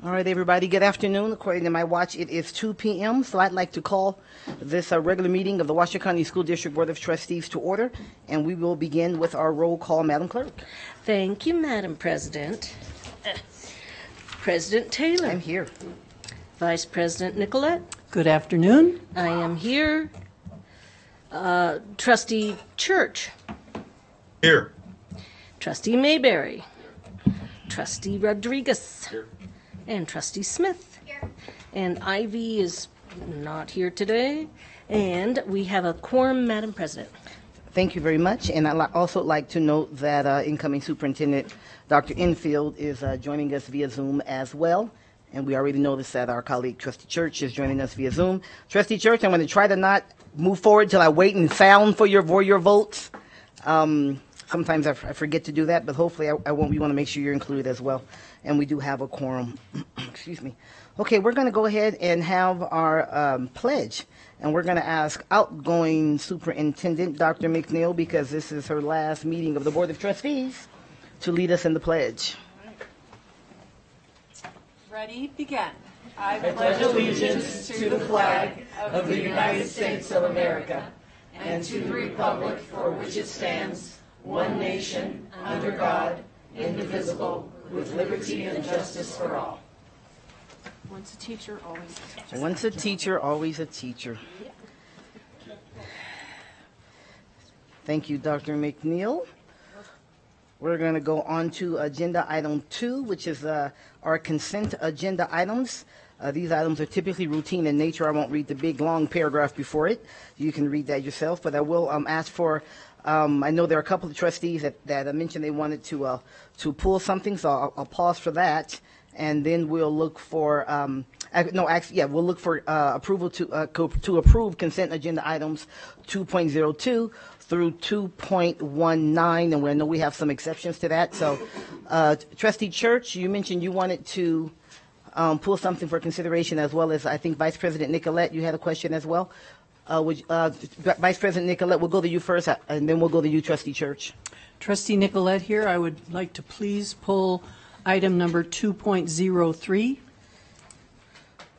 All right, everybody, good afternoon. According to my watch, it is 2 p.m., so I'd like to call this regular meeting of the Washington County School District Board of Trustees to order, and we will begin with our roll call, Madam Clerk. Thank you, Madam President. President Taylor. I'm here. Vice President Nicolette. Good afternoon. I am here. Trustee Church. Here. Trustee Mayberry. Trustee Rodriguez. Here. And Trustee Smith. Here. And Ivy is not here today. And we have a quorum, Madam President. Thank you very much. And I'd also like to note that incoming Superintendent Dr. Enfield is joining us via Zoom as well. And we already noticed that our colleague Trustee Church is joining us via Zoom. Trustee Church, I'm going to try to not move forward till I wait and sound for your votes. Sometimes I forget to do that, but hopefully I won't. We want to make sure you're included as well. And we do have a quorum. Excuse me. Okay, we're going to go ahead and have our pledge. And we're going to ask outgoing Superintendent Dr. McNeil, because this is her last meeting of the Board of Trustees, to lead us in the pledge. Ready, begin. I pledge allegiance to the flag of the United States of America and to the republic for which it stands, one nation, under God, indivisible, with liberty and justice for all. Once a teacher, always a teacher. Once a teacher, always a teacher. Thank you, Dr. McNeil. We're going to go on to agenda item 2, which is our consent agenda items. These items are typically routine in nature. I won't read the big, long paragraph before it. You can read that yourself, but I will ask for, I know there are a couple of trustees that mentioned they wanted to pull something, so I'll pause for that, and then we'll look for, we'll look for approval to approve consent agenda items 2.02 through 2.19, and I know we have some exceptions to that. So, Trustee Church, you mentioned you wanted to pull something for consideration, as well as I think Vice President Nicolette, you had a question as well. Vice President Nicolette, we'll go to you first, and then we'll go to you, Trustee Church. Trustee Nicolette here. I would like to please pull item number 2.03.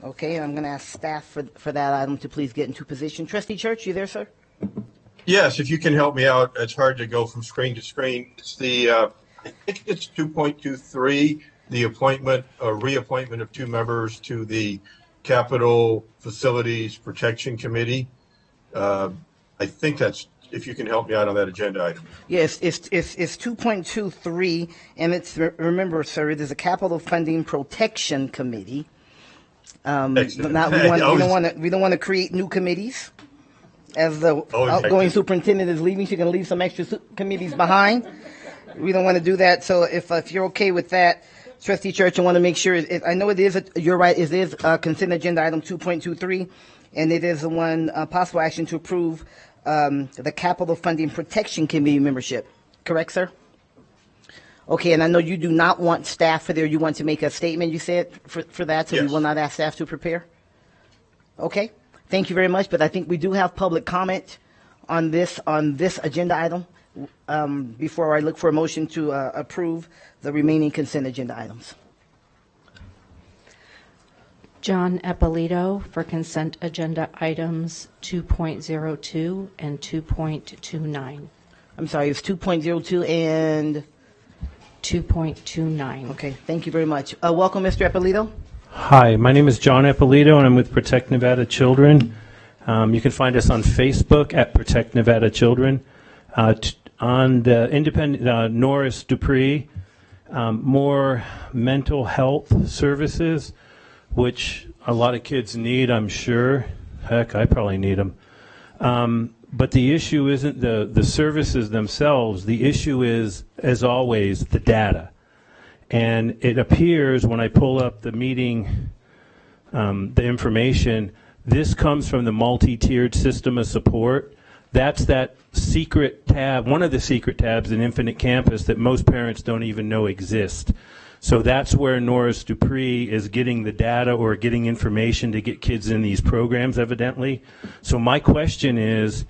Okay, I'm going to ask staff for that item to please get into position. Trustee Church, you there, sir? Yes, if you can help me out. It's hard to go from screen to screen. It's the, I think it's 2.23, the appointment, reappointment of 2 members to the Capital Facilities Protection Committee. I think that's, if you can help me out on that agenda item. Yes, it's 2.23, and it's, remember, sir, it is a Capital Funding Protection Committee. We don't want to create new committees. As the outgoing superintendent is leaving, she's going to leave some extra committees behind. We don't want to do that. So if you're okay with that, Trustee Church, I want to make sure. I know it is. You're right. It is consent agenda item 2.23, and it is the one possible action to approve the Capital Funding Protection Committee membership. Correct, sir? Okay, and I know you do not want staff for there. You want to make a statement, you said, for that, so yes. We will not ask staff to prepare? Okay. Thank you very much, but I think we do have public comment on this agenda item before I look for a motion to approve the remaining consent agenda items. John Eppolito for consent agenda items 2.02 and 2.29. I'm sorry, it's 2.02 and 2.29. Okay, thank you very much. Welcome, Mr. Eppolito. Hi, my name is John Eppolito, and I'm with Protect Nevada Children. You can find us on Facebook at Protect Nevada Children. On the independent Norris Dupree, more mental health services, which a lot of kids need, I'm sure. Heck, I probably need them. But the issue isn't the services themselves. The issue is, as always, the data. And it appears when I pull up the meeting, the information, this comes from the multi-tiered system of support. That's that secret tab, one of the secret tabs in Infinite Campus that most parents don't even know exist. So that's where Norris Dupree is getting the data or getting information to get kids in these programs, evidently. So my question is,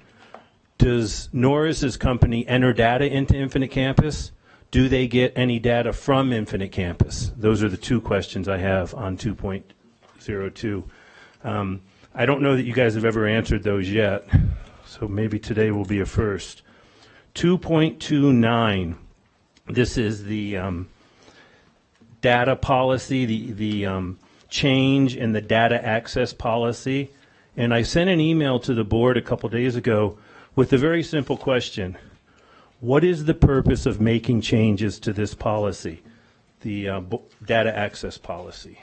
does Norris's company enter data into Infinite Campus? Do they get any data from Infinite Campus? Those are the two questions I have on 2.02. I don't know that you guys have ever answered those yet, so maybe today will be a first. 2.29, this is the data policy, the change in the data access policy. And I sent an email to the board a couple days ago with a very simple question. What is the purpose of making changes to this policy, the data access policy?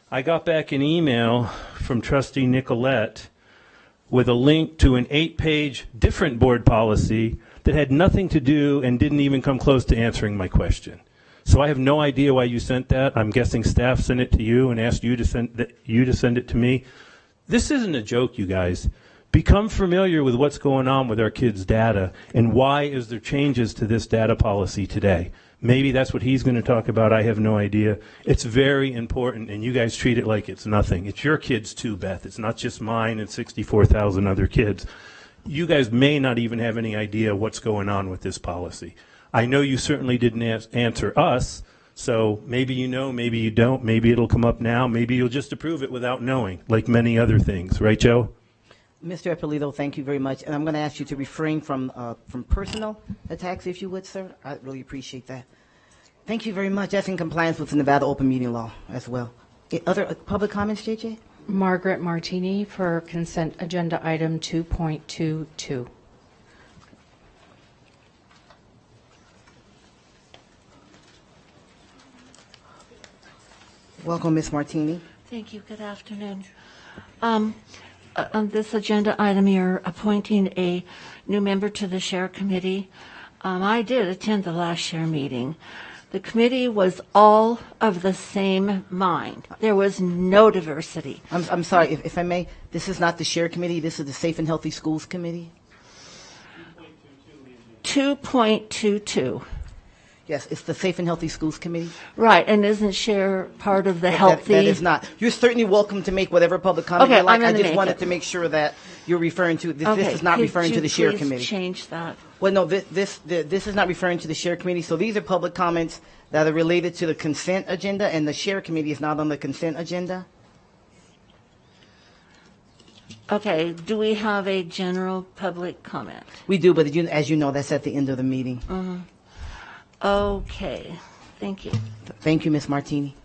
I got back an email from Trustee Nicolette with a link to an 8-page different board policy that had nothing to do and didn't even come close to answering my question. So I have no idea why you sent that. I'm guessing staff sent it to you and asked you to send it to me. This isn't a joke, you guys. Become familiar with what's going on with our kids' data and why is there changes to this data policy today. Maybe that's what he's going to talk about. I have no idea. It's very important, and you guys treat it like it's nothing. It's your kids too, Beth. It's not just mine and 64,000 other kids. You guys may not even have any idea what's going on with this policy. I know you certainly didn't answer us, so maybe you know, maybe you don't. Maybe it'll come up now. Maybe you'll just approve it without knowing, like many other things. Right, Joe? Mr. Eppolito, thank you very much. And I'm going to ask you to refrain from personal attacks, if you would, sir. I really appreciate that. Thank you very much. That's in compliance with the Nevada Open Meeting Law as well. Other public comments, JJ? Margaret Martini for consent agenda item 2.22. Welcome, Ms. Martini. Thank you. Good afternoon. On this agenda item, you're appointing a new member to the SHARE committee. I did attend the last SHARE meeting. The committee was all of the same mind. There was no diversity. I'm sorry, if I may, this is not the SHARE committee, this is the Safe and Healthy Schools Committee? 2.22. Yes, it's the Safe and Healthy Schools Committee. Right, and isn't SHARE part of the healthy? That is not. You're certainly welcome to make whatever public comment Okay, you like. I'm gonna I just make wanted it. to make sure that you're referring to, this Okay, is not could referring to you the SHARE please committee. change that? Well, no, this is not referring to the SHARE committee. So these are public comments that are related to the consent agenda, and the SHARE committee is not on the consent agenda. Okay, do we have a general public comment? We do, but as you know, that's at the end of the meeting. Okay, thank you. Thank you, Ms. Martini.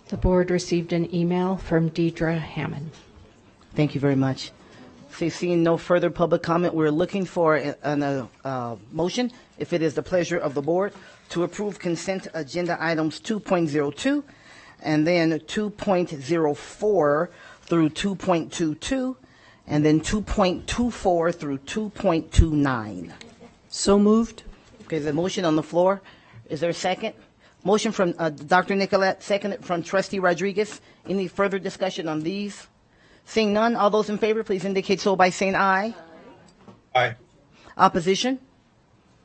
The board received an email from Deidre Hammond. Thank you very much. So seeing no further public comment, we're looking for a motion, if it is the pleasure of the board, to approve consent agenda items 2.02 and then 2.04 through 2.22 and then 2.24 through 2.29. So moved. Okay, the motion on the floor. Is there a second? Motion from Dr. Nicolette, seconded from Trustee Rodriguez. Any further discussion on these? Seeing none, all those in favor, please indicate so by saying aye. Aye. Opposition?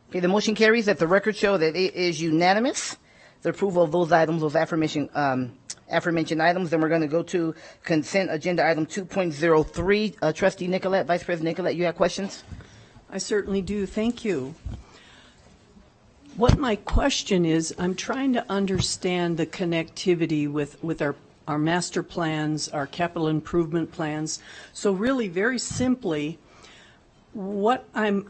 Okay, the motion carries. Let the record show that it is unanimous. The approval of those items, those aforementioned items. Then we're going to go to consent agenda item 2.03. Trustee Nicolette, Vice President Nicolette, you have questions? I certainly do. Thank you. What my question is, I'm trying to understand the connectivity with our master plans, our capital improvement plans. So really, very simply, what I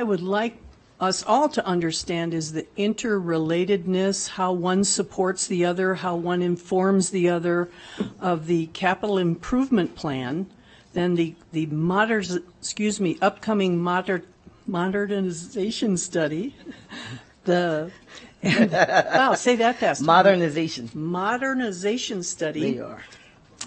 would like us all to understand is the interrelatedness, how one supports the other, how one informs the other of the capital improvement plan, then the upcoming modernization study, wow, say that fast. Modernization study. They are.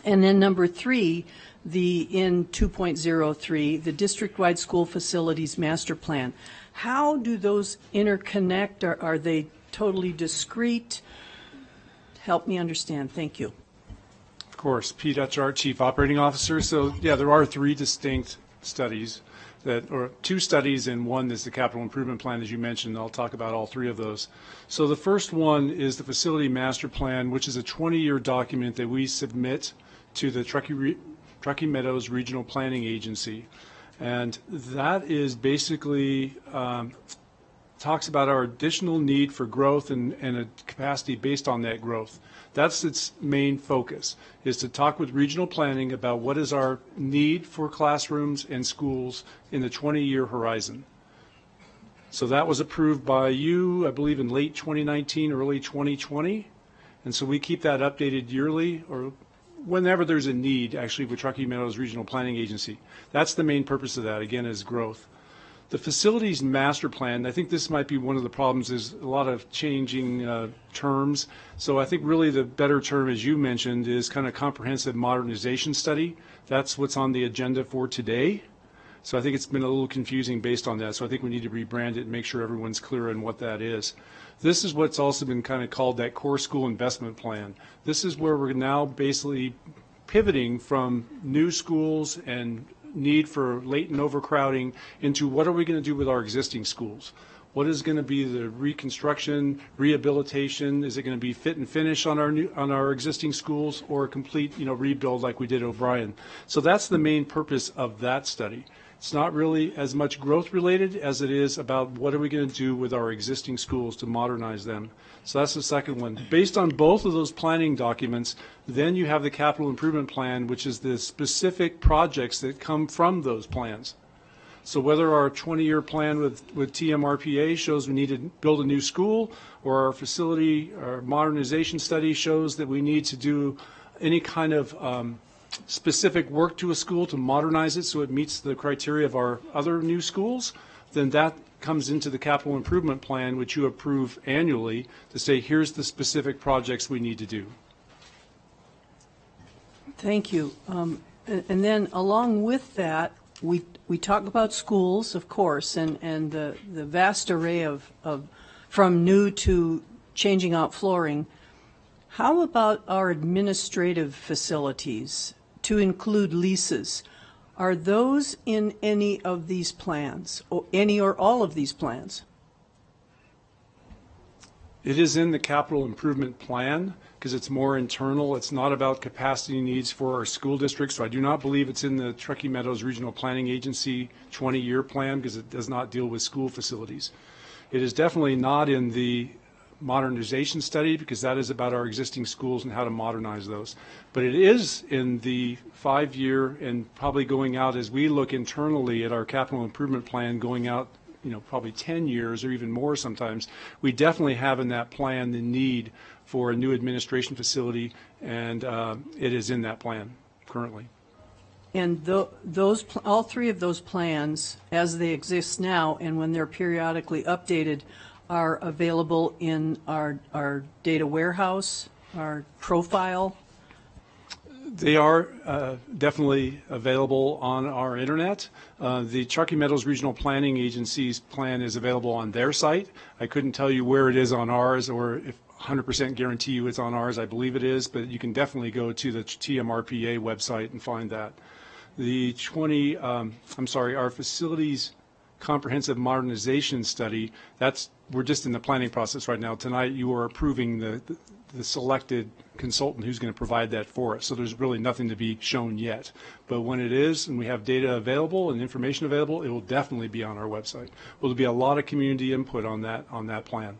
And then number 3, in 2.03, the district-wide school facilities master plan. How do those interconnect? Are they totally discrete? Help me understand. Thank you. Of course, Pete Etchart, Chief Operating Officer. So, yeah, there are 3 distinct studies, or 2 studies, and one is the capital improvement plan, as you mentioned. I'll talk about all 3 of those. So the first one is the facility master plan, which is a 20-year document that we submit to the Truckee Meadows Regional Planning Agency. And that is basically talks about our additional need for growth and a capacity based on that growth. That's its main focus, is to talk with regional planning about what is our need for classrooms and schools in the 20-year horizon. So that was approved by you, I believe, in late 2019, early 2020. And so we keep that updated yearly or whenever there's a need, actually, with Truckee Meadows Regional Planning Agency. That's the main purpose of that, again, is growth. The facilities master plan, I think this might be one of the problems, is a lot of changing terms. So I think really the better term, as you mentioned, is kind of comprehensive modernization study. That's what's on the agenda for today. So I think it's been a little confusing based on that. So I think we need to rebrand it and make sure everyone's clear on what that is. This is what's also been kind of called that core school investment plan. This is where we're now basically pivoting from new schools and need for latent overcrowding into what are we going to do with our existing schools? What is going to be the reconstruction, rehabilitation? Is it going to be fit and finish on our existing schools, or a complete rebuild like we did at O'Brien? So that's the main purpose of that study. It's not really as much growth related as it is about what are we going to do with our existing schools to modernize them. So that's the second one. Based on both of those planning documents, then you have the capital improvement plan, which is the specific projects that come from those plans. So whether our 20-year plan with TMRPA shows we need to build a new school, or our facility or modernization study shows that we need to do any kind of specific work to a school to modernize it so it meets the criteria of our other new schools, then that comes into the capital improvement plan, which you approve annually, to say here's the specific projects we need to do. Thank you. And then along with that, we talk about schools, of course, and the vast array of from new to changing out flooring. How about our administrative facilities, to include leases? Are those in any of these plans, or any or all of these plans? It is in the capital improvement plan because it's more internal. It's not about capacity needs for our school districts. So I do not believe it's in the Truckee Meadows Regional Planning Agency 20-year plan because it does not deal with school facilities. It is definitely not in the modernization study because that is about our existing schools and how to modernize those. But it is in the 5-year and probably going out as we look internally at our capital improvement plan going out, probably 10 years or even more sometimes. We definitely have in that plan the need for a new administration facility, and it is in that plan currently. And all three of those plans, as they exist now and when they're periodically updated, are available in our data warehouse, our profile? They are definitely available on our internet. The Truckee Meadows Regional Planning Agency's plan is available on their site. I couldn't tell you where it is on ours, or if 100% guarantee you it's on ours. I believe it is, but you can definitely go to the TMRPA website and find that. The our facilities comprehensive modernization study, we're just in the planning process right now. Tonight you are approving the selected consultant who's going to provide that for us. So there's really nothing to be shown yet. But when it is and we have data available and information available, it will definitely be on our website. Well, there'll be a lot of community input on that plan.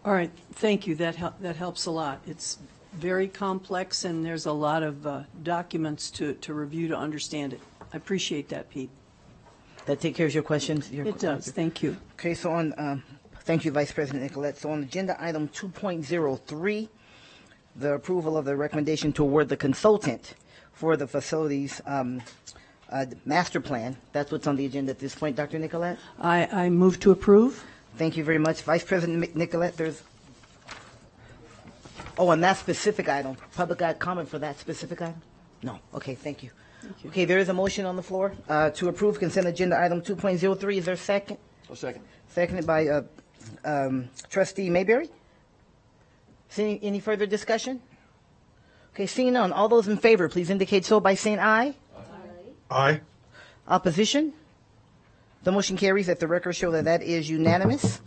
All right, thank you. That helps a lot. It's very complex and there's a lot of documents to review to understand it. I appreciate that, Pete. That take care of your questions? It does. Thank you. Okay, so thank you, Vice President Nicolette. So on agenda item 2.03, the approval of the recommendation to award the consultant for the facilities master plan. That's what's on the agenda at this point, Dr. Nicolette. I move to approve. Thank you very much, Vice President Nicolette. On that specific item, public comment for that specific item? No. Okay, thank you. Okay, there is a motion on the floor to approve consent agenda item 2.03. Is there a second? A second. Seconded by Trustee Mayberry. Any further discussion? Okay, seeing none. All those in favor, please indicate so by saying aye. Aye. Opposition? The motion carries. Let the record show that is unanimous.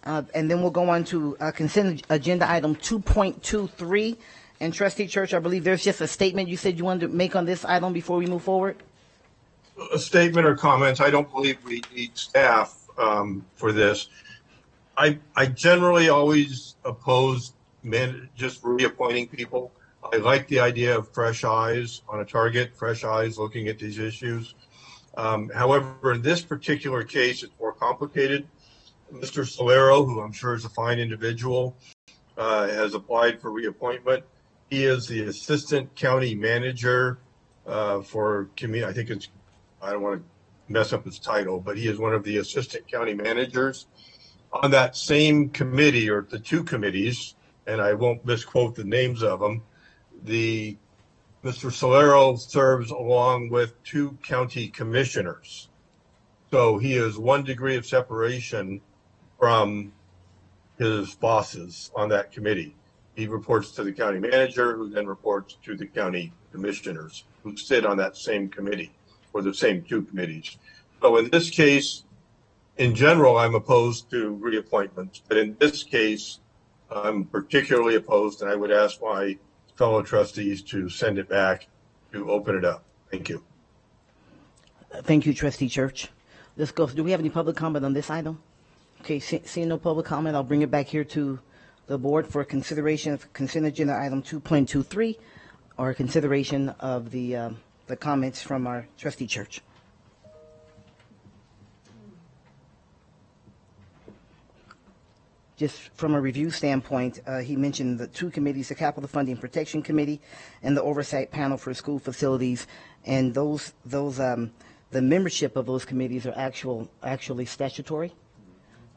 And then we'll go on to consent agenda item 2.23. And Trustee Church, I believe there's just a statement you said you wanted to make on this item before we move forward. A statement or comments. I don't believe we need staff for this. I generally always oppose just reappointing people. I like the idea of fresh eyes on a target, fresh eyes looking at these issues. However, in this particular case, it's more complicated. Mr. Solero, who I'm sure is a fine individual, has applied for reappointment. He is the assistant county manager for community. I think it's, I don't want to mess up his title, but he is one of the assistant county managers. On that same committee, or the two committees, and I won't misquote the names of them, Mr. Solero serves along with two county commissioners. So he is 1 degree of separation from his bosses on that committee. He reports to the county manager, who then reports to the county commissioners, who sit on that same committee, or the same two committees. So in this case, in general, I'm opposed to reappointments, but in this case, I'm particularly opposed, and I would ask my fellow trustees to send it back to open it up. Thank you. Thank you, Trustee Church. Let's go. Do we have any public comment on this item? Okay, seeing no public comment, I'll bring it back here to the board for consideration of consent agenda item 2.23, or consideration of the comments from our Trustee Church. Just from a review standpoint, he mentioned the two committees, the Capital Funding Protection Committee and the Oversight Panel for School Facilities, and the membership of those committees are actually statutory,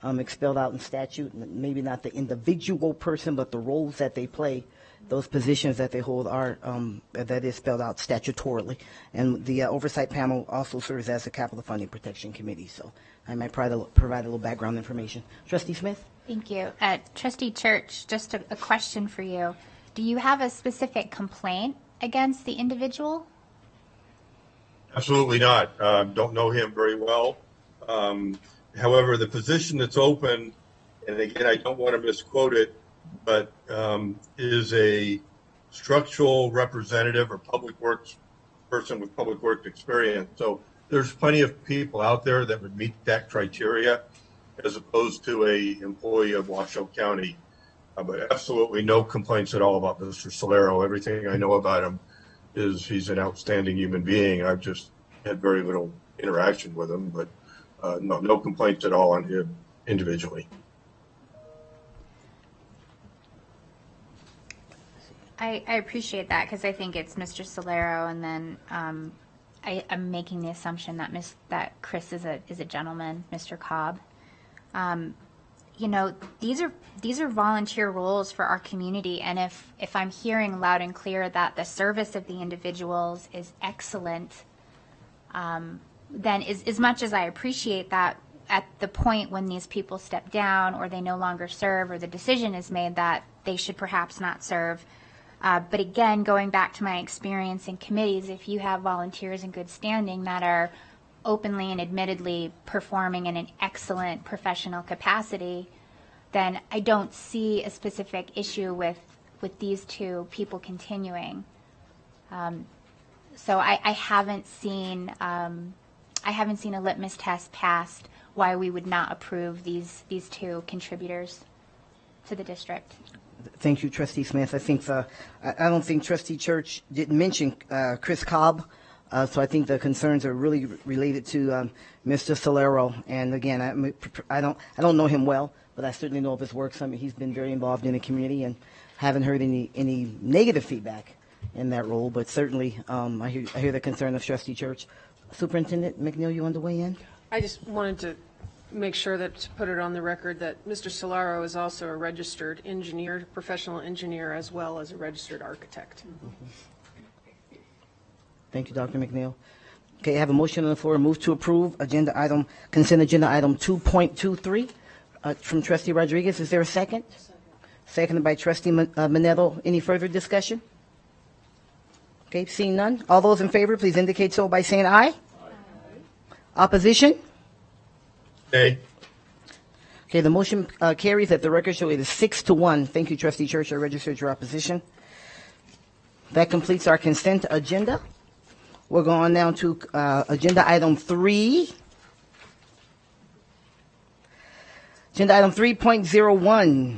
expelled out in statute. Maybe not the individual person, but the roles that they play, those positions that they hold are that is spelled out statutorily. And the Oversight Panel also serves as the Capital Funding Protection Committee. So I might provide a little background information. Trustee Smith? Thank you. Trustee Church, just a question for you. Do you have a specific complaint against the individual? Absolutely not. Don't know him very well. However, the position that's open, and again, I don't want to misquote it, but is a structural representative or public works person with public works experience. So there's plenty of people out there that would meet that criteria, as opposed to a employee of Washoe County. But absolutely no complaints at all about Mr. Solero. Everything I know about him is he's an outstanding human being. I've just had very little interaction with him, but no complaints at all on him individually. I appreciate that, because I think it's Mr. Solero, and then I'm making the assumption that Chris is a gentleman, Mr. Cobb. You know, these are volunteer roles for our community, and if I'm hearing loud and clear that the service of the individuals is excellent, then as much as I appreciate that, at the point when these people step down or they no longer serve, or the decision is made that they should perhaps not serve. But again, going back to my experience in committees, if you have volunteers in good standing that are openly and admittedly performing in an excellent professional capacity, then I don't see a specific issue with these two people continuing. So I haven't seen a litmus test passed why we would not approve these two contributors to the district. Thank you, Trustee Smith. I think I don't think Trustee Church didn't mention Chris Cobb, so I think the concerns are really related to Mr. Solero. And again, I don't know him well, but I certainly know of his work. He's been very involved in the community, and haven't heard any negative feedback in that role. But certainly, I hear the concern of Trustee Church. Superintendent McNeil, you want to weigh in? I just wanted to make sure that, to put it on the record, that Mr. Solaro is also a registered engineer, professional engineer, as well as a registered architect. Mm-hmm. Thank you, Dr. McNeil. Okay, I have a motion on the floor. Move to approve consent agenda item 2.23 from Trustee Rodriguez. Is there a second? Seconded by Trustee Minetto. Any further discussion? Okay, seeing none. All those in favor, please indicate so by saying aye. Aye. Opposition? Nay. Okay, the motion carries. At the record show it is 6-1. Thank you, Trustee Church. I registered your opposition. That completes our consent agenda. We're going down to agenda item 3. Agenda item 3.01,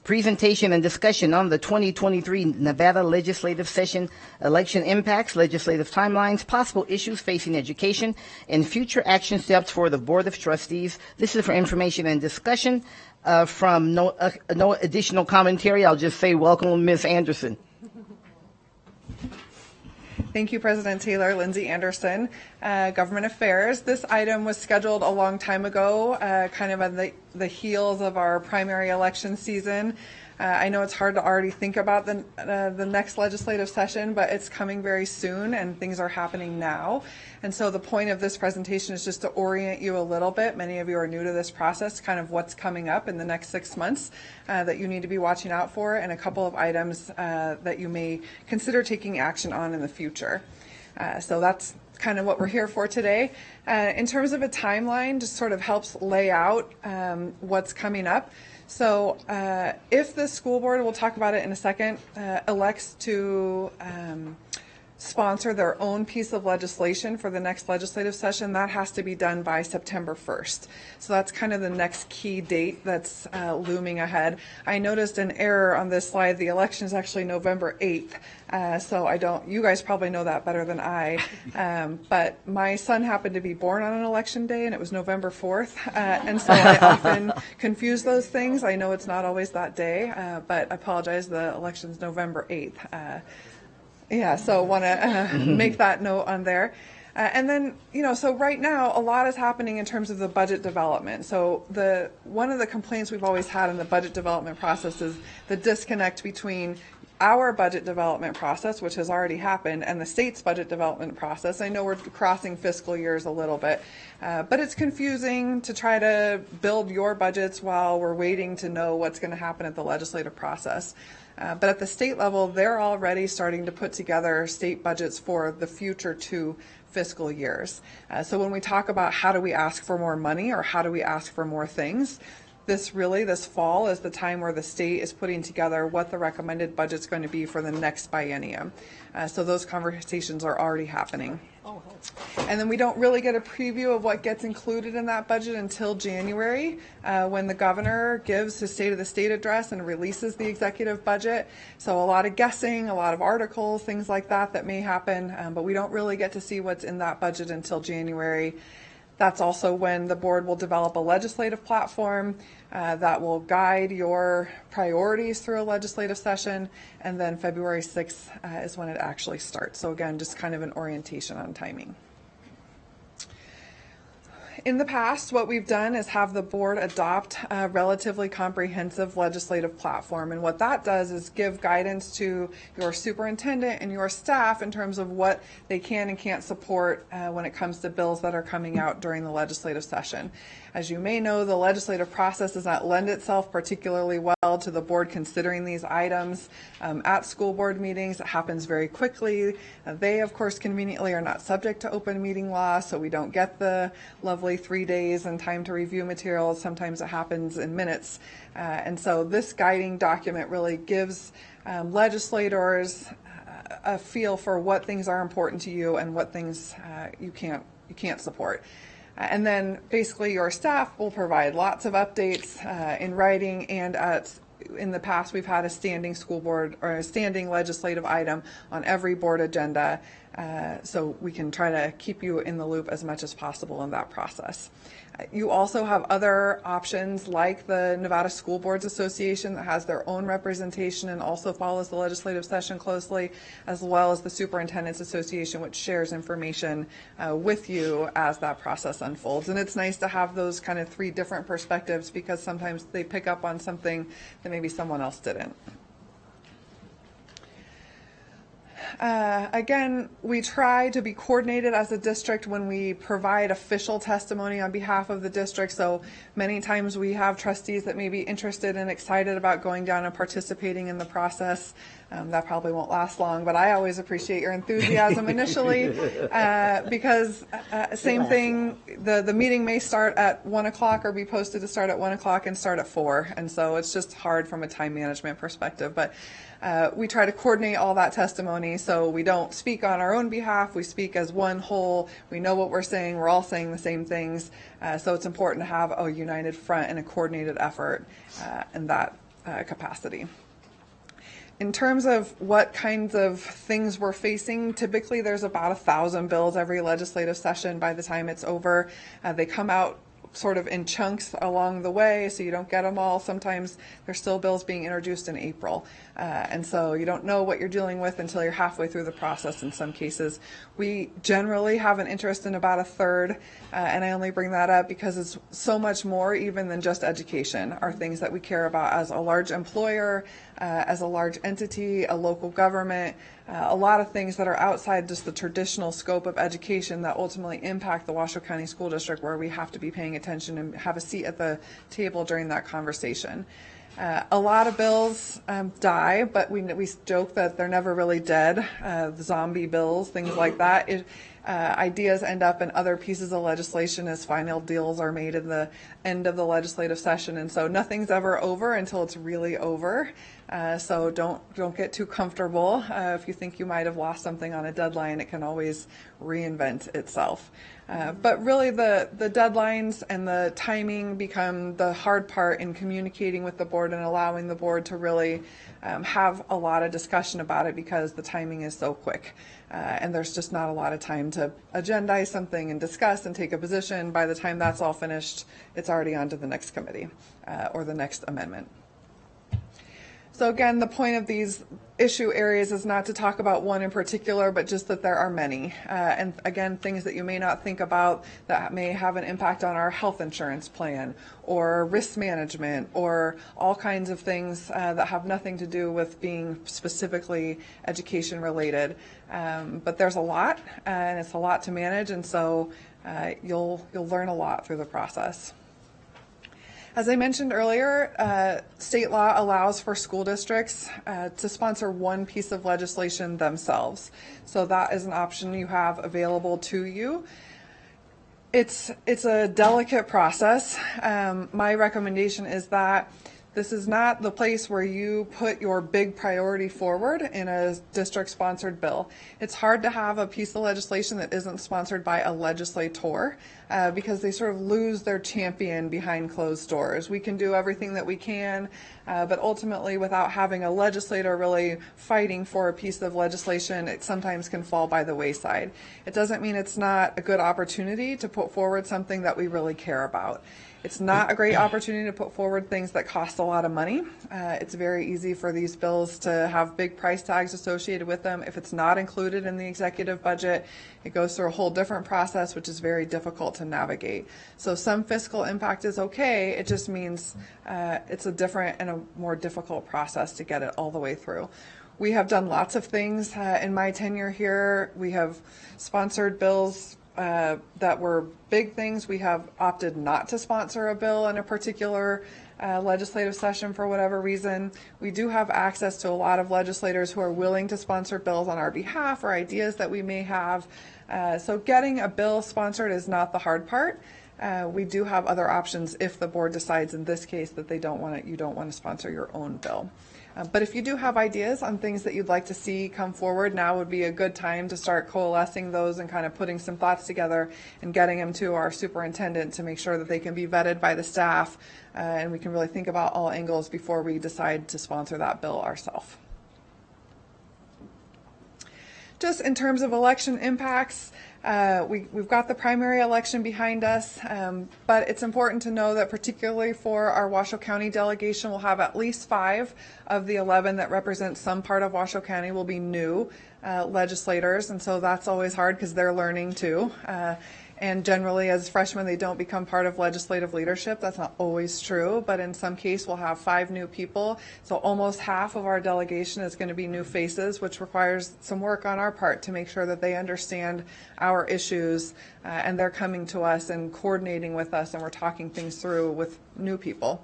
presentation and discussion on the 2023 Nevada legislative session, election impacts, legislative timelines, possible issues facing education, and future action steps for the Board of Trustees. This is for information and discussion. From no additional commentary, I'll just say welcome, Ms. Anderson. Thank you, President Taylor. Lindsay Anderson, Government Affairs. This item was scheduled a long time ago, kind of on the heels of our primary election season. I know it's hard to already think about the next legislative session, but it's coming very soon and things are happening now. And so the point of this presentation is just to orient you a little bit. Many of you are new to this process, kind of what's coming up in the next 6 months that you need to be watching out for, and a couple of items that you may consider taking action on in the future. So that's kind of what we're here for today. In terms of a timeline, just sort of helps lay out what's coming up. So if the school board, we'll talk about it in a second, elects to sponsor their own piece of legislation for the next legislative session, that has to be done by September 1st. So that's kind of the next key date that's looming ahead. I noticed an error on this slide. The election is actually November 8th. So you guys probably know that better than I. But my son happened to be born on an election day and it was November 4th. And so I often confuse those things. I know it's not always that day, but I apologize. The election's November 8th. Yeah, so want to make that note on there. And then, so right now, a lot is happening in terms of the budget development. So one of the complaints we've always had in the budget development process is the disconnect between our budget development process, which has already happened, and the state's budget development process. I know we're crossing fiscal years a little bit, but it's confusing to try to build your budgets while we're waiting to know what's going to happen at the legislative process. But at the state level, they're already starting to put together state budgets for the future 2 fiscal years. So when we talk about how do we ask for more money or how do we ask for more things, this fall is the time where the state is putting together what the recommended budget's going to be for the next biennium. So those conversations are already happening. And then we don't really get a preview of what gets included in that budget until January, when the governor gives his State of the State address and releases the executive budget. So a lot of guessing, a lot of articles, things like that may happen, but we don't really get to see what's in that budget until January. That's also when the board will develop a legislative platform that will guide your priorities through a legislative session, and then February 6th is when it actually starts. So again, just kind of an orientation on timing. In the past, what we've done is have the board adopt a relatively comprehensive legislative platform. And what that does is give guidance to your superintendent and your staff in terms of what they can and can't support when it comes to bills that are coming out during the legislative session. As you may know, the legislative process does not lend itself particularly well to the board considering these items at school board meetings. It happens very quickly. They, of course, conveniently are not subject to open meeting law, so we don't get the lovely 3 days and time to review materials. Sometimes it happens in minutes. And so this guiding document really gives legislators a feel for what things are important to you and what things you can't support. And then basically your staff will provide lots of updates in writing, and in the past we've had a standing school board or a standing legislative item on every board agenda, so we can try to keep you in the loop as much as possible in that process. You also have other options like the Nevada School Boards Association that has their own representation and also follows the legislative session closely, as well as the Superintendent's Association, which shares information with you as that process unfolds. And it's nice to have those kind of 3 different perspectives because sometimes they pick up on something that maybe someone else didn't. Again, we try to be coordinated as a district when we provide official testimony on behalf of the district. So many times we have trustees that may be interested and excited about going down and participating in the process. That probably won't last long, but I always appreciate your enthusiasm initially because same thing, the meeting may start at 1 o'clock or be posted to start at 1 o'clock and start at 4. And so it's just hard from a time management perspective. But we try to coordinate all that testimony so we don't speak on our own behalf. We speak as one whole. We know what we're saying. We're all saying the same things. So it's important to have a united front and a coordinated effort in that capacity. In terms of what kinds of things we're facing, typically there's about 1,000 bills every legislative session by the time it's over. They come out sort of in chunks along the way, so you don't get them all. Sometimes there's still bills being introduced in April. And so you don't know what you're dealing with until you're halfway through the process in some cases. We generally have an interest in about a third, and I only bring that up because it's so much more even than just education, are things that we care about as a large employer, as a large entity, a local government, a lot of things that are outside just the traditional scope of education that ultimately impact the Washoe County School District, where we have to be paying attention and have a seat at the table during that conversation. A lot of bills die, but we joke that they're never really dead. The zombie bills, things like that. Ideas end up in other pieces of legislation as final deals are made in the end of the legislative session, and so nothing's ever over until it's really over. So don't get too comfortable. If you think you might have lost something on a deadline, it can always reinvent itself. But really the deadlines and the timing become the hard part in communicating with the board and allowing the board to really have a lot of discussion about it because the timing is so quick. And there's just not a lot of time to agendize something and discuss and take a position. By the time that's all finished, it's already on to the next committee or the next amendment. So again, the point of these issue areas is not to talk about one in particular, but just that there are many. And again, things that you may not think about that may have an impact on our health insurance plan or risk management or all kinds of things that have nothing to do with being specifically education related. But there's a lot, and it's a lot to manage, and so you'll learn a lot through the process. As I mentioned earlier, state law allows for school districts to sponsor one piece of legislation themselves. So that is an option you have available to you. It's a delicate process. My recommendation is that this is not the place where you put your big priority forward in a district-sponsored bill. It's hard to have a piece of legislation that isn't sponsored by a legislator because they sort of lose their champion behind closed doors. We can do everything that we can, but ultimately without having a legislator really fighting for a piece of legislation, it sometimes can fall by the wayside. It doesn't mean it's not a good opportunity to put forward something that we really care about. It's not a great opportunity to put forward things that cost a lot of money. It's very easy for these bills to have big price tags associated with them. If it's not included in the executive budget, it goes through a whole different process, which is very difficult to navigate. So some fiscal impact is okay. It just means it's a different and a more difficult process to get it all the way through. We have done lots of things in my tenure here. We have sponsored bills that were big things. We have opted not to sponsor a bill in a particular legislative session for whatever reason. We do have access to a lot of legislators who are willing to sponsor bills on our behalf or ideas that we may have. So getting a bill sponsored is not the hard part. We do have other options if the board decides in this case that you don't want to sponsor your own bill. But if you do have ideas on things that you'd like to see come forward, now would be a good time to start coalescing those and kind of putting some thoughts together and getting them to our superintendent to make sure that they can be vetted by the staff and we can really think about all angles before we decide to sponsor that bill ourselves. Just in terms of election impacts, we've got the primary election behind us, but it's important to know that particularly for our Washoe County delegation, we'll have at least 5 of the 11 that represent some part of Washoe County will be new legislators, and so that's always hard because they're learning too. And generally, as freshmen, they don't become part of legislative leadership. That's not always true, but in some case, we'll have 5 new people. So almost half of our delegation is going to be new faces, which requires some work on our part to make sure that they understand our issues and they're coming to us and coordinating with us and we're talking things through with new people.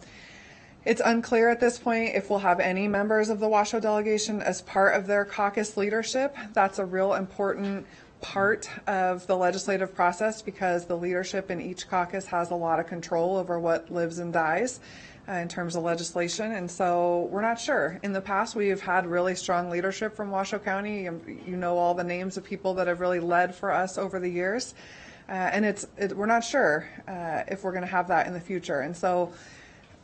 It's unclear at this point if we'll have any members of the Washoe delegation as part of their caucus leadership. That's a real important part of the legislative process because the leadership in each caucus has a lot of control over what lives and dies in terms of legislation, and so we're not sure. In the past, we've had really strong leadership from Washoe County. You know all the names of people that have really led for us over the years, and we're not sure if we're going to have that in the future. And so,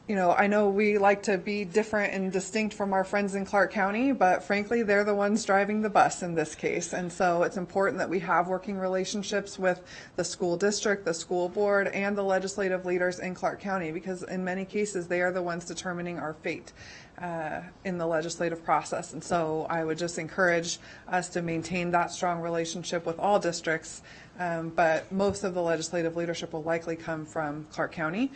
you know, I know we like to be different and distinct from our friends in Clark County, but frankly, they're the ones driving the bus in this case. And so it's important that we have working relationships with the school district, the school board, and the legislative leaders in Clark County, because in many cases, they are the ones determining our fate in the legislative process. And so I would just encourage us to maintain that strong relationship with all districts, but most of the legislative leadership will likely come from Clark County.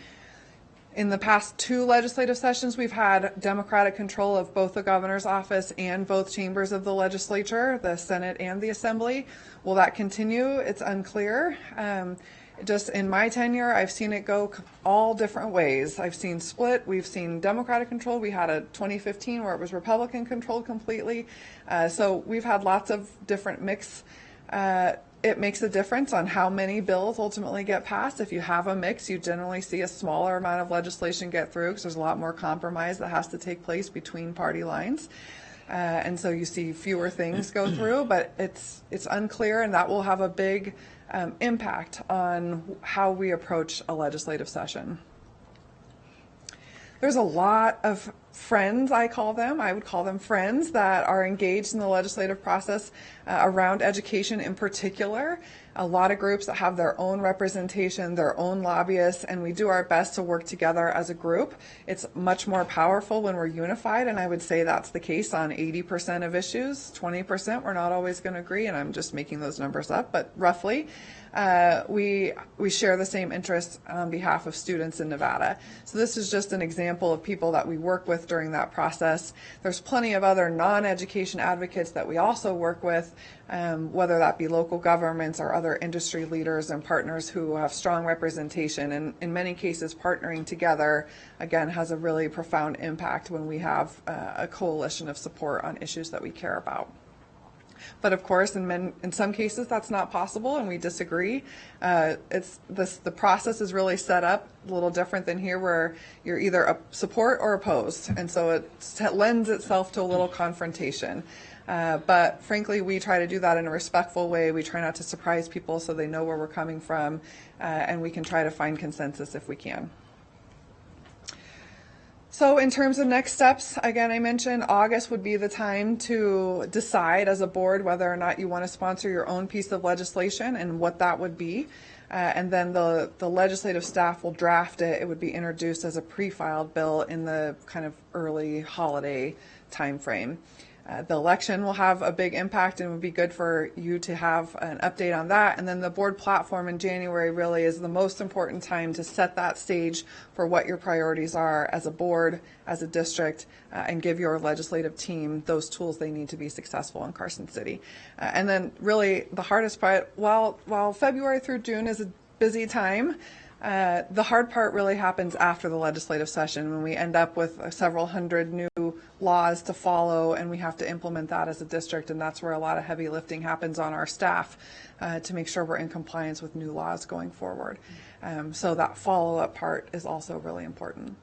In the past 2 legislative sessions, we've had Democratic control of both the governor's office and both chambers of the legislature, the Senate and the Assembly. Will that continue? It's unclear. Just in my tenure, I've seen it go all different ways. I've seen split. We've seen Democratic control. We had a 2015 where it was Republican controlled completely. So we've had lots of different mix. It makes a difference on how many bills ultimately get passed. If you have a mix, you generally see a smaller amount of legislation get through because there's a lot more compromise that has to take place between party lines. And so you see fewer things go through, but it's unclear, and that will have a big impact on how we approach a legislative session. There's a lot of friends, I would call them friends, that are engaged in the legislative process around education in particular. A lot of groups that have their own representation, their own lobbyists, and we do our best to work together as a group. It's much more powerful when we're unified, and I would say that's the case on 80% of issues. 20% we're not always going to agree, and I'm just making those numbers up, but roughly. We share the same interests on behalf of students in Nevada. So this is just an example of people that we work with during that process. There's plenty of other non-education advocates that we also work with, whether that be local governments or other industry leaders and partners who have strong representation. And in many cases, partnering together, again, has a really profound impact when we have a coalition of support on issues that we care about. But of course, in some cases, that's not possible, and we disagree. The process is really set up a little different than here, where you're either a support or opposed, and so it lends itself to a little confrontation. But frankly, we try to do that in a respectful way. We try not to surprise people so they know where we're coming from, and we can try to find consensus if we can. So in terms of next steps, again, I mentioned August would be the time to decide as a board whether or not you want to sponsor your own piece of legislation and what that would be. And then the legislative staff will draft it. It would be introduced as a pre-filed bill in the kind of early holiday time frame. The election will have a big impact, and it would be good for you to have an update on that. And then the board platform in January really is the most important time to set that stage for what your priorities are as a board, as a district, and give your legislative team those tools they need to be successful in Carson City. And then really the hardest part, while February through June is a busy time, the hard part really happens after the legislative session when we end up with several hundred new laws to follow, and we have to implement that as a district, and that's where a lot of heavy lifting happens on our staff to make sure we're in compliance with new laws going forward. So that follow-up part is also really important.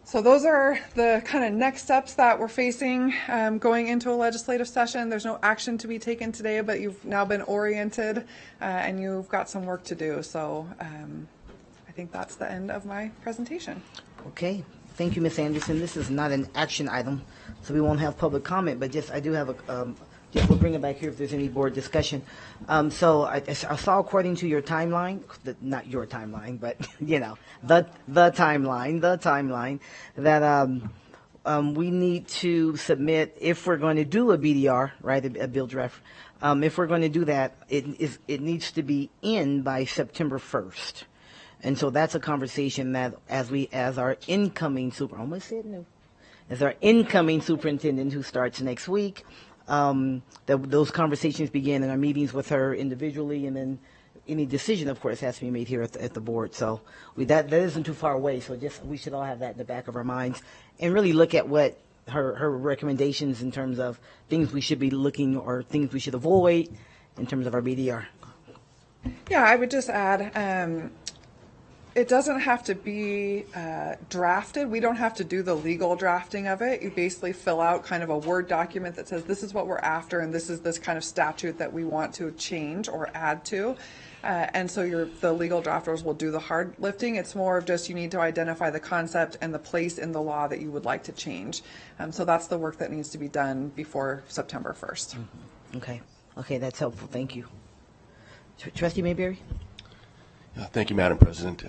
So those are the kind of next steps that we're facing going into a legislative session. There's no action to be taken today, but you've now been oriented and you've got some work to do. So I think that's the end of my presentation. Okay. Thank you, Ms. Anderson. This is not an action item, so we won't have public comment, but just I do have we'll bring it back here if there's any board discussion. So I saw, according to your timeline, not your timeline, but you know, the timeline that we need to submit, if we're going to do a BDR, right, a bill draft. If we're going to do that, it needs to be in by September 1st. And so that's a conversation that as our incoming superintendent who starts next week, those conversations begin in our meetings with her individually, and then any decision, of course, has to be made here at the board. So that isn't too far away. So we should all have that in the back of our minds and really look at what her recommendations in terms of things we should be looking or things we should avoid in terms of our BDR. Yeah, I would just add, it doesn't have to be drafted. We don't have to do the legal drafting of it. You basically fill out kind of a Word document that says this is what we're after and this is this kind of statute that we want to change or add to. And so the legal drafters will do the hard lifting. It's more of just you need to identify the concept and the place in the law that you would like to change. So that's the work that needs to be done before September 1st. Mm-hmm. Okay, that's helpful. Thank you. Trustee Mayberry? Thank you, Madam President.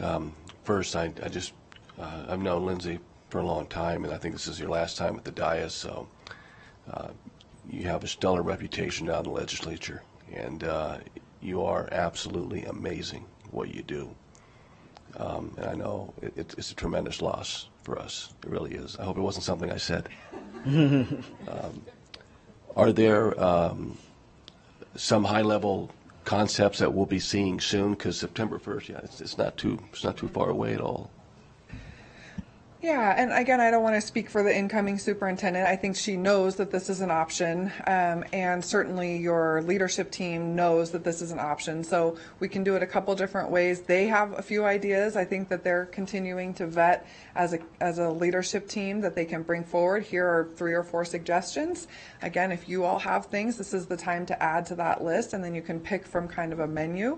First, I've known Lindsay for a long time, and I think this is your last time at the dais, so you have a stellar reputation down in the legislature, and you are absolutely amazing what you do. And I know it's a tremendous loss for us. It really is. I hope it wasn't something I said. Are there some high-level concepts that we'll be seeing soon? Because September 1st, yeah, it's not too far away at all. Yeah, and again, I don't want to speak for the incoming superintendent. I think she knows that this is an option, and certainly your leadership team knows that this is an option. So we can do it a couple different ways. They have a few ideas. I think that they're continuing to vet as a leadership team that they can bring forward. Here are 3 or 4 suggestions. Again, if you all have things, this is the time to add to that list, and then you can pick from kind of a menu.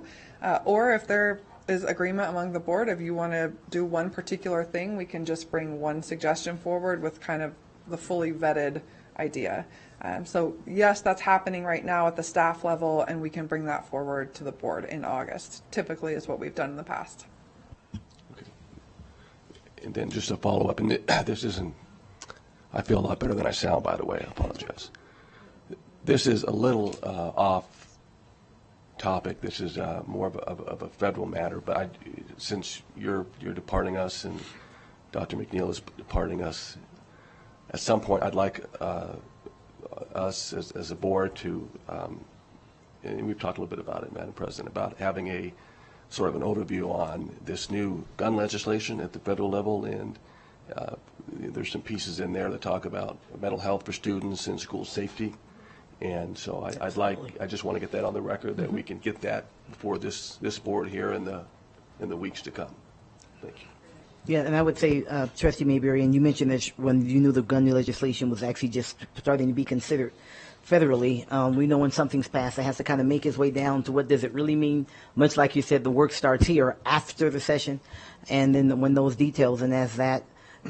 Or if there is agreement among the board, if you want to do one particular thing, we can just bring one suggestion forward with kind of the fully vetted idea. So yes, that's happening right now at the staff level, and we can bring that forward to the board in August. Typically is what we've done in the past. Okay. And then just a follow up, and this isn't, I feel a lot better than I sound, by the way, I apologize. This is a little off topic. This is more of a federal matter, but since you're departing us and Dr. McNeil is departing us, at some point I'd like us as a board to, and we've talked a little bit about it, Madam President, about having a sort of an overview on this new gun legislation at the federal level, and there's some pieces in there that talk about mental health for students and school safety. And so I just want to get that on the record that we can get that before this board here in the weeks to come. Thank you. Yeah, and I would say, Trustee Mayberry, and you mentioned that when you knew the gun legislation was actually just starting to be considered federally, we know when something's passed, it has to kind of make its way down to what does it really mean. Much like you said, the work starts here after the session, and then when those details, and as that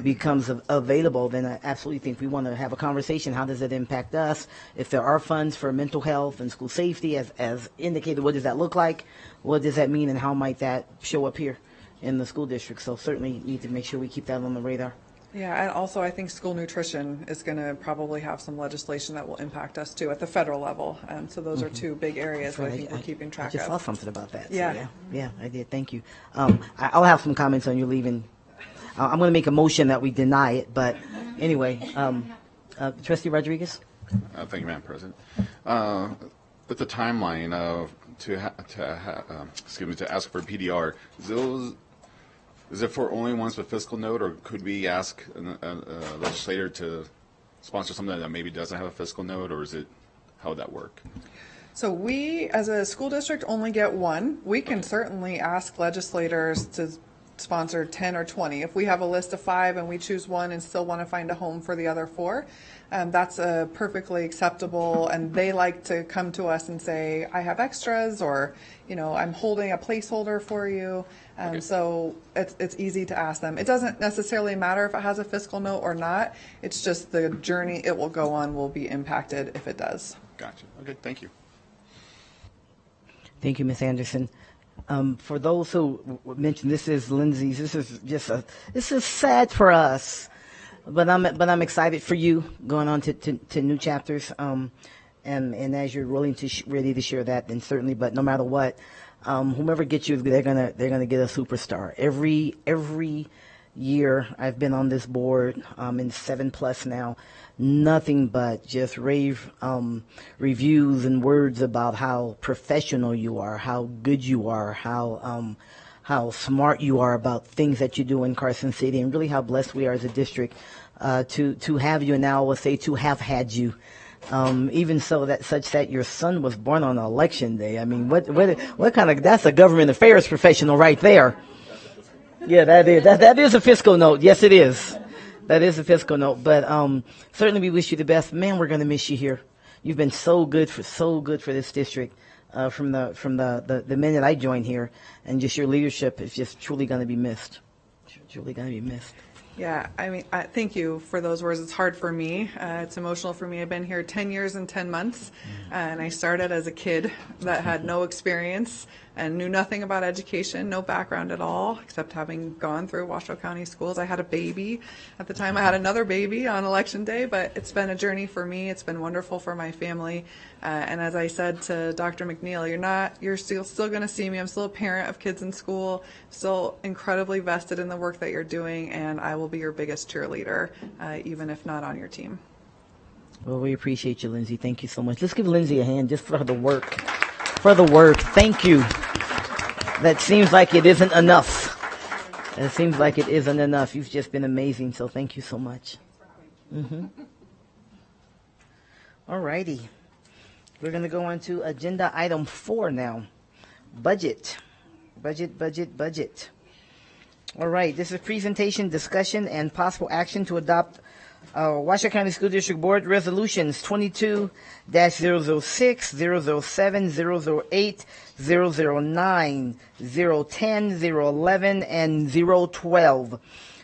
becomes available, then I absolutely think we want to have a conversation. How does it impact us? If there are funds for mental health and school safety, as indicated, what does that look like? What does that mean, and how might that show up here in the school district? So certainly need to make sure we keep that on the radar. Yeah, and also I think school nutrition is going to probably have some legislation that will impact us too at the federal level. So those are 2 big areas that I think we're keeping track of. I just saw something about that. Yeah. So yeah, I did. Thank you. I'll have some comments on you leaving. I'm going to make a motion that we deny it, but anyway, Trustee Rodriguez? Thank you, Madam President. With the timeline to ask for PDR, is it for only ones with fiscal note, or could we ask a legislator to sponsor something that maybe doesn't have a fiscal note, or how would that work? So we, as a school district, only get 1. We can certainly ask legislators to sponsor 10 or 20. If we have a list of 5 and we choose 1 and still want to find a home for the other 4, that's perfectly acceptable, and they like to come to us and say, I have extras, or I'm holding a placeholder for you. Okay. So it's easy to ask them. It doesn't necessarily matter if it has a fiscal note or not. It's just the journey it will go on will be impacted if it does. Gotcha. Okay, thank you. Thank you, Ms. Anderson. For those who mentioned, this is Lindsay's. This is sad for us, but I'm excited for you going on to new chapters. And as you're ready to share that, then certainly. But no matter what, whomever gets you, they're gonna get a superstar. Every year I've been on this board, in 7+ now, nothing but just rave reviews and words about how professional you are, how good you are, how smart you are about things that you do in Carson City, and really how blessed we are as a district to have you, and now I will say to have had you. Even so that such that your son was born on election day. I mean, what kind of, that's a government affairs professional right there. Yeah, that is a fiscal note. Yes, it is. That is a fiscal note. But certainly we wish you the best. Man, we're going to miss you here. You've been so good for this district from the minute I joined here, and just your leadership is just truly going to be missed. Truly going to be missed. Yeah, I mean, thank you for those words. It's hard for me. It's emotional for me. I've been here 10 years and 10 months, and I started as a kid that had no experience and knew nothing about education, no background at all, except having gone through Washoe County schools. I had a baby. At the time, I had another baby on election day, but it's been a journey for me. It's been wonderful for my family. And as I said to Dr. McNeil, you're still going to see me. I'm still a parent of kids in school, still incredibly vested in the work that you're doing, and I will be your biggest cheerleader, even if not on your team. Well, we appreciate you, Lindsay. Thank you so much. Let's give Lindsay a hand just for the work. For the work. Thank you. That seems like it isn't enough. It seems like it isn't enough. You've just been amazing, so thank you so much. All righty. We're going to go on to agenda item 4 now. Budget. Budget. All right. This is presentation, discussion, and possible action to adopt Washoe County School District Board Resolutions 22-006, 007, 008, 009, 010, 011, and 012.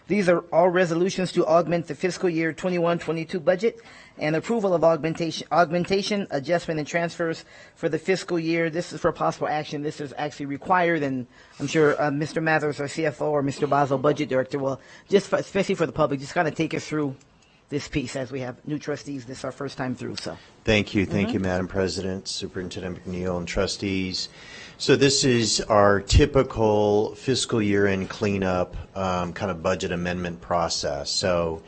These are all resolutions to augment the fiscal year 21-22 budget and approval of augmentation, adjustment, and transfers for the fiscal year. This is for possible action. This is actually required, and I'm sure Mr. Mathers, our CFO, or Mr. Basil, Budget Director, will, especially for the public, just kind of take us through this piece as we have new trustees. This is our first time through. So thank you, Madam President, Superintendent McNeil, and trustees. So this is our typical fiscal year-end cleanup kind of budget amendment process. So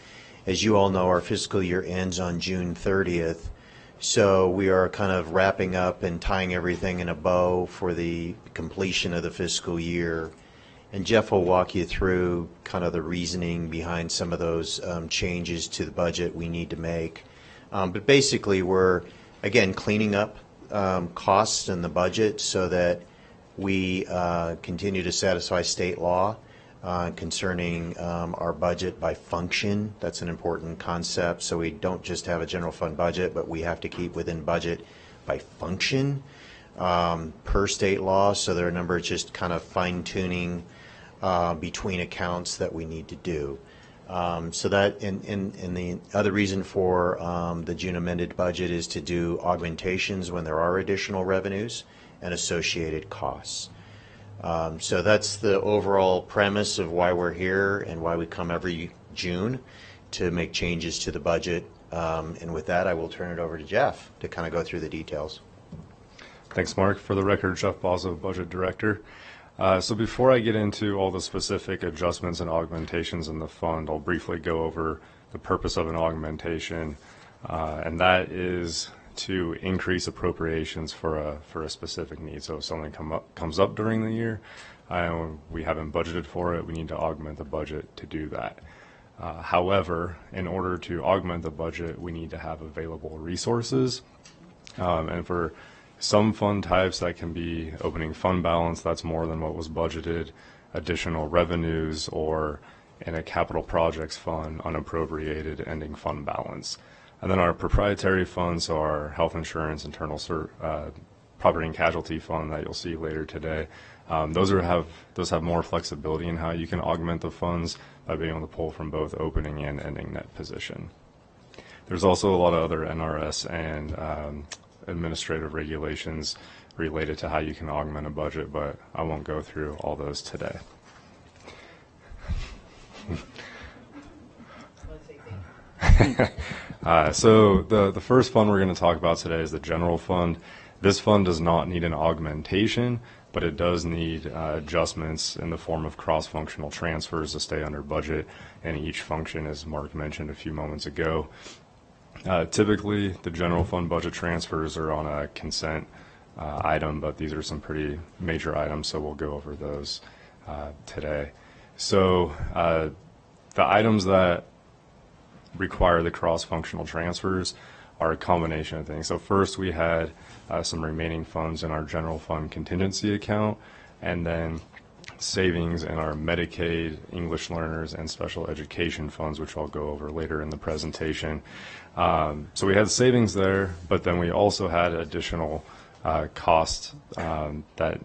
as you all know, our fiscal year ends on June 30th. So we are kind of wrapping up and tying everything in a bow for the completion of the fiscal year. And Jeff will walk you through kind of the reasoning behind some of those changes to the budget we need to make. But basically, we're, again, cleaning up costs in the budget so that we continue to satisfy state law concerning our budget by function. That's an important concept. So we don't just have a general fund budget, but we have to keep within budget by function per state law. So there are a number of just kind of fine-tuning between accounts that we need to do. So that, and the other reason for the June amended budget is to do augmentations when there are additional revenues and associated costs. So that's the overall premise of why we're here and why we come every June to make changes to the budget. And with that, I will turn it over to Jeff to kind of go through the details. Thanks, Mark. For the record, Jeff Basso, Budget Director. So before I get into all the specific adjustments and augmentations in the fund, I'll briefly go over the purpose of an augmentation, and that is to increase appropriations for a specific need. So if something comes up during the year, we haven't budgeted for it, we need to augment the budget to do that. However, in order to augment the budget, we need to have available resources, and for some fund types, that can be opening fund balance, that's more than what was budgeted, additional revenues, or in a capital projects fund, unappropriated ending fund balance. And then our proprietary funds, so our health insurance, internal property and casualty fund that you'll see later today, those have more flexibility in how you can augment the funds by being able to pull from both opening and ending net position. There's also a lot of other NRS and administrative regulations related to how you can augment a budget, but I won't go through all those today. So the first fund we're going to talk about today is the general fund. This fund does not need an augmentation, but it does need adjustments in the form of cross-functional transfers to stay under budget in each function, as Mark mentioned a few moments ago. Typically, the general fund budget transfers are on a consent item, but these are some pretty major items, so we'll go over those today. So the items that require the cross-functional transfers are a combination of things. So first we had some remaining funds in our general fund contingency account, and then savings in our Medicaid, English learners, and special education funds, which I'll go over later in the presentation. So we had savings there, but then we also had additional costs that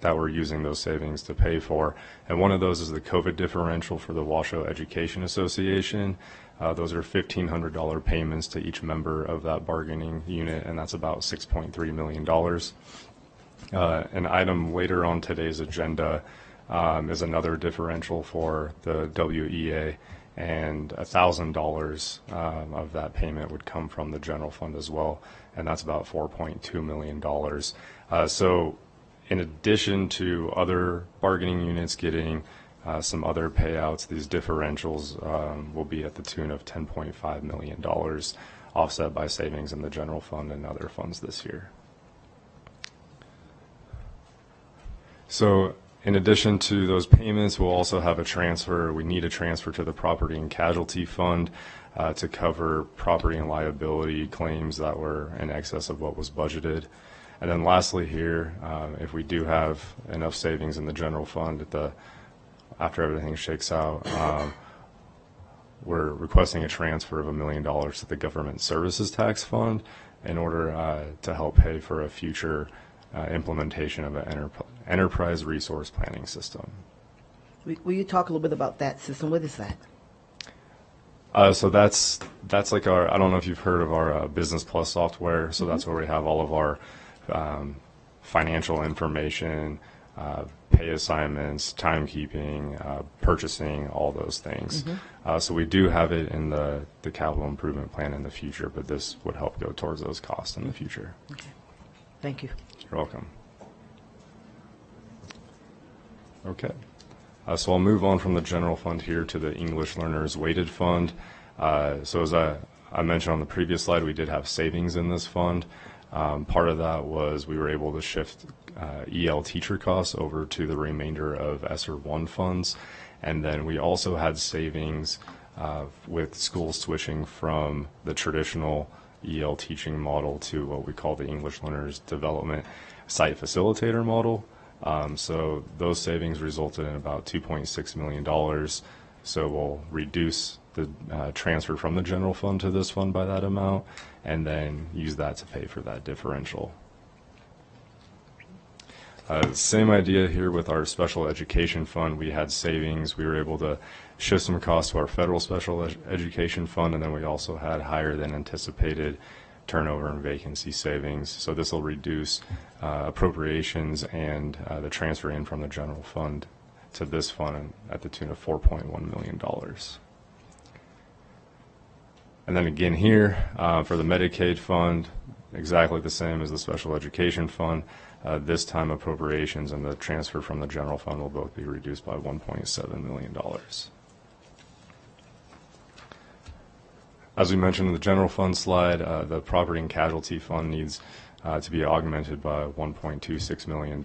we're using those savings to pay for. And one of those is the COVID differential for the Washoe Education Association. Those are $1,500 payments to each member of that bargaining unit, and that's about $6.3 million. An item later on today's agenda is another differential for the WEA, and $1,000 of that payment would come from the general fund as well, and that's about $4.2 million. So in addition to other bargaining units getting some other payouts, these differentials will be at the tune of $10.5 million, offset by savings in the general fund and other funds this year. So in addition to those payments, we'll also have a transfer. We need a transfer to the property and casualty fund to cover property and liability claims that were in excess of what was budgeted. And then lastly here, if we do have enough savings in the general fund after everything shakes out, we're requesting a transfer of $1 million to the government services tax fund in order to help pay for a future implementation of an enterprise resource planning system. Will you talk a little bit about that system? What is that? So that's like our, I don't know if you've heard of our Business Plus software. So that's where we have all of our financial information, pay assignments, timekeeping, purchasing, all those things. So we do have it in the capital improvement plan in the future, but this would help go towards those costs in the future. Okay. Thank you. You're welcome. Okay. So I'll move on from the general fund here to the English Learners Weighted Fund. So as I mentioned on the previous slide, we did have savings in this fund. Part of that was we were able to shift EL teacher costs over to the remainder of ESSER 1 funds. And then we also had savings with schools switching from the traditional EL teaching model to what we call the English Learners Development Site Facilitator model. So those savings resulted in about $2.6 million. So we'll reduce the transfer from the general fund to this fund by that amount, and then use that to pay for that differential. Same idea here with our special education fund. We had savings. We were able to shift some costs to our federal special education fund, and then we also had higher than anticipated turnover and vacancy savings. So this will reduce appropriations and the transfer in from the general fund to this fund at the tune of $4.1 million. And then again here, for the Medicaid fund, exactly the same as the special education fund. This time appropriations and the transfer from the general fund will both be reduced by $1.7 million. As we mentioned in the general fund slide, the property and casualty fund needs to be augmented by $1.26 million.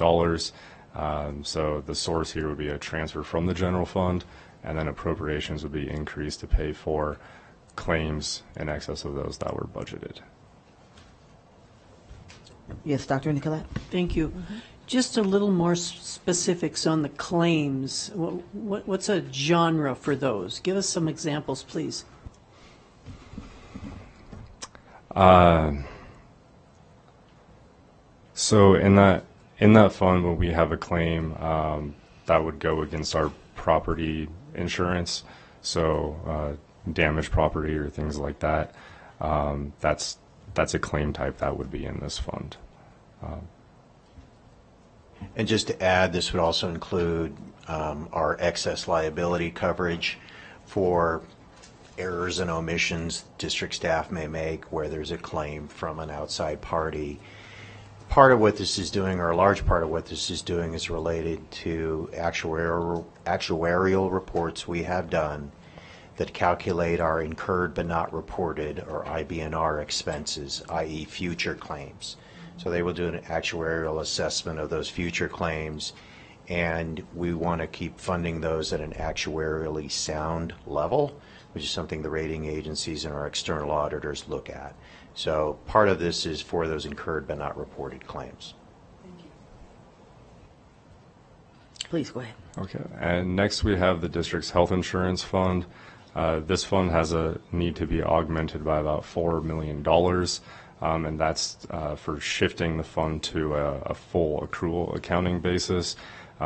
So the source here would be a transfer from the general fund, and then appropriations would be increased to pay for claims in excess of those that were budgeted. Yes, Dr. Nicolette? Thank you. Just a little more specifics on the claims. What's a genre for those? Give us some examples, please. So in that fund, when we have a claim that would go against our property insurance, so damaged property or things like that, that's a claim type that would be in this fund. And just to add, this would also include our excess liability coverage for errors and omissions district staff may make where there's a claim from an outside party. part of what this is doing, or a large part of what this is doing, is related to actuarial reports we have done that calculate our incurred but not reported, or IBNR expenses, i.e. future claims. So they will do an actuarial assessment of those future claims, and we want to keep funding those at an actuarially sound level, which is something the rating agencies and our external auditors look at. So part of this is for those incurred but not reported claims. Please go ahead. Okay, and next we have the district's health insurance fund. This fund has a need to be augmented by about $4 million, and that's for shifting the fund to a full accrual accounting basis.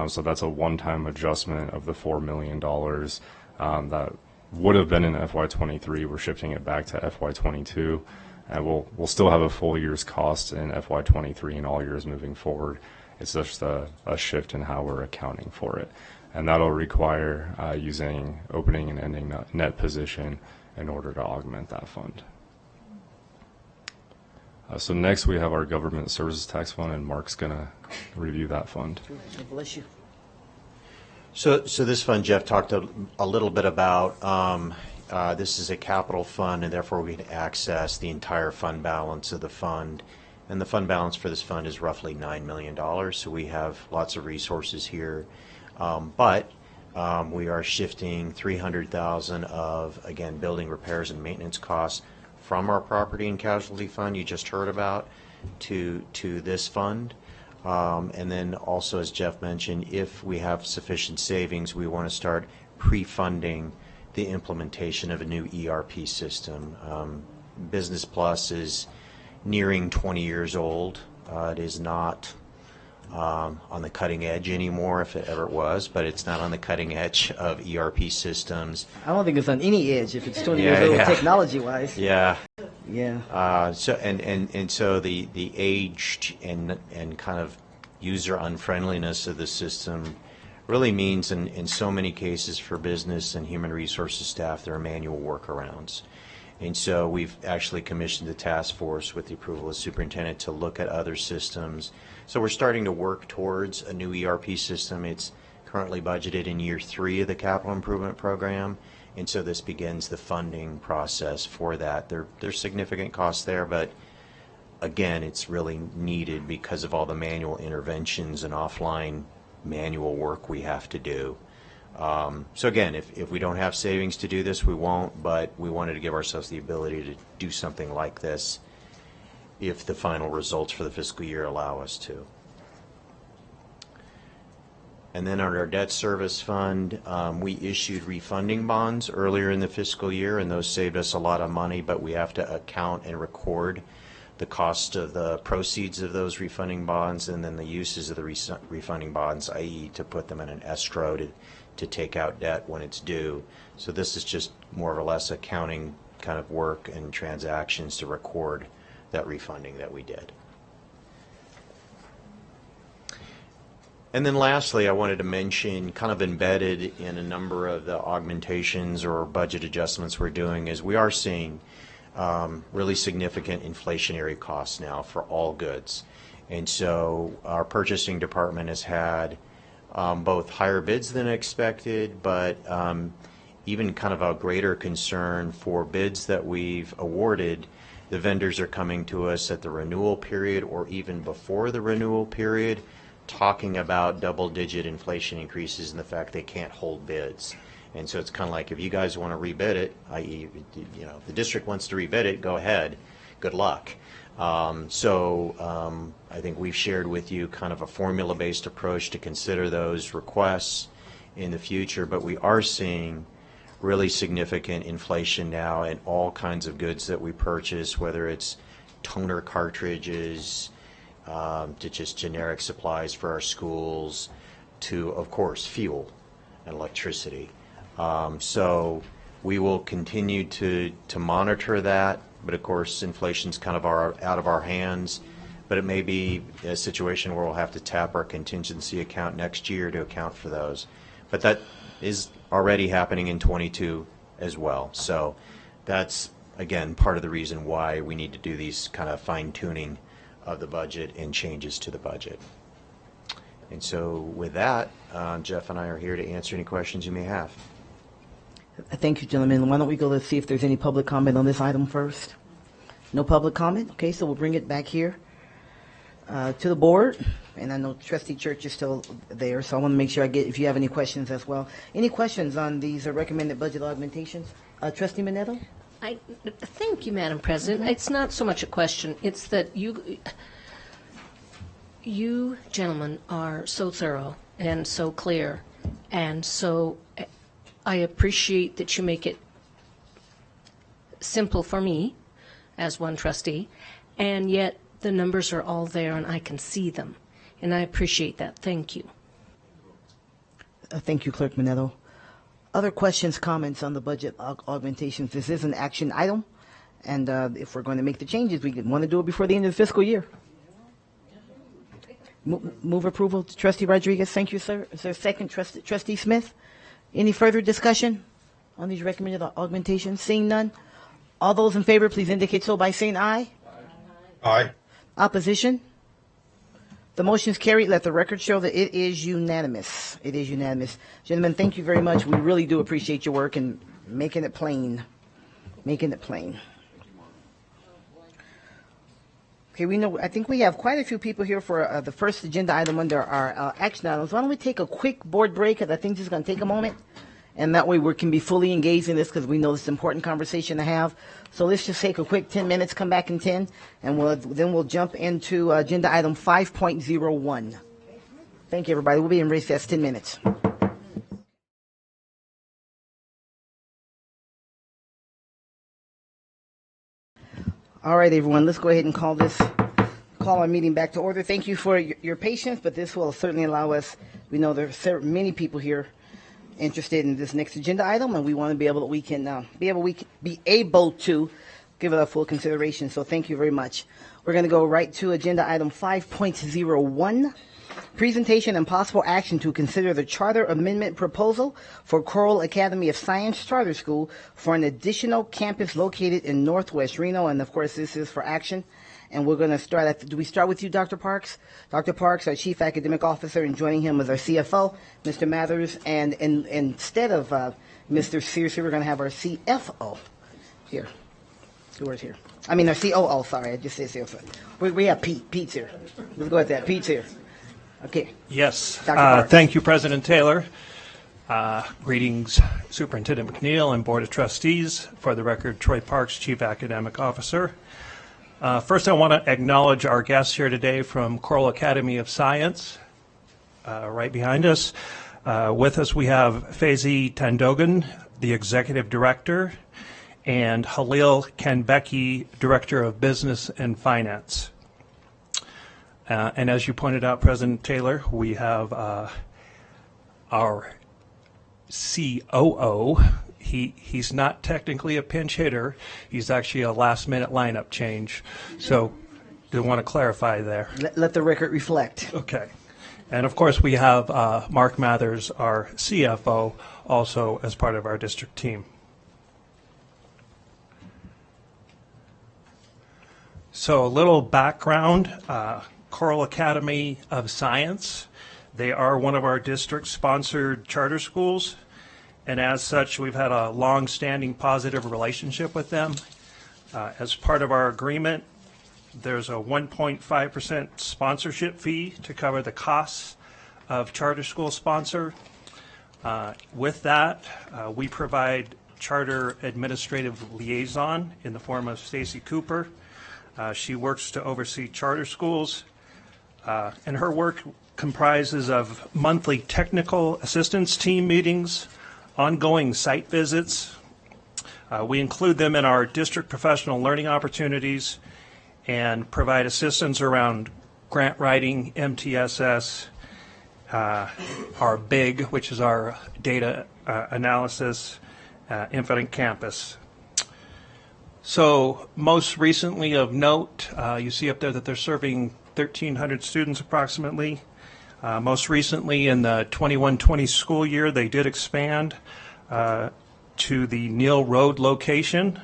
So that's a one-time adjustment of the $4 million that would have been in FY23. We're shifting it back to FY22, and we'll still have a full year's cost in FY23 and all years moving forward. It's just a shift in how we're accounting for it. And that'll require using opening and ending net position in order to augment that fund. So next we have our government services tax fund, and Mark's going to review that fund. Bless you. So this fund, Jeff talked a little bit about. This is a capital fund, and therefore we can access the entire fund balance of the fund. And the fund balance for this fund is roughly $9 million. So we have lots of resources here. But we are shifting $300,000 of, again, building repairs and maintenance costs from our property and casualty fund you just heard about to this fund. And then also, as Jeff mentioned, if we have sufficient savings, we want to start pre-funding the implementation of a new ERP system. Business Plus is nearing 20 years old. It is not on the cutting edge anymore, if it ever was, but it's not on the cutting edge of ERP systems. I don't think it's on any edge if it's 20 years old technology-wise. Yeah. Yeah. So the aged and kind of user unfriendliness of the system really means in so many cases for business and human resources staff there are manual workarounds. And so we've actually commissioned a task force with the approval of the superintendent to look at other systems. So we're starting to work towards a new ERP system. It's currently budgeted in year 3 of the capital improvement program. And so this begins the funding process for that. There's significant costs there, but again, it's really needed because of all the manual interventions and offline manual work we have to do. So again, if we don't have savings to do this, we won't, but we wanted to give ourselves the ability to do something like this if the final results for the fiscal year allow us to. And then on our debt service fund, we issued refunding bonds earlier in the fiscal year, and those saved us a lot of money, but we have to account and record the cost of the proceeds of those refunding bonds and then the uses of the refunding bonds, i.e. to put them in an escrow to take out debt when it's due. So this is just more or less accounting kind of work and transactions to record that refunding that we did. And then lastly, I wanted to mention, kind of embedded in a number of the augmentations or budget adjustments we're doing, is we are seeing really significant inflationary costs now for all goods. And so our purchasing department has had both higher bids than expected, but even kind of a greater concern for bids that we've awarded. The vendors are coming to us at the renewal period or even before the renewal period, talking about double-digit inflation increases and the fact they can't hold bids. And so it's kind of like, if you guys want to rebid it, i.e., you know, if the district wants to rebid it, go ahead. Good luck. I think we've shared with you kind of a formula-based approach to consider those requests in the future, but we are seeing really significant inflation now in all kinds of goods that we purchase, whether it's toner cartridges, to just generic supplies for our schools, to, of course, fuel and electricity. So we will continue to monitor that, but of course inflation's kind of out of our hands, but it may be a situation where we'll have to tap our contingency account next year to account for those. But that is already happening in 22 as well. So that's, again, part of the reason why we need to do these kind of fine-tuning of the budget and changes to the budget. And so with that, Jeff and I are here to answer any questions you may have. Thank you, gentlemen. Why don't we go to see if there's any public comment on this item first? No public comment? Okay, so we'll bring it back here to the board. And I know Trustee Church is still there, so I want to make sure I get, if you have any questions as well. Any questions on these recommended budget augmentations? Trustee Minetto? Thank you, Madam President. It's not so much a question. It's that you gentlemen are so thorough and so clear, and so I appreciate that you make it simple for me as one trustee, and yet the numbers are all there and I can see them, and I appreciate that. Thank you. Thank you, Clerk Minetto. Other questions, comments on the budget augmentations? This is an action item, and if we're going to make the changes, we want to do it before the end of the fiscal year. Move approval, Trustee Rodriguez. Thank you, sir. Is there a second, Trustee Smith? Any further discussion on these recommended augmentations? Seeing none, all those in favor, please indicate so by saying aye. Aye. Opposition? The motion is carried. Let the record show that it is unanimous. It is unanimous. Gentlemen, thank you very much. We really do appreciate your work and making it plain. Making it plain. Okay, I think we have quite a few people here for the first agenda item under our action items. Why don't we take a quick board break, because I think this is going to take a moment. And that way we can be fully engaged in this, because we know this is an important conversation to have. So let's just take a quick 10 minutes, come back in 10, and then we'll jump into agenda item 5.01. Thank you, everybody. We'll be in recess 10 minutes. All right, everyone, let's go ahead and call our meeting back to order. Thank you for your patience, but this will certainly allow us, we know there are many people here interested in this next agenda item, and we want to be able to give it a full consideration. So thank you very much. We're going to go right to agenda item 5.01, presentation and possible action to consider the charter amendment proposal for Coral Academy of Science Charter School for an additional campus located in Northwest Reno. And of course, this is for action. And we're going to start do we start with you, Dr. Parks? Dr. Parks, our Chief Academic Officer, and joining him is our CFO, Mr. Mathers. And instead of Mr. Searcy, we're going to have our CFO here. Who is here? I mean, our COO, sorry, I just said CFO. We have Pete. Pete's here. Let's go with that. Pete's here. Okay. Yes. Dr. Parks. Thank you, President Taylor. Greetings, Superintendent McNeil and Board of Trustees. For the record, Troy Parks, Chief Academic Officer. First, I want to acknowledge our guests here today from Coral Academy of Science, right behind us. With us, we have Faizi Tandogan, the Executive Director, and Halil Kanbeki, Director of Business and Finance. And as you pointed out, President Taylor, we have our COO. He's not technically a pinch hitter. He's actually a last-minute lineup change. So I want to clarify there. Let the record reflect. Okay. And, of course, we have Mark Mathers, our CFO, also as part of our district team. So a little background. Coral Academy of Science. They are one of our district-sponsored charter schools. And as such, we've had a long-standing positive relationship with them. As part of our agreement, there's a 1.5% sponsorship fee to cover the costs of charter school sponsor. With that, we provide charter administrative liaison in the form of Stacy Cooper. She works to oversee charter schools, and her work comprises of monthly technical assistance team meetings, ongoing site visits. We include them in our district professional learning opportunities and provide assistance around grant writing, MTSS, our BIG, which is our data analysis, Infinite Campus. So most recently of note, you see up there that they're serving 1,300 students approximately. Most recently in the 21-20 school year, they did expand to the Neal Road location.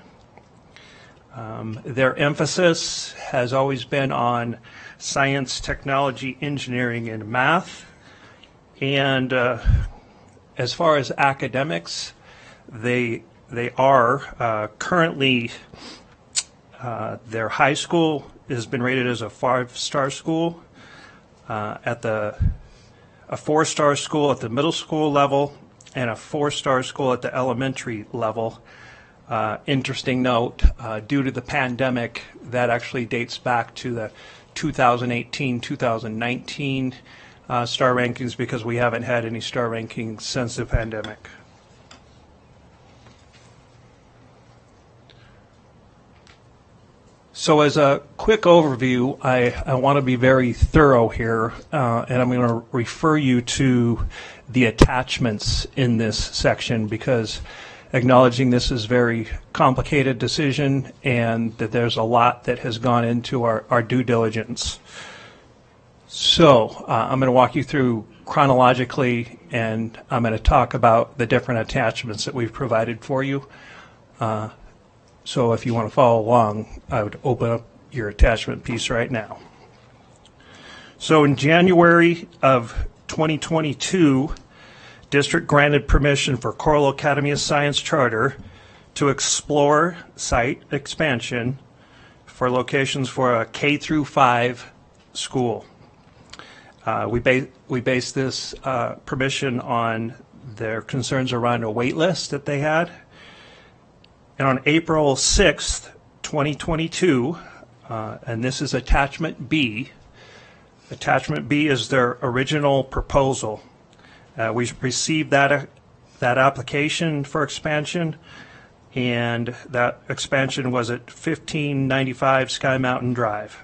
Their emphasis has always been on science, technology, engineering, and math. And as far as academics, they are currently, their high school has been rated as a 5-star school, a 4-star school at the middle school level, and a 4-star school at the elementary level. Interesting note, due to the pandemic, that actually dates back to the 2018-2019 star rankings, because we haven't had any star rankings since the pandemic. So as a quick overview, I want to be very thorough here, and I'm going to refer you to the attachments in this section, because acknowledging this is a very complicated decision and that there's a lot that has gone into our due diligence. So I'm going to walk you through chronologically, and I'm going to talk about the different attachments that we've provided for you. So if you want to follow along, I would open up your attachment piece right now. So in January of 2022, District granted permission for Coral Academy of Science Charter to explore site expansion for locations for a K-5 school. We based this permission on their concerns around a wait list that they had. And on April 6th, 2022, and this is Attachment B. Attachment B is their original proposal. We received that application for expansion, and that expansion was at 1595 Sky Mountain Drive.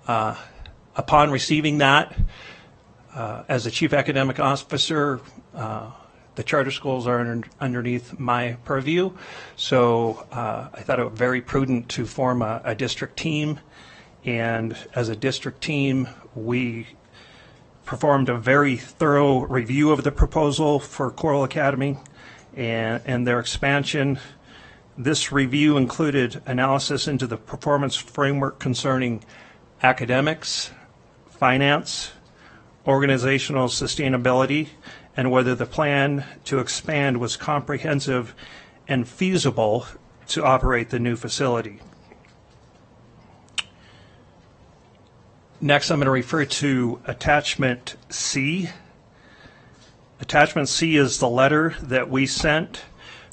Upon receiving that, as the Chief Academic Officer, the charter schools are underneath my purview, so I thought it was very prudent to form a district team, and as a district team, we performed a very thorough review of the proposal for Coral Academy and their expansion. This review included analysis into the performance framework concerning academics, finance, organizational sustainability, and whether the plan to expand was comprehensive and feasible to operate the new facility. Next, I'm going to refer to Attachment C. Attachment C is the letter that we sent,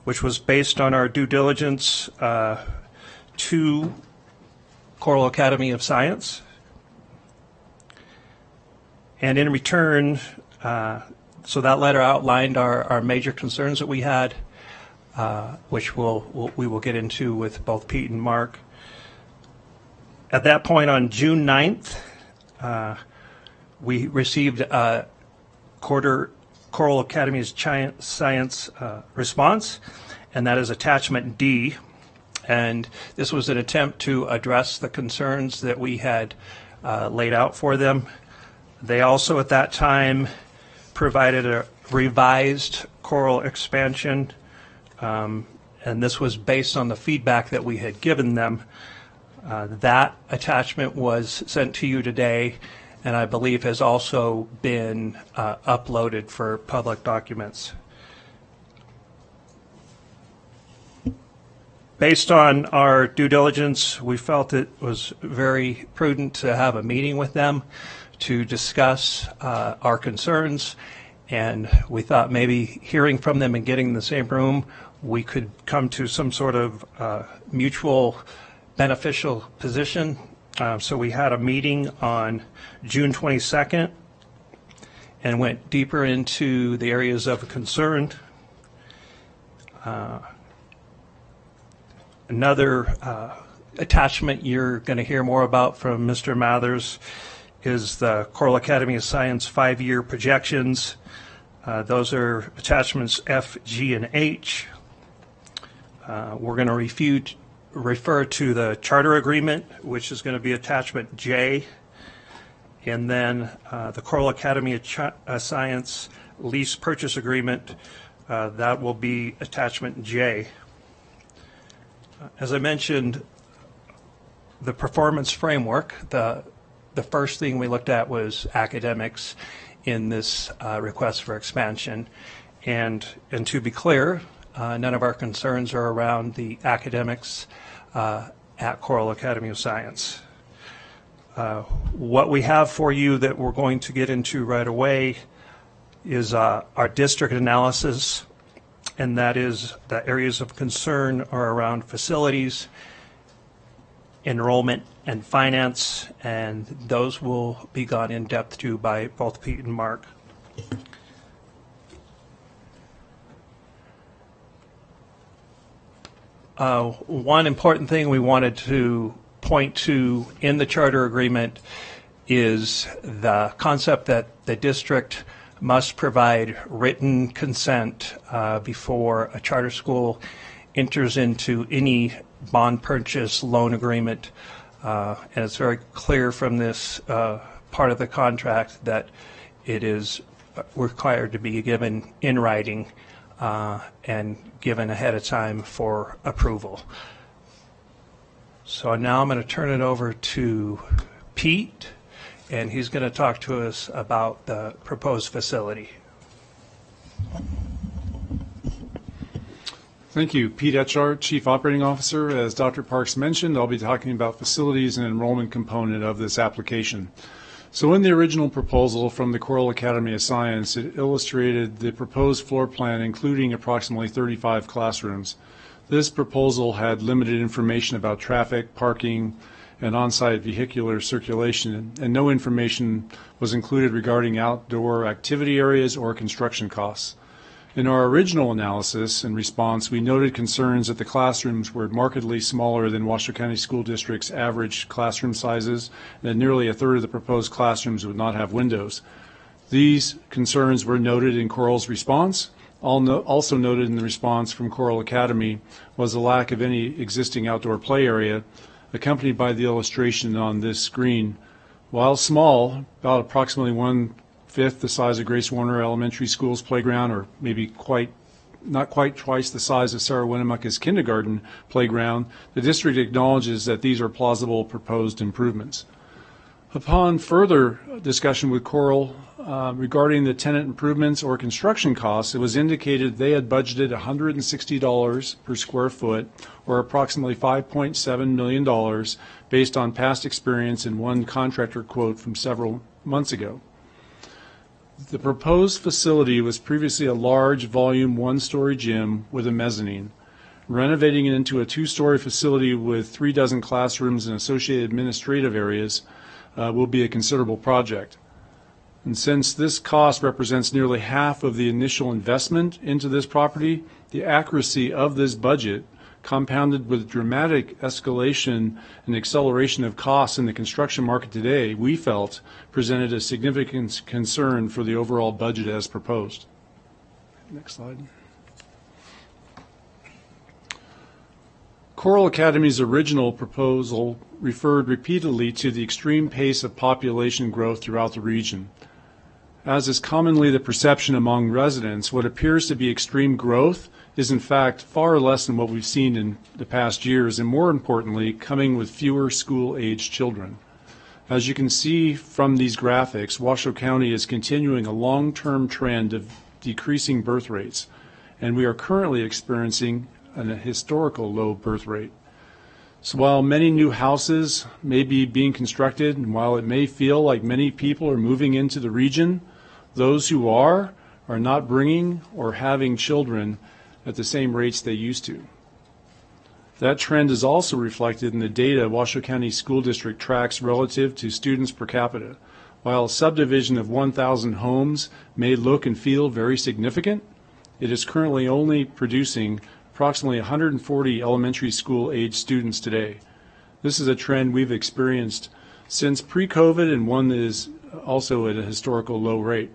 which was based on our due diligence to Coral Academy of Science. And in return, so that letter outlined our major concerns that we had, which we will get into with both Pete and Mark. At that point on June 9th, we received a Coral Academy's Science response, and that is Attachment D. And this was an attempt to address the concerns that we had laid out for them. They also at that time provided a revised Coral expansion, and this was based on the feedback that we had given them. That attachment was sent to you today, and I believe has also been uploaded for public documents. Based on our due diligence, we felt it was very prudent to have a meeting with them to discuss our concerns, and we thought maybe hearing from them and getting in the same room, we could come to some sort of mutual beneficial position. So we had a meeting on June 22nd and went deeper into the areas of concern. Another attachment you're going to hear more about from Mr. Mathers is the Coral Academy of Science 5-year projections. Those are attachments F, G, and H. We're going to refer to the charter agreement, which is going to be attachment J, and then the Coral Academy of Science lease purchase agreement, that will be attachment J. As I mentioned, the performance framework, the first thing we looked at was academics in this request for expansion. And to be clear, none of our concerns are around the academics at Coral Academy of Science. What we have for you that we're going to get into right away is our district analysis, and that is the areas of concern are around facilities, enrollment, and finance, and those will be gone in depth to by both Pete and Mark. One important thing we wanted to point to in the charter agreement is the concept that the district must provide written consent before a charter school enters into any bond purchase loan agreement. And it's very clear from this part of the contract that it is required to be given in writing and given ahead of time for approval. So now I'm going to turn it over to Pete, and he's going to talk to us about the proposed facility. Thank you. Pete Etchart, Chief Operating Officer. As Dr. Parks mentioned, I'll be talking about facilities and enrollment component of this application. So in the original proposal from the Coral Academy of Science, it illustrated the proposed floor plan including approximately 35 classrooms. This proposal had limited information about traffic, parking, and on-site vehicular circulation, and no information was included regarding outdoor activity areas or construction costs. In our original analysis and response, we noted concerns that the classrooms were markedly smaller than Washoe County School District's average classroom sizes, and that nearly a third of the proposed classrooms would not have windows. These concerns were noted in Coral's response. Also noted in the response from Coral Academy was the lack of any existing outdoor play area, accompanied by the illustration on this screen. While small, about approximately 1/5 the size of Grace Warner Elementary School's playground, or maybe not quite twice the size of Sarah Winnemucca's kindergarten playground, the district acknowledges that these are plausible proposed improvements. Upon further discussion with Coral regarding the tenant improvements or construction costs, it was indicated they had budgeted $160 per square foot, or approximately $5.7 million, based on past experience in one contractor quote from several months ago. The proposed facility was previously a large volume one-story gym with a mezzanine. Renovating it into a two-story facility with 36 classrooms and associated administrative areas will be a considerable project. And since this cost represents nearly half of the initial investment into this property, the accuracy of this budget, compounded with dramatic escalation and acceleration of costs in the construction market today, we felt presented a significant concern for the overall budget as proposed. Next slide. Coral Academy's original proposal referred repeatedly to the extreme pace of population growth throughout the region. As is commonly the perception among residents, what appears to be extreme growth is in fact far less than what we've seen in the past years, and more importantly, coming with fewer school-aged children. As you can see from these graphics, Washoe County is continuing a long-term trend of decreasing birth rates, and we are currently experiencing a historical low birth rate. So while many new houses may be being constructed, and while it may feel like many people are moving into the region, those who are not bringing or having children at the same rates they used to. That trend is also reflected in the data Washoe County School District tracks relative to students per capita. While a subdivision of 1,000 homes may look and feel very significant, it is currently only producing approximately 140 elementary school age students today. This is a trend we've experienced since pre-COVID, and one that is also at a historical low rate.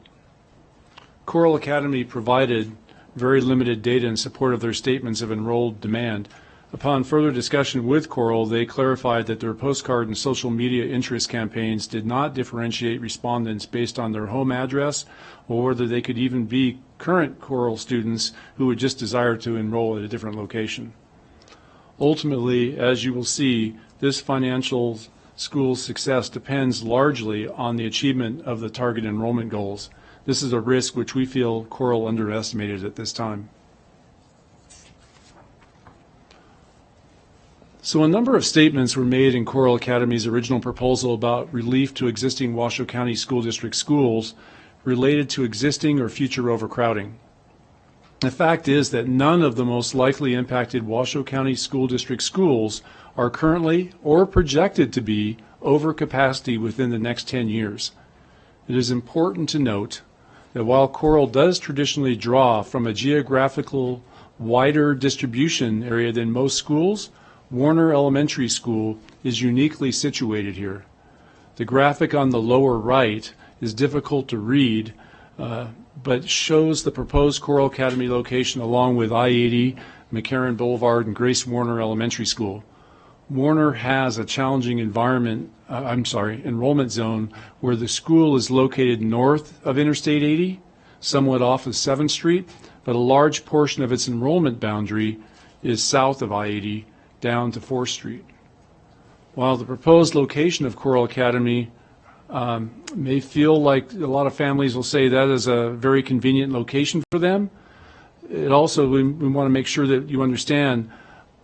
Coral Academy provided very limited data in support of their statements of enrolled demand. Upon further discussion with Coral, they clarified that their postcard and social media interest campaigns did not differentiate respondents based on their home address, or whether they could even be current Coral students who would just desire to enroll at a different location. Ultimately, as you will see, this financial school's success depends largely on the achievement of the target enrollment goals. This is a risk which we feel Coral underestimated at this time. So a number of statements were made in Coral Academy's original proposal about relief to existing Washoe County School District schools related to existing or future overcrowding. The fact is that none of the most likely impacted Washoe County School District schools are currently or projected to be over capacity within the next 10 years. It is important to note that while Coral does traditionally draw from a geographical wider distribution area than most schools, Warner Elementary School is uniquely situated here. The graphic on the lower right is difficult to read, but shows the proposed Coral Academy location along with I-80, McCarran Boulevard, and Grace Warner Elementary School. Warner has a challenging enrollment zone where the school is located north of Interstate 80, somewhat off of 7th Street, but a large portion of its enrollment boundary is south of I-80 down to 4th Street. While the proposed location of Coral Academy may feel like a lot of families will say that is a very convenient location for them, it also, we want to make sure that you understand,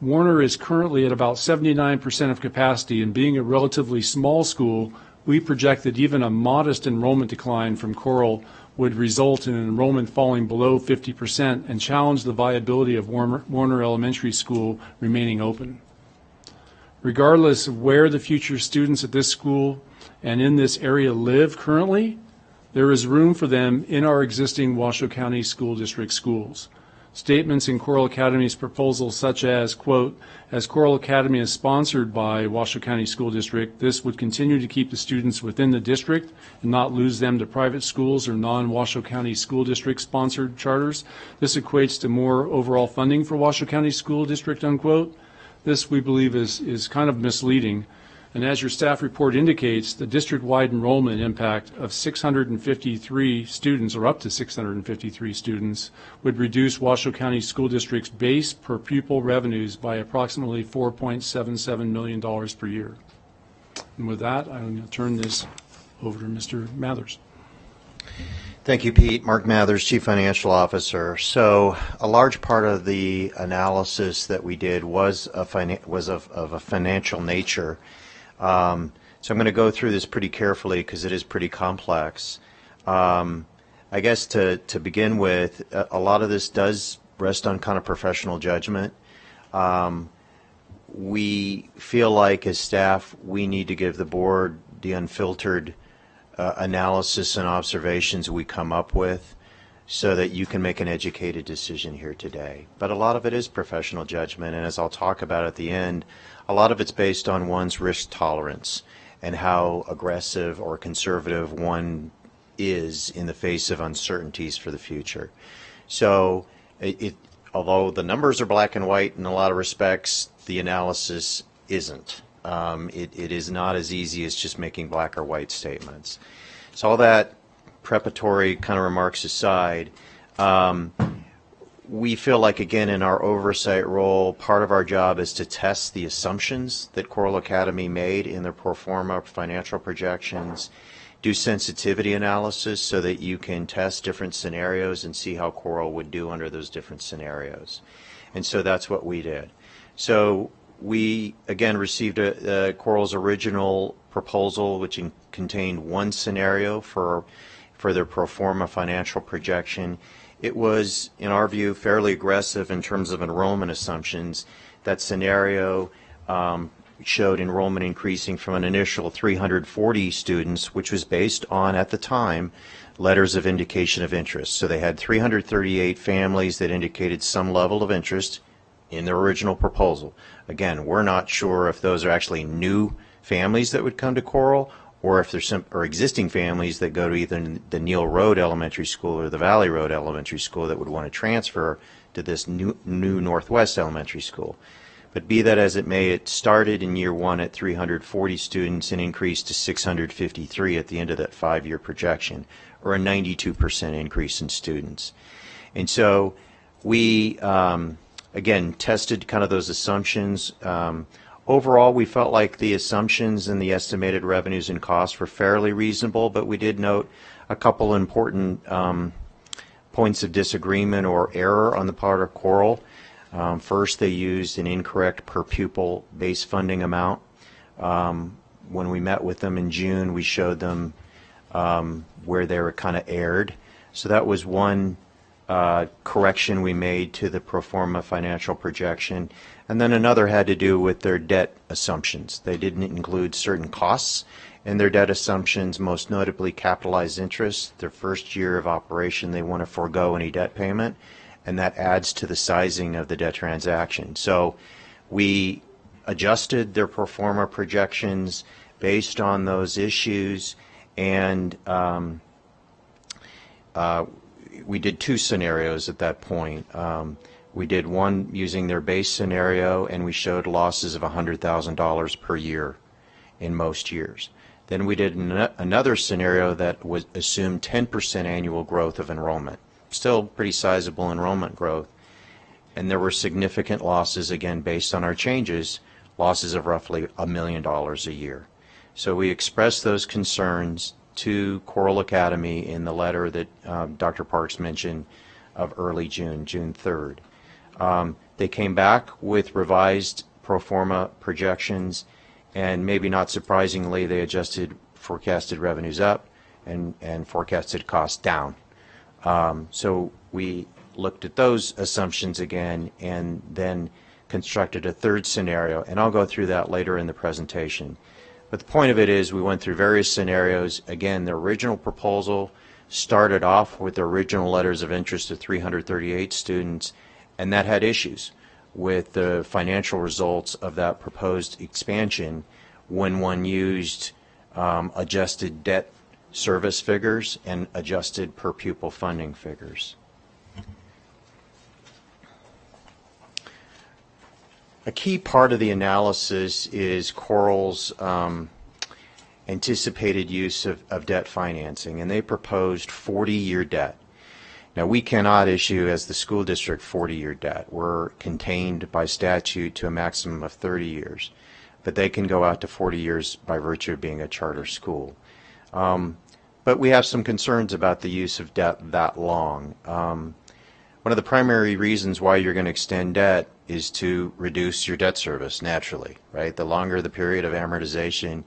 Warner is currently at about 79% of capacity, and being a relatively small school, we project that even a modest enrollment decline from Coral would result in enrollment falling below 50% and challenge the viability of Warner Elementary School remaining open. Regardless of where the future students at this school and in this area live currently, there is room for them in our existing Washoe County School District schools. Statements in Coral Academy's proposal such as, quote, as Coral Academy is sponsored by Washoe County School District, this would continue to keep the students within the district and not lose them to private schools or non-Washoe County School District sponsored charters. This equates to more overall funding for Washoe County School District, unquote. This, we believe, is kind of misleading. And as your staff report indicates, the district-wide enrollment impact of 653 students, or up to 653 students, would reduce Washoe County School District's base per pupil revenues by approximately $4.77 million per year. And with that, I'm going to turn this over to Mr. Mathers. Thank you, Pete. Mark Mathers, Chief Financial Officer. So a large part of the analysis that we did was of a financial nature. So I'm going to go through this pretty carefully because it is pretty complex. I guess to begin with, a lot of this does rest on kind of professional judgment. We feel like as staff we need to give the board the unfiltered analysis and observations we come up with so that you can make an educated decision here today. But a lot of it is professional judgment, and as I'll talk about at the end, a lot of it's based on one's risk tolerance and how aggressive or conservative one is in the face of uncertainties for the future. So although the numbers are black and white in a lot of respects, the analysis isn't. It is not as easy as just making black or white statements. So all that preparatory kind of remarks aside, we feel like, again, in our oversight role, part of our job is to test the assumptions that Coral Academy made in their pro forma financial projections, do sensitivity analysis so that you can test different scenarios and see how Coral would do under those different scenarios. And so that's what we did. So we, again, received Coral's original proposal, which contained one scenario for their pro forma financial projection. It was, in our view, fairly aggressive in terms of enrollment assumptions. That scenario showed enrollment increasing from an initial 340 students, which was based on, at the time, letters of indication of interest. So they had 338 families that indicated some level of interest in their original proposal. Again, we're not sure if those are actually new families that would come to Coral or if they're or existing families that go to either the Neal Road Elementary School or the Valley Road Elementary School that would want to transfer to this new Northwest Elementary School. But be that as it may, it started in year one at 340 students and increased to 653 at the end of that 5-year projection, or a 92% increase in students. And so we, again, tested kind of those assumptions. Overall, we felt like the assumptions and the estimated revenues and costs were fairly reasonable, but we did note a couple important points of disagreement or error on the part of Coral. First, they used an incorrect per pupil base funding amount. When we met with them in June, we showed them where they were kind of erred. So that was one correction we made to the pro forma financial projection. And then another had to do with their debt assumptions. They didn't include certain costs in their debt assumptions, most notably capitalized interest. Their first year of operation, they want to forego any debt payment, and that adds to the sizing of the debt transaction. So we adjusted their pro forma projections based on those issues, and we did two scenarios at that point. We did one using their base scenario, and we showed losses of $100,000 per year in most years. Then we did another scenario that was assumed 10% annual growth of enrollment, still pretty sizable enrollment growth, and there were significant losses, again, based on our changes, losses of roughly $1 million a year. So we expressed those concerns to Coral Academy in the letter that Dr. Parks mentioned of early June, June 3rd. They came back with revised pro forma projections, and maybe not surprisingly, they adjusted forecasted revenues up and forecasted costs down. So we looked at those assumptions again and then constructed a third scenario, and I'll go through that later in the presentation. But the point of it is we went through various scenarios. Again, the original proposal started off with the original letters of interest of 338 students, and that had issues with the financial results of that proposed expansion when one used adjusted debt service figures and adjusted per pupil funding figures. A key part of the analysis is Coral's anticipated use of debt financing, and they proposed 40-year debt. Now, we cannot issue, as the school district, 40-year debt. We're contained by statute to a maximum of 30 years, but they can go out to 40 years by virtue of being a charter school. But we have some concerns about the use of debt that long. One of the primary reasons why you're going to extend debt is to reduce your debt service naturally, right? The longer the period of amortization,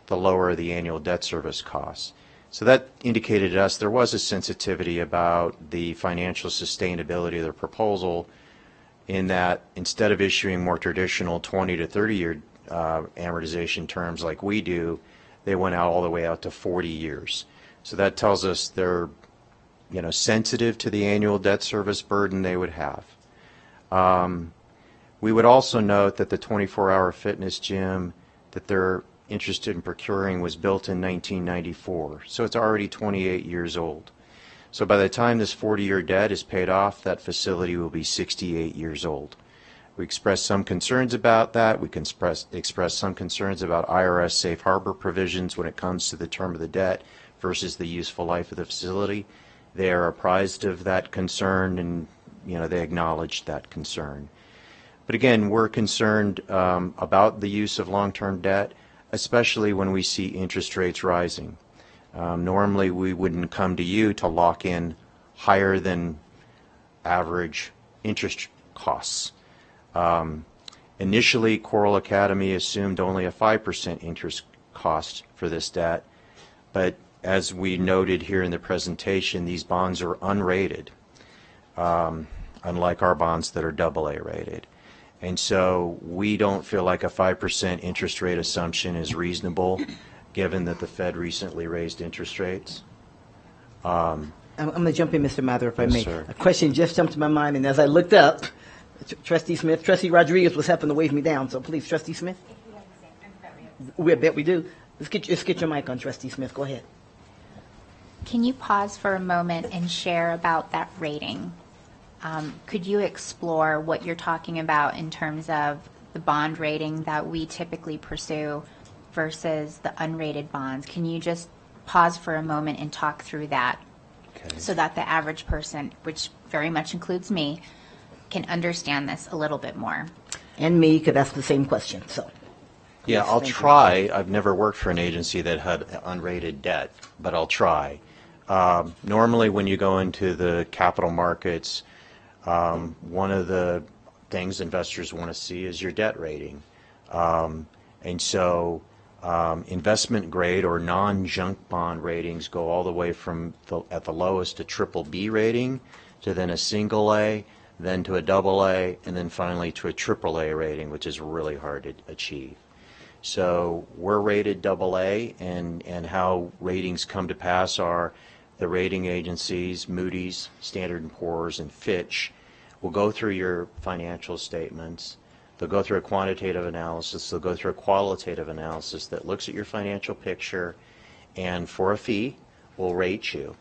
the lower the annual debt service costs. So that indicated to us there was a sensitivity about the financial sustainability of the proposal, in that instead of issuing more traditional 20 to 30-year amortization terms like we do, they went out all the way out to 40 years. So that tells us they're sensitive to the annual debt service burden they would have. We would also note that the 24-hour fitness gym that they're interested in procuring was built in 1994, so it's already 28 years old. So by the time this 40-year debt is paid off, that facility will be 68 years old. We expressed some concerns about that. We can express some concerns about IRS safe harbor provisions when it comes to the term of the debt versus the useful life of the facility. They are apprised of that concern, and they acknowledged that concern. But again, we're concerned about the use of long-term debt, especially when we see interest rates rising. Normally, we wouldn't come to you to lock in higher than average interest costs. Initially, Coral Academy assumed only a 5% interest cost for this debt, but as we noted here in the presentation, these bonds are unrated, unlike our bonds that are AA rated. And so we don't feel like a 5% interest rate assumption is reasonable, given that the Fed recently raised interest rates. I'm going to jump in, Mr. Mather, if I may. Sir. A question just jumped to my mind, and as I looked up, Trustee Smith, Trustee Rodriguez was helping to wave me down, so please, Trustee Smith. I bet we do. Let's get your mic on, Trustee Smith. Go ahead. Can you pause for a moment and share about that rating? Could you explore what you're talking about in terms of the bond rating that we typically pursue versus the unrated bonds? Can you just pause for a moment and talk through that, so that the average person, which very much includes me, can understand this a little bit more. And me could ask the same question, so. Yeah, I'll try. I've never worked for an agency that had unrated debt, but I'll try. Normally, when you go into the capital markets, one of the things investors want to see is your debt rating. And so investment grade or non-junk bond ratings go all the way from at the lowest a triple B rating to then a single A, then to a double A, and then finally to a triple A rating, which is really hard to achieve. So we're rated double A, and how ratings come to pass are the rating agencies, Moody's, Standard & Poor's, and Fitch, will go through your financial statements. They'll go through a quantitative analysis. They'll go through a qualitative analysis that looks at your financial picture, and for a fee, will rate you.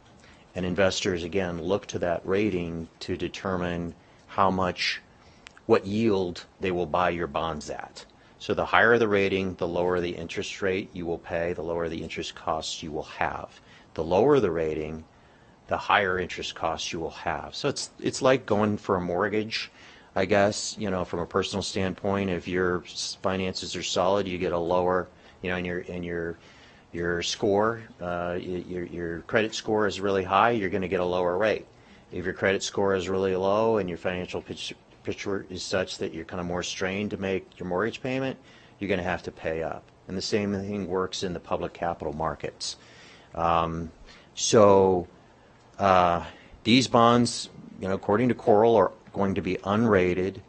And investors, again, look to that rating to determine how much, what yield they will buy your bonds at. So the higher the rating, the lower the interest rate you will pay, the lower the interest costs you will have. The lower the rating, the higher interest costs you will have. So it's like going for a mortgage, I guess, you know, from a personal standpoint. If your finances are solid, you get a lower, you know, and your score, your credit score is really high, you're going to get a lower rate. If your credit score is really low and your financial picture is such that you're kind of more strained to make your mortgage payment, you're going to have to pay up. And the same thing works in the public capital markets. These bonds, you know, according to Coral, are going to be unrated,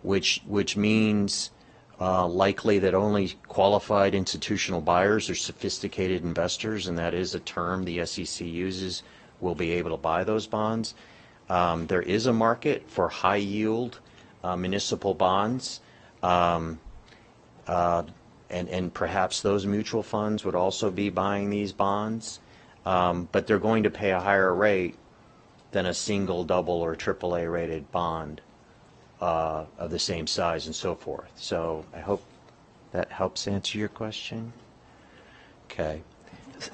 which means likely that only qualified institutional buyers or sophisticated investors, and that is a term the SEC uses, will be able to buy those bonds. There is a market for high yield municipal bonds, and perhaps those mutual funds would also be buying these bonds, but they're going to pay a higher rate than a single, double, or triple A rated bond of the same size and so forth. So I hope that helps answer your question. Okay.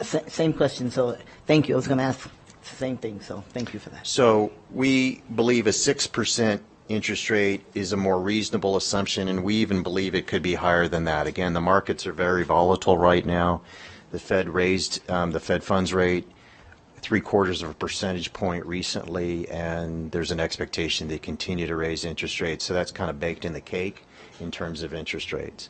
Same question, so thank you. I was going to ask the same thing, so thank you for that. So we believe a 6% interest rate is a more reasonable assumption, and we even believe it could be higher than that. Again, the markets are very volatile right now. The Fed raised the Fed funds rate 0.75 percentage point recently, and there's an expectation they continue to raise interest rates. So that's kind of baked in the cake in terms of interest rates.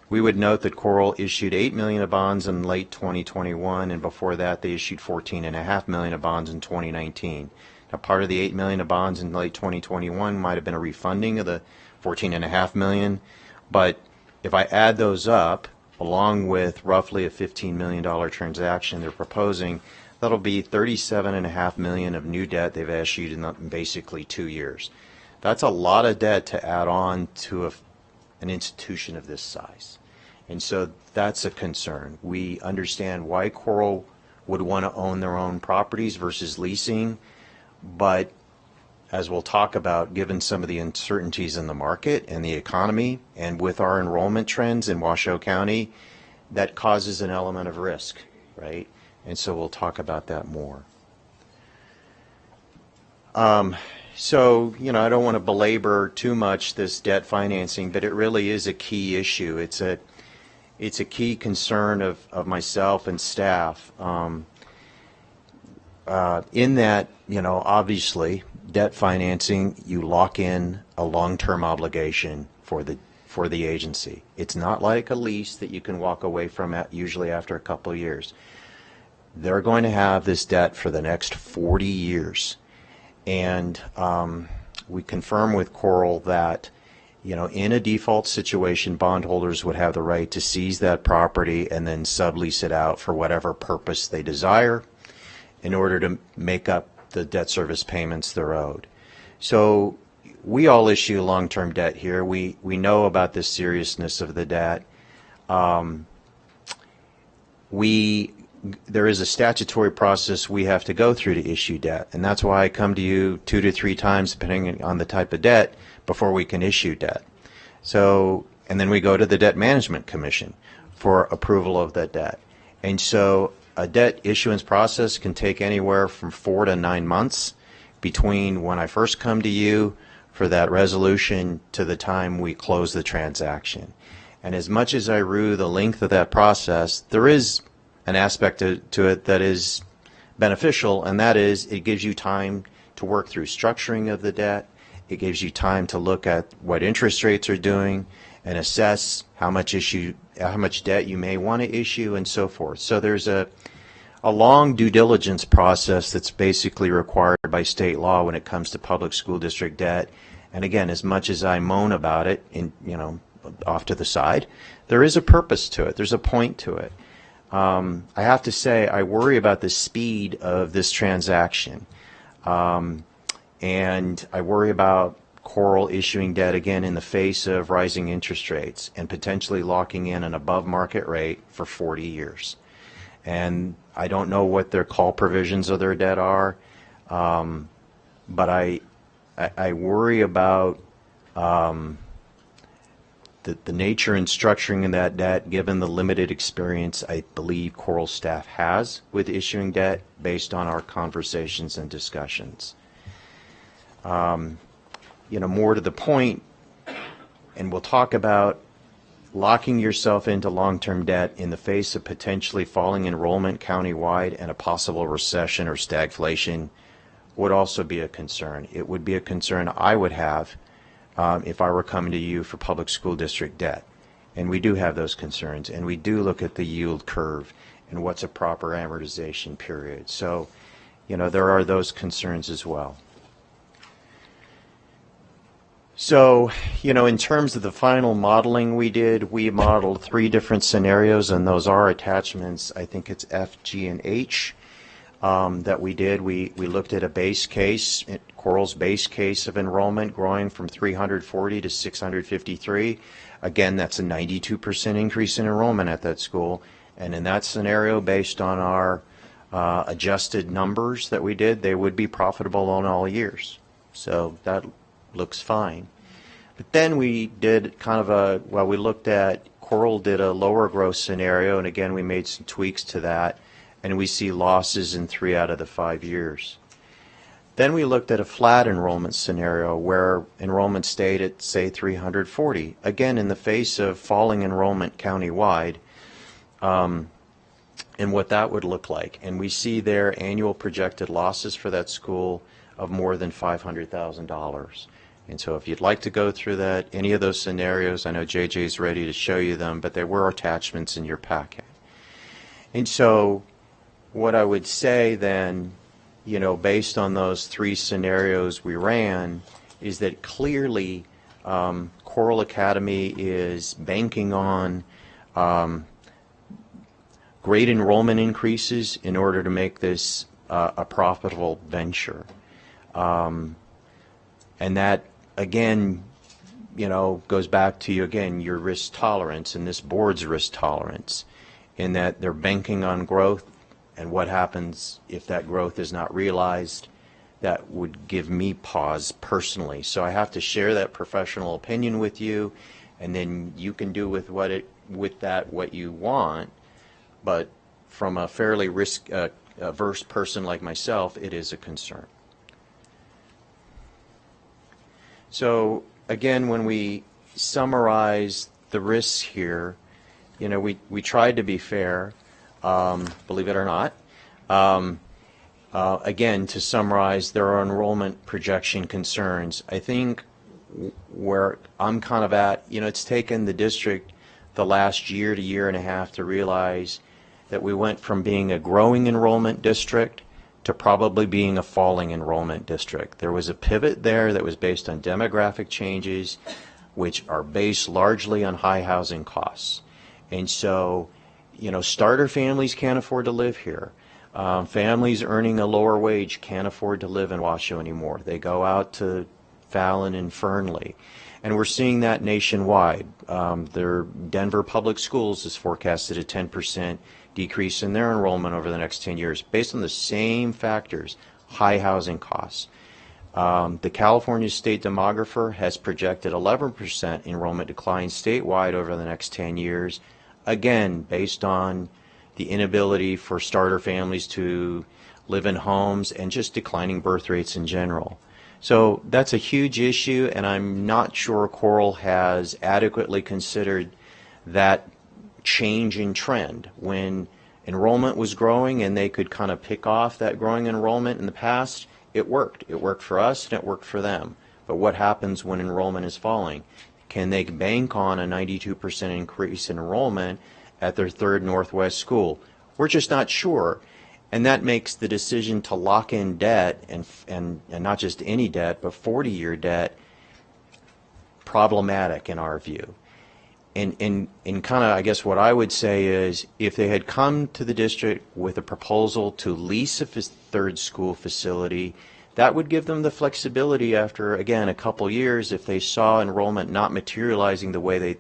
We would note that Coral issued 8 million of bonds in late 2021, and before that they issued 14.5 million of bonds in 2019. Now, part of the 8 million of bonds in late 2021 might have been a refunding of the 14.5 million, but if I add those up, along with roughly a $15 million transaction they're proposing, that'll be 37.5 million of new debt they've issued in basically 2 years. That's a lot of debt to add on to an institution of this size. And so that's a concern. We understand why Coral would want to own their own properties versus leasing, but as we'll talk about, given some of the uncertainties in the market and the economy, and with our enrollment trends in Washoe County, that causes an element of risk, right? And so we'll talk about that more. So, you know, I don't want to belabor too much this debt financing, but it really is a key issue. It's a key concern of myself and staff. In that, you know, obviously, debt financing, you lock in a long-term obligation for the agency. It's not like a lease that you can walk away from usually after a couple of years. They're going to have this debt for the next 40 years. And we confirm with Coral that, you know, in a default situation, bondholders would have the right to seize that property and then sublease it out for whatever purpose they desire in order to make up the debt service payments they're owed. So we all issue long-term debt here. We know about the seriousness of the debt. There is a statutory process we have to go through to issue debt, and that's why I come to you 2 to 3 times, depending on the type of debt, before we can issue debt. So, and then we go to the Debt Management Commission for approval of that debt. And so a debt issuance process can take anywhere from 4 to 9 months. between when I first come to you for that resolution to the time we close the transaction. And as much as I rue the length of that process, there is an aspect to it that is beneficial, and that is it gives you time to work through structuring of the debt. It gives you time to look at what interest rates are doing and assess how much debt you may want to issue and so forth. So there's a long due diligence process that's basically required by state law when it comes to public school district debt. And again, as much as I moan about it, off to the side, there is a purpose to it. There's a point to it. I have to say, I worry about the speed of this transaction. And I worry about Coral issuing debt again in the face of rising interest rates and potentially locking in an above market rate for 40 years. And I don't know what their call provisions of their debt are, but I worry about the nature and structuring of that debt given the limited experience I believe Coral staff has with issuing debt based on our conversations and discussions. More to the point, and we'll talk about locking yourself into long-term debt in the face of potentially falling enrollment countywide and a possible recession or stagflation would also be a concern. It would be a concern I would have if I were coming to you for public school district debt. And we do have those concerns, and we do look at the yield curve and what's a proper amortization period. So, there are those concerns as well. So, in terms of the final modeling we modeled 3 different scenarios, and those are attachments. I think it's F, G, and H that we did. We looked at a base case, Coral's base case of enrollment growing from 340 to 653. Again, that's a 92% increase in enrollment at that school. And in that scenario, based on our adjusted numbers that we did, they would be profitable on all years. So that looks fine. But then we did we looked at, Coral did a lower growth scenario, and again we made some tweaks to that, and we see losses in 3 out of the 5 years. Then we looked at a flat enrollment scenario where enrollment stayed at, say, 340, again in the face of falling enrollment countywide, and what that would look like. And we see their annual projected losses for that school of more than $500,000. And so if you'd like to go through that, any of those scenarios, I know JJ's ready to show you them, but there were attachments in your packet. And so what I would say then, based on those 3 scenarios we ran, is that clearly Coral Academy is banking on great enrollment increases in order to make this a profitable venture. And that, again, goes back to, your risk tolerance and this board's risk tolerance, in that they're banking on growth, and what happens if that growth is not realized. That would give me pause personally. So I have to share that professional opinion with you, and then you can do with that what you want. But from a fairly risk-averse person like myself, it is a concern. So again, when we summarize the risks here, we tried to be fair, believe it or not. Again, to summarize, there are enrollment projection concerns. I think where I'm kind of at, it's taken the district the last year to year and a half to realize that we went from being a growing enrollment district to probably being a falling enrollment district. There was a pivot there that was based on demographic changes, which are based largely on high housing costs. And so, starter families can't afford to live here. Families earning a lower wage can't afford to live in Washoe anymore. They go out to Fallon and Fernley. And we're seeing that nationwide. Their Denver Public Schools is forecasted a 10% decrease in their enrollment over the next 10 years based on the same factors, high housing costs. The California State Demographer has projected 11% enrollment decline statewide over the next 10 years, again, based on the inability for starter families to live in homes, and just declining birth rates in general. So that's a huge issue, and I'm not sure Coral has adequately considered that change in trend. When enrollment was growing and they could kind of pick off that growing enrollment in the past, it worked. It worked for us and it worked for them. But what happens when enrollment is falling? Can they bank on a 92% increase in enrollment at their third Northwest school? We're just not sure. And that makes the decision to lock in debt, and not just any debt, but 40-year debt, problematic in our view. And kind of, I guess what I would say is, if they had come to the district with a proposal to lease a third school facility, that would give them the flexibility after, again, a couple years, if they saw enrollment not materializing the way they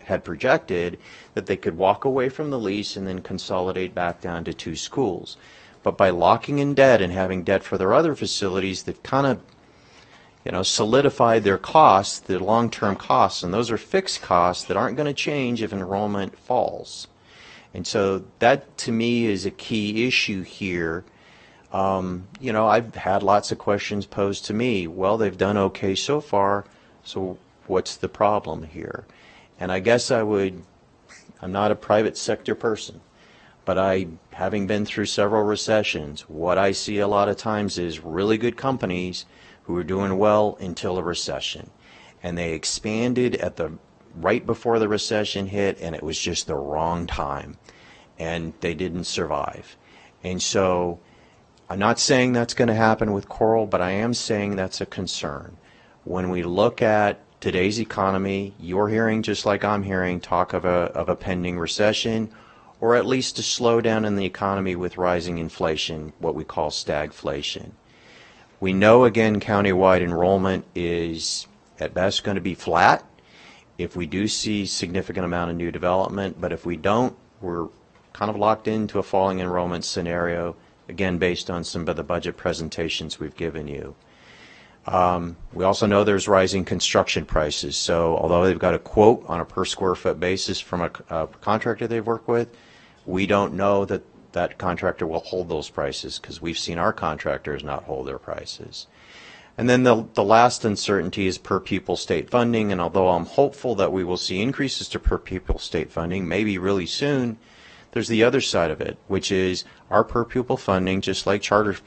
had projected, that they could walk away from the lease and then consolidate back down to 2 schools. But by locking in debt and having debt for their other facilities, that kind of solidified their costs, the long-term costs, and those are fixed costs that aren't going to change if enrollment falls. And so that, to me, is a key issue here. I've had lots of questions posed to me. Well, they've done okay so far, so what's the problem here? And I guess I'm not a private sector person, but having been through several recessions, what I see a lot of times is really good companies who are doing well until a recession. And they expanded right before the recession hit, and it was just the wrong time. And they didn't survive. And so I'm not saying that's going to happen with Coral, but I am saying that's a concern. When we look at today's economy, you're hearing, just like I'm hearing, talk of a pending recession, or at least a slowdown in the economy with rising inflation, what we call stagflation. We know, again, countywide enrollment is at best going to be flat if we do see significant amount of new development, but if we don't, we're kind of locked into a falling enrollment scenario, again, based on some of the budget presentations we've given you. We also know there's rising construction prices, so although they've got a quote on a per square foot basis from a contractor they've worked with, we don't know that that contractor will hold those prices, because we've seen our contractors not hold their prices. And then the last uncertainty is per pupil state funding, and although I'm hopeful that we will see increases to per pupil state funding, maybe really soon, there's the other side of it, which is our per pupil funding, just like charter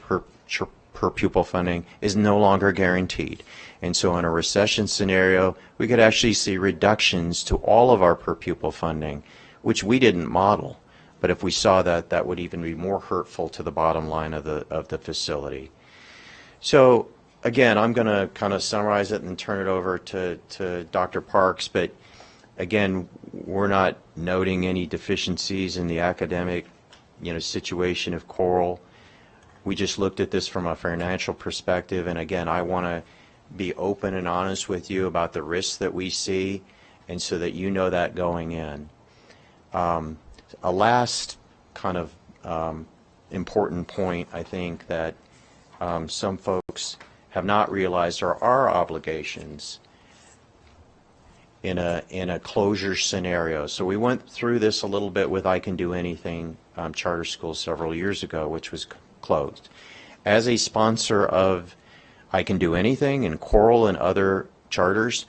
per pupil funding, is no longer guaranteed. And so in a recession scenario, we could actually see reductions to all of our per pupil funding, which we didn't model. But if we saw that, that would even be more hurtful to the bottom line of the facility. So again, I'm going to kind of summarize it and turn it over to Dr. Parks, but again, we're not noting any deficiencies in the academic situation of Coral. We just looked at this from a financial perspective, and again, I want to be open and honest with you about the risks that we see, and so that you know that going in. A last kind of important point, I think, that some folks have not realized are our obligations in a closure scenario. So we went through this a little bit with I Can Do Anything charter school several years ago, which was closed. As a sponsor of I Can Do Anything and Coral and other charters,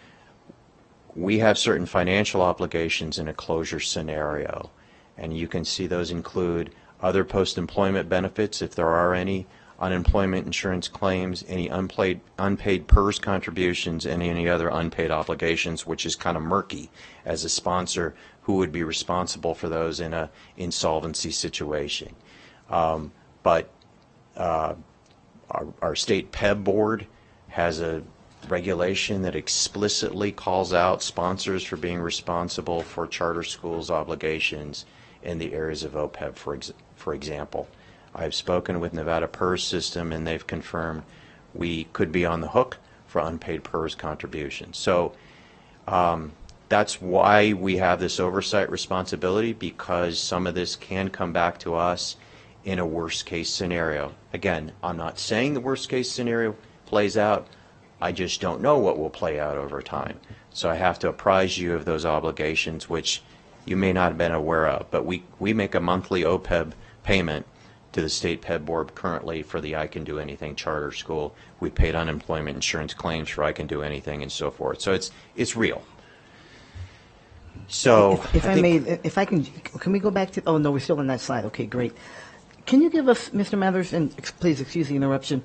we have certain financial obligations in a closure scenario. And you can see those include other post-employment benefits, if there are any, unemployment insurance claims, any unpaid PERS contributions, and any other unpaid obligations, which is kind of murky as a sponsor who would be responsible for those in a insolvency situation. But our state PEB board has a regulation that explicitly calls out sponsors for being responsible for charter schools' obligations in the areas of OPEB, for example. I've spoken with Nevada PERS system, and they've confirmed we could be on the hook for unpaid PERS contributions. So that's why we have this oversight responsibility, because some of this can come back to us in a worst case scenario. Again, I'm not saying the worst case scenario plays out. I just don't know what will play out over time. So I have to apprise you of those obligations, which you may not have been aware of. But we make a monthly OPEB payment to the state Ped Board currently for the I Can Do Anything charter school. We paid unemployment insurance claims for I Can Do Anything and so forth. So it's real. So if I may, if I can we go back to, oh no, we're still on that slide. Okay, great. Can you give us, Mr. Mathers, and please excuse the interruption,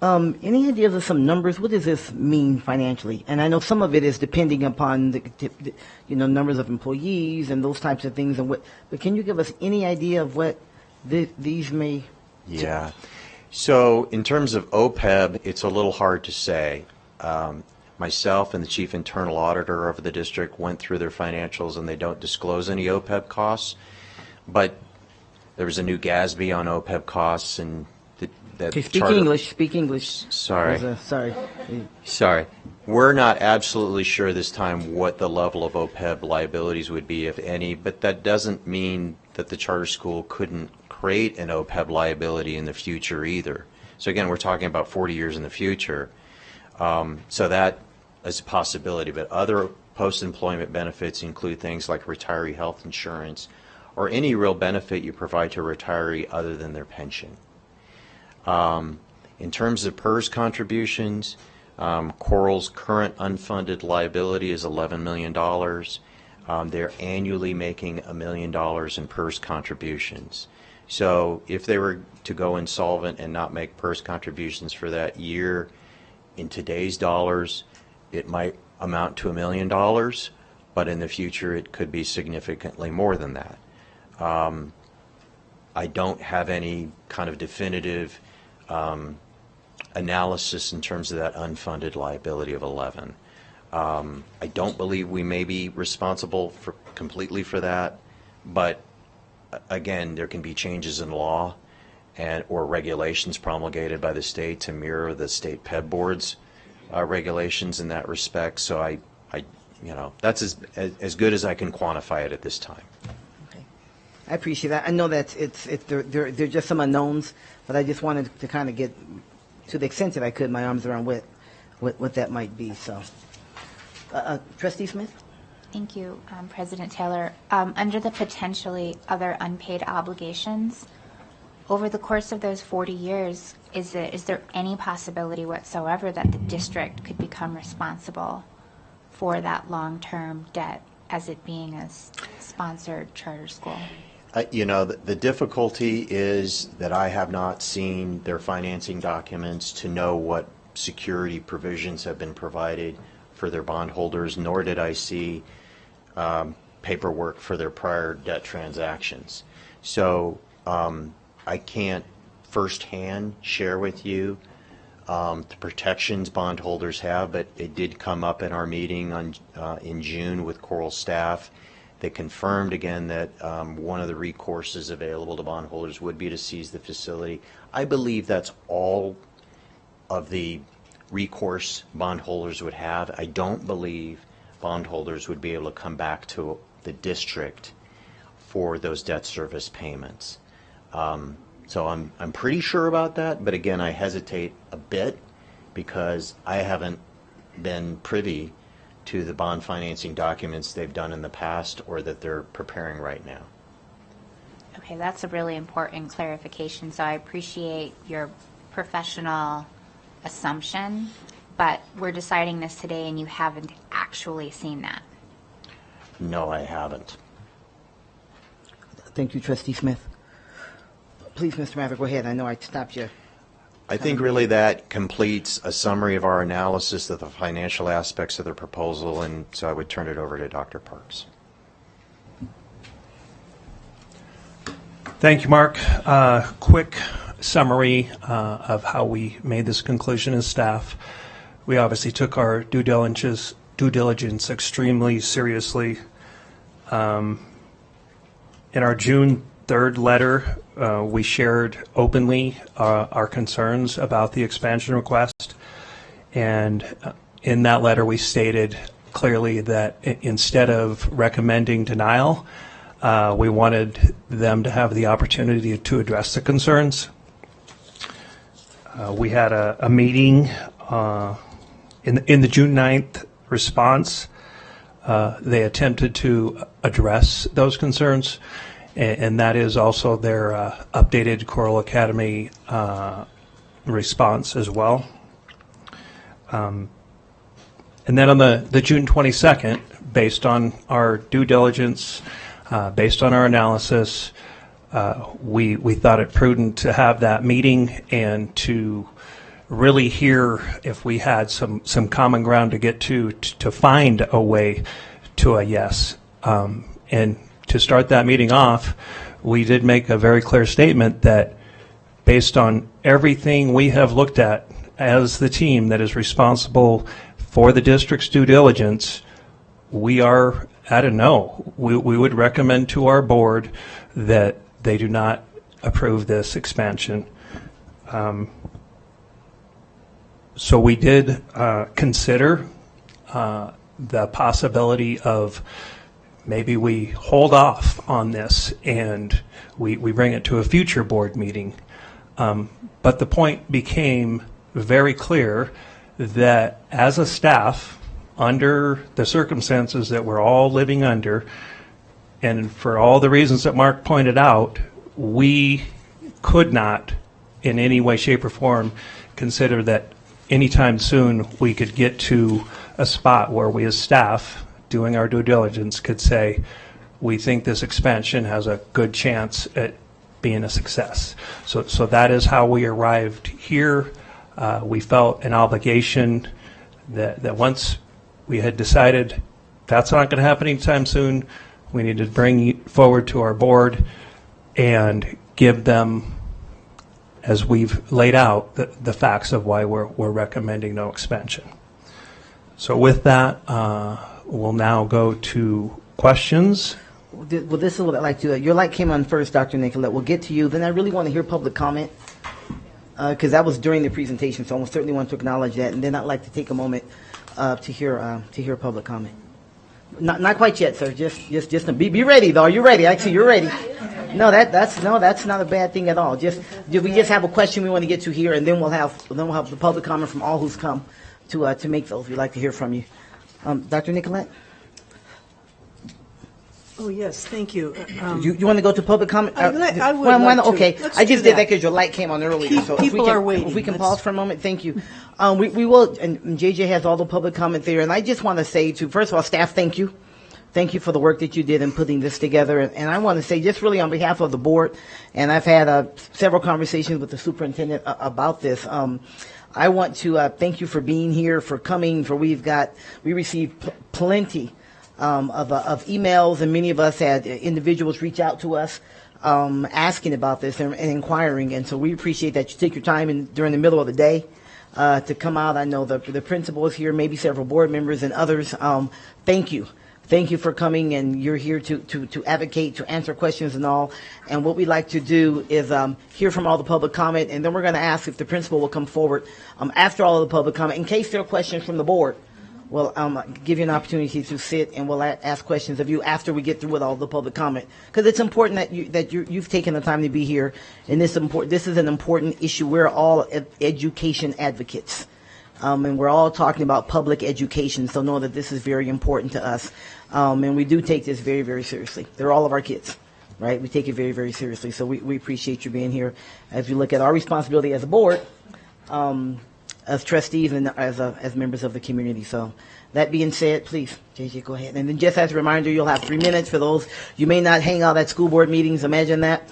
any ideas of some numbers? What does this mean financially? And I know some of it is depending upon the numbers of employees and those types of things. But can you give us any idea of what these may? Yeah. So in terms of OPEB, it's a little hard to say. Myself and the chief internal auditor of the district went through their financials, and they don't disclose any OPEB costs. But there was a new GASB on OPEB costs, and okay, speak English. Sorry. Sorry. We're not absolutely sure this time what the level of OPEB liabilities would be, if any, but that doesn't mean that the charter school couldn't create an OPEB liability in the future either. So again, we're talking about 40 years in the future. So that is a possibility, but other post-employment benefits include things like retiree health insurance or any real benefit you provide to a retiree other than their pension. In terms of PERS contributions, Coral's current unfunded liability is $11 million. They're annually making $1 million in PERS contributions. So if they were to go insolvent and not make PERS contributions for that year, in today's dollars, it might amount to $1 million, but in the future it could be significantly more than that. I don't have any kind of definitive analysis in terms of that unfunded liability of 11. I don't believe we may be responsible completely for that, but again, there can be changes in law or regulations promulgated by the state to mirror the state Ped Board's regulations in that respect. So I that's as good as I can quantify it at this time. Okay, I appreciate that. I know that there are just some unknowns, but I just wanted to kind of get, to the extent that I could, my arms around what that might be. So, Trustee Smith. Thank you, President Taylor. Under the potentially other unpaid obligations, over the course of those 40 years, is there any possibility whatsoever that the district could become responsible for that long-term debt as it being a sponsored charter school? The difficulty is that I have not seen their financing documents to know what security provisions have been provided for their bondholders, nor did I see paperwork for their prior debt transactions. So I can't firsthand share with you the protections bondholders have, but it did come up in our meeting in June with Coral staff. They confirmed again that one of the recourses available to bondholders would be to seize the facility. I believe that's all of the recourse bondholders would have. I don't believe bondholders would be able to come back to the district for those debt service payments. So I'm pretty sure about that, but again, I hesitate a bit because I haven't been privy to the bond financing documents they've done in the past or that they're preparing right now. Okay, that's a really important clarification, so I appreciate your professional assumption, but we're deciding this today and you haven't actually seen that. No, I haven't. Thank you, Trustee Smith. Please, Mr. Maverick, go ahead. I know I stopped you. I think really that completes a summary of our analysis of the financial aspects of the proposal, and so I would turn it over to Dr. Parks. Thank you, Mark. Quick summary of how we made this conclusion as staff. We obviously took our due diligence extremely seriously. In our June 3rd letter, we shared openly our concerns about the expansion request, and in that letter we stated clearly that instead of recommending denial, we wanted them to have the opportunity to address the concerns. We had a meeting in the June 9th response. They attempted to address those concerns, and that is also their updated Coral Academy response as well. And then on the June 22nd, based on our due diligence, based on our analysis, we thought it prudent to have that meeting and to really hear if we had some common ground to get to find a way to a yes. And to start that meeting off, we did make a very clear statement that based on everything we have looked at as the team that is responsible for the district's due diligence, we are at a no. We would recommend to our board that they do not approve this expansion. So we did consider the possibility of maybe we hold off on this and we bring it to a future board meeting. But the point became very clear that as a staff, under the circumstances that we're all living under, and for all the reasons that Mark pointed out, we could not in any way, shape, or form consider that anytime soon we could get to a spot where we as staff doing our due diligence could say, we think this expansion has a good chance at being a success. So that is how we arrived here. We felt an obligation that once we had decided that's not going to happen anytime soon, we need to bring it forward to our board and give them, as we've laid out, the facts of why we're recommending no expansion. So with that, we'll now go to questions. Well, this is what I'd like to do. Your light came on first, Dr. Nicolette. We'll get to you. Then I really want to hear public comment because that was during the presentation, so I certainly want to acknowledge that. And then I'd like to take a moment to hear public comment. Not quite yet, sir. Just be ready, though. Are you ready? Actually, you're ready. No, that's not a bad thing at all. We just have a question we want to get to here, and then we'll have the public comment from all who's come to make those. We'd like to hear from you, Dr. Nicolette. Oh, yes, thank you. You want to go to public comment? I would like to. Okay, I just did that because your light came on earlier. So people are waiting. If we can pause for a moment, thank you. We will, and JJ has all the public comment there. And I just want to say to, first of all, staff, thank you. Thank you for the work that you did in putting this together. And I want to say, just really on behalf of the board, and I've had several conversations with the superintendent about this. I want to thank you for being here, for coming, we received plenty of emails, and many of us had individuals reach out to us asking about this and inquiring. And so we appreciate that you take your time during the middle of the day to come out. I know the principal is here, maybe several board members and others. Thank you. Thank you for coming, and you're here to advocate, to answer questions and all. And what we'd like to do is hear from all the public comment, and then we're going to ask if the principal will come forward after all of the public comment. In case there are questions from the board, we'll give you an opportunity to sit, and we'll ask questions of you after we get through with all the public comment. Because it's important that you've taken the time to be here, and this is an important issue. We're all education advocates. And we're all talking about public education, so know that this is very important to us. And we do take this very, very seriously. They're all of our kids, right? We take it very, very seriously. So we appreciate you being here as we look at our responsibility as a board, as trustees, and as members of the community. So that being said, please, JJ, go ahead. And then just as a reminder, you'll have 3 minutes for those. You may not hang out at school board meetings. Imagine that.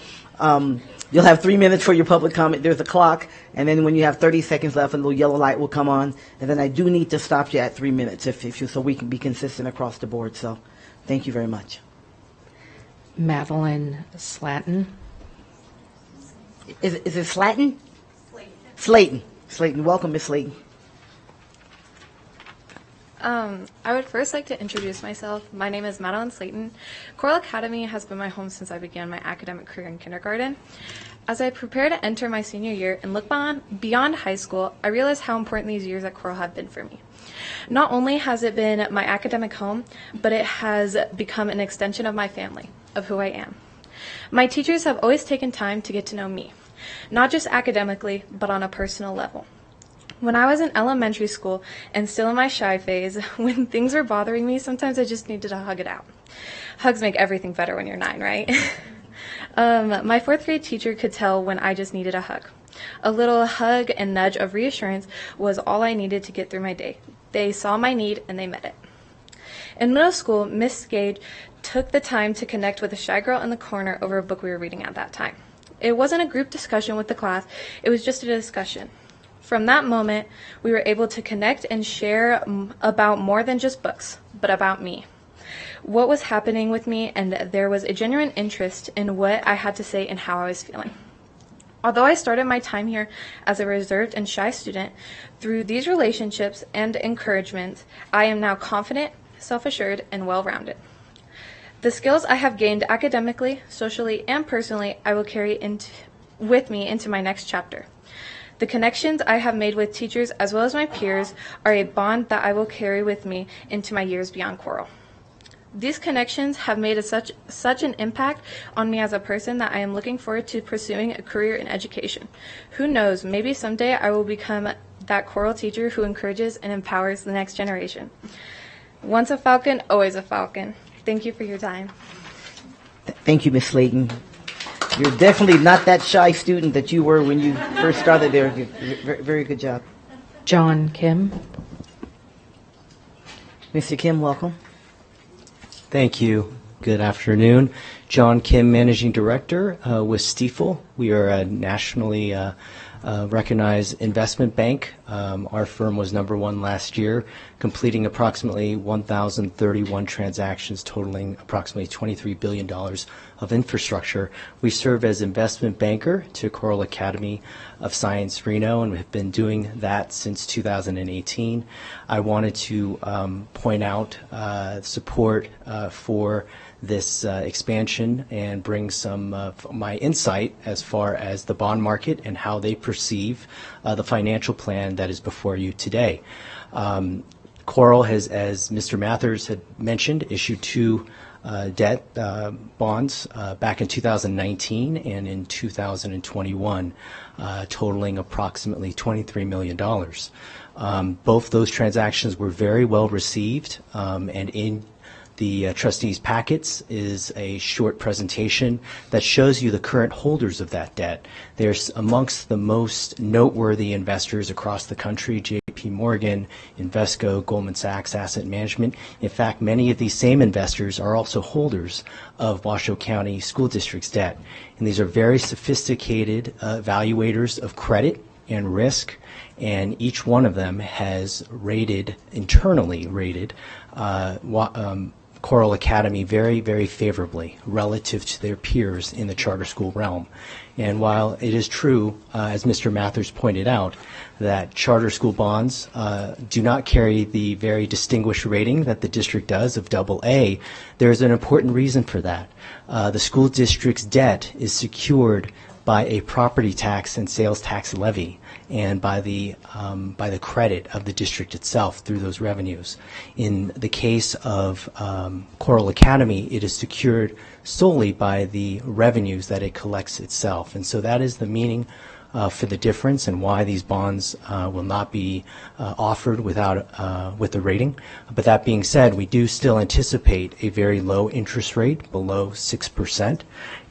You'll have 3 minutes for your public comment. There's a clock, and then when you have 30 seconds left, a little yellow light will come on. And then I do need to stop you at 3 minutes so we can be consistent across the board. So thank you very much. Madeline Slatton. Is it Slatton? Slayton. Slayton. Welcome, Miss Slayton. I would first like to introduce myself. My name is Madeline Slayton. Coral Academy has been my home since I began my academic career in kindergarten. As I prepare to enter my senior year and look beyond high school, I realize how important these years at Coral have been for me. Not only has it been my academic home, but it has become an extension of my family, of who I am. My teachers have always taken time to get to know me, not just academically, but on a personal level. When I was in elementary school and still in my shy phase, when things were bothering me, sometimes I just needed to hug it out. Hugs make everything better when you're 9, right? My fourth grade teacher could tell when I just needed a hug. A little hug and nudge of reassurance was all I needed to get through my day. They saw my need and they met it. In middle school, Miss Gage took the time to connect with a shy girl in the corner over a book we were reading at that time. It wasn't a group discussion with the class, it was just a discussion. From that moment, we were able to connect and share about more than just books, but about me. What was happening with me, and there was a genuine interest in what I had to say and how I was feeling. Although I started my time here as a reserved and shy student, through these relationships and encouragement, I am now confident, self-assured, and well-rounded. The skills I have gained academically, socially, and personally, I will carry with me into my next chapter. The connections I have made with teachers as well as my peers are a bond that I will carry with me into my years beyond Coral. These connections have made such an impact on me as a person that I am looking forward to pursuing a career in education. Who knows, maybe someday I will become that Coral teacher who encourages and empowers the next generation. Once a Falcon, always a Falcon. Thank you for your time. Thank you, Ms. Slayton. You're definitely not that shy student that you were when you first started there. Very, very good job. John Kim. Mr. Kim, welcome. Thank you. Good afternoon. John Kim, Managing Director with Stifel. We are a nationally recognized investment bank. Our firm was #1 last year, completing approximately 1,031 transactions totaling approximately $23 billion of infrastructure. We serve as investment banker to Coral Academy of Science Reno and have been doing that since 2018. I wanted to point out support for this expansion and bring some of my insight as far as the bond market and how they perceive the financial plan that is before you today. Coral has, as Mr. Mathers had mentioned, issued 2 debt bonds back in 2019 and in 2021, totaling approximately $23 million. Both those transactions were very well received, and in the trustees' packets is a short presentation that shows you the current holders of that debt. They're amongst the most noteworthy investors across the country: J.P. Morgan, Invesco, Goldman Sachs Asset Management. In fact, many of these same investors are also holders of Washoe County School District's debt. And these are very sophisticated evaluators of credit and risk, and each one of them has internally rated Coral Academy very, very favorably relative to their peers in the charter school realm. And while it is true, as Mr. Mathers pointed out, that charter school bonds do not carry the very distinguished rating that the district does of AA, there is an important reason for that. The school district's debt is secured by a property tax and sales tax levy, and by the credit of the district itself through those revenues. In the case of Coral Academy, it is secured solely by the revenues that it collects itself. And so that is the meaning for the difference and why these bonds will not be offered with the rating. But that being said, we do still anticipate a very low interest rate, below 6%,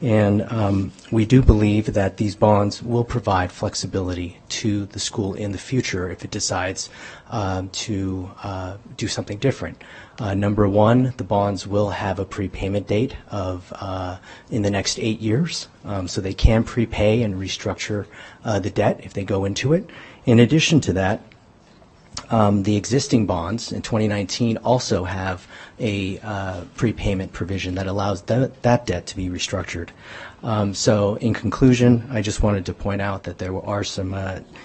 and we do believe that these bonds will provide flexibility to the school in the future if it decides to do something different. Number one, the bonds will have a prepayment date of in the next 8 years, so they can prepay and restructure the debt if they go into it. In addition to that, the existing bonds in 2019 also have a prepayment provision that allows that debt to be restructured. So in conclusion, I just wanted to point out that there are some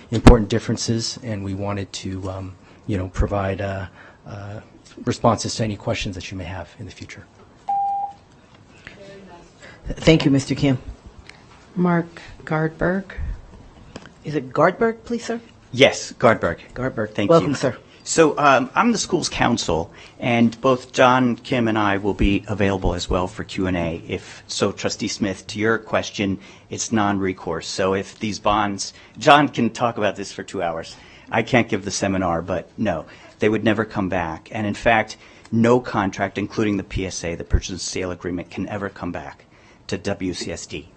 important differences, and we wanted to provide responses to any questions that you may have in the future. Thank you, Mr. Kim. Mark Gardberg. Is it Gardberg, please, sir? Yes, Gardberg. Gardberg. Thank Welcome, you. sir. So I'm the school's counsel, and both John, Kim, and I will be available as well for Q&A. If so, Trustee Smith, to your question, it's non-recourse. So if these bonds, John can talk about this for 2 hours. I can't give the seminar, but no, they would never come back. And in fact, no contract, including the PSA, the purchase and sale agreement, can ever come back to WCSD.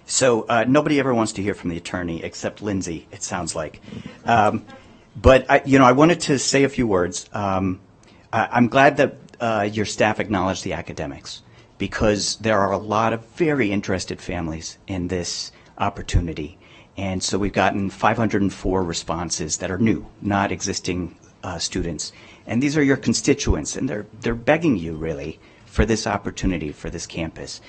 So nobody ever wants to hear from the attorney except Lindsay, it sounds like. But I wanted to say a few words. I'm glad that your staff acknowledged the academics, because there are a lot of very interested families in this opportunity. And so we've gotten 504 responses that are new, not existing students. And these are your constituents, and they're begging you, really, for this opportunity, for this campus.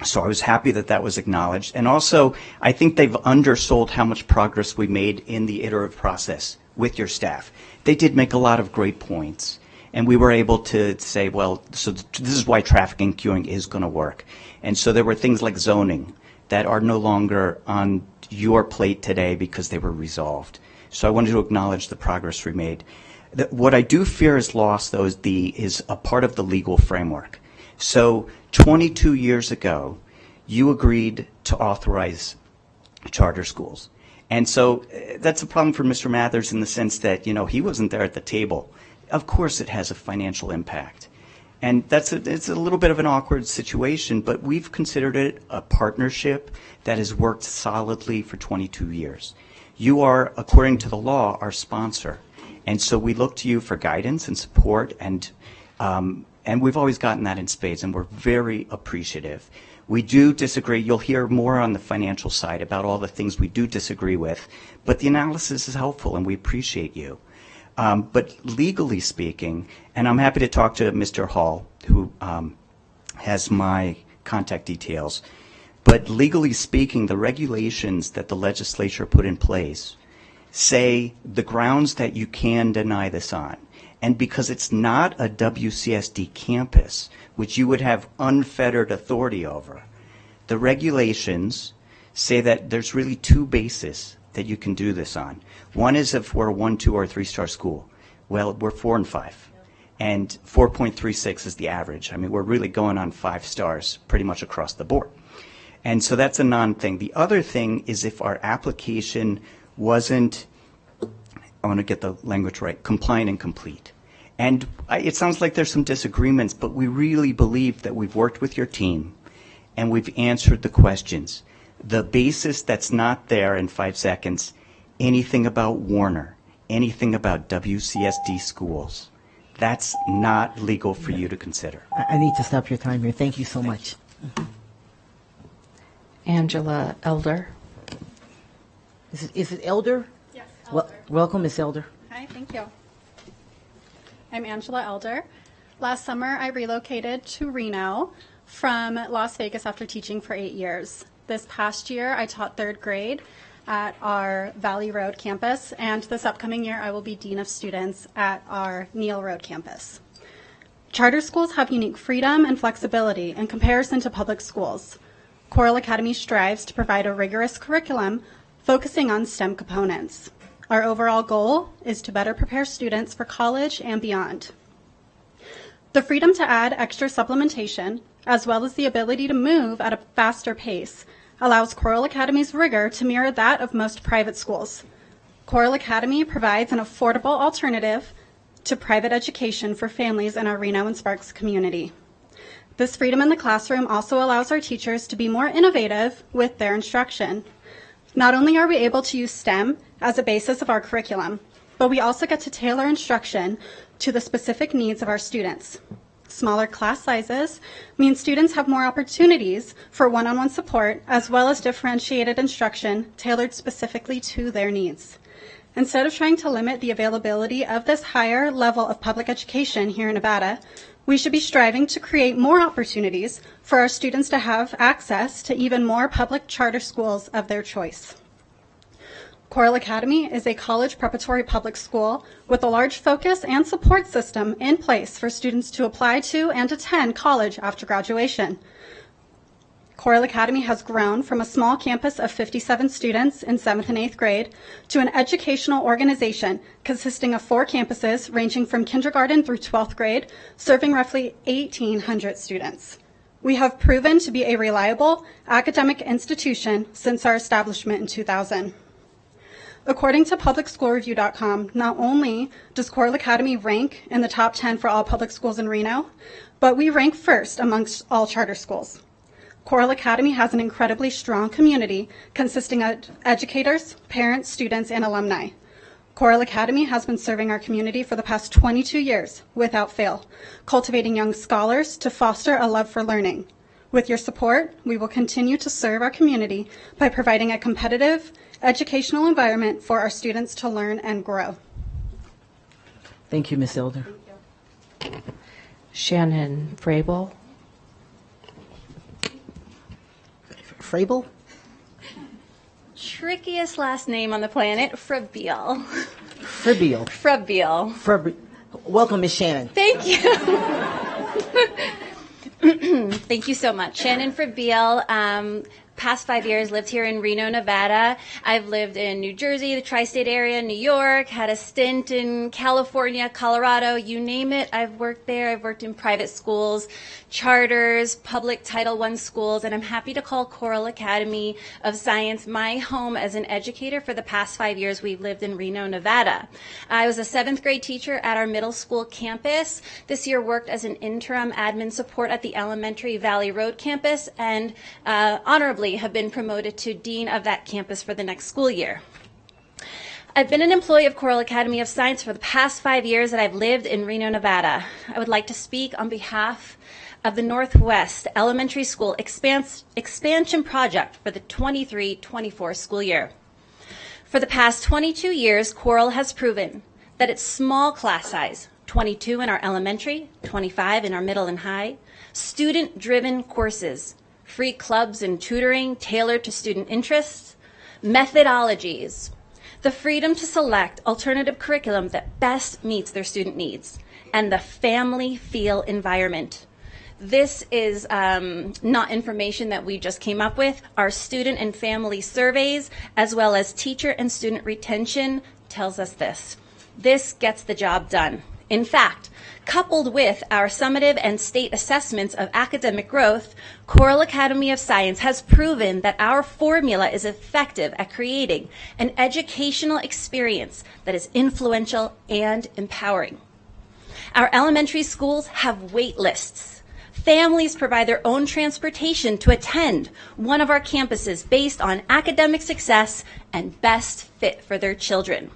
So I was happy that that was acknowledged. And also, I think they've undersold how much progress we made in the iterative process with your staff. They did make a lot of great points. And we were able to say, well, so this is why trafficking queuing is going to work. And so there were things like zoning that are no longer on your plate today because they were resolved. So I wanted to acknowledge the progress we made. What I do fear is lost, though, is a part of the legal framework. So 22 years ago, you agreed to authorize charter schools. And so that's a problem for Mr. Mathers in the sense that, he wasn't there at the table. Of course it has a financial impact. And it's a little bit of an awkward situation, but we've considered it a partnership that has worked solidly for 22 years. You are, according to the law, our sponsor. And so we look to you for guidance and support, and we've always gotten that in spades, and we're very appreciative. We do disagree. You'll hear more on the financial side about all the things we do disagree with, but the analysis is helpful, and we appreciate you. But legally speaking, and I'm happy to talk to Mr. Hall, who has my contact details, but legally speaking, the regulations that the legislature put in place say the grounds that you can deny this on. And because it's not a WCSD campus, which you would have unfettered authority over, the regulations say that there's really two bases that you can do this on. One is if we're a 1, 2, or 3-star school. Well, we're 4 and 5. And 4.36 is the average. I mean, we're really going on 5 stars pretty much across the board. And so that's a non-thing. The other thing is if our application wasn't, I want to get the language right, compliant and complete. And it sounds like there's some disagreements, but we really believe that we've worked with your team and we've answered the questions. The basis that's not there in 5 seconds, anything about Warner, anything about WCSD schools, that's not legal for you to consider. I need to stop your time here. Thank you so much. Angela Elder. Is it Elder? Yes, Elder. Welcome, Ms. Elder. Hi, thank you. I'm Angela Elder. Last summer, I relocated to Reno from Las Vegas after teaching for 8 years. This past year, I taught 3rd grade at our Valley Road campus, and this upcoming year, I will be Dean of Students at our Neal Road campus. Charter schools have unique freedom and flexibility in comparison to public schools. Coral Academy strives to provide a rigorous curriculum focusing on STEM components. Our overall goal is to better prepare students for college and beyond. The freedom to add extra supplementation, as well as the ability to move at a faster pace, allows Coral Academy's rigor to mirror that of most private schools. Coral Academy provides an affordable alternative to private education for families in our Reno and Sparks community. This freedom in the classroom also allows our teachers to be more innovative with their instruction. Not only are we able to use STEM as a basis of our curriculum, but we also get to tailor instruction to the specific needs of our students. Smaller class sizes mean students have more opportunities for one-on-one support as well as differentiated instruction tailored specifically to their needs. Instead of trying to limit the availability of this higher level of public education here in Nevada, we should be striving to create more opportunities for our students to have access to even more public charter schools of their choice. Coral Academy is a college preparatory public school with a large focus and support system in place for students to apply to and attend college after graduation. Coral Academy has grown from a small campus of 57 students in 7th and 8th grade to an educational organization consisting of 4 campuses ranging from kindergarten through 12th grade, serving roughly 1,800 students. We have proven to be a reliable academic institution since our establishment in 2000. According to PublicSchoolReview.com, not only does Coral Academy rank in the top 10 for all public schools in Reno, but we rank first amongst all charter schools. Coral Academy has an incredibly strong community consisting of educators, parents, students, and alumni. Coral Academy has been serving our community for the past 22 years without fail, cultivating young scholars to foster a love for learning. With your support, we will continue to serve our community by providing a competitive, educational environment for our students to learn and grow. Thank you, Ms. Elder. Shannon Frabel. Frabel? Trickiest last name on the planet, Frabiel. Fribiel. Frabiel. Welcome, Ms. Shannon. Thank you. Thank you so much. Shannon Frabiel. Past 5 years lived here in Reno, Nevada. I've lived in New Jersey, the tri-state area, New York, had a stint in California, Colorado, you name it. I've worked there. I've worked in private schools, charters, public Title I schools, and I'm happy to call Coral Academy of Science my home as an educator for the past 5 years we've lived in Reno, Nevada. I was a 7th grade teacher at our middle school campus. This year worked as an interim admin support at the elementary Valley Road campus, and honorably have been promoted to dean of that campus for the next school year. I've been an employee of Coral Academy of Science for the past 5 years that I've lived in Reno, Nevada. I would like to speak on behalf of the Northwest Elementary School expansion project for the 23-24 school year. For the past 22 years, Coral has proven that its small class size, 22 in our elementary, 25 in our middle and high, student-driven courses, free clubs and tutoring tailored to student interests, methodologies, the freedom to select alternative curriculum that best meets their student needs, and the family feel environment. This is not information that we just came up with. Our student and family surveys, as well as teacher and student retention, tells us this. This gets the job done. In fact, coupled with our summative and state assessments of academic growth, Coral Academy of Science has proven that our formula is effective at creating an educational experience that is influential and empowering. Our elementary schools have wait lists. Families provide their own transportation to attend one of our campuses based on academic success and best fit for their children.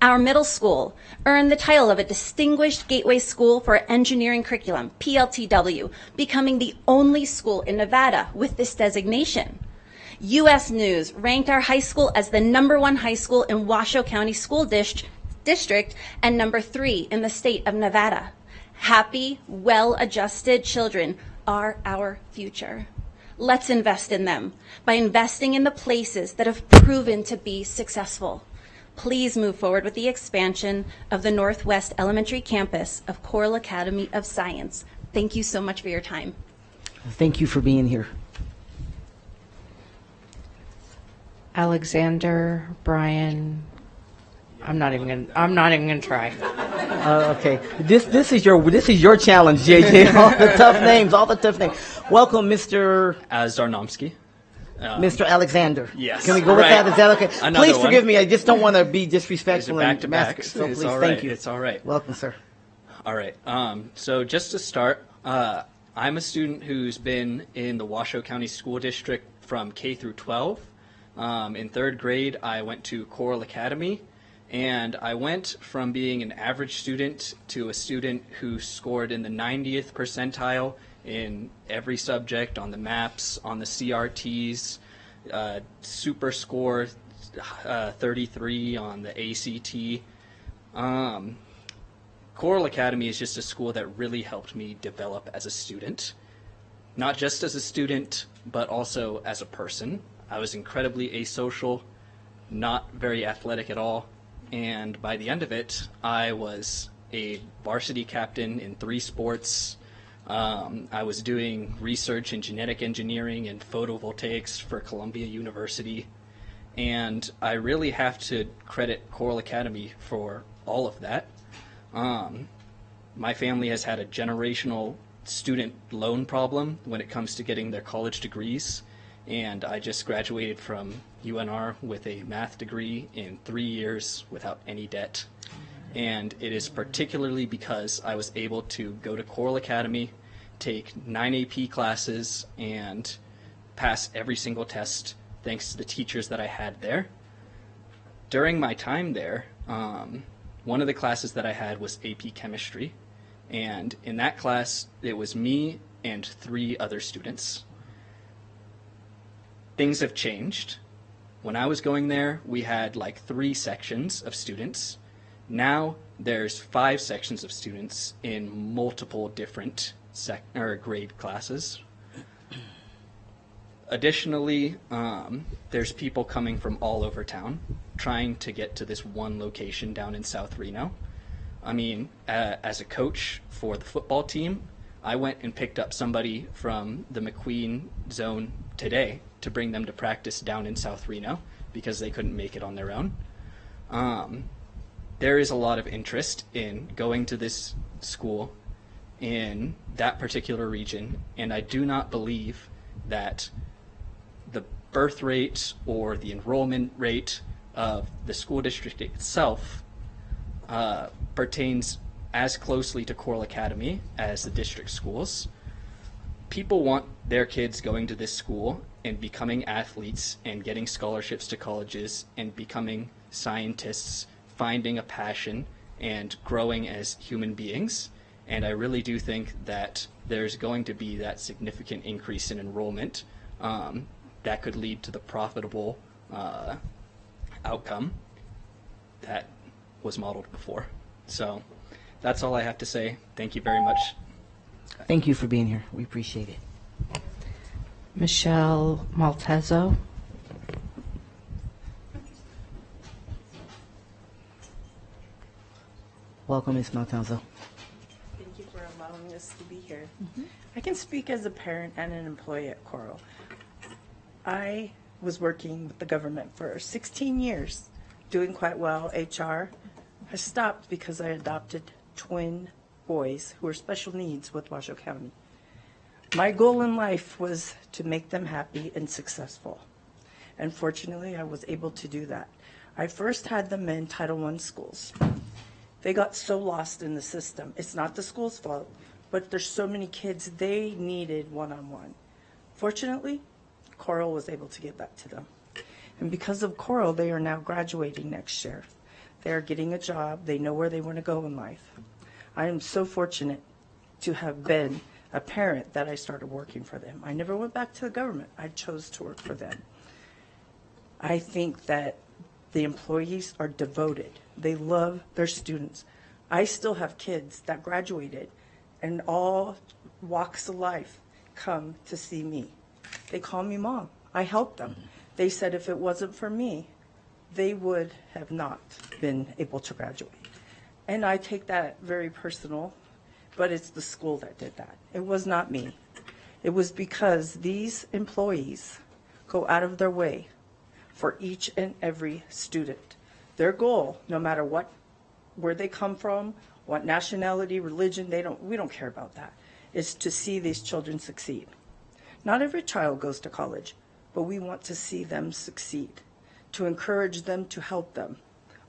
Our middle school earned the title of a Distinguished Gateway School for Engineering Curriculum, PLTW, becoming the only school in Nevada with this designation. U.S. News ranked our high school as the #1 high school in Washoe County School District and #3 in the state of Nevada. Happy, well-adjusted children are our future. Let's invest in them by investing in the places that have proven to be successful. Please move forward with the expansion of the Northwest Elementary campus of Coral Academy of Science. Thank you so much for your time. Thank you for being here. Alexander Brian. I'm not even gonna try. Okay, this is your challenge, JJ. All the tough names. Welcome, Mr. Zarnomsky. Mr. Alexander. Yes. Can we go with that? Is that okay? Another Please forgive one. me. I just don't want to be disrespectful. Back to back. So It's please, all right. thank you. It's all right. Welcome, sir. All right. So just to start, I'm a student who's been in the Washoe County School District from K through 12. In 3rd grade, I went to Coral Academy, and I went from being an average student to a student who scored in the 90th percentile in every subject, on the maps, on the CRTs, super score 33 on the ACT. Coral Academy is just a school that really helped me develop as a student, not just as a student, but also as a person. I was incredibly asocial, not very athletic at all, and by the end of it, I was a varsity captain in 3 sports. I was doing research in genetic engineering and photovoltaics for Columbia University, and I really have to credit Coral Academy for all of that. My family has had a generational student loan problem when it comes to getting their college degrees, and I just graduated from UNR with a math degree in 3 years without any debt. And it is particularly because I was able to go to Coral Academy, take 9 AP classes, and pass every single test thanks to the teachers that I had there. During my time there, one of the classes that I had was AP Chemistry, and in that class, it was me and 3 other students. Things have changed. When I was going there, we had like 3 sections of students. Now there's 5 sections of students in multiple different grade classes. Additionally, there's people coming from all over town trying to get to this one location down in South Reno. I mean, as a coach for the football team, I went and picked up somebody from the McQueen zone today to bring them to practice down in South Reno because they couldn't make it on their own. There is a lot of interest in going to this school in that particular region, and I do not believe that the birth rate or the enrollment rate of the school district itself pertains as closely to Coral Academy as the district schools. People want their kids going to this school and becoming athletes and getting scholarships to colleges and becoming scientists, finding a passion and growing as human beings. And I really do think that there's going to be that significant increase in enrollment that could lead to the profitable outcome that was modeled before. So that's all I have to say. Thank you very much. Thank you for being here. We appreciate it. Michelle Maltezo. Welcome, Ms. Maltezo. Thank you for allowing us to be here. I can speak as a parent and an employee at Coral. I was working with the government for 16 years, doing quite well, HR. I stopped because I adopted twin boys who were special needs with Washoe County. My goal in life was to make them happy and successful. And fortunately, I was able to do that. I first had them in Title I schools. They got so lost in the system. It's not the school's fault, but there's so many kids, they needed one-on-one. Fortunately, Coral was able to get that to them. And because of Coral, they are now graduating next year. They are getting a job. They know where they want to go in life. I am so fortunate to have been a parent that I started working for them. I never went back to the government. I chose to work for them. I think that the employees are devoted. They love their students. I still have kids that graduated and all walks of life come to see me. They call me mom. I help them. They said if it wasn't for me, they would have not been able to graduate. And I take that very personal, but it's the school that did that. It was not me. It was because these employees go out of their way for each and every student. Their goal, no matter what, where they come from, what nationality, religion, we don't care about that, is to see these children succeed. Not every child goes to college, but we want to see them succeed, to encourage them, to help them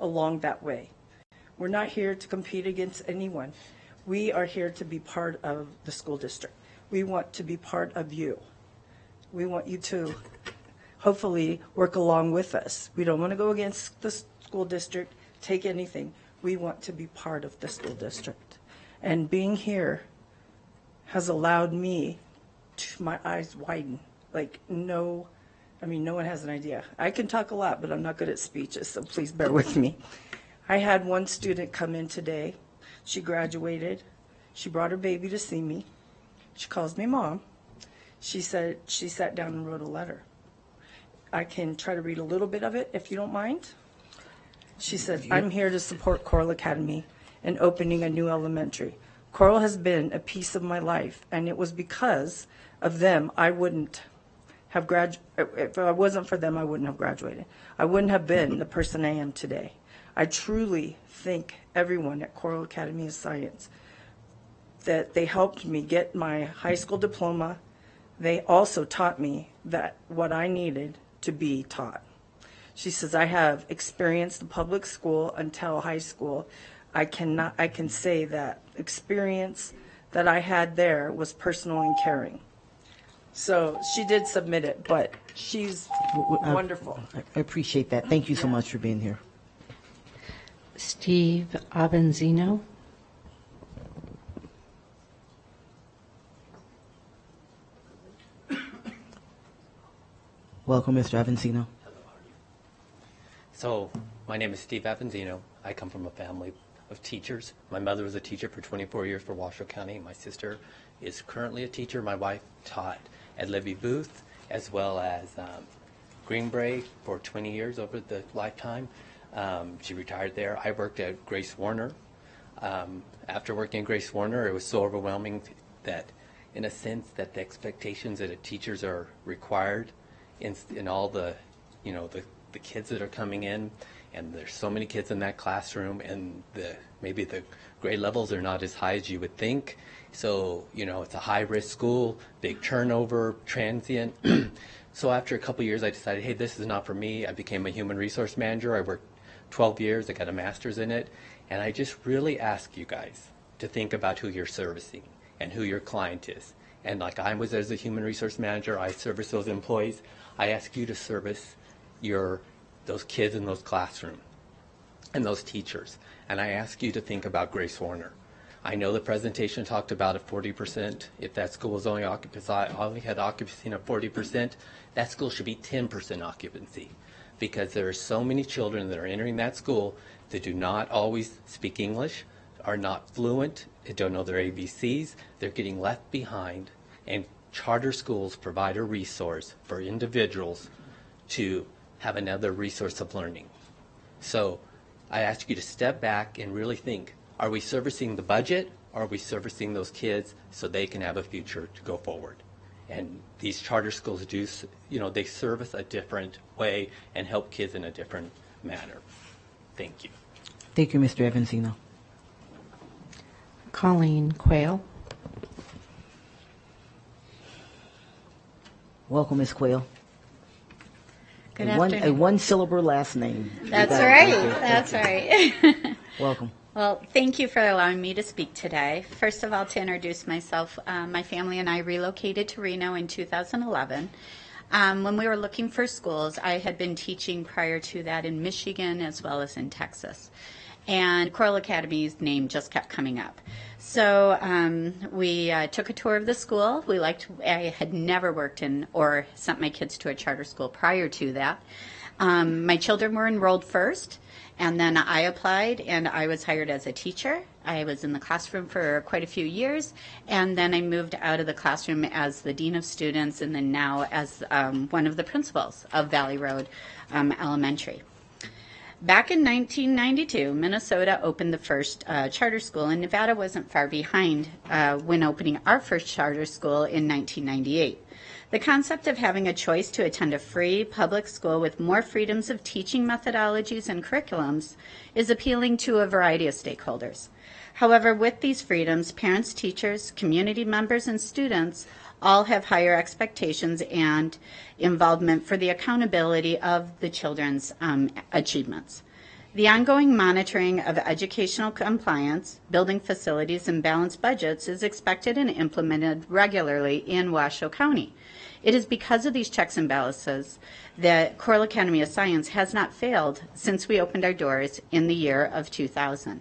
along that way. We're not here to compete against anyone. We are here to be part of the school district. We want to be part of you. We want you to hopefully work along with us. We don't want to go against the school district, take anything. We want to be part of the school district. And being here has allowed me to, my eyes widen. Like no one has an idea. I can talk a lot, but I'm not good at speeches, so please bear with me. I had one student come in today. She graduated. She brought her baby to see me. She calls me mom. She said she sat down and wrote a letter. I can try to read a little bit of it if you don't mind. She said, I'm here to support Coral Academy in opening a new elementary. Coral has been a piece of my life, and it was because of them I wouldn't have if it wasn't for them, I wouldn't have graduated. I wouldn't have been the person I am today. I truly thank everyone at Coral Academy of Science that they helped me get my high school diploma. They also taught me that what I needed to be taught. She says, I have experienced the public school until high school. I can say that experience that I had there was personal and caring. So she did submit it, but she's wonderful. I appreciate that. Thank you so much for being here. Steve Avanzino. Welcome, Mr. Avanzino. So, my name is Steve Avanzino. I come from a family of teachers. My mother was a teacher for 24 years for Washoe County. My sister is currently a teacher. My wife taught at Libby Booth as well as Greenbrae for 20 years over the lifetime. She retired there. I worked at Grace Warner. After working at Grace Warner, it was so overwhelming that, in a sense, that the expectations that teachers are required in all the, the kids that are coming in, and there's so many kids in that classroom, and maybe the grade levels are not as high as you would think. So, it's a high-risk school, big turnover, transient. So after a couple years, I decided, hey, this is not for me. I became a human resource manager. I worked 12 years. I got a master's in it. And I just really ask you guys to think about who you're servicing and who your client is. And like I was as a human resource manager, I service those employees. I ask you to service those kids in those classrooms and those teachers. And I ask you to think about Grace Warner. I know the presentation talked about a 40%. If that school was only had occupancy of 40%, that school should be 10% occupancy, because there are so many children that are entering that school that do not always speak English, are not fluent, don't know their ABCs. They're getting left behind, and charter schools provide a resource for individuals to have another resource of learning. So I ask you to step back and really think, are we servicing the budget, or are we servicing those kids so they can have a future to go forward? And these charter schools do, they service a different way and help kids in a different manner. Thank you. Thank you, Mr. Evansino. Colleen Quayle. Welcome, Ms. Quayle. Good A afternoon. one-syllable last name. That's right. That's right. Welcome. Well, thank you for allowing me to speak today. First of all, to introduce myself, my family and I relocated to Reno in 2011. When we were looking for schools, I had been teaching prior to that in Michigan as well as in Texas. And Coral Academy's name just kept coming up. So we took a tour of the school. I had never worked in or sent my kids to a charter school prior to that. My children were enrolled first, and then I applied, and I was hired as a teacher. I was in the classroom for quite a few years, and then I moved out of the classroom as the dean of students, and then now as one of the principals of Valley Road Elementary. Back in 1992, Minnesota opened the first charter school, and Nevada wasn't far behind when opening our first charter school in 1998. The concept of having a choice to attend a free public school with more freedoms of teaching methodologies and curriculums is appealing to a variety of stakeholders. However, with these freedoms, parents, teachers, community members, and students all have higher expectations and involvement for the accountability of the children's achievements. The ongoing monitoring of educational compliance, building facilities, and balanced budgets is expected and implemented regularly in Washoe County. It is because of these checks and balances that Coral Academy of Science has not failed since we opened our doors in the year of 2000.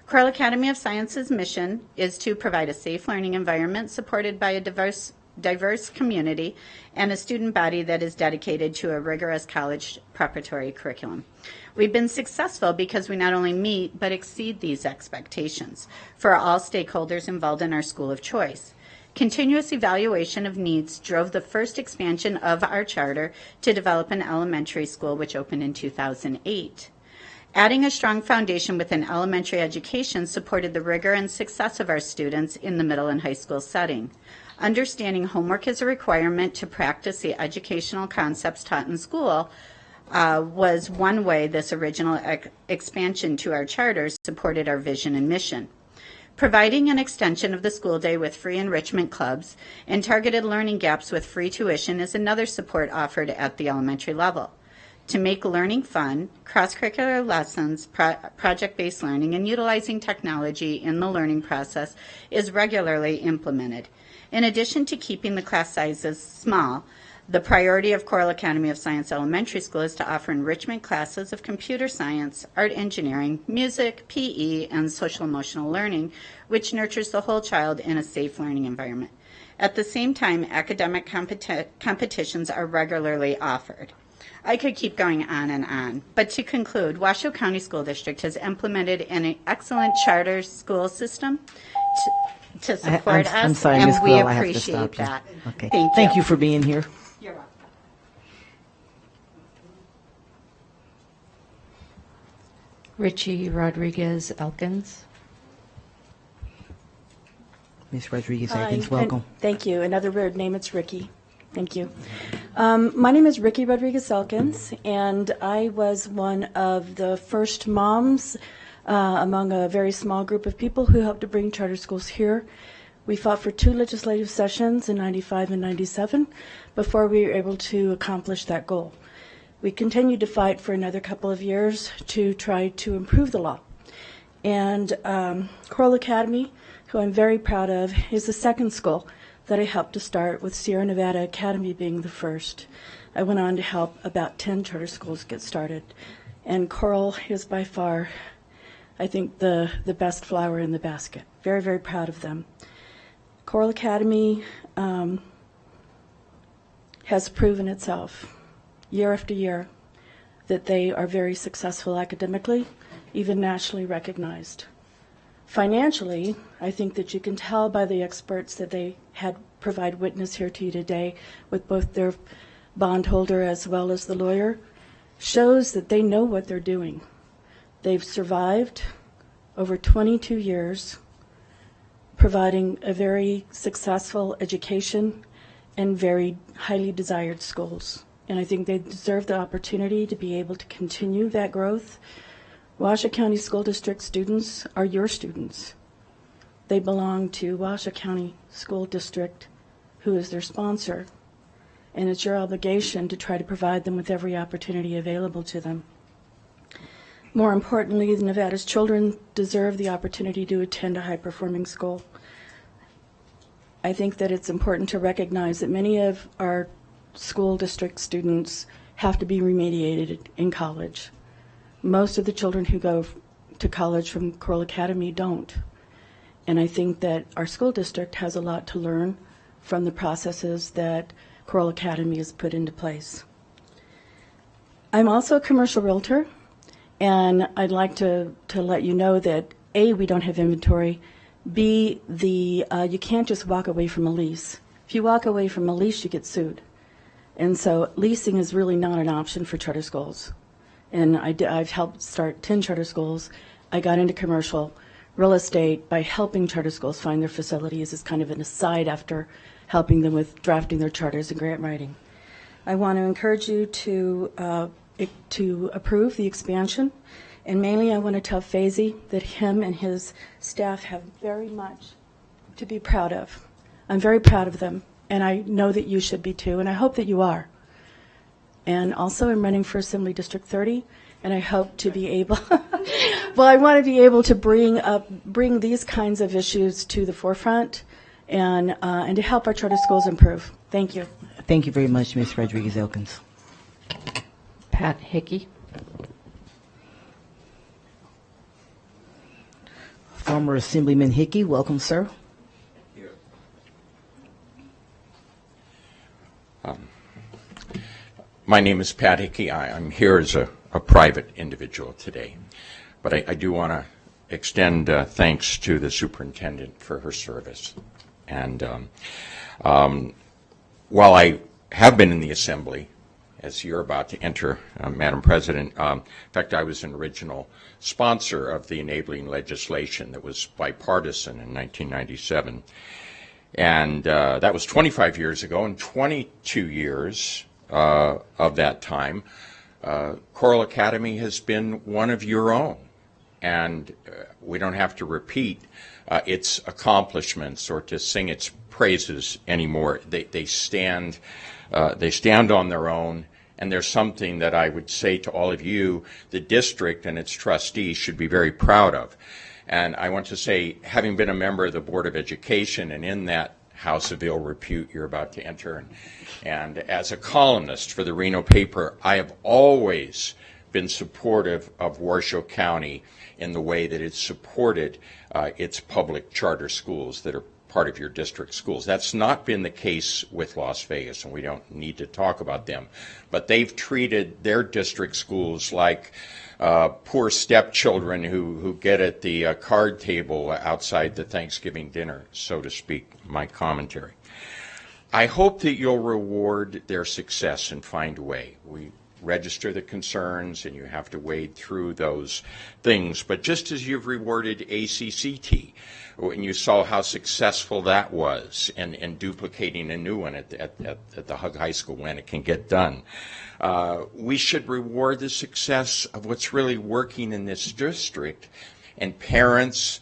Coral Academy of Science's mission is to provide a safe learning environment supported by a diverse community and a student body that is dedicated to a rigorous college preparatory curriculum. We've been successful because we not only meet but exceed these expectations for all stakeholders involved in our school of choice. Continuous evaluation of needs drove the first expansion of our charter to develop an elementary school, which opened in 2008. Adding a strong foundation within elementary education supported the rigor and success of our students in the middle and high school setting. Understanding homework is a requirement to practice the educational concepts taught in school was one way this original expansion to our charter supported our vision and mission. Providing an extension of the school day with free enrichment clubs and targeted learning gaps with free tuition is another support offered at the elementary level. to make learning fun, cross-curricular lessons, project-based learning, and utilizing technology in the learning process is regularly implemented. In addition to keeping the class sizes small, the priority of Coral Academy of Science Elementary School is to offer enrichment classes of computer science, art engineering, music, PE, and social emotional learning, which nurtures the whole child in a safe learning environment. At the same time, academic competitions are regularly offered. I could keep going on, but to conclude, Washoe County School District has implemented an excellent charter school system to support us, I'm sorry, and Ms. we Quill, I have to appreciate stop you. that. Okay. Thank you. for being here. You're welcome. Richie Rodriguez Elkins. Ms. Rodriguez Elkins, Hi, welcome. and thank you. Another weird name, it's Ricky. Thank you. My name is Ricky Rodriguez Elkins, and I was one of the first moms among a very small group of people who helped to bring charter schools here. We fought for 2 legislative sessions in 95 and 97 before we were able to accomplish that goal. We continued to fight for another couple of years to try to improve the law. And Coral Academy, who I'm very proud of, is the second school that I helped to start, with Sierra Nevada Academy being the first. I went on to help about 10 charter schools get started. And Coral is by far, I think, the best flower in the basket. Very, very proud of them. Coral Academy has proven itself year after year that they are very successful academically, even nationally recognized. Financially, I think that you can tell by the experts that they had provide witness here to you today, with both their bondholder as well as the lawyer, shows that they know what they're doing. They've survived over 22 years, providing a very successful education and very highly desired schools. And I think they deserve the opportunity to be able to continue that growth. Washoe County School District students are your students. They belong to Washoe County School District, who is their sponsor, and it's your obligation to try to provide them with every opportunity available to them. More importantly, Nevada's children deserve the opportunity to attend a high-performing school. I think that it's important to recognize that many of our school district students have to be remediated in college. Most of the children who go to college from Coral Academy don't. And I think that our school district has a lot to learn from the processes that Coral Academy has put into place. I'm also a commercial realtor, and I'd like to let you know that A, we don't have inventory, B, you can't just walk away from a lease. If you walk away from a lease, you get sued. And so leasing is really not an option for charter schools. And I've helped start 10 charter schools. I got into commercial real estate by helping charter schools find their facilities as kind of an aside after helping them with drafting their charters and grant writing. I want to encourage you to approve the expansion. And mainly I want to tell Faisy that him and his staff have very much to be proud of. I'm very proud of them, and I know that you should be too, and I hope that you are. And also I'm running for Assembly District 30, and I hope to be able, well, I want to be able to bring these kinds of issues to the forefront and to help our charter schools improve. Thank you. Thank you very much, Ms. Rodriguez Elkins. Pat Hickey. Former Assemblyman Hickey, welcome, sir. My name is Pat Hickey. I'm here as a private individual today, but I do want to extend thanks to the superintendent for her service. And while I have been in the Assembly, as you're about to enter, Madam President, in fact, I was an original sponsor of the enabling legislation that was bipartisan in 1997. And that was 25 years ago, and 22 years of that time, Coral Academy has been one of your own. And we don't have to repeat its accomplishments or to sing its praises anymore. They stand on their own, And there's something that I would say to all of you, the district and its trustees should be very proud of. And I want to say, having been a member of the Board of Education and in that house of ill repute you're about to enter, and as a columnist for the Reno paper, I have always been supportive of Washoe County in the way that it's supported its public charter schools that are part of your district schools. That's not been the case with Las Vegas, and we don't need to talk about them. But they've treated their district schools like poor stepchildren who get at the card table outside the Thanksgiving dinner, so to speak, my commentary. I hope that you'll reward their success and find a way. We register the concerns, and you have to wade through those things. But just as you've rewarded ACCT, when you saw how successful that was, and duplicating a new one at the Hug High School when it can get done, we should reward the success of what's really working in this district, and parents,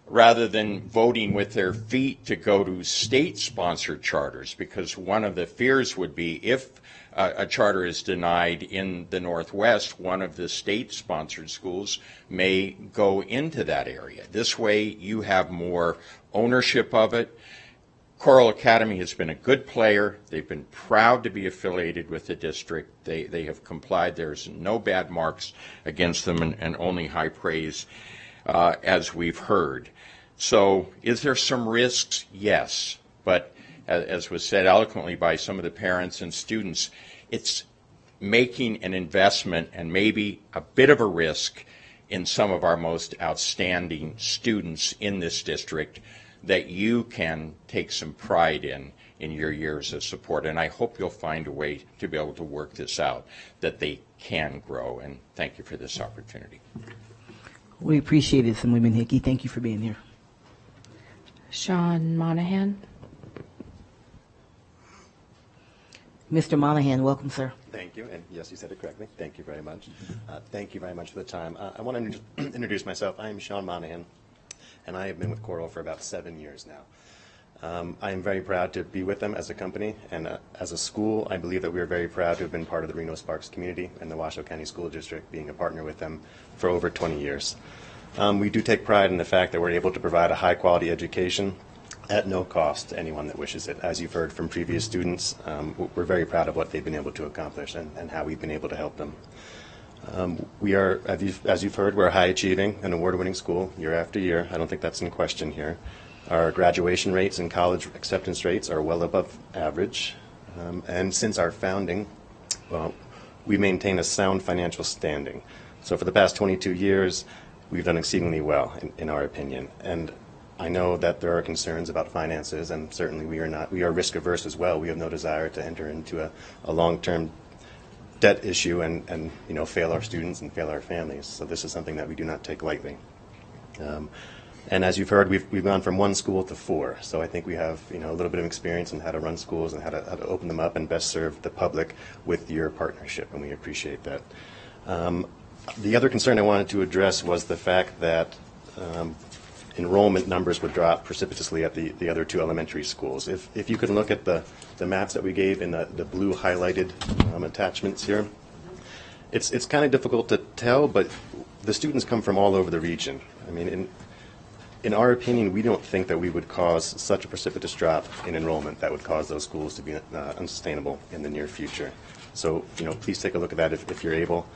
rather than voting with their feet to go to state-sponsored charters, because one of the fears would be if a charter is denied in the Northwest, one of the state-sponsored schools may go into that area. This way, you have more ownership of it. Coral Academy has been a good player. They've been proud to be affiliated with the district. They have complied. There's no bad marks against them, and only high praise, as we've heard. So is there some risks? Yes. But as was said eloquently by some of the parents and students, it's making an investment and maybe a bit of a risk in some of our most outstanding students in this district that you can take some pride in your years of support. And I hope you'll find a way to be able to work this out, that they can grow. And thank you for this opportunity. We appreciate it, Assemblyman Hickey. Thank you for being here. Sean Monahan. Mr. Monahan, welcome, sir. Thank you, and yes, you said it correctly. Thank you very much. Thank you very much for the time. I want to introduce myself. I am Sean Monahan, and I have been with Coral for about 7 years now. I am very proud to be with them as a company, and as a school, I believe that we are very proud to have been part of the Reno Sparks community and the Washoe County School District, being a partner with them for over 20 years. We do take pride in the fact that we're able to provide a high-quality education at no cost to anyone that wishes it. As you've heard from previous students, we're very proud of what they've been able to accomplish and how we've been able to help them. We are, as you've heard, we're a high-achieving and award-winning school year after year. I don't think that's in question here. Our graduation rates and college acceptance rates are well above average. And since our founding, well, we maintain a sound financial standing. So for the past 22 years, we've done exceedingly well, in our opinion. And I know that there are concerns about finances, and certainly we are risk averse as well. We have no desire to enter into a long-term debt issue and fail our students and fail our families. So this is something that we do not take lightly. And as you've heard, we've gone from 1 school to 4. So I think we have a little bit of experience in how to run schools and how to open them up and best serve the public with your partnership, and we appreciate that. The other concern I wanted to address was the fact that enrollment numbers would drop precipitously at the other 2 elementary schools. If you can look at the maps that we gave in the blue highlighted attachments here, it's kind of difficult to tell, but the students come from all over the region. I mean, in our opinion, we don't think that we would cause such a precipitous drop in enrollment that would cause those schools to be unsustainable in the near future. So, please take a look at that if you're able.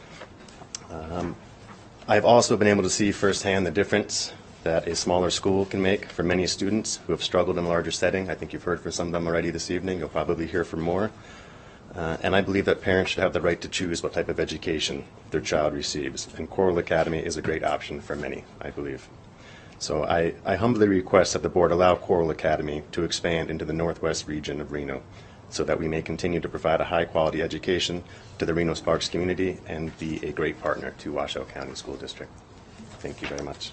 I've also been able to see firsthand the difference that a smaller school can make for many students who have struggled in a larger setting. I think you've heard from some of them already this evening. You'll probably hear from more. And I believe that parents should have the right to choose what type of education their child receives. And Coral Academy is a great option for many, I believe. So I humbly request that the board allow Coral Academy to expand into the northwest region of Reno so that we may continue to provide a high-quality education to the Reno Sparks community and be a great partner to Washoe County School District. Thank you very much.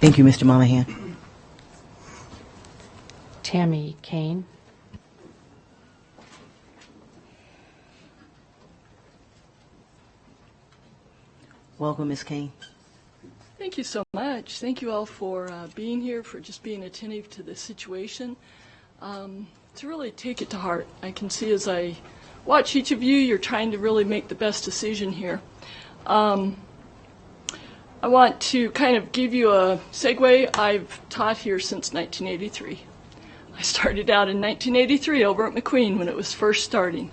Thank you, Mr. Monahan. Tammy Kane. Welcome, Ms. Kane. Thank you so much. Thank you all for being here, for just being attentive to the situation. To really take it to heart, I can see as I watch each of you. You're trying to really make the best decision here. I want to kind of give you a segue. I've taught here since 1983. I started out in 1983 over at McQueen when it was first starting.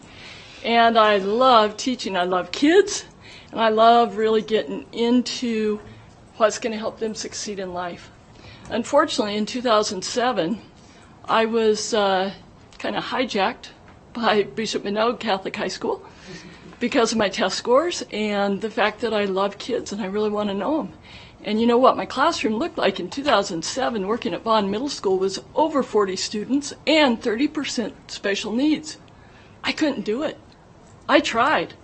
And I love teaching. I love kids, and I love really getting into what's going to help them succeed in life. Unfortunately, in 2007, I was kind of hijacked by Bishop Minogue Catholic High School because of my test scores and the fact that I love kids and I really want to know them. And you know what my classroom looked like in 2007 working at Vaughn Middle School was over 40 students and 30% special needs. I couldn't do it. I tried.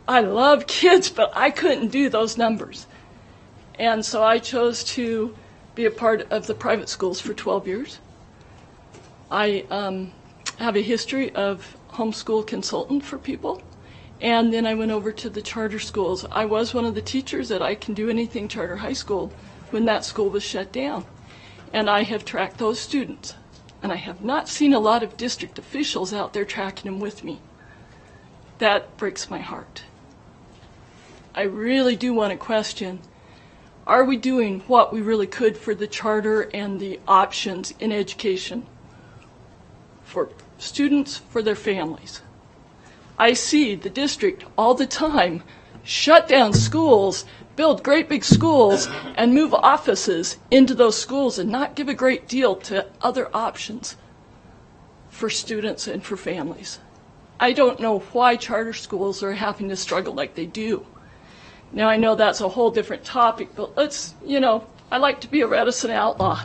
I love kids, but I couldn't do those numbers. And so I chose to be a part of the private schools for 12 years. I have a history of homeschool consultant for people. And then I went over to the charter schools. I was one of the teachers at I Can Do Anything Charter High School when that school was shut down. And I have tracked those students. And I have not seen a lot of district officials out there tracking them with me. That breaks my heart. I really do want to question, are we doing what we really could for the charter and the options in education for students, for their families? I see the district all the time shut down schools, build great big schools, and move offices into those schools and not give a great deal to other options for students and for families. I don't know why charter schools are having to struggle like they do. Now, I know that's a whole different topic, but let's, I like to be a reticent outlaw.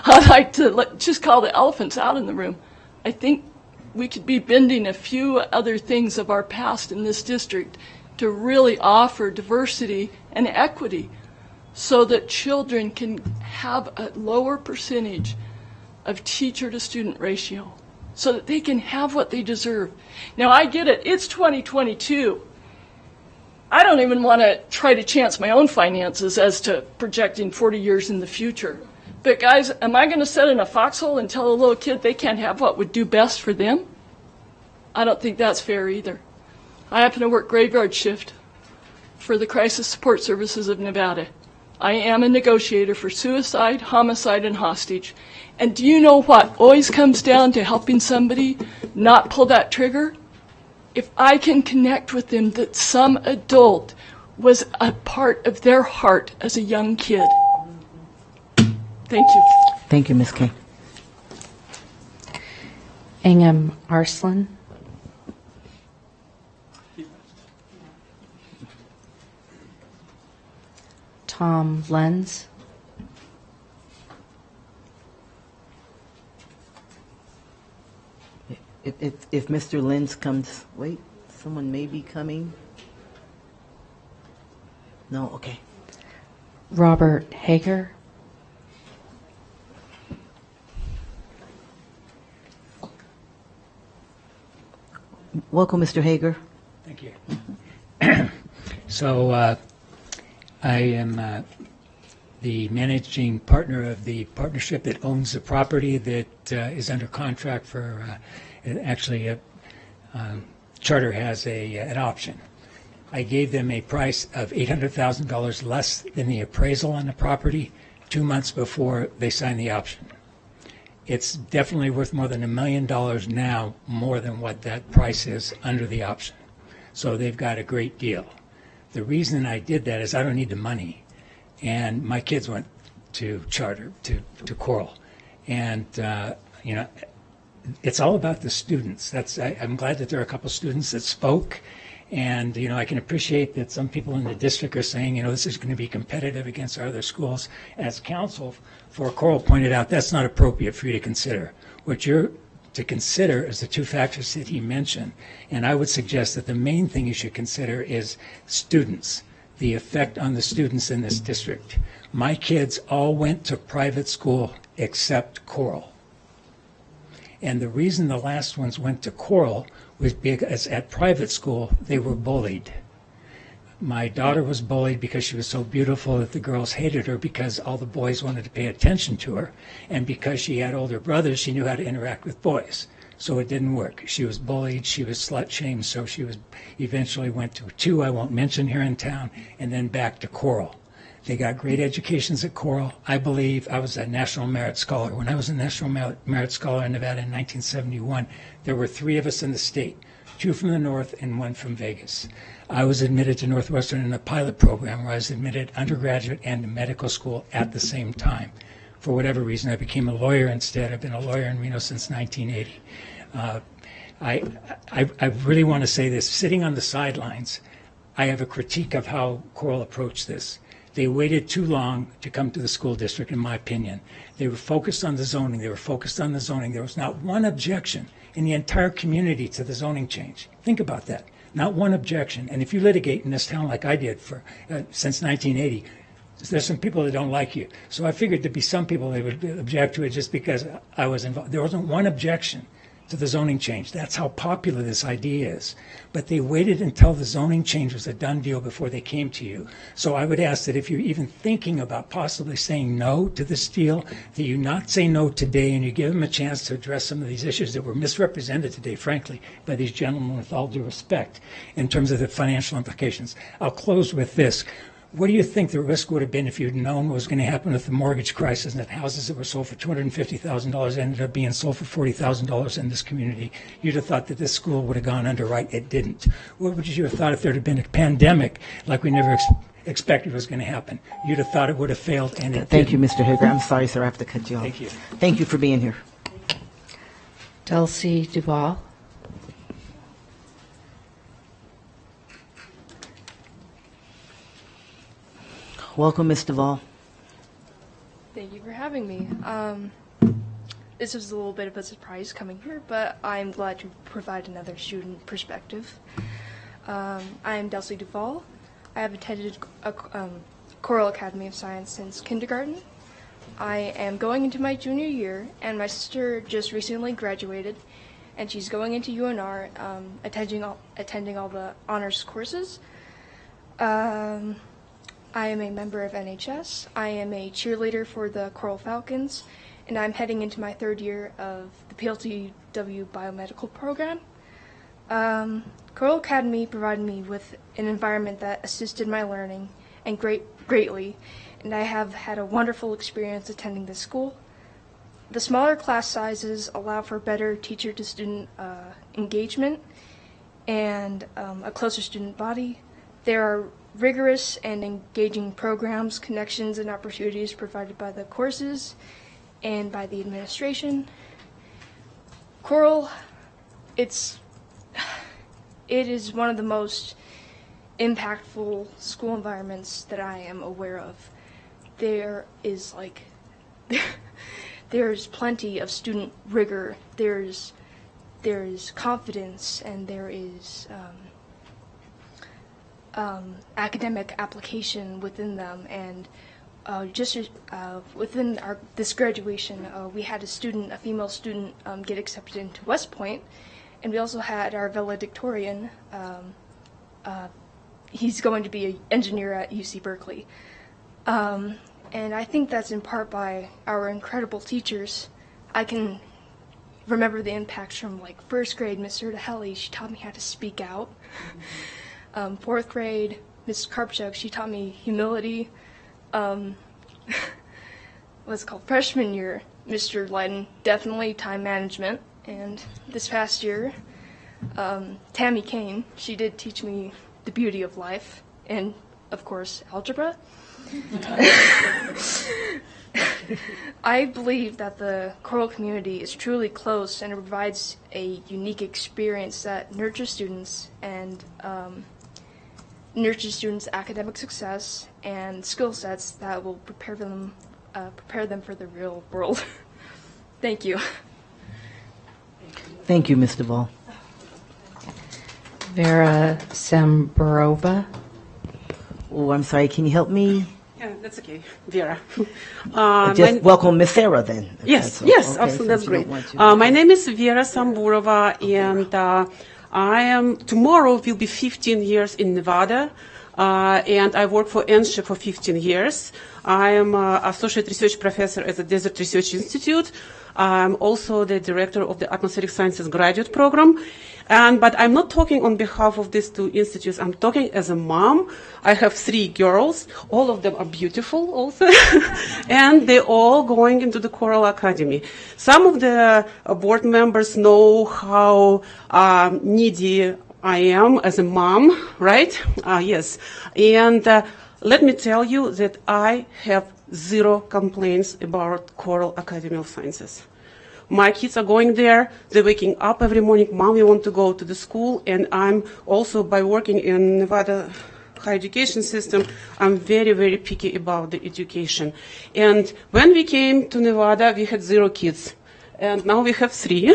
I like to just call the elephants out in the room. I think we could be bending a few other things of our past in this district to really offer diversity and equity so that children can have a lower percentage of teacher to student ratio so that they can have what they deserve. Now, I get it. It's 2022. I don't even want to try to chance my own finances as to projecting 40 years in the future. But guys, am I going to sit in a foxhole and tell a little kid they can't have what would do best for them? I don't think that's fair either. I happen to work graveyard shift for the Crisis Support Services of Nevada. I am a negotiator for suicide, homicide, and hostage. And do you know what always comes down to helping somebody not pull that trigger? If I can connect with them that some adult was a part of their heart as a young kid. Thank you. Thank you, Ms. King. Angam Arslan. Tom Lenz. If Mr. Lenz comes, wait, someone may be coming. No, okay. Robert Hager. Welcome, Mr. Hager. Thank you. So I am the managing partner of the partnership that owns the property that is under contract for, actually, Charter has an option. I gave them a price of $800,000 less than the appraisal on the property 2 months before they signed the option. It's definitely worth more than $1 million now, more than what that price is under the option. So they've got a great deal. The reason I did that is I don't need the money. And my kids went to Charter, to Coral. And, it's all about the students. I'm glad that there are a couple students that spoke. And, I can appreciate that some people in the district are saying, this is going to be competitive against our other schools. As counsel for Coral pointed out, that's not appropriate for you to consider. What you're to consider is the two factors that he mentioned. And I would suggest that the main thing you should consider is students, the effect on the students in this district. My kids all went to private school except Coral. And the reason the last ones went to Coral was because at private school, they were bullied. My daughter was bullied because she was so beautiful that the girls hated her because all the boys wanted to pay attention to her. And because she had older brothers, she knew how to interact with boys. So it didn't work. She was bullied, she was slut-shamed, so she was eventually went to two I won't mention here in town, and then back to Coral. They got great educations at Coral. I believe I was a National Merit Scholar. When I was a National Merit Scholar in Nevada in 1971, there were 3 of us in the state, 2 from the north and 1 from Vegas. I was admitted to Northwestern in a pilot program where I was admitted undergraduate and medical school at the same time. For whatever reason, I became a lawyer instead. I've been a lawyer in Reno since 1980. I really want to say this. Sitting on the sidelines, I have a critique of how Coral approached this. They waited too long to come to the school district, in my opinion. They were focused on the zoning. They were focused on the zoning. There was not one objection in the entire community to the zoning change. Think about that. Not one objection. And if you litigate in this town like I did for since 1980, there's some people that don't like you. So I figured there'd be some people that would object to it just because I was involved. There wasn't one objection to the zoning change. That's how popular this idea is. But they waited until the zoning change was a done deal before they came to you. So I would ask that if you're even thinking about possibly saying no to this deal, that you not say no today and you give them a chance to address some of these issues that were misrepresented today, frankly, by these gentlemen, with all due respect, in terms of the financial implications. I'll close with this. What do you think the risk would have been if you'd known what was going to happen with the mortgage crisis and that houses that were sold for $250,000 ended up being sold for $40,000 in this community? You'd have thought that this school would have gone under, right? It didn't. What would you have thought if there had been a pandemic like we never expected was going to happen? You'd have thought it would have failed, and it Thank you, didn't. Mr. Hager. I'm sorry, sir. I have to cut you off. Thank you. Thank you for being here. Dulcie Duval. Welcome, Ms. Duval. Thank you for having me. This was a little bit of a surprise coming here, but I'm glad to provide another student perspective. I'm Dulcie Duval. I have attended Coral Academy of Science since kindergarten. I am going into my junior year, and my sister just recently graduated, and she's going into UNR, attending all the honors courses. I am a member of NHS. I am a cheerleader for the Coral Falcons, and I'm heading into my 3rd year of the PLTW biomedical program. Coral Academy provided me with an environment that assisted my learning and greatly, and I have had a wonderful experience attending this school. The smaller class sizes allow for better teacher-to-student engagement and a closer student body. There are rigorous and engaging programs, connections, and opportunities provided by the courses and by the administration. Coral, it is one of the most impactful school environments that I am aware of. There's plenty of student rigor. There's confidence, and there is academic application within them, and within this graduation, we had a female student get accepted into West Point, and we also had our valedictorian. He's going to be an engineer at UC Berkeley, and I think that's in part by our incredible teachers. I can remember the impacts from like 1st grade, Miss Erdahelli. She taught me how to speak out. 4th grade, Ms. Karpchuk, she taught me humility. What's it called? Freshman year, Mr. Lydon, definitely time management. And this past year, Tammy Kane, she did teach me the beauty of life and, of course, algebra. I believe that the Coral community is truly close, and it provides a unique experience that nurtures students and academic success and skill sets that will prepare them for the real world. Thank you. Thank you, Ms. Duval. Vera Samburova. Oh, I'm sorry. Can you help me? Yeah, that's okay. Vera. Just welcome Miss Sarah then. Yes, Okay, absolutely. That's great. My name is Vera Samburova, and tomorrow will be 15 years in Nevada. and I worked for ENSHA for 15 years. I am an associate research professor at the Desert Research Institute. I'm also the director of the Atmospheric Sciences graduate program. But I'm not talking on behalf of these two institutes. I'm talking as a mom. I have 3 girls. All of them are beautiful also. And they're all going into the Coral Academy. Some of the board members know how needy I am as a mom, right? Yes. And let me tell you that I have 0 complaints about Coral Academy of Sciences. My kids are going there. They're waking up every morning. Mom, we want to go to the school. And I'm also, by working in Nevada higher education system, I'm very, very picky about the education. And when we came to Nevada, we had 0 kids. And now we have 3.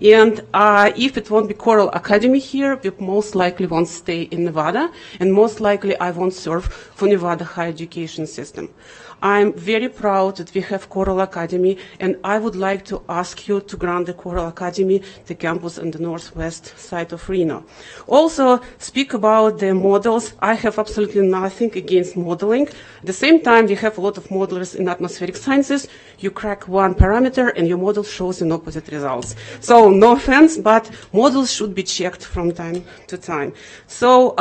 If it won't be Coral Academy here, we most likely won't stay in Nevada. And most likely I won't serve for Nevada higher education system. I'm very proud that we have Coral Academy, and I would like to ask you to grant the Coral Academy the campus on the northwest side of Reno. Also, speak about the models. I have absolutely nothing against modeling. At the same time, we have a lot of modelers in atmospheric sciences. You crack one parameter, and your model shows an opposite results. So, no offense, but models should be checked from time to time. So,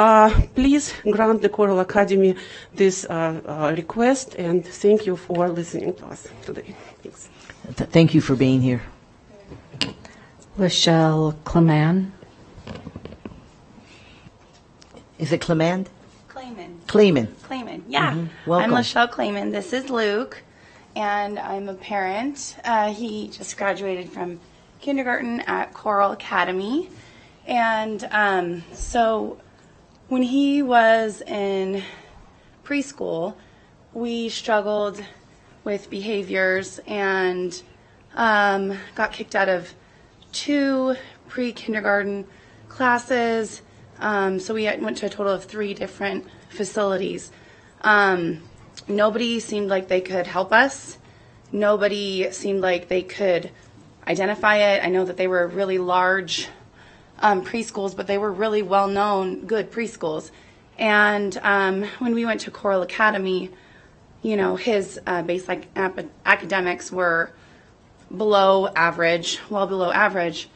please grant the Coral Academy this request, and thank you for listening to us today. Thanks. Thank you for being here. Michelle Clement. Is it Clement? Clayman. Clayman. Yeah. Mm-hmm. Welcome. I'm Michelle Clayman. This is Luke, and I'm a parent. He just graduated from kindergarten at Coral Academy. And so when he was in preschool, we struggled with behaviors and got kicked out of 2 pre-kindergarten classes. So we went to a total of 3 different facilities. Nobody seemed like they could help us. Nobody seemed like they could identify it. I know that they were really large preschools, but they were really well-known, good preschools. And when we went to Coral Academy, you know, his basic academics were below average, well below average.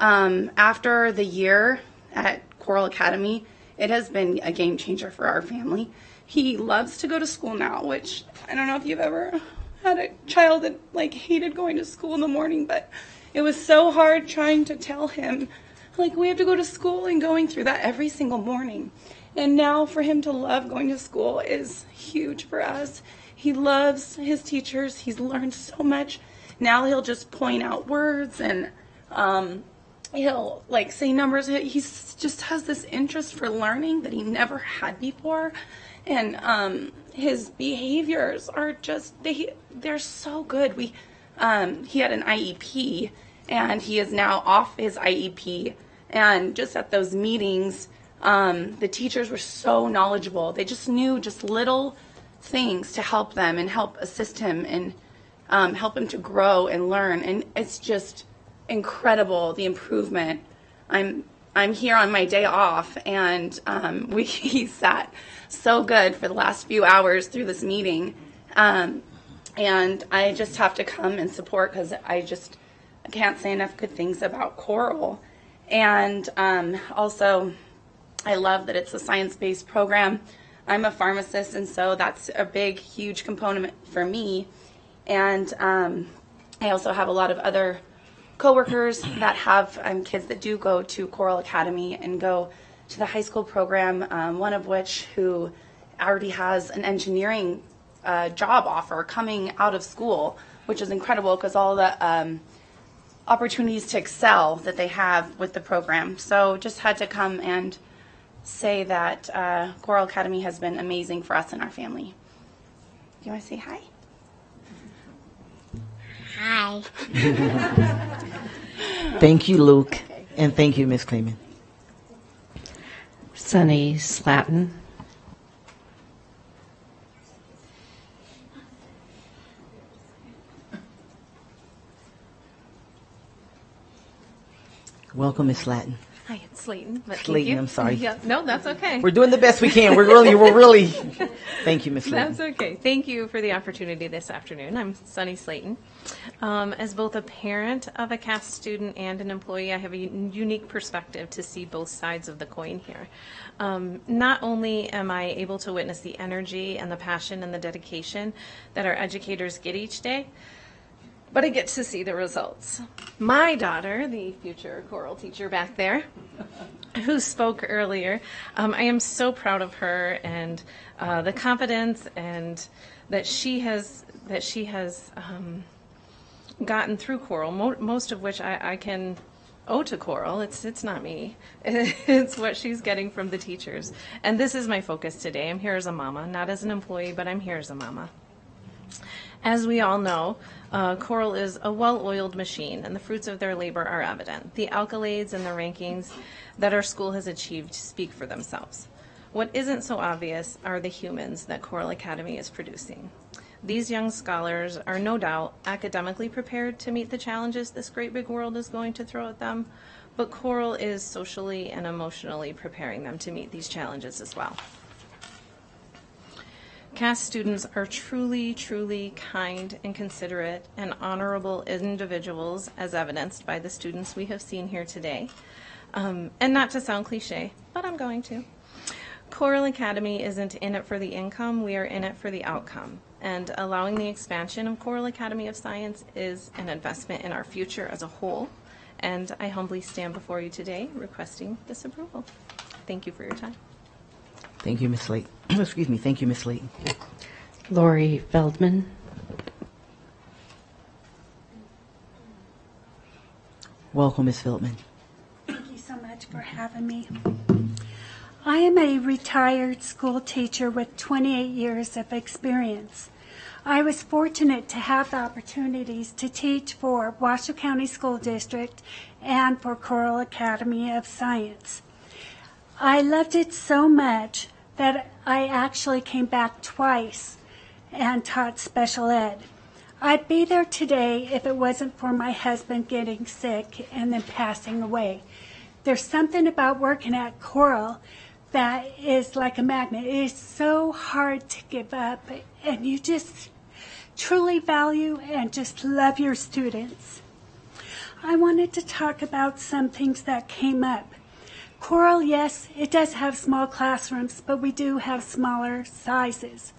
After the year at Coral Academy, it has been a game changer for our family. He loves to go to school now, which I don't know if you've ever had a child that like hated going to school in the morning, but it was so hard trying to tell him, like, we have to go to school and going through that every single morning. And now for him to love going to school is huge for us. He loves his teachers. He's learned so much. Now he'll just point out words and he'll like say numbers. He just has this interest for learning that he never had before. And his behaviors are just, they're so good. He had an IEP and he is now off his IEP. And just at those meetings, the teachers were so knowledgeable. They just knew just little things to help them and help assist him and help him to grow and learn. And it's just incredible, the improvement. I'm here on my day off, and he sat so good for the last few hours through this meeting. And I just have to come and support because I can't say enough good things about Coral. And also, I love that it's a science-based program. I'm a pharmacist, and so that's a big, huge component for me. And I also have a lot of other coworkers that have kids that do go to Coral Academy and go to the high school program, one of which who already has an engineering job offer coming out of school, which is incredible because all the opportunities to excel that they have with the program. So just had to come and say that Coral Academy has been amazing for us and our family. Do you want to say hi? Hi. Thank you, Luke, and thank you, Ms. Clayman. Sunny Slatton. Welcome, Ms. Slatton. Hi, it's Slayton. But Slayton, thank you. I'm sorry. Yeah, no, that's okay. We're doing the best we can. We're really. Thank you, Ms. Slayton. That's okay. Thank you for the opportunity this afternoon. I'm Sunny Slayton. As both a parent of a CAS student and an employee, I have a unique perspective to see both sides of the coin here. Not only am I able to witness the energy and the passion and the dedication that our educators get each day, but I get to see the results. My daughter, the future choral teacher back there, who spoke earlier, I am so proud of her and the confidence and that she has gotten through choral, most of which I can owe to choral. It's not me. It's what she's getting from the teachers. And this is my focus today. I'm here as a mama, not as an employee, but I'm here as a mama. As we all know, choral is a well-oiled machine, and the fruits of their labor are evident. The accolades and the rankings that our school has achieved speak for themselves. What isn't so obvious are the humans that Choral Academy is producing. These young scholars are no doubt academically prepared to meet the challenges this great big world is going to throw at them, but choral is socially and emotionally preparing them to meet these challenges as well. CAS students are truly, truly kind and considerate and honorable individuals, as evidenced by the students we have seen here today. And not to sound cliche, but I'm going to. Choral Academy isn't in it for the income, we are in it for the outcome. And allowing the expansion of Choral Academy of Science is an investment in our future as a whole. And I humbly stand before you today requesting this approval. Thank you for your time. Thank you, Ms. Slayton. Excuse me. Thank you, Ms. Slayton. Lori Feldman. Welcome, Ms. Feldman. Thank you so much for having me. I am a retired school teacher with 28 years of experience. I was fortunate to have the opportunities to teach for Washoe County School District and for Choral Academy of Science. I loved it so much that I actually came back twice and taught special ed. I'd be there today if it wasn't for my husband getting sick and then passing away. There's something about working at Choral that is like a magnet. It is so hard to give up, and you just truly value and just love your students. I wanted to talk about some things that came up. Choral, yes, it does have small classrooms, but we do have smaller sizes.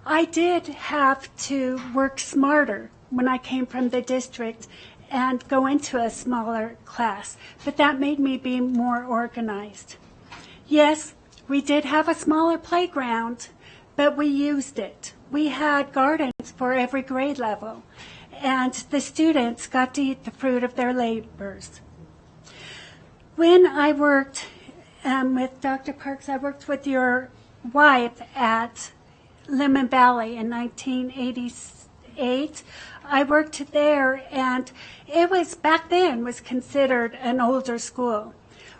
I did have to work smarter when I came from the district and go into a smaller class, but that made me be more organized. Yes, we did have a smaller playground, but we used it. We had gardens for every grade level, and the students got to eat the fruit of their labors. When I worked with Dr. Parks, I worked with your wife at Lemon Valley in 1988. I worked there, and it was, back then, was considered an older school.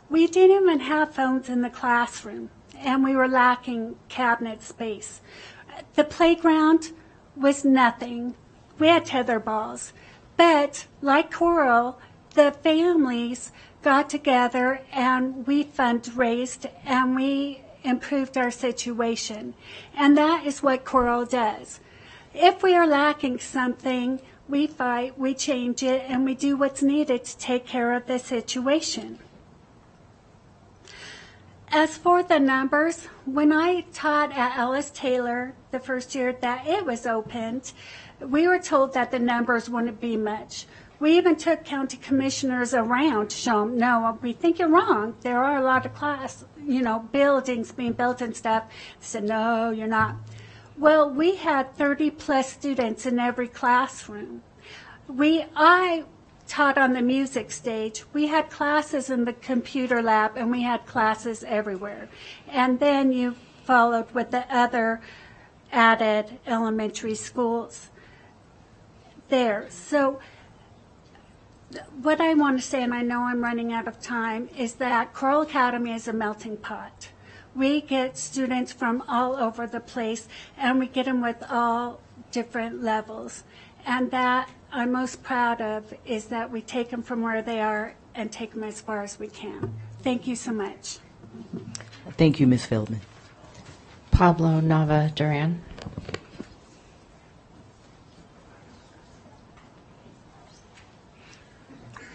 We didn't even have phones in the classroom, and we were lacking cabinet space. The playground was nothing. We had tether balls. But like Choral, the families got together and we fundraised and we improved our situation. And that is what Choral does. If we are lacking something, we fight, we change it, and we do what's needed to take care of the situation. As for the numbers, when I taught at Ellis Taylor the first year that it was opened, we were told that the numbers wouldn't be much. We even took county commissioners around to show them, no, we think you're wrong. There are a lot of buildings being built and stuff. They said, no, you're not. Well, we had 30 plus students in every classroom. I taught on the music stage. We had classes in the computer lab and we had classes everywhere. And then you followed with the other added elementary schools there. So what I want to say, and I know I'm running out of time, is that Choral Academy is a melting pot. We get students from all over the place, and we get them with all different levels. And that I'm most proud of is that we take them from where they are and take them as far as we can. Thank you so much. Thank you, Ms. Feldman. Pablo Nava Duran.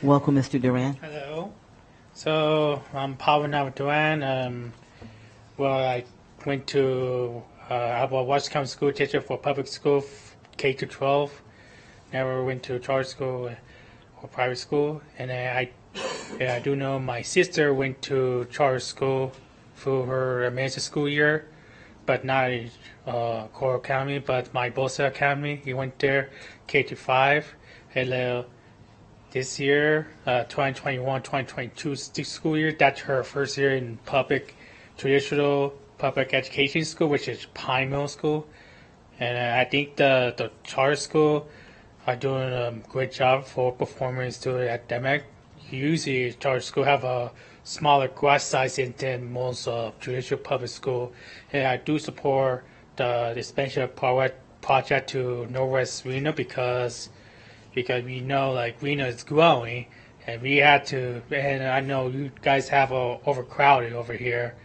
Welcome, Mr. Duran. Hello. So I'm Pablo Nava Duran. Well, I went to I was a Washington County school teacher for public school K to 12. Never went to charter school or private school. And I do know my sister went to charter school for her master's school year, but not Coral Academy, but my Bosa Academy. He went there K to 5. And this year, 2021-2022 school year, that's her first year in traditional public education school, which is Pine Mill School. And I think the charter school are doing a great job for performance to the academic. Usually, charter school have a smaller class size than most traditional public school. And I do support the expansion project to Northwest Reno because we know like Reno is growing, and we had to. And I know you guys have overcrowded over here,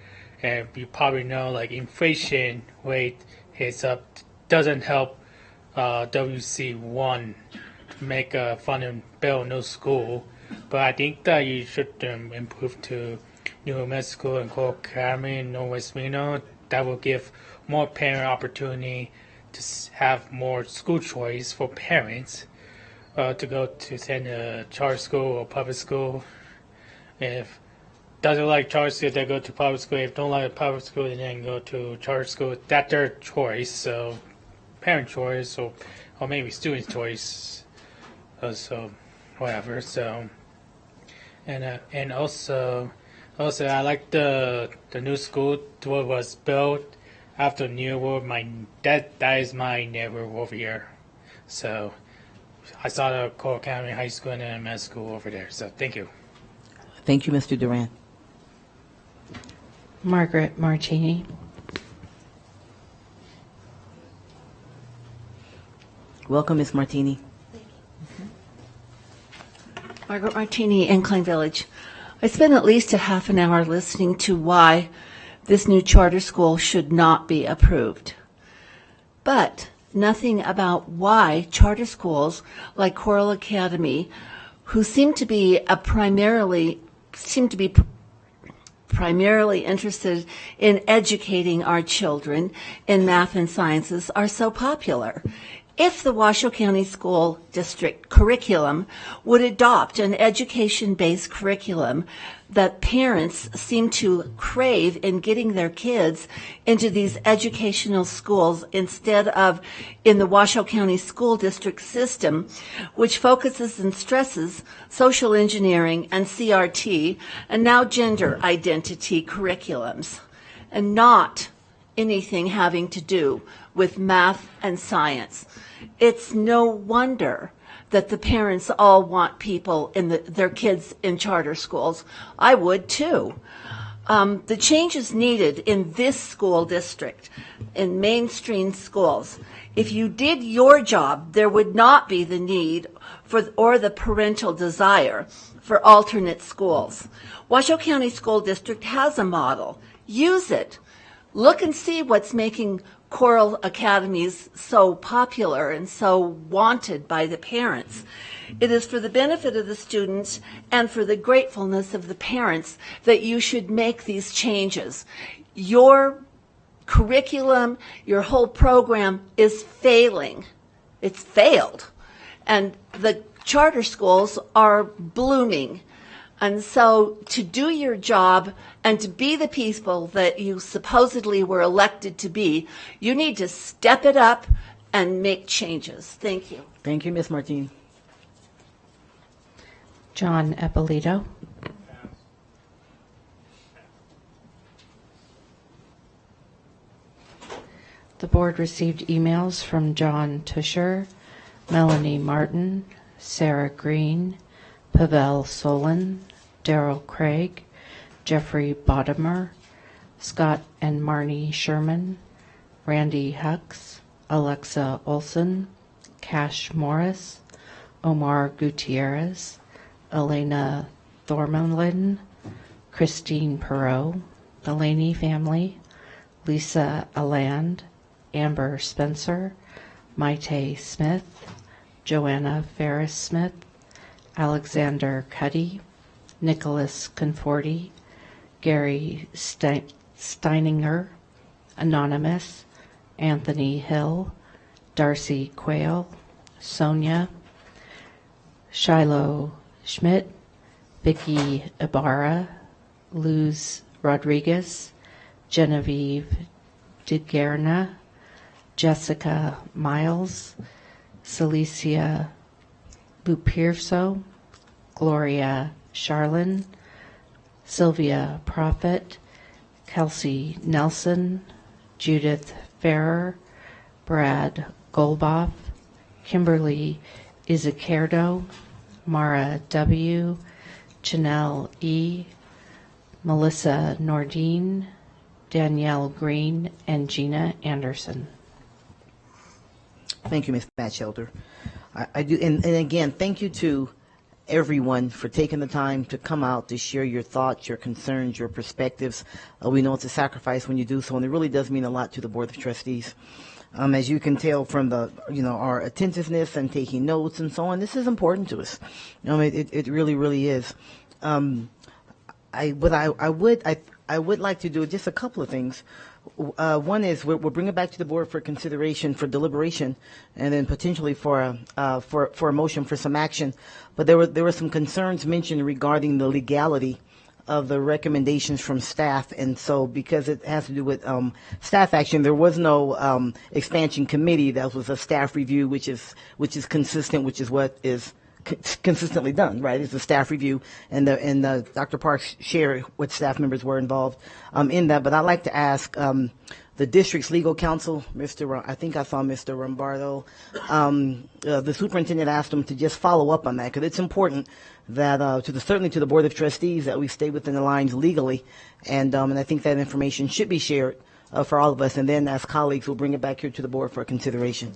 and you probably know like inflation rate is up. Doesn't help WC1 to make a fund and build no school, but I think that you should improve to New Hampshire School and Coral Academy in Northwest Reno. That will give more parent opportunity to have more school choice for parents to go to send a charter school or public school. If doesn't like charter school, they go to public school. If don't like public school, they then go to charter school. That's their choice. So parent choice or maybe student choice. So whatever. So and also I like the new school what was built after New World. That is my neighborhood over here. So I saw the Coral Academy High School and MS school over there. So thank you. Thank you, Mr. Duran. Margaret Martini. Welcome, Ms. Martini. Margaret Martini, Incline Village. I spent at least a half an hour listening to why this new charter school should not be approved. But nothing about why charter schools like Coral Academy, who seem to be primarily interested in educating our children in math and sciences, are so popular. If the Washoe County School District curriculum would adopt an education-based curriculum that parents seem to crave in getting their kids into these educational schools instead of in the Washoe County School District system, which focuses and stresses social engineering and CRT and now gender identity curriculums, and not anything having to do with math and science. It's no wonder that the parents all want people their kids in charter schools. I would too. The changes needed in this school district, in mainstream schools, if you did your job, there would not be the need or the parental desire for alternate schools. Washoe County School District has a model. Use it. Look and see what's making Coral Academies so popular and so wanted by the parents. It is for the benefit of the students and for the gratefulness of the parents that you should make these changes. Your curriculum, your whole program is failing. It's failed. And the charter schools are blooming. And so to do your job and to be the people that you supposedly were elected to be, you need to step it up and make changes. Thank you. Thank you, Ms. Martini. John Eppolito. The board received emails from John Tusher, Melanie Martin, Sarah Green, Pavel Solon, Daryl Craig, Jeffrey Bottomer, Scott and Marnie Sherman, Randy Hux, Alexa Olson, Cash Morris, Omar Gutierrez, Elena Thormanlin, Christine Perot, the Laney family, Lisa Aland, Amber Spencer, Maite Smith, Joanna Ferris-Smith, Alexander Cuddy, Nicholas Conforti, Gary Steininger, Anonymous, Anthony Hill, Darcy Quayle, Sonia, Shiloh Schmidt, Vicky Ibarra, Luz Rodriguez, Genevieve DeGuerna, Jessica Miles, Celicia Lupierso, Gloria Charlin, Sylvia Prophet, Kelsey Nelson, Judith Ferrer, Brad Golboff, Kimberly Izquierdo, Mara W., Janelle E., Melissa Nordine, Danielle Green, and Gina Anderson. Thank you, Ms. Batchelder. I do, and again, thank you to everyone for taking the time to come out to share your thoughts, your concerns, your perspectives. We know it's a sacrifice when you do so, and it really does mean a lot to the Board of Trustees. As you can tell from the, our attentiveness and taking notes and so on, this is important to us. It really, really is. I would like to do just a couple of things. One is we'll bring it back to the board for consideration, for deliberation, and then potentially for a motion for some action. But there were some concerns mentioned regarding the legality of the recommendations from staff, and so because it has to do with staff action, there was no expansion committee. That was a staff review, which is consistent, which is what is consistently done, right? It's a staff review, and Dr. Parks shared what staff members were involved in that. But I'd like to ask the district's legal counsel, I think I saw Mr. Rombardo, the superintendent asked him to just follow up on that, because it's important that certainly to the Board of Trustees that we stay within the lines legally, and I think that information should be shared for all of us, and then as colleagues, we'll bring it back here to the board for consideration.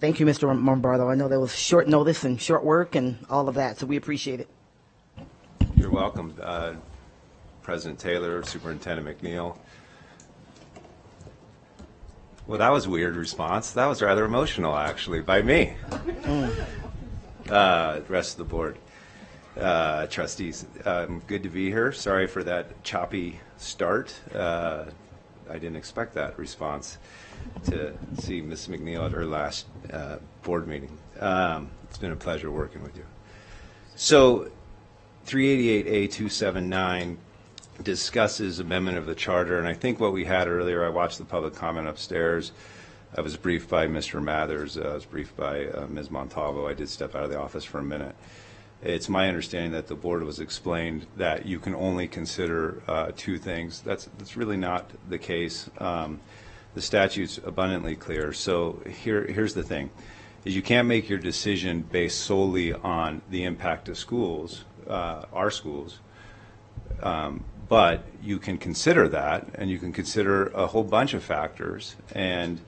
Thank you, Mr. Rombardo. I know there was short notice and short work and all of that, so we appreciate it. You're welcome, President Taylor, Superintendent McNeil. Well, that was a weird response. That was rather emotional, actually, by me. The rest of the board, trustees, good to be here. Sorry for that choppy start. I didn't expect that response to see Ms. McNeil at her last board meeting. It's been a pleasure working with you. So 388A279 discusses amendment of the charter, and I think what we had earlier, I watched the public comment upstairs. I was briefed by Mr. Mathers. I was briefed by Ms. Montalvo. I did step out of the office for a minute. It's my understanding that the board was explained that you can only consider two things. That's really not the case. The statute's abundantly clear. So here's the thing, is you can't make your decision based solely on the impact of schools, our schools, but you can consider that, and you can consider a whole bunch of factors, and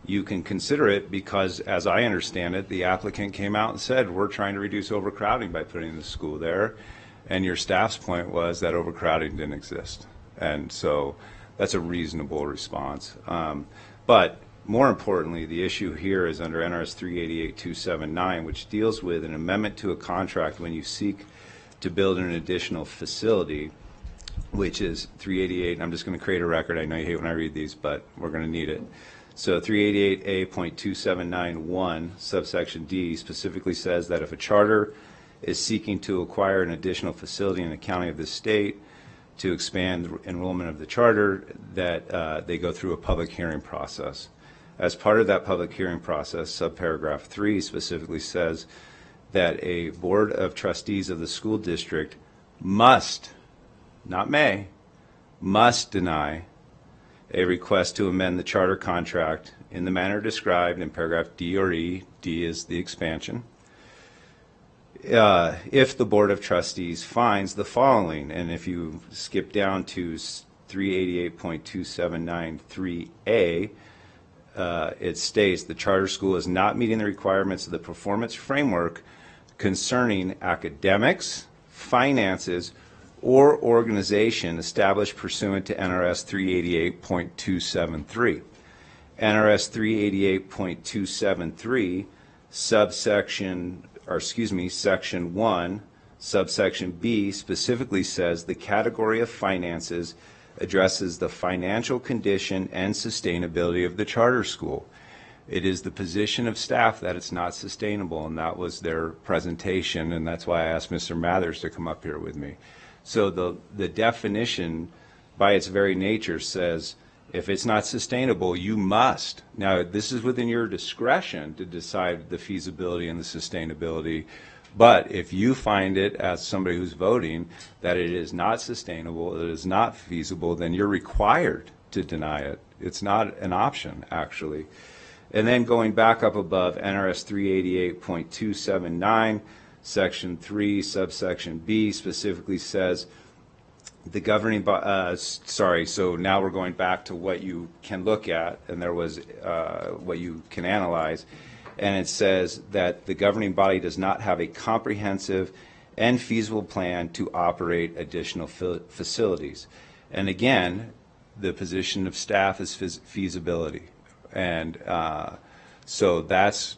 you can consider it because, as I understand it, the applicant came out and said, we're trying to reduce overcrowding by putting the school there, and your staff's point was that overcrowding didn't exist. And so that's a reasonable response. But more importantly, the issue here is under NRS 388-279, which deals with an amendment to a contract when you seek to build an additional facility, which is 388, and I'm just going to create a record. I know you hate when I read these, but we're going to need it. So 388A.2791, subsection D, specifically says that if a charter is seeking to acquire an additional facility in a county of the state to expand enrollment of the charter, that they go through a public hearing process. As part of that public hearing process, subparagraph 3 specifically says that a board of trustees of the school district must, not may, must deny a request to amend the charter contract in the manner described in paragraph D or E. D is the expansion. If the Board of Trustees finds the following, and if you skip down to 388.2793A, it states the charter school is not meeting the requirements of the performance framework concerning academics, finances, or organization established pursuant to NRS 388.273. NRS 388.273, Section 1, subsection B specifically says the category of finances addresses the financial condition and sustainability of the charter school. It is the position of staff that it's not sustainable, and that was their presentation, and that's why I asked Mr. Mathers to come up here with me. So the definition, by its very nature, says if it's not sustainable, you must. Now, this is within your discretion to decide the feasibility and the sustainability, but if you find it, as somebody who's voting, that it is not sustainable, it is not feasible, then you're required to deny it. It's not an option, actually. And then going back up above, NRS 388.279, Section 3, subsection B specifically says the governing so now we're going back to what you can look at, and there was what you can analyze, and it says that the governing body does not have a comprehensive and feasible plan to operate additional facilities. And again, the position of staff is feasibility. And so that's,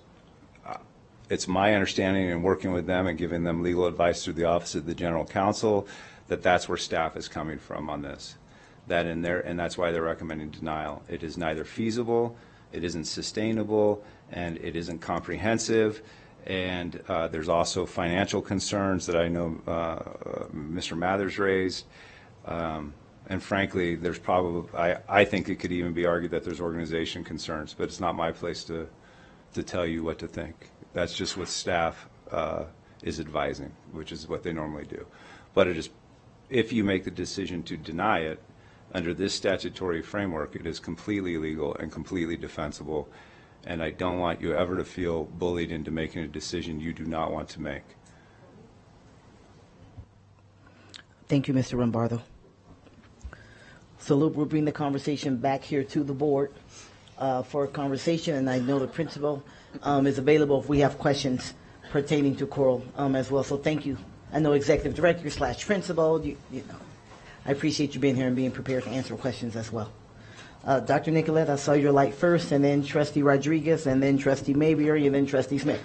it's my understanding in working with them and giving them legal advice through the Office of the General Counsel that that's where staff is coming from on this. That in there, and that's why they're recommending denial. It is neither feasible, it isn't sustainable, and it isn't comprehensive. And there's also financial concerns that I know Mr. Mathers raised. And frankly, there's probably, I think it could even be argued that there's organization concerns, but it's not my place to tell you what to think. That's just what staff is advising, which is what they normally do. But it is, if you make the decision to deny it, under this statutory framework, it is completely legal and completely defensible, and I don't want you ever to feel bullied into making a decision you do not want to make. Thank you, Mr. Rombardo. So we'll bring the conversation back here to the board for a conversation, and I know the principal is available if we have questions pertaining to Coral as well. So thank you. I know executive director / principal, you know, I appreciate you being here and being prepared to answer questions as well. Dr. Nicolette, I saw your light first, and then Trustee Rodriguez, and then Trustee Mayberry, and then Trustee Smith.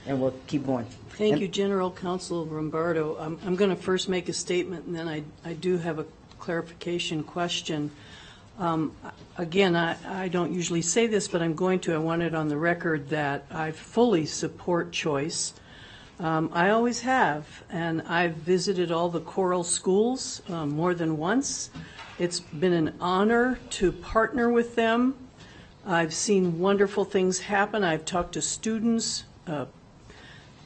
And we'll keep going. Thank you, General Counsel Rombardo. I'm going to first make a statement, and then I do have a clarification question. Again, I don't usually say this, but I'm going to. I want it on the record that I fully support choice. I always have, and I've visited all the Coral schools more than once. It's been an honor to partner with them. I've seen wonderful things happen. I've talked to students,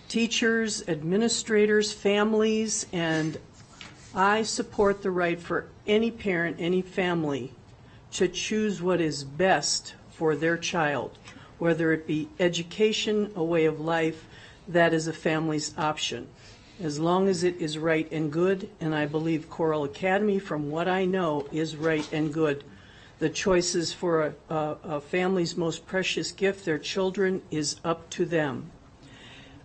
teachers, administrators, families, and I support the right for any parent, any family to choose what is best for their child, whether it be education, a way of life. That is a family's option, as long as it is right and good, and I believe Coral Academy, from what I know, is right and good. The choices for a family's most precious gift, their children, is up to them.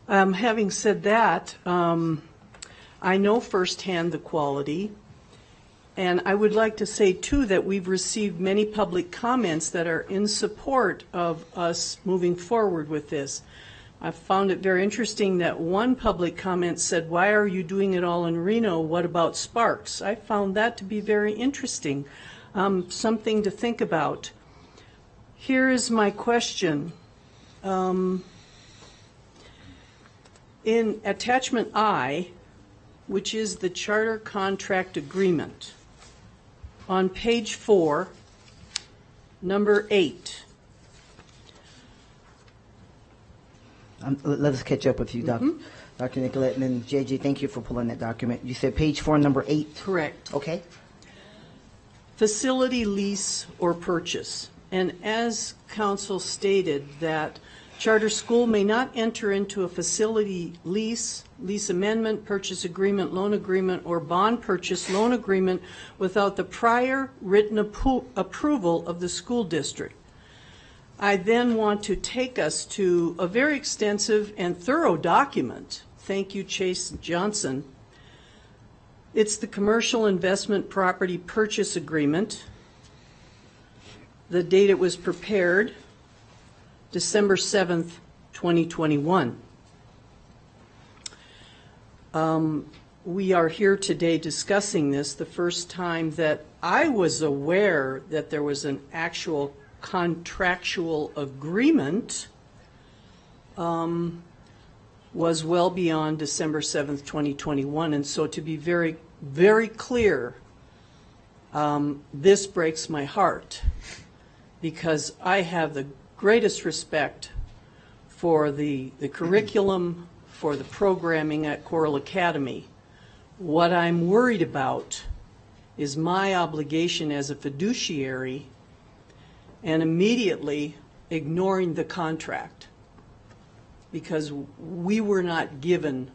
Having said that, I know firsthand the quality, and I would like to say, too, that we've received many public comments that are in support of us moving forward with this. I found it very interesting that one public comment said, "Why are you doing it all in Reno? What about Sparks?" I found that to be very interesting, something to think about. Here is my question. In attachment I, which is the charter contract agreement, on page 4, number 8. Let us catch up with you, Dr. Nicolette, and then JJ, thank you for pulling that document. You said page 4, number 8? Correct. Okay. Facility lease or purchase. And as council stated, that charter school may not enter into a facility lease, lease amendment, purchase agreement, loan agreement, or bond purchase loan agreement without the prior written approval of the school district. I then want to take us to a very extensive and thorough document, thank you Chase Johnson, It's the Commercial Investment Property Purchase Agreement. The date it was prepared, December 7th, 2021. We are here today discussing this, the first time that I was aware that there was an actual contractual agreement was well beyond December 7th, 2021. And so to be very, very clear, this breaks my heart because I have the greatest respect for the curriculum, for the programming at Coral Academy. What I'm worried about is my obligation as a fiduciary and immediately ignoring the contract because we were not given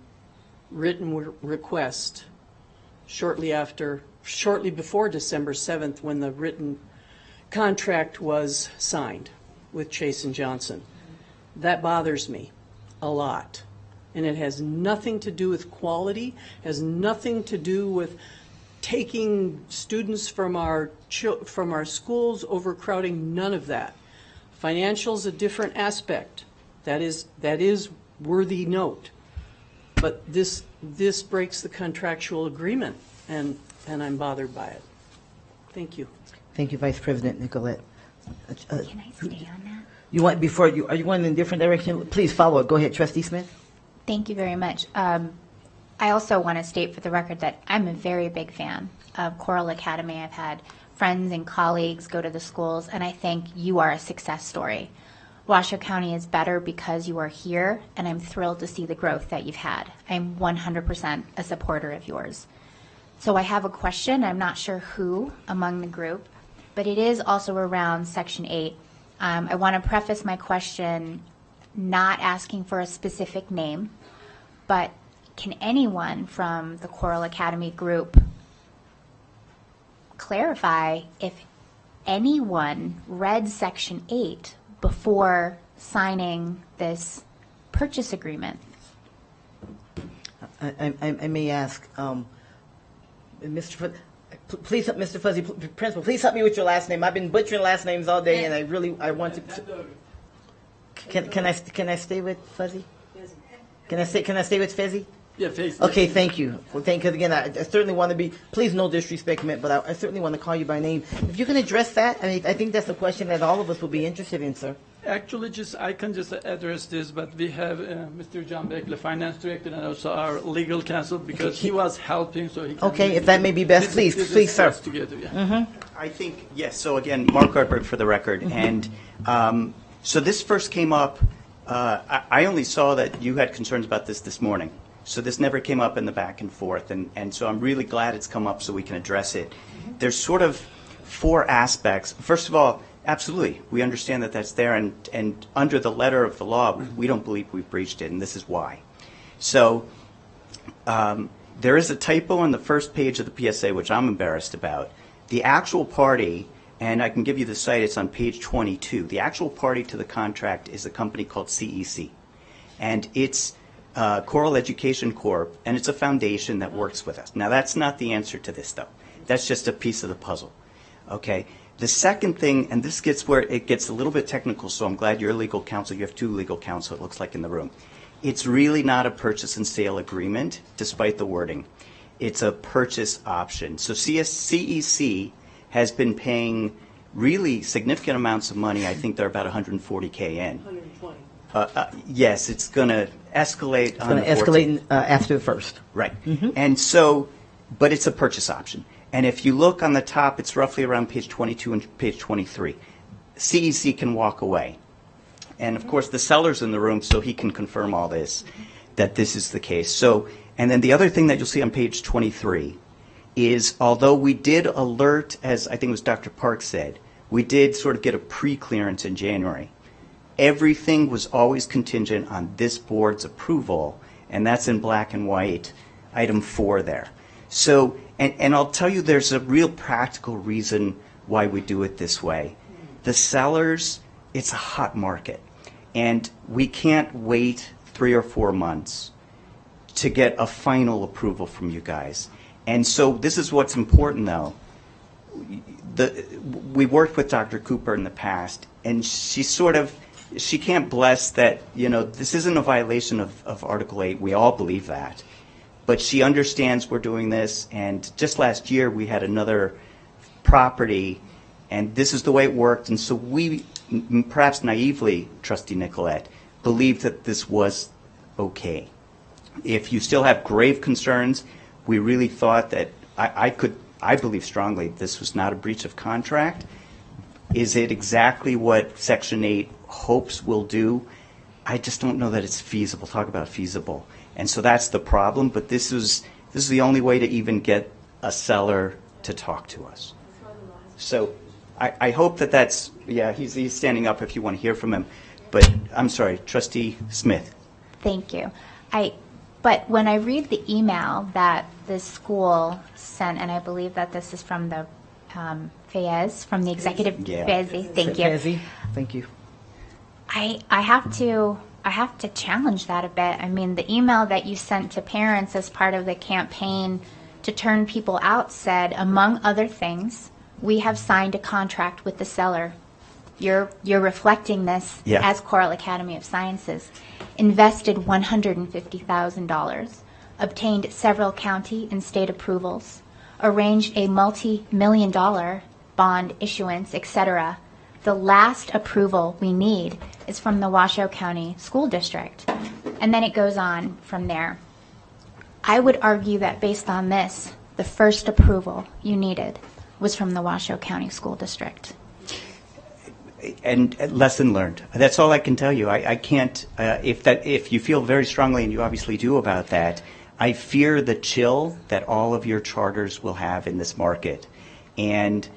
written request shortly before December 7th when the written contract was signed with Chase and Johnson. That bothers me a lot. And it has nothing to do with quality, has nothing to do with taking students from our schools, overcrowding, none of that. Financial's a different aspect. That is worthy note. But this breaks the contractual agreement, and I'm bothered by it. Thank you. Thank you, Vice President Nicolette. Can I stay on that? Are you going in a different direction? Please follow it. Go ahead, Trustee Smith. Thank you very much. I also want to state for the record that I'm a very big fan of Coral Academy. I've had friends and colleagues go to the schools, and I think you are a success story. Washoe County is better because you are here, and I'm thrilled to see the growth that you've had. I'm 100% a supporter of yours. So I have a question. I'm not sure who among the group, but it is also around Section 8. I want to preface my question not asking for a specific name, but can anyone from the Coral Academy group clarify if anyone read Section 8 before signing this purchase agreement? I may ask, Mr. Please, Mr. Fuzzy, Principal, please help me with your last name. I've been butchering last names all day, and I want to. Can I stay with Fuzzy? Can I stay with Fezzy? Yeah, Fezzy. Okay, thank you. Well, because again, I certainly want to be. Please, no disrespect meant, but I certainly want to call you by name. If you can address that, I think that's a question that all of us will be interested in, sir. Actually, I can just address this, but we have Mr. John Beckley, Finance Director, and also our legal counsel, because he was helping, so he can. Okay, if that may be best, please, sir. Together, yeah. Mm-hmm. I think, yes, so again, Mark Harper for the record, and so this first came up, I only saw that you had concerns about this morning, so this never came up in the back and forth, and so I'm really glad it's come up so we can address it. There's sort of four aspects. First of all, absolutely, we understand that that's there, and under the letter of the law, we don't believe we've breached it, and this is why. So there is a typo on the first page of the PSA, which I'm embarrassed about. The actual party, and I can give you the site, it's on page 22. The actual party to the contract is a company called CEC, and it's Coral Education Corp., and it's a foundation that works with us. Now, that's not the answer to this, though. That's just a piece of the puzzle, okay? The second thing, and this gets where it gets a little bit technical, so I'm glad you're legal counsel. You have two legal counsel, it looks like, in the room. It's really not a purchase and sale agreement, despite the wording. It's a purchase option. So CEC has been paying really significant amounts of money. I think they're about $140K in. 120. Yes, it's going to escalate. It's going to escalate after the first. Right. And so, but it's a purchase option. And if you look on the top, it's roughly around page 22 and page 23. CEC can walk away. And of course, the seller's in the room, so he can confirm all this, that this is the case. So, and then the other thing that you'll see on page 23 is, although we did alert, as I think it was Dr. Park said, we did sort of get a pre-clearance in January. Everything was always contingent on this board's approval, and that's in black and white, item 4 there. So, and I'll tell you, there's a real practical reason why we do it this way. The sellers, it's a hot market, and we can't wait 3 or 4 months to get a final approval from you guys. And so this is what's important, though. We worked with Dr. Cooper in the past, and she can't bless that, this isn't a violation of Article 8. We all believe that. But she understands we're doing this, and just last year we had another property, and this is the way it worked. And so we, perhaps naively, Trustee Nicolette, believed that this was okay. If you still have grave concerns, we really thought that I believe strongly this was not a breach of contract. Is it exactly what Section 8 hopes will do? I just don't know that it's feasible. Talk about feasible. And so that's the problem, but this is the only way to even get a seller to talk to us. So I hope that's, he's standing up if you want to hear from him. But I'm sorry, Trustee Smith. Thank you. But when I read the email that the school sent, and I believe that this is from the Fayez, from the executive, Fayez, thank you. Fayez, thank you. I have to challenge that a bit. I mean, the email that you sent to parents as part of the campaign to turn people out said, among other things, we have signed a contract with the seller. You're reflecting this as Coral Academy of Sciences. Invested $150,000, obtained several county and state approvals, arranged a multi-million-dollar bond issuance, etc. The last approval we need is from the Washoe County School District. And then it goes on from there. I would argue that based on this, the first approval you needed was from the Washoe County School District. And lesson learned. That's all I can tell you. I can't, if you feel very strongly, and you obviously do about that, I fear the chill that all of your charters will have in this market. And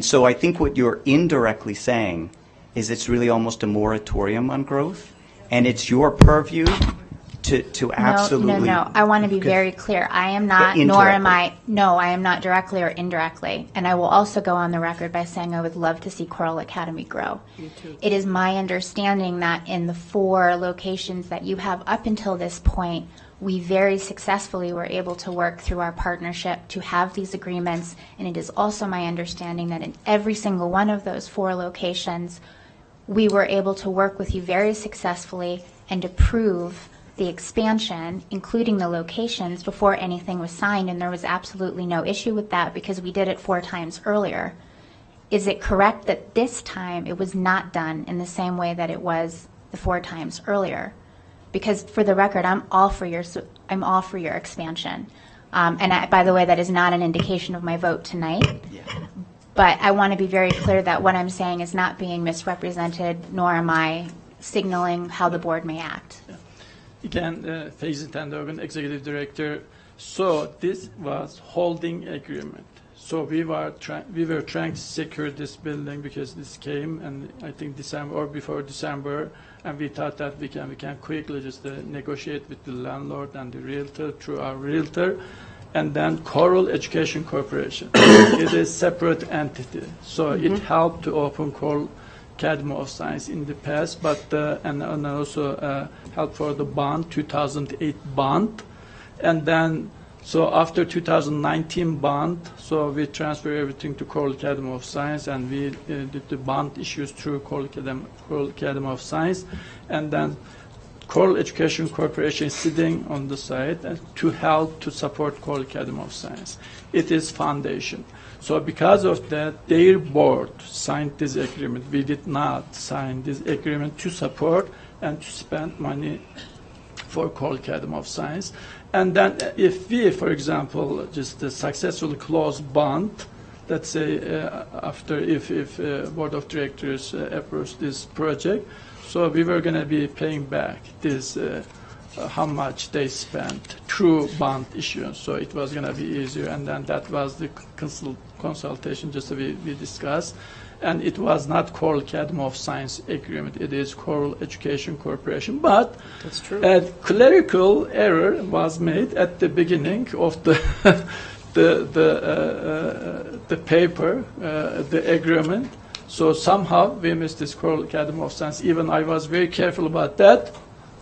so I think what you're indirectly saying is it's really almost a moratorium on growth, and it's your purview to absolutely... No. I want to be very clear. I am not, nor am I, I am not directly or indirectly. And I will also go on the record by saying I would love to see Coral Academy grow. Me too. It is my understanding that in the 4 locations that you have up until this point, we very successfully were able to work through our partnership to have these agreements. And it is also my understanding that in every single one of those 4 locations, we were able to work with you very successfully and approve the expansion, including the locations, before anything was signed, and there was absolutely no issue with that because we did it 4 times earlier. Is it correct that this time it was not done in the same way that it was the 4 times earlier? Because for the record, I'm all for your expansion. And by the way, that is not an indication of my vote tonight. Yeah. But I want to be very clear that what I'm saying is not being misrepresented, nor am I signaling how the board may act. Again, Feyzi Tendogan, Executive Director. So this was holding agreement. So we were trying to secure this building because this came, and I think December or before December, and we thought that we can quickly just negotiate with the landlord and the realtor through our realtor, and then Coral Education Corporation. It is a separate entity, so it helped to open Coral Academy of Science in the past, but and also help for the bond, 2008 bond, and then so after 2019 bond, so we transfer everything to Coral Academy of Science, and we did the bond issues through Coral Academy of Science, and then Coral Education Corporation is sitting on the side to help to support Coral Academy of Science. It is foundation. So because of that, their board signed this agreement. We did not sign this agreement to support and to spend money for Coral Academy of Science. And then if we, for example, just successfully close bond, let's say after if board of directors approves this project, so we were going to be paying back this how much they spent through bond issuance. So it was going to be easier, and then that was the consultation just we discussed. And it was not Coral Academy of Science agreement, it is Coral Education Corporation. But that's true. A clerical error was made at the beginning of the the paper, the agreement. So somehow we missed this Coral Academy of Science. Even I was very careful about that.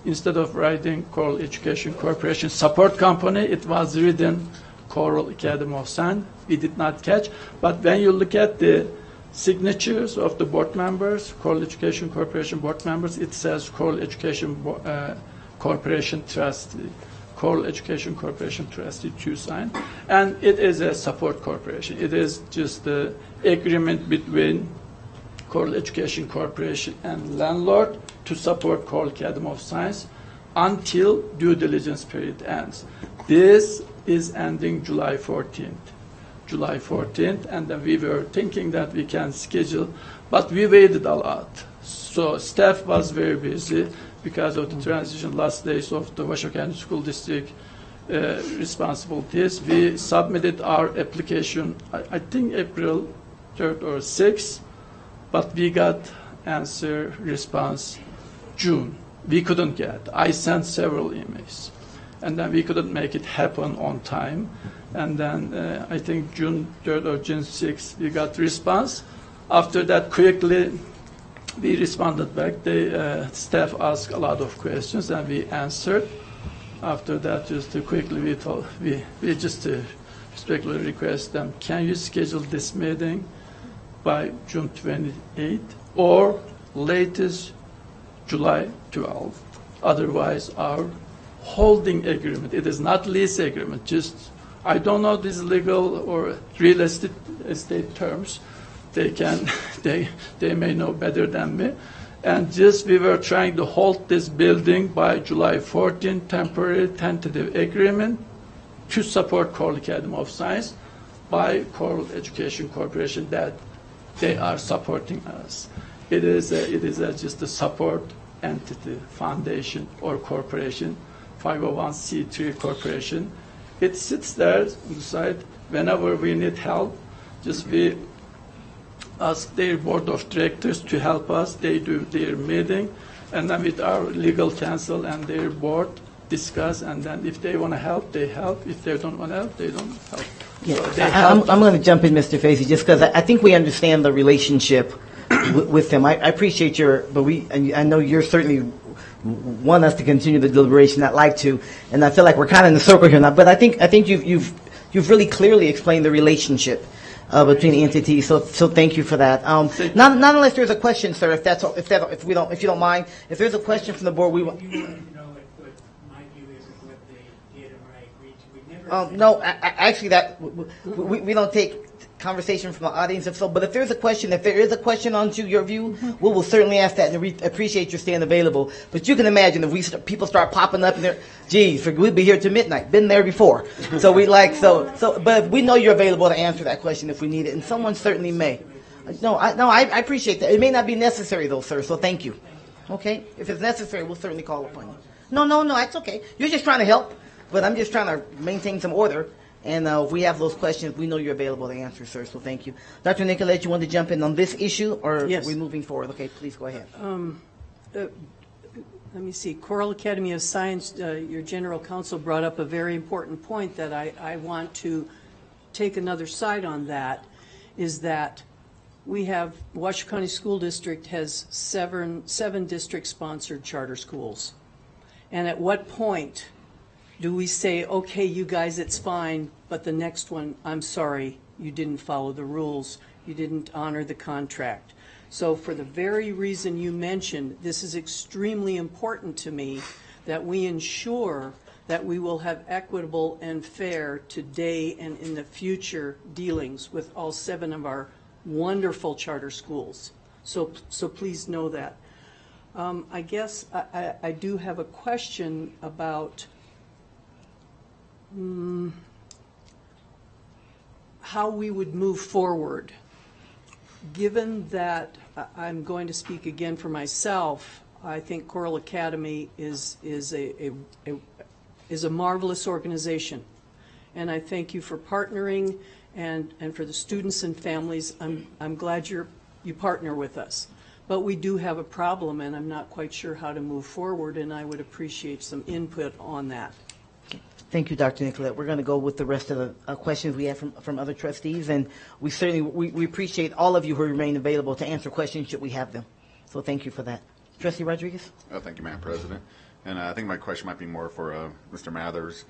Instead of writing Coral Education Corporation Support Company, it was written Choral Academy of Science. We did not catch, but when you look at the signatures of the board members, Choral Education Corporation board members, it says Choral Education Corporation Trustee. Choral Education Corporation Trustee to sign, and it is a support corporation. It is just the agreement between Choral Education Corporation and landlord to support Choral Academy of Science until due diligence period ends. This is ending July 14th. July 14th, and then we were thinking that we can schedule, but we waited a lot. So staff was very busy because of the transition last days of the Washoe County School District responsibilities. We submitted our application, I think April 3rd or 6th, but we got answer response June. We couldn't get. I sent several emails, and then we couldn't make it happen on time. And then I think June 3rd or June 6th, we got response. After that, quickly, we responded back. The staff asked a lot of questions, and we answered. After that, just to quickly, we just respectfully request them, can you schedule this meeting by June 28th or latest July 12th? Otherwise, our holding agreement, it is not lease agreement, just, I don't know these legal or real estate terms. They may know better than me. And just we were trying to hold this building by July 14th, temporary tentative agreement to support Choral Academy of Science by Choral Education Corporation, that they are supporting us. It is just a support entity, foundation or corporation, 501c3 corporation. It sits there on the side. Whenever we need help, just we ask their board of directors to help us. They do their meeting, and then with our legal counsel and their board discuss, and then if they want to help, they help. If they don't want to help, they don't help. Yeah, So I'm going to jump in, Mr. Facey, just because I think we understand the relationship with them. I appreciate and I know you're certainly want us to continue the deliberation. I'd like to, and I feel like we're kind of in the circle here now. But I think you've really clearly explained the relationship between the entities. So thank you for that. Not unless there's a question, sir. If you don't mind, if there's a question from the board, we will. No, actually, that we don't take conversation from the audience. But if there is a question onto your view, we will certainly ask that, and we appreciate your staying available. But you can imagine if people start popping up, and they're, geez, we'll be here till midnight. Been there before. So but we know you're available to answer that question if we need it, and someone certainly may. I appreciate that. It may not be necessary though, sir. So thank you. Okay, if it's necessary, we'll certainly call upon you. No, that's okay. You're just trying to help. But I'm just trying to maintain some order, and if we have those questions, we know you're available to answer, sir, so thank you. Dr. Nicolette, you want to jump in on this issue, or yes. Are we moving forward? Okay, please go ahead. Let me see. Choral Academy of Science, your general counsel brought up a very important point that I want to take another side on. That is that we have, Washoe County School District has seven district-sponsored charter schools. And at what point do we say, okay, you guys, it's fine, but the next one, I'm sorry, you didn't follow the rules, you didn't honor the contract. So for the very reason you mentioned, this is extremely important to me that we ensure that we will have equitable and fair today and in the future dealings with all 7 of our wonderful charter schools. So please know that. I guess I do have a question about how we would move forward, given that I'm going to speak again for myself. I think Choral Academy is a marvelous organization, and I thank you for partnering and for the students and families. I'm glad you partner with us, but we do have a problem, and I'm not quite sure how to move forward, and I would appreciate some input on that. Thank you, Dr. Nicolette. We're going to go with the rest of the questions we have from other trustees, and we certainly we appreciate all of you who remain available to answer questions should we have them. So thank you for that. Trustee Rodriguez? Thank you, Madam President. And I think my question might be more for Mr. Mathers.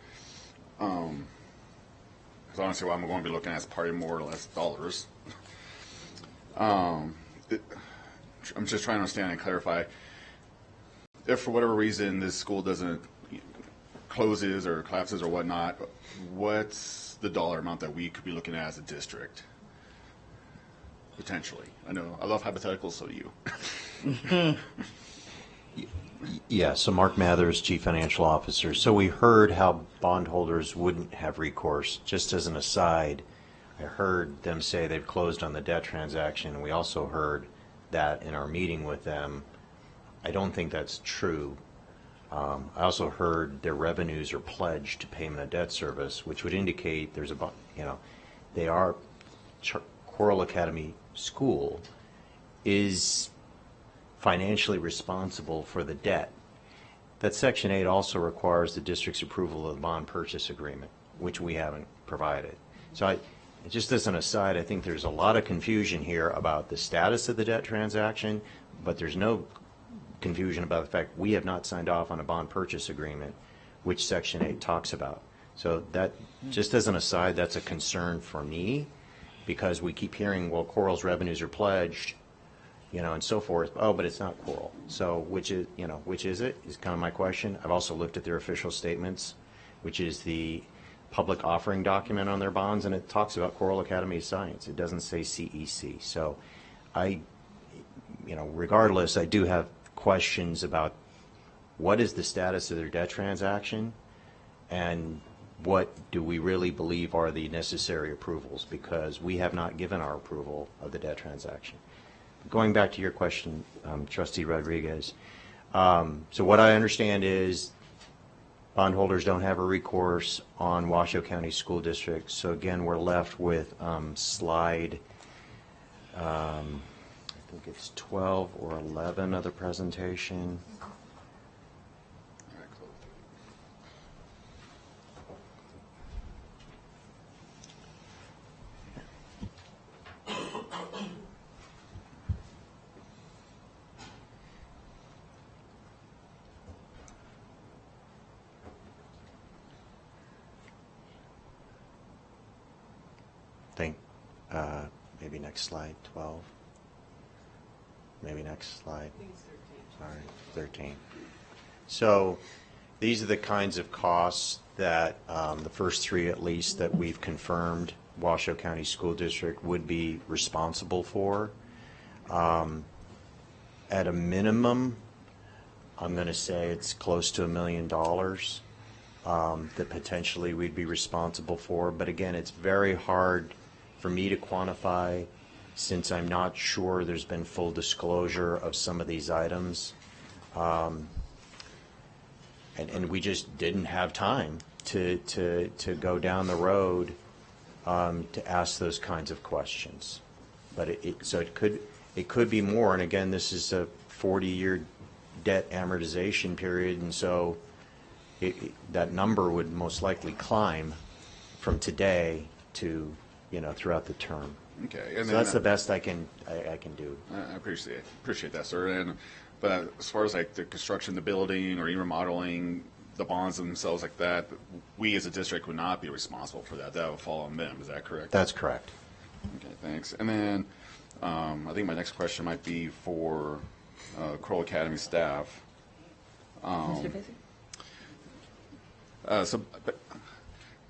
because honestly what I'm going to be looking at is probably more or less dollars. I'm just trying to understand and clarify, if for whatever reason this school doesn't closes or collapses or whatnot, what's the dollar amount that we could be looking at as a district? Potentially. I know, I love hypotheticals, so do you. Yeah, so Mark Mathers, Chief Financial Officer. So we heard how bondholders wouldn't have recourse. Just as an aside, I heard them say they've closed on the debt transaction. We also heard that in our meeting with them. I don't think that's true. I also heard their revenues are pledged to payment of debt service, which would indicate there's they are, Coral Academy School is financially responsible for the debt. That Section 8 also requires the district's approval of the bond purchase agreement, which we haven't provided. So just as an aside, I think there's a lot of confusion here about the status of the debt transaction, but there's no confusion about the fact we have not signed off on a bond purchase agreement, which Section 8 talks about. So that, just as an aside, that's a concern for me, because we keep hearing, well, Coral's revenues are pledged, and so forth. Oh, but it's not Coral. So which is it, is kind of my question. I've also looked at their official statements, which is the public offering document on their bonds, and it talks about Coral Academy of Science. It doesn't say CEC. So regardless, I do have questions about what is the status of their debt transaction and what do we really believe are the necessary approvals, because we have not given our approval of the debt transaction. Going back to your question, Trustee Rodriguez, so what I understand is bondholders don't have a recourse on Washoe County School District. So again, we're left with slide, I think it's 12 or 11 of the presentation. Maybe next slide, 12. Maybe next slide. Sorry, 13. So these are the kinds of costs that the first three, at least, that we've confirmed Washoe County School District would be responsible for. At a minimum, I'm going to say it's close to $1 million that potentially we'd be responsible for. But again, it's very hard for me to quantify, since I'm not sure there's been full disclosure of some of these items. And we just didn't have time to go down the road to ask those kinds of questions. But it could be more. And again, this is a 40-year debt amortization period, and so that number would most likely climb from today to throughout the term. Okay, and so that's the best I can do. I appreciate that, sir. But as far as like the construction, the building, or even remodeling, the bonds themselves like that, we as a district would not be responsible for that. That would fall on them. Is that correct? That's correct. Okay, thanks. And then I think my next question might be for Coral Academy staff. Mr. Busy?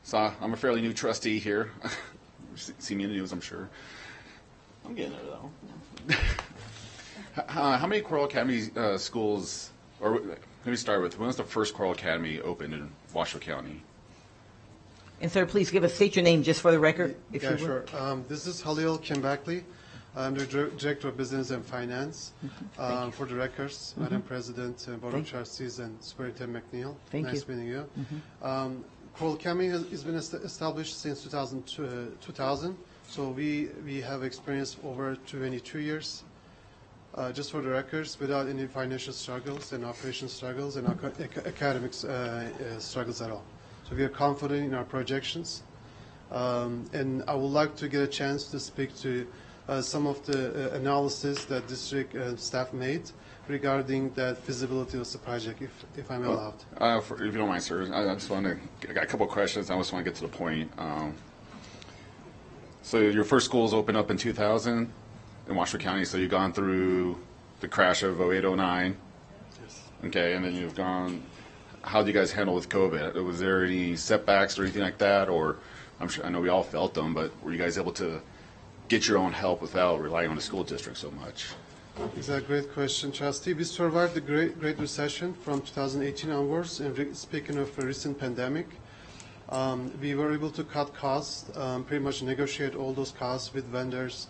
So I'm a fairly new trustee here. See me in the news, I'm sure. I'm getting there, though. How many Coral Academy schools, or let me start with, when was the first Coral Academy opened in Washoe County? And sir, please state your name just for the record, if you would. Sure. This is Halil Kimbakli. I'm the Director of Business and Finance. For the records, Madam President, Board of Trustees, and Superintendent McNeil. Nice meeting you. Coral Academy has been established since 2000, so we have experienced over 22 years. Just for the records, without any financial struggles and operation struggles and academic struggles at all. So we are confident in our projections. And I would like to get a chance to speak to some of the analysis that district staff made regarding that feasibility of the project, if I'm allowed. If you don't mind, sir, I got a couple of questions. I just want to get to the point. So your first schools opened up in 2000 in Washoe County, so you've gone through the crash of 08, 09. Yes. Okay, and then you've gone, how did you guys handle with COVID? Was there any setbacks or anything like that? Or, I know we all felt them, but were you guys able to get your own help without relying on the school district so much? It's a great question, Trustee. We survived the Great Recession from 2018 onwards, and speaking of a recent pandemic, we were able to cut costs, pretty much negotiate all those costs with vendors,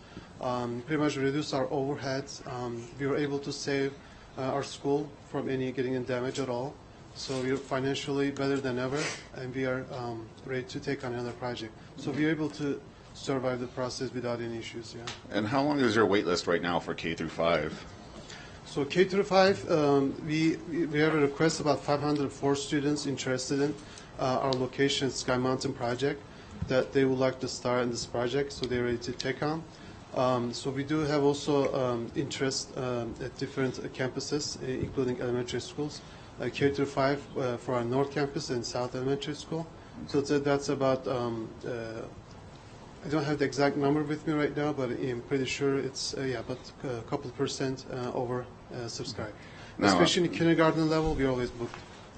pretty much reduce our overheads. We were able to save our school from any getting in damage at all. So we are financially better than ever, and we are ready to take on another project. So we are able to survive the process without any issues, yeah. And how long is your wait list right now for K through 5? So K through 5, we have a request about 504 students interested in our location, Sky Mountain project, that they would like to start in this project, so they're ready to take on. So we do have also interest at different campuses, including elementary schools, K through 5 for our North Campus and South Elementary School. So that's about, I don't have the exact number with me right now, but I'm pretty sure it's about a couple % over subscribed. Especially in the kindergarten level, we always booked.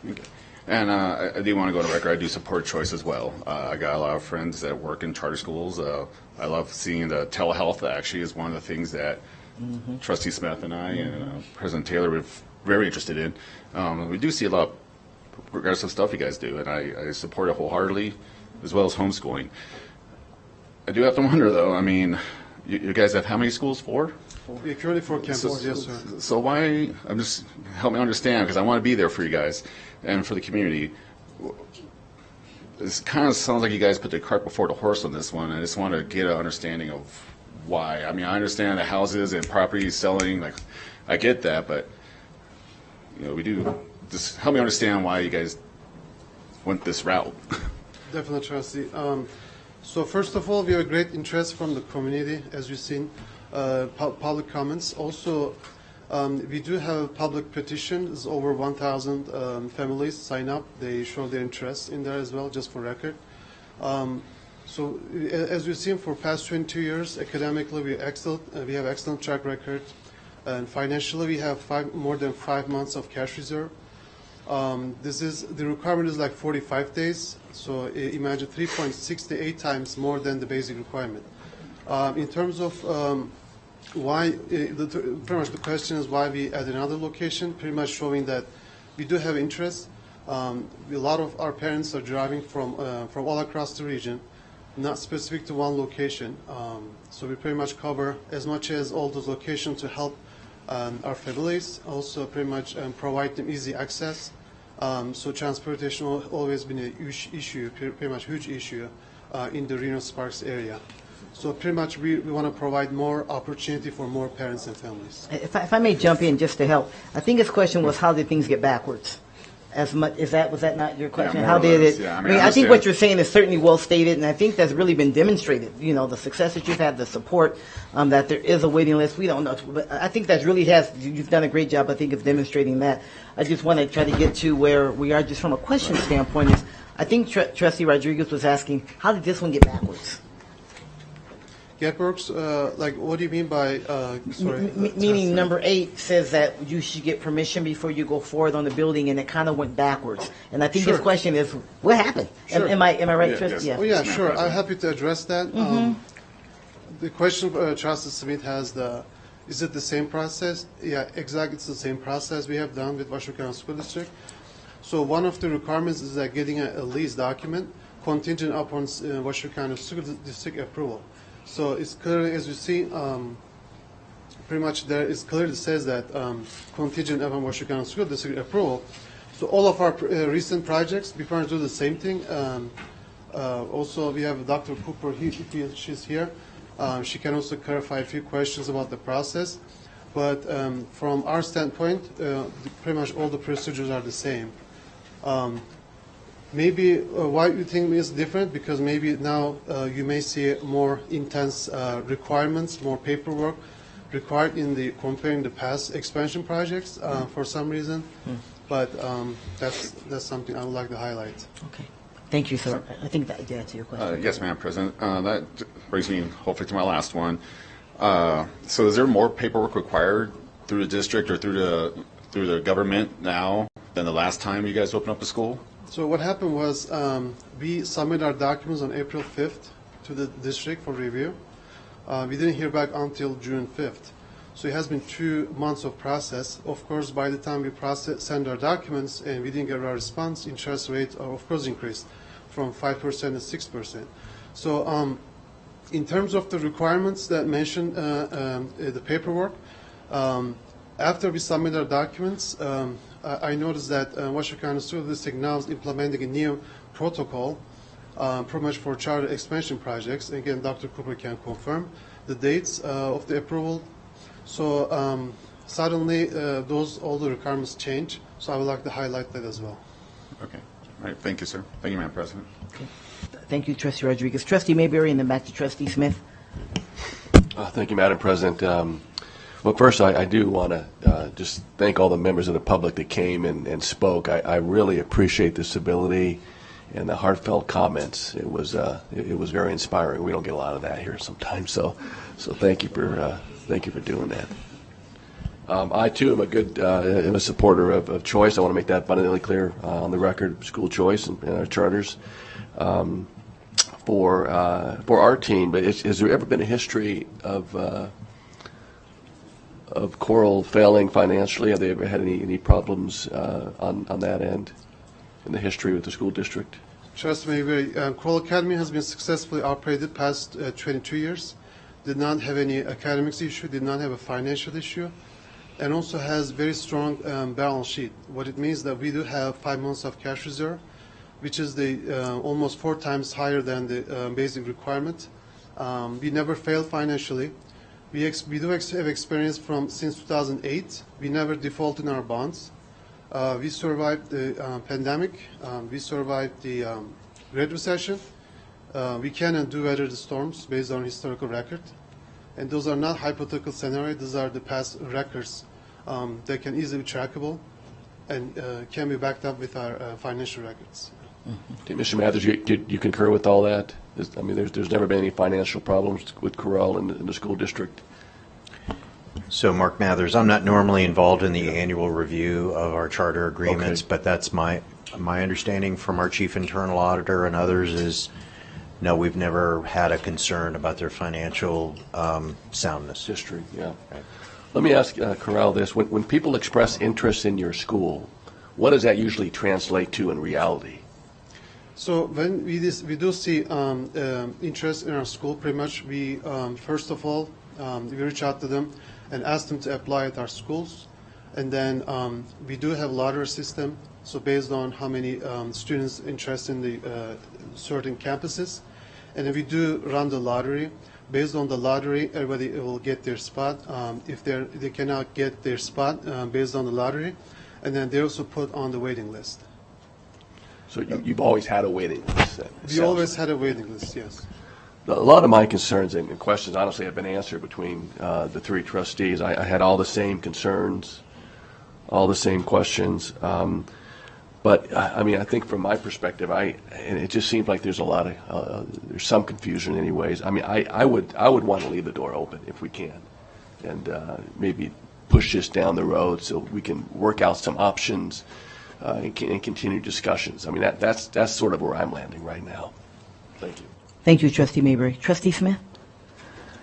Okay. And I do want to go to record. I do support choice as well. I got a lot of friends that work in charter schools. I love seeing the telehealth. Actually, is one of the things that Trustee Smith and I and President Taylor were very interested in. We do see a lot of progressive stuff you guys do, and I support it wholeheartedly, as well as homeschooling. I do have to wonder, though. I mean, you guys have how many schools? 4? Yeah, currently 4 campuses, yes, sir. So why? Help me understand, because I want to be there for you guys and for the community. It kind of sounds like you guys put the cart before the horse on this one. I just want to get an understanding of why. I mean, I understand the houses and properties selling, like I get that, but we do. Just help me understand why you guys went this route. Definitely, Trustee. So first of all, we have a great interest from the community, as you've seen, public comments. Also, we do have a public petition. There's over 1,000 families sign up. They show their interest in there as well, just for record. So as we've seen for past 22 years, academically we have excellent track record, and financially we have more than 5 months of cash reserve. The requirement is like 45 days, so imagine 3.68 times more than the basic requirement. In terms of why, pretty much the question is why we add another location, pretty much showing that we do have interest. A lot of our parents are driving from all across the region, not specific to one location. So we pretty much cover as much as all those locations to help our families, also pretty much provide them easy access. So transportation has always been a huge issue, pretty much huge issue in the Reno Sparks area. So pretty much we want to provide more opportunity for more parents and families. If I may jump in just to help, I think his question was how did things get backwards? As much was that not your question? Yeah, how did it? Yeah, I think what you're saying is certainly well stated, and I think that's really been demonstrated. The success that you've had, the support, that there is a waiting list. We don't know, but I think that really you've done a great job. I think of demonstrating that. I just want to try to get to where we are, just from a question standpoint. Is I think Trustee Rodriguez was asking, how did this one get backwards? Getworks, like what do you mean by, sorry? Meaning number 8 says that you should get permission before you go forward on the building, and it kind of went backwards. And I think his question is, what happened? Sure. Am I right, Yeah, Trustee? yes. Oh, yeah, sure. I'm happy to address that. The question Trustee Smith has is it the same process? Yeah, exactly. It's the same process we have done with Washoe County School District. So one of the requirements is that getting a lease document contingent upon Washoe County School District approval. So it's clearly, as you see, pretty much there is clearly says that contingent upon Washoe County School District approval. So all of our recent projects, we plan to do the same thing. Also, we have Dr. Cooper. She's here. She can also clarify a few questions about the process. But from our standpoint, pretty much all the procedures are the same. Maybe why you think is different, because maybe now you may see more intense requirements, more paperwork required in comparing the past expansion projects for some reason. But that's something I would like to highlight. Okay. Thank you, sir. I think that answers your question. Yes, Madam President. That brings me hopefully to my last one. So is there more paperwork required through the district or through the government now than the last time you guys opened up a school? So what happened was we submitted our documents on April 5th to the district for review. We didn't hear back until June 5th. So it has been 2 months of process. Of course, by the time we send our documents and we didn't get our response, interest rate, of course, increased from 5% to 6%. So in terms of the requirements that mentioned the paperwork, after we submit our documents, I noticed that Washoe County School District now is implementing a new protocol pretty much for charter expansion projects. Again, Dr. Cooper can confirm the dates of the approval. So suddenly all the requirements change. So I would like to highlight that as well. Okay. All right. Thank you, sir. Thank you, Madam President. Okay. Thank you, Trustee Rodriguez. Trustee Mayberry, and then back to Trustee Smith. Thank you, Madam President. Well, first, I do want to just thank all the members of the public that came and spoke. I really appreciate the civility and the heartfelt comments. It was very inspiring. We don't get a lot of that here sometimes, so thank you for doing that. I too am a supporter of choice. I want to make that abundantly clear on the record. School choice and our charters for our team. But has there ever been a history of Coral failing financially? Have they ever had any problems on that end in the history with the school district? Trust me, Coral Academy has been successfully operated past 22 years. Did not have any academics issue, did not have a financial issue, and also has very strong balance sheet. What it means that we do have 5 months of cash reserve, which is almost 4 times higher than the basic requirement. We never failed financially. We do have experience since 2008. We never defaulted in our bonds. We survived the pandemic. We survived the Great Recession. We can and do weather the storms based on historical record. And those are not hypothetical scenarios. Those are the past records that can easily be trackable and can be backed up with our financial records. Okay, Mr. Mathers, you concur with all that? There's never been any financial problems with Corral in the school district? So, Mark Mathers, I'm not normally involved in the annual review of our charter agreements, but that's my understanding from our chief internal auditor and others is, no, we've never had a concern about their financial soundness. History, yeah. Right. Let me ask Corral this. When people express interest in your school, what does that usually translate to in reality? So when we do see interest in our school, pretty much we, first of all, we reach out to them and ask them to apply at our schools. And then we do have lottery system. So based on how many students interested in the certain campuses. And then we do run the lottery. Based on the lottery, everybody will get their spot. If they cannot get their spot based on the lottery, and then they also put on the waiting list. So you've always had a waiting list? We always had a waiting list, yes. A lot of my concerns and questions, honestly, have been answered between the 3 trustees. I had all the same concerns, all the same questions. But I think from my perspective, and it just seems like there's a lot of there's some confusion, anyways. I would want to leave the door open if we can, and maybe push this down the road so we can work out some options and continue discussions. That's sort of where I'm landing right now. Thank you. Thank you, Trustee Mayberry. Trustee Smith?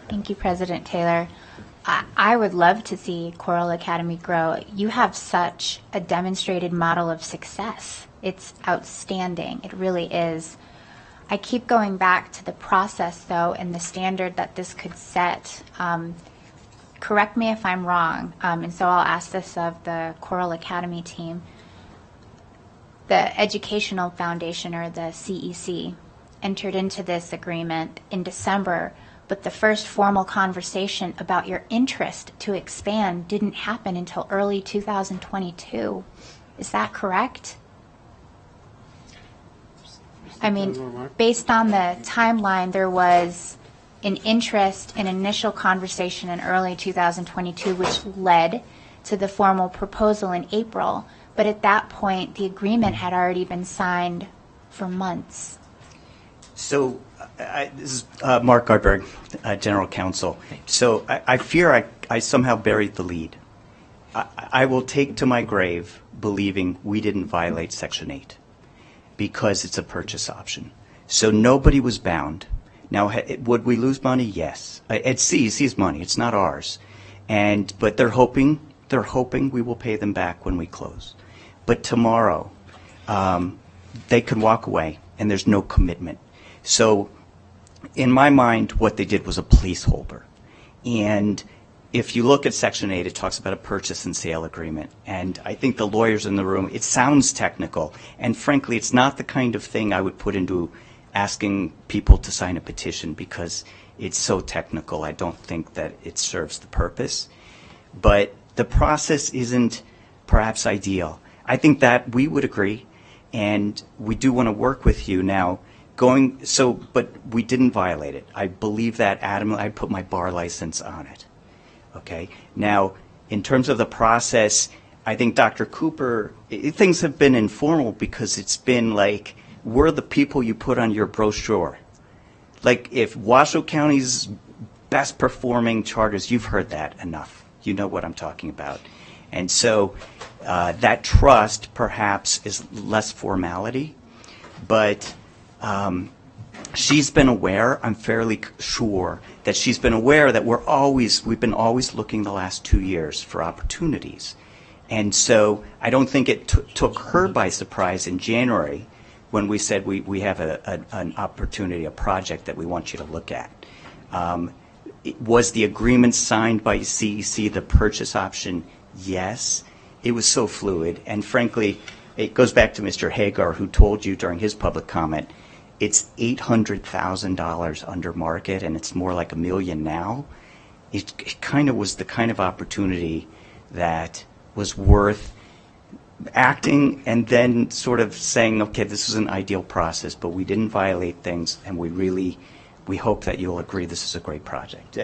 Thank you, President Taylor. I would love to see Coral Academy grow. You have such a demonstrated model of success. It's outstanding. It really is. I keep going back to the process, though, and the standard that this could set. Correct me if I'm wrong, and so I'll ask this of the Coral Academy team. The Educational Foundation, or the CEC, entered into this agreement in December, but the first formal conversation about your interest to expand didn't happen until early 2022. Is that correct? Based on the timeline, there was an interest in initial conversation in early 2022, which led to the formal proposal in April. But at that point, the agreement had already been signed for months. So, this is Mark Garberg, General Counsel. So, I fear I somehow buried the lead. I will take to my grave believing we didn't violate Section 8 because it's a purchase option. So nobody was bound. Now, would we lose money? Yes. It's CEC's money. It's not ours. But they're hoping we will pay them back when we close. But tomorrow, they could walk away, and there's no commitment. So, in my mind, what they did was a placeholder. And if you look at Section 8, it talks about a purchase and sale agreement. And I think the lawyers in the room, it sounds technical. And frankly, it's not the kind of thing I would put into asking people to sign a petition because it's so technical. I don't think that it serves the purpose. But the process isn't perhaps ideal. I think that we would agree, and we do want to work with you now. But we didn't violate it. I believe that adamantly. I put my bar license on it. Okay. Now, in terms of the process, I think Dr. Cooper, things have been informal because it's been like, we're the people you put on your brochure. Like if Washoe County's best performing charters, you've heard that enough. You know what I'm talking about. And so that trust perhaps is less formality, but she's been aware, I'm fairly sure, that she's been aware that we've been always looking the last 2 years for opportunities. And so I don't think it took her by surprise in January when we said we have an opportunity, a project that we want you to look at. Was the agreement signed by CEC, the purchase option? Yes. It was so fluid. And frankly, it goes back to Mr. Hagar, who told you during his public comment, it's $800,000 under market, and it's more like $1 million now. It kind of was the kind of opportunity that was worth acting and then sort of saying, okay, this is an ideal process, but we didn't violate things, and we hope that you'll agree this is a great project.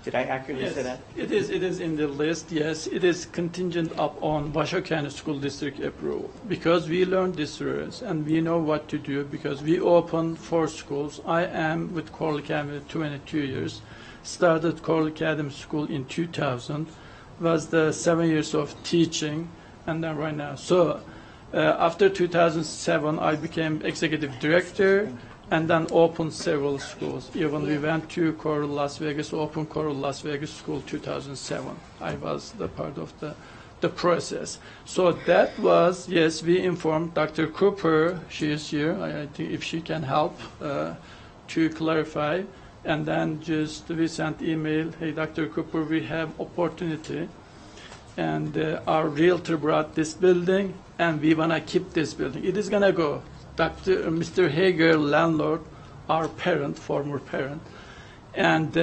Did I accurately say that? It is in the list, yes. It is contingent upon Washoe County School District approval because we learned this rules and we know what to do because we opened 4 schools. I am with Coral Academy 22 years, started Coral Academy School in 2000, was the 7 years of teaching, and then right now. So after 2007, I became executive director and then opened several schools. Even we went to Coral Las Vegas, opened Coral Las Vegas School 2007. I was the part of the process. So that was, yes, we informed Dr. Cooper, she is here, I think if she can help to clarify. And then just we sent email, hey, Dr. Cooper, we have opportunity. And our realtor brought this building, and we want to keep this building. It is going to go. Mr. Hager, landlord, our parent, former parent, and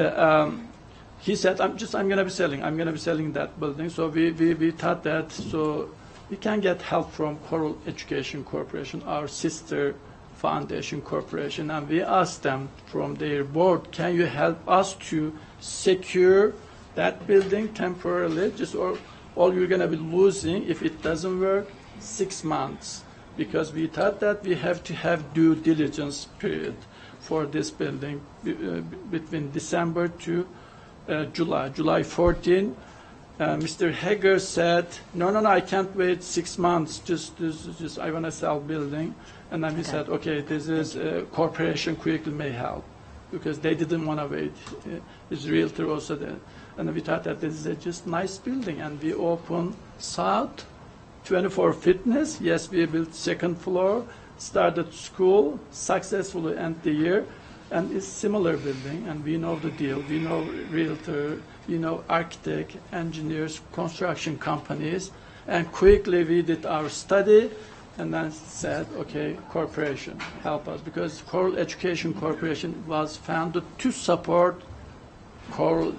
he said, I'm going to be selling that building. So we thought that so we can get help from Coral Education Corporation, our sister foundation corporation, and we asked them from their board, can you help us to secure that building temporarily? Just all you're going to be losing if it doesn't work, 6 months. Because we thought that we have to have due diligence period for this building between December to July 14. Mr. Hager said, no, I can't wait 6 months. Just I want to sell building. And then we said, okay, this is corporation quickly may help because they didn't want to wait. His realtor also did. And we thought that this is a just nice building, and we opened South. 24 Fitness, yes, we built 2nd floor, started school, successfully end the year, and it's similar building, and we know the deal. We know realtor, we know architect, engineers, construction companies, and quickly we did our study, and then said, okay, corporation, help us, because Coral Education Corporation was founded to support Coral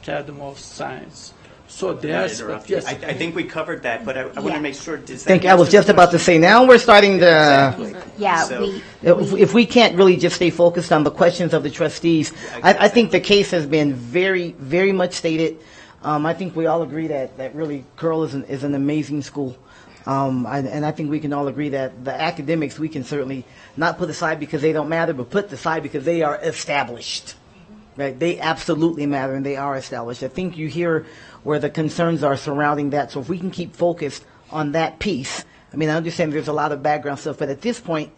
Academy of Science. So there's, yes. I think we covered that, but I want to make sure. I was just about to say, now we're starting to. Exactly. Yeah, So, if we can't really just stay focused on the questions of the trustees, I think the case has been very, very much stated. I think we all agree that really Coral is an amazing school. And I think we can all agree that the academics we can certainly not put aside because they don't matter, but put aside because they are established. Right? They absolutely matter, and they are established. I think you hear where the concerns are surrounding that. So if we can keep focused on that piece, I mean, I understand there's a lot of background stuff, but at this point,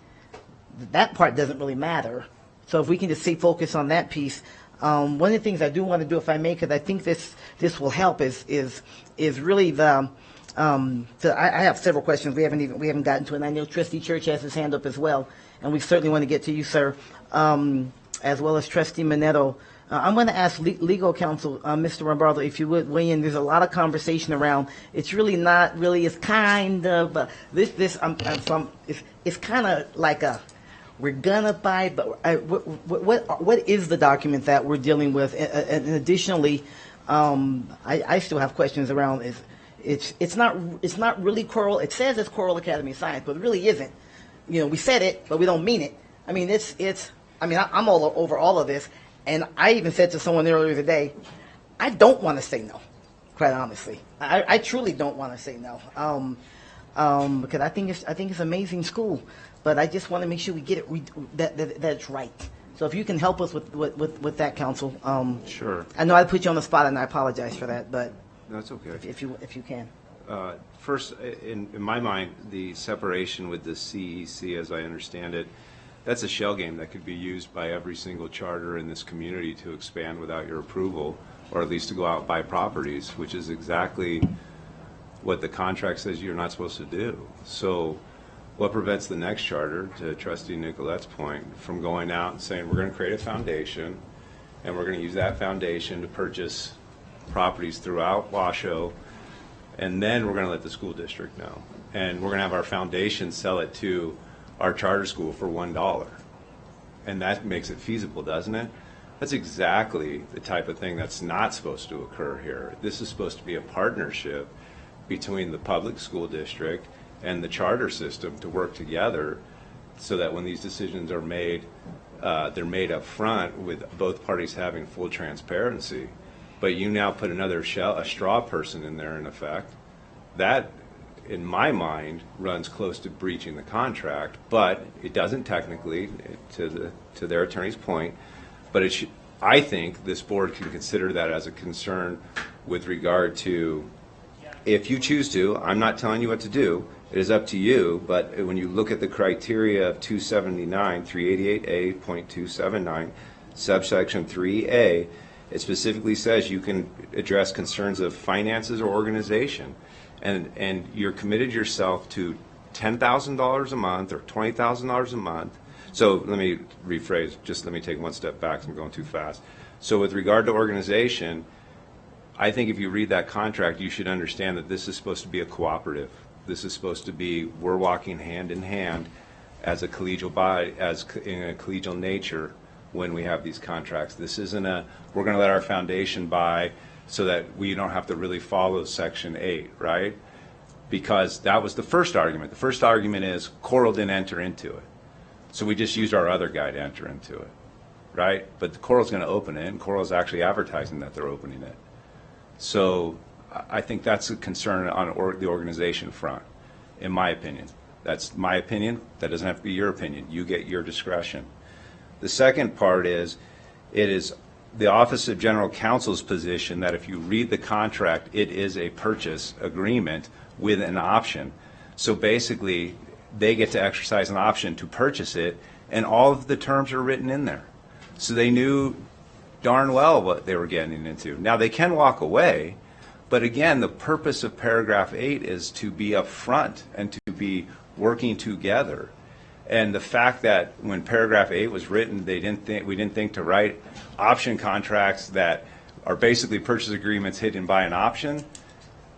that part doesn't really matter. So if we can just stay focused on that piece, one of the things I do want to do, if I may, because I think this will help, is really the. So I have several questions. We haven't gotten to it. And I know Trustee Church has his hand up as well, and we certainly want to get to you, sir, as well as Trustee Minetto. I'm going to ask legal counsel, Mr. Rombardo, if you would weigh in. There's a lot of conversation around. It's really not really. It's kind of it's kind of like a. We're gonna buy, but what is the document that we're dealing with? And additionally, I still have questions around. It's not really Coral. It says it's Coral Academy of Science, but it really isn't. You know, we said it, but we don't mean it. I mean, I'm all over all of this, and I even said to someone earlier today, I don't want to say no. Quite honestly, I truly don't want to say no, because I think it's amazing school. But I just want to make sure we get it that it's right. So if you can help us with that, counsel. Sure. I know I put you on the spot, and I apologize for that, but that's okay. If you can. First, in my mind, the separation with the CEC, as I understand it, that's a shell game that could be used by every single charter in this community to expand without your approval, or at least to go out and buy properties, which is exactly what the contract says you're not supposed to do. So what prevents the next charter, to Trustee Nicolette's point, from going out and saying we're going to create a foundation and we're going to use that foundation to purchase properties throughout Washoe, and then we're going to let the school district know, and we're going to have our foundation sell it to our charter school for $1, and that makes it feasible, doesn't it? That's exactly the type of thing that's not supposed to occur here. This is supposed to be a partnership between the public school district and the charter system to work together so that when these decisions are made, they're made up front with both parties having full transparency. But you now put another a straw person in there, in effect. That, in my mind, runs close to breaching the contract, but it doesn't technically, to their attorney's point. But I think this board can consider that as a concern with regard to, if you choose to, I'm not telling you what to do, it is up to you, but when you look at the criteria of 279, 388A.279, subsection 3A, it specifically says you can address concerns of finances or organization, and you're committed yourself to $10,000 a month or $20,000 a month. So let me rephrase, just let me take one step back, I'm going too fast. So with regard to organization, I think if you read that contract, you should understand that this is supposed to be a cooperative. This is supposed to be, we're walking hand in hand as a collegial body, as in a collegial nature when we have these contracts. This isn't we're going to let our foundation buy so that we don't have to really follow Section 8, right? Because that was the first argument. The first argument is Coral didn't enter into it. So we just used our other guy to enter into it, right? But the Coral's going to open it, and Coral's actually advertising that they're opening it. So I think that's a concern on the organization front, in my opinion. That's my opinion. That doesn't have to be your opinion. You get your discretion. The second part is, it is the Office of General Counsel's position that if you read the contract, it is a purchase agreement with an option. So basically, they get to exercise an option to purchase it, and all of the terms are written in there. So they knew darn well what they were getting into. Now, they can walk away, but again, the purpose of paragraph 8 is to be upfront and to be working together. And the fact that when paragraph 8 was written, we didn't think to write option contracts that are basically purchase agreements hidden by an option.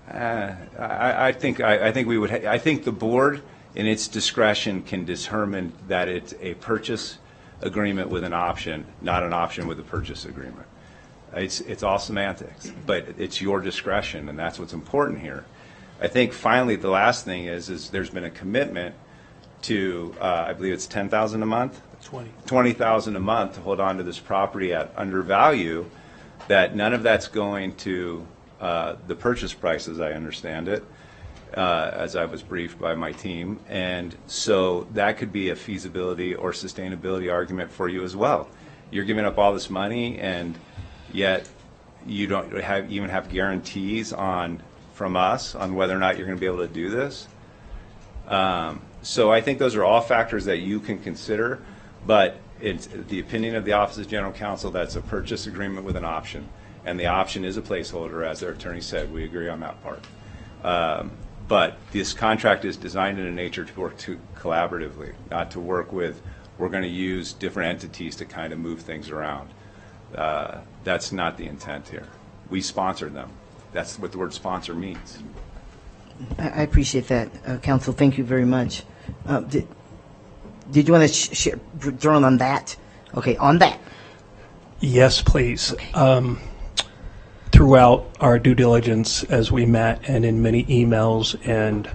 I think the board, in its discretion, can determine that it's a purchase agreement with an option, not an option with a purchase agreement. It's all semantics, but it's your discretion, and that's what's important here. I think finally the last thing is there's been a commitment to I believe it's $10,000 a month, $20,000 a month to hold on to this property at undervalue. That none of that's going to the purchase price, as I understand it, as I was briefed by my team. And so that could be a feasibility or sustainability argument for you as well. You're giving up all this money, and yet you don't even have guarantees from us on whether or not you're going to be able to do this. So I think those are all factors that you can consider, but it's the opinion of the Office of General Counsel that's a purchase agreement with an option, and the option is a placeholder, as their attorney said. We agree on that part. But this contract is designed in a nature to work collaboratively, not to work with, we're going to use different entities to kind of move things around. That's not the intent here. We sponsored them. That's what the word sponsor means. I appreciate that, Counsel. Thank you very much. Did you want to share on that? Okay, on that. Yes, please. Okay. Throughout our due diligence, as we met and in many emails and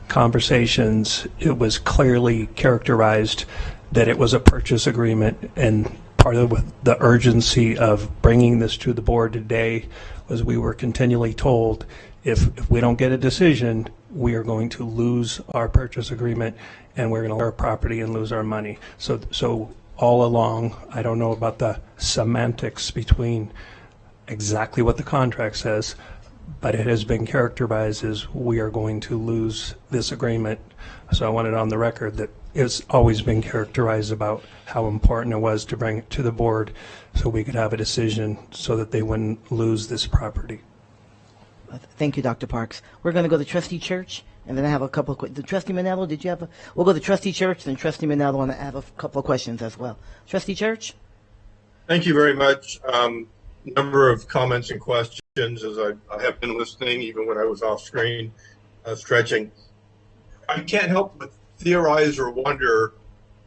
conversations, it was clearly characterized that it was a purchase agreement, and part of the urgency of bringing this to the board today was we were continually told if we don't get a decision, we are going to lose our purchase agreement and we're going to lose our property and lose our money. So all along, I don't know about the semantics between exactly what the contract says, but it has been characterized as we are going to lose this agreement. So I want it on the record that it's always been characterized about how important it was to bring it to the board so we could have a decision so that they wouldn't lose this property. Thank you, Dr. Parks. We're going to go to Trustee Church, and then I have a couple of Trustee Manello, did you have we'll go to Trustee Church, then Trustee Manello, and I have a couple of questions as well. Trustee Church? Thank you very much. Number of comments and questions as I have been listening, even when I was off screen stretching. I can't help but theorize or wonder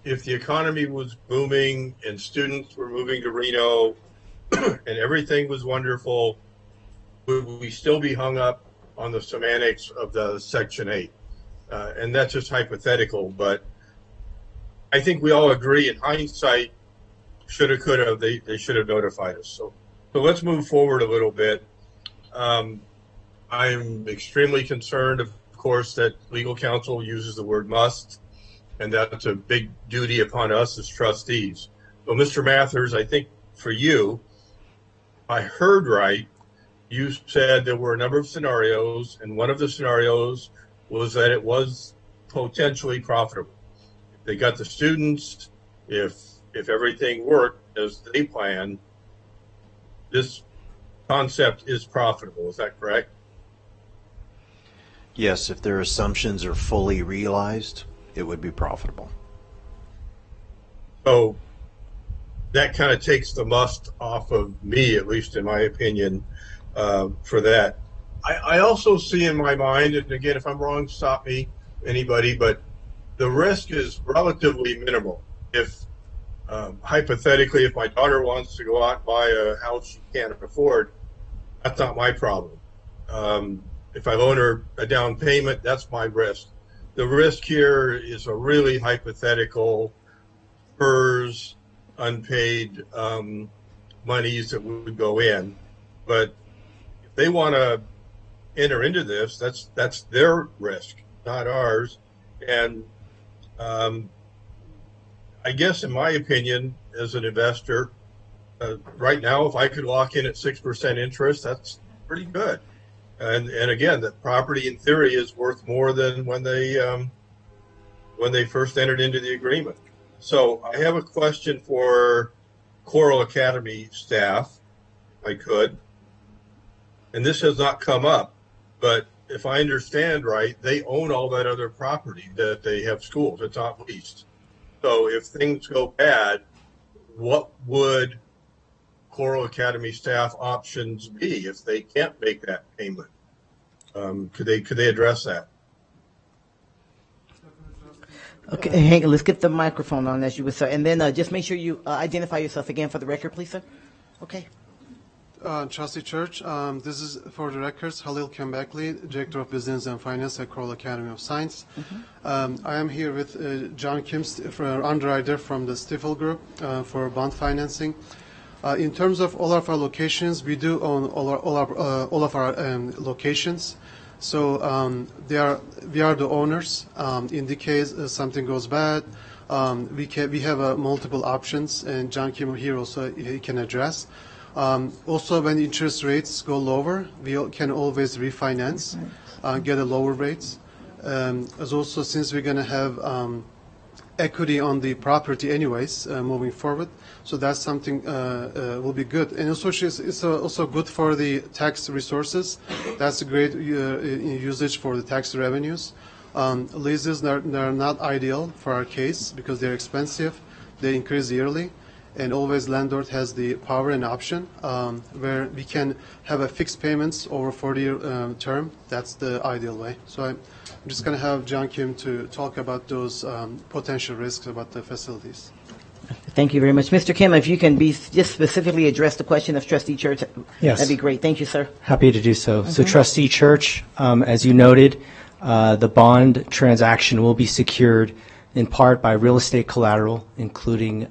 if the economy was booming and students were moving to Reno and everything was wonderful, would we still be hung up on the semantics of the Section 8? And that's just hypothetical, but I think we all agree in hindsight, shoulda, coulda, they should have notified us. So let's move forward a little bit. I'm extremely concerned, of course, that legal counsel uses the word must, and that's a big duty upon us as trustees. So, Mr. Mathers, I think for you, I heard right, you said there were a number of scenarios, and one of the scenarios was that it was potentially profitable. If they got the students, if everything worked as they planned, this concept is profitable. Is that correct? Yes, if their assumptions are fully realized, it would be profitable. So that kind of takes the must off of me, at least in my opinion, for that. I also see in my mind, and again, if I'm wrong, stop me, anybody, but the risk is relatively minimal. If hypothetically, if my daughter wants to go out and buy a house she can't afford, that's not my problem. If I loan her a down payment, that's my risk. The risk here is a really hypothetical PERS, unpaid monies that would go in. But if they want to enter into this, that's their risk, not ours. And I guess in my opinion, as an investor, right now, if I could lock in at 6% interest, that's pretty good. And again, that property in theory is worth more than when they first entered into the agreement. So I have a question for Coral Academy staff, if I could. And this has not come up, but if I understand right, they own all that other property that they have schools. It's not leased. So if things go bad, what would Coral Academy staff options be if they can't make that payment? Could they address that? Okay, hang on, let's get the microphone on as you would say, and then just make sure you identify yourself again for the record, please, sir. Okay. Trustee Church, this is for the records, Halil Kembekli, Director of Business and Finance at Coral Academy of Science. I am here with John Kim, underwriter from the Stifel Group for bond financing. In terms of all of our locations, we do own all of our locations. So we are the owners. In the case something goes bad, we have multiple options, and John Kim here also he can address. Also, when interest rates go lower, we can always refinance, get a lower rates. As also, since we're going to have equity on the property anyways moving forward, so that's something will be good. And also, it's also good for the tax resources. That's a great usage for the tax revenues. Leases, they're not ideal for our case because they're expensive. They increase yearly. And always landlord has the power and option where we can have a fixed payments over 40-year term. That's the ideal way. So I'm just going to have John Kim to talk about those potential risks about the facilities. Thank you very much. Mr. Kim, if you can just specifically address the question of Trustee Church, yes, that'd be great. Thank you, sir. Happy to do so. So Trustee Church, as you noted, the bond transaction will be secured in part by real estate collateral, including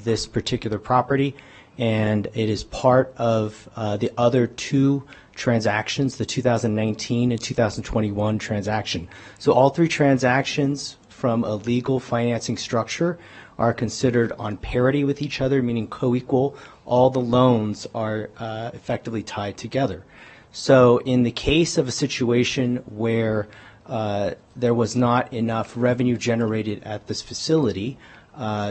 this particular property, and it is part of the other two transactions, the 2019 and 2021 transaction. So all three transactions from a legal financing structure are considered on parity with each other, meaning co-equal. All the loans are effectively tied together. So in the case of a situation where there was not enough revenue generated at this facility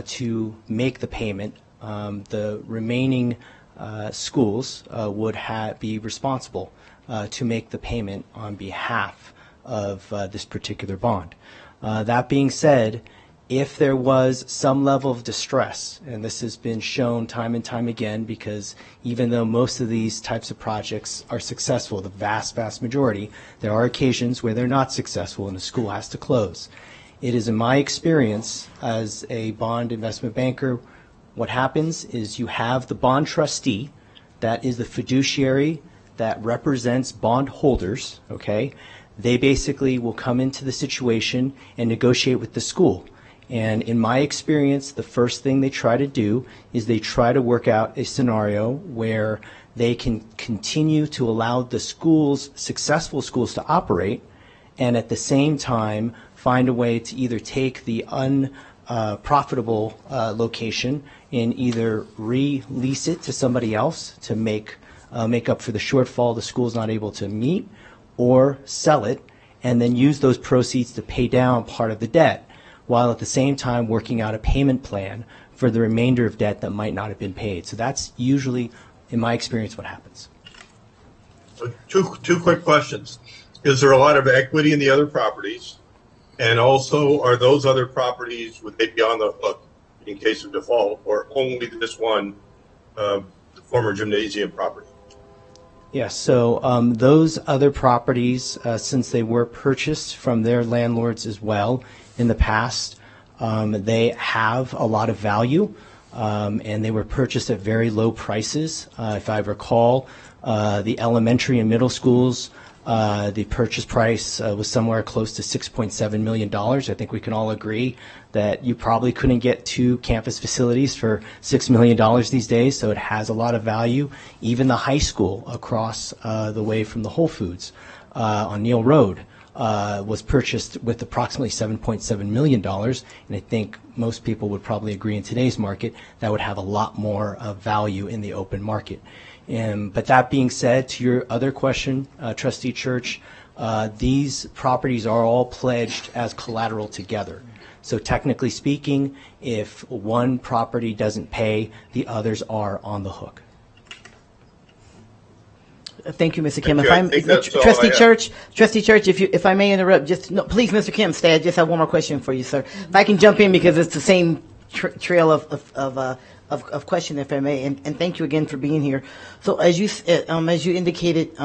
to make the payment, the remaining schools would be responsible to make the payment on behalf of this particular bond. That being said, if there was some level of distress, and this has been shown time and time again, because even though most of these types of projects are successful, the vast majority, there are occasions where they're not successful and the school has to close. It is in my experience as a bond investment banker, what happens is you have the bond trustee, that is the fiduciary that represents bond holders, okay? They basically will come into the situation and negotiate with the school. And in my experience, the first thing they try to do is they try to work out a scenario where they can continue to allow the schools, successful schools, to operate, and at the same time find a way to either take the unprofitable location and either re-lease it to somebody else to make up for the shortfall the school's not able to meet, or sell it and then use those proceeds to pay down part of the debt, while at the same time working out a payment plan for the remainder of debt that might not have been paid. So that's usually, in my experience, what happens. So two quick questions. Is there a lot of equity in the other properties? And also, are those other properties, would they be on the hook in case of default, or only this one, the former gymnasium property? Yes, so those other properties, since they were purchased from their landlords as well in the past, they have a lot of value, and they were purchased at very low prices. If I recall, the elementary and middle schools, the purchase price was somewhere close to $6.7 million. I think we can all agree that you probably couldn't get two campus facilities for $6 million these days, so it has a lot of value. Even the high school across the way from the Whole Foods on Neal Road was purchased with approximately $7.7 million, and I think most people would probably agree in today's market that would have a lot more value in the open market. But that being said, to your other question, Trustee Church, these properties are all pledged as collateral together. So technically speaking, if one property doesn't pay, the others are on the hook. Thank you, Mr. Kim. Trustee Church, if I may interrupt, please, Mr. Kim, stay. I just have one more question for you, sir. If I can jump in, because it's the same trail of question, if I may, and thank you again for being here. So as you indicated,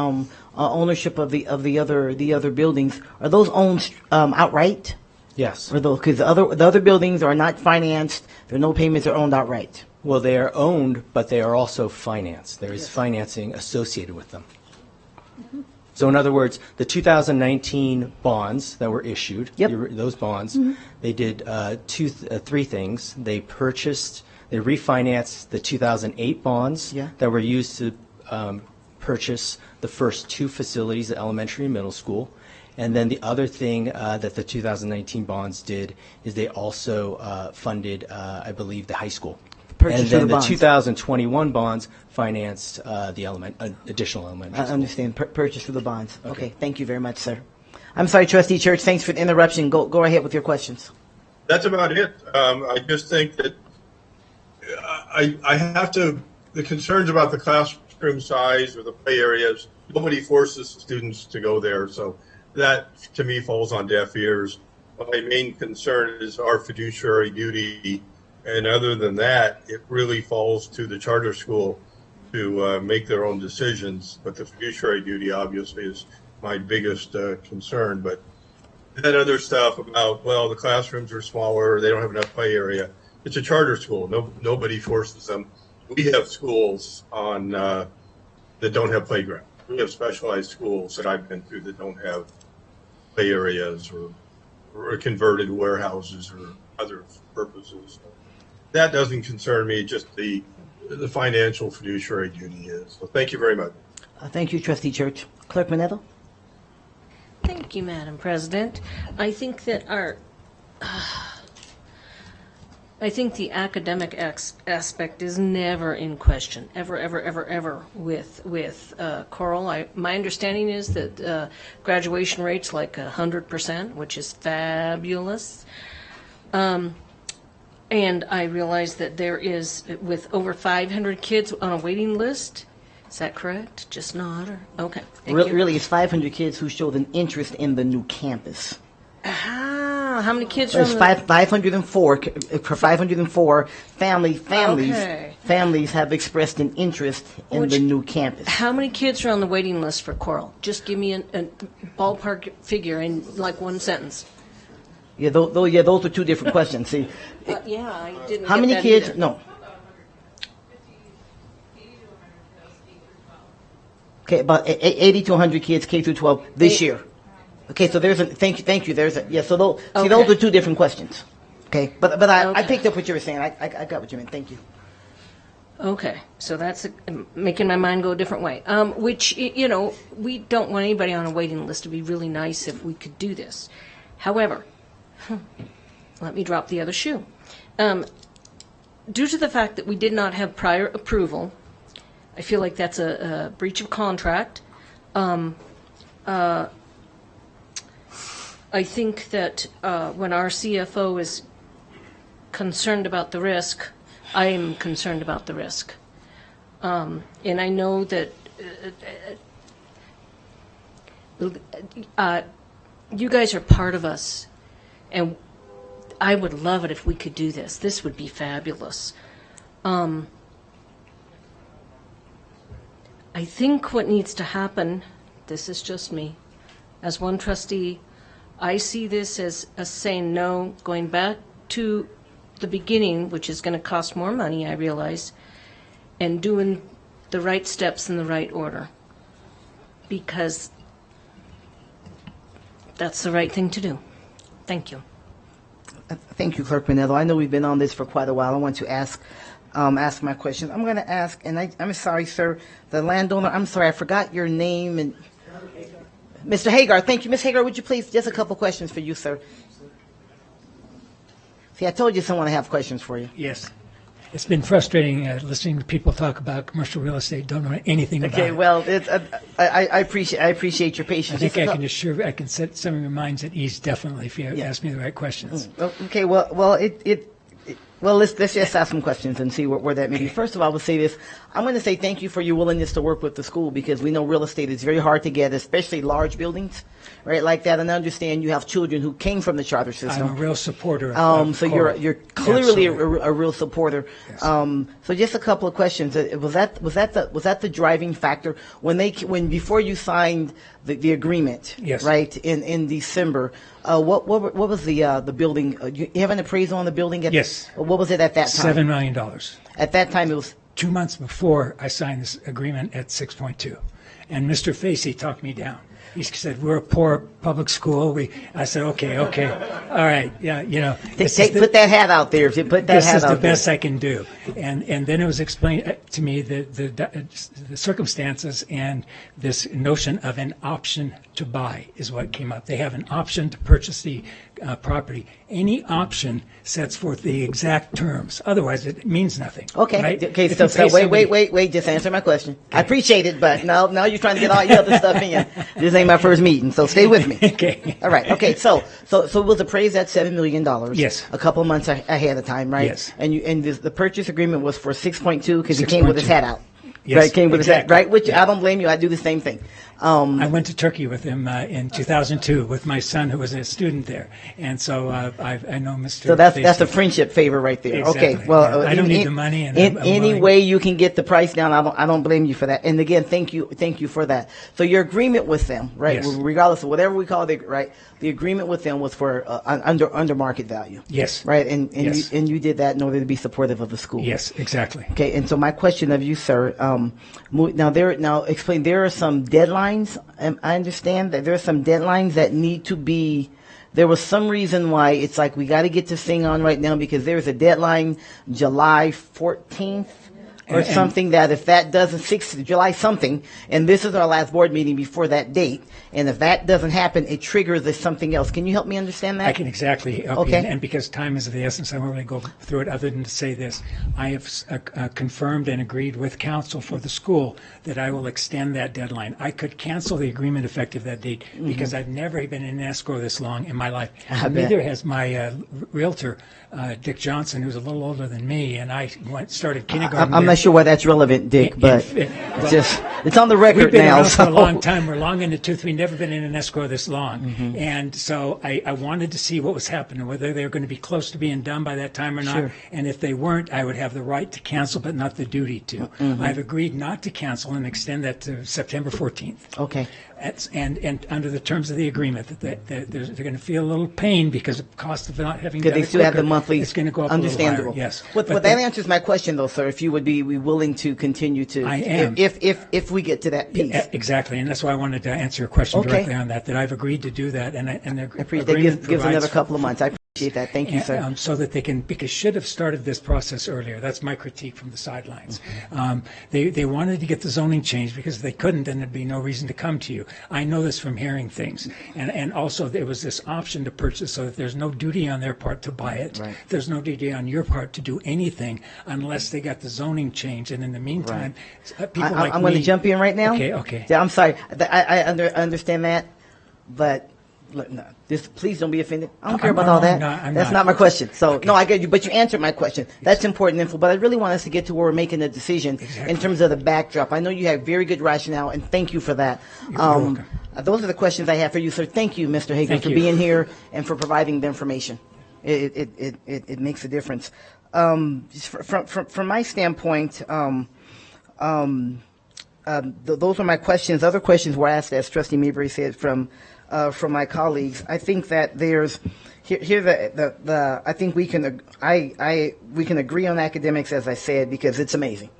ownership of the other buildings, are those owned outright? Yes. Or those, because the other buildings are not financed, there are no payments, they're owned outright. Well, they are owned, but they are also financed. There is financing associated with them. So in other words, the 2019 bonds that were issued, those bonds, they did three things. They refinanced the 2008 bonds that were used to purchase the first two facilities, the elementary and middle school. And then the other thing that the 2019 bonds did is they also funded, I believe, the high school. Purchase And of then the the bonds. 2021 bonds financed the additional elementary I school. understand. Purchase for the bonds. Okay. Thank you very much, sir. I'm sorry, Trustee Church. Thanks for the interruption. Go ahead with your questions. That's about it. I just think that I have to, the concerns about the classroom size or the play areas, nobody forces students to go there. So that, to me, falls on deaf ears. My main concern is our fiduciary duty. And other than that, it really falls to the charter school to make their own decisions. But the fiduciary duty, obviously, is my biggest concern. But that other stuff about, well, the classrooms are smaller, they don't have enough play area. It's a charter school. Nobody forces them. We have schools on that don't have playground. We have specialized schools that I've been through that don't have play areas or converted warehouses or other purposes. That doesn't concern me. Just the financial fiduciary duty is. So thank you very much. Thank you, Trustee Church. Clerk Manetto? Thank you, Madam President. I think that I think the academic aspect is never in question, ever with Coral. My understanding is that graduation rate's like 100%, which is fabulous. And I realize that there is, with over 500 kids on a waiting list. Is that correct? Just not? Or okay. Thank you. Really, it's 500 kids who showed an interest in the new campus. How many kids There's are on 504 families Okay. families have expressed an interest in the new campus. How many kids are on the waiting list for Coral? Just give me a ballpark figure in like one sentence. Yeah, those are two different questions. See, Yeah, I didn't how get many that kids? either. No. Okay, about 80 to 100 kids, K through 12 this year. Okay, so there's a thank you. There's a those are two different questions. Okay, but I picked up what you were saying. I got what you meant. Thank you. Okay, so that's making my mind go a different way. Which, we don't want anybody on a waiting list. It'd be really nice if we could do this. However, let me drop the other shoe. Due to the fact that we did not have prior approval, I feel like that's a breach of contract. I think that when our CFO is concerned about the risk, I am concerned about the risk. And I know that you guys are part of us, and I would love it if we could do this. This would be fabulous. I think what needs to happen, this is just me, as one trustee, I see this as saying no, going back to the beginning, which is going to cost more money, I realize, and doing the right steps in the right order, because that's the right thing to do. Thank you. Thank you, Clerk Manetto. I know we've been on this for quite a while. I want to ask my question. I'm going to ask, and I'm sorry, sir, the landowner. I'm sorry, I forgot your name and. Mr. Hagar, thank you. Ms. Hagar, would you please, just a couple questions for you, sir. See, I told you someone to have questions for you. Yes. It's been frustrating listening to people talk about commercial real estate, don't know anything about it. Okay, well, I appreciate your patience. I think I can set some of your minds at ease, definitely, if you ask me the right questions. Okay, well, let's just ask some questions and see where that may be. First of all, I will say this. I'm going to say thank you for your willingness to work with the school, because we know real estate is very hard to get, especially large buildings, right, like that. And I understand you have children who came from the charter system. I'm a real supporter of so Coral. you're clearly a Absolutely. real supporter. Yes. So just a couple of questions. Was that the driving factor when before you signed the agreement? Yes. Right, in December? What was the building? You have an appraisal on the building? Yes. What was it at that time? $7 million. At that time, it was 2 months before I signed this agreement at 6.2. And Mr. Facey talked me down. He said, we're a poor public school. I said, okay, all right, yeah, put that hat out there. Put that this hat is out the there. best I can do. And then it was explained to me the circumstances and this notion of an option to buy is what came up. They have an option to purchase the property. Any option sets forth the exact terms. Otherwise, it means nothing. Okay. Right? Okay. If So you pay somebody- wait. Just answer my question. I appreciate it, but now you're trying to get all your other stuff in. This ain't my first meeting, so stay with me. Okay. All right. Okay. So it was appraised at $7 million. Yes. A couple months ahead of time, right? Yes. And the purchase agreement was for 6.2 because he came with his hat out. Yes, Right. Came with his hat. exactly. Right. Which I don't blame you. I do the same thing. I went to Turkey with him in 2002 with my son, who was a student there, and so I know Mr. So that's a Stacy. friendship favor right there. Exactly. Okay. Well, Yeah. I don't need the money, and I'm any willing. way you can get the price down, I don't blame you for that. And again, thank you for that. So your agreement with them, right? Yes. Regardless of whatever we call it, right? The agreement with them was for under market value. Yes. Right. And Yes. you did that in order to be supportive of the school. Yes, exactly. Okay. And so my question of you, sir, now explain. There are some deadlines. I understand that there are some deadlines that need to be. There was some reason why it's like we got to get this thing on right now because there's a deadline, July 14th. Or And- something that if that doesn't, July something, and this is our last board meeting before that date, and if that doesn't happen, it triggers something else. Can you help me understand that? I can exactly help Okay. you. And because time is of the essence, I won't really go through it other than to say this. I have confirmed and agreed with council for the school that I will extend that deadline. I could cancel the agreement effective that date because I've never been in escrow this long in my life. I bet. Neither has my realtor, Dick Johnson, who's a little older than me, and I started kindergarten. I'm there. not sure why that's relevant, Dick, but it's on the record We've been now. around for So. a long time. We're long in the tooth. We've never been in an escrow this long. Mm-hmm. And so I wanted to see what was happening, whether they were going to be close to being done by that time or not. Sure. And if they weren't, I would have the right to cancel, but not the duty to. Mm-hmm. I've agreed not to cancel and extend that to September 14th. Okay. And under the terms of the agreement, that they're going to feel a little pain because of the cost of not having Because done they it still have the quicker. monthly. It's going to go up Understandable. a little higher, yes. But But that the- answers my question, though, sir. If you would be willing to continue to, I am. If we get to that piece. Exactly, and that's why I wanted to answer your question Okay. directly on that I've agreed to do that, and the I appreciate that. agreement Gives another provides couple of months. I appreciate that. Thank you, sir. so that they can, because should have started this process earlier. That's my critique from the sidelines. They wanted to get the zoning changed because if they couldn't, then there'd be no reason to come to you. I know this from hearing things. And also there was this option to purchase so that there's no duty on their part to buy it. Right. There's no duty on your part to do anything unless they got the zoning changed. And in the meantime, people like I'm going to me- jump in right now. Okay. Yeah, I'm sorry. I understand that, but look, no, please don't be offended. I don't care about all that. That's not my question. So no, I get you, but you answered my question. That's important info. But I really want us to get to where we're making a decision in terms of the backdrop. I know you have very good rationale, and thank you for that. Those are the questions I have for you, sir. Thank you, Mr. Hagan, Thank for you. being here and for providing the information. It makes a difference. From my standpoint, those are my questions. Other questions were asked, as Trustee Mayberry said, from my colleagues. I think that there's I think we can we can agree on academics, as I said, because it's amazing.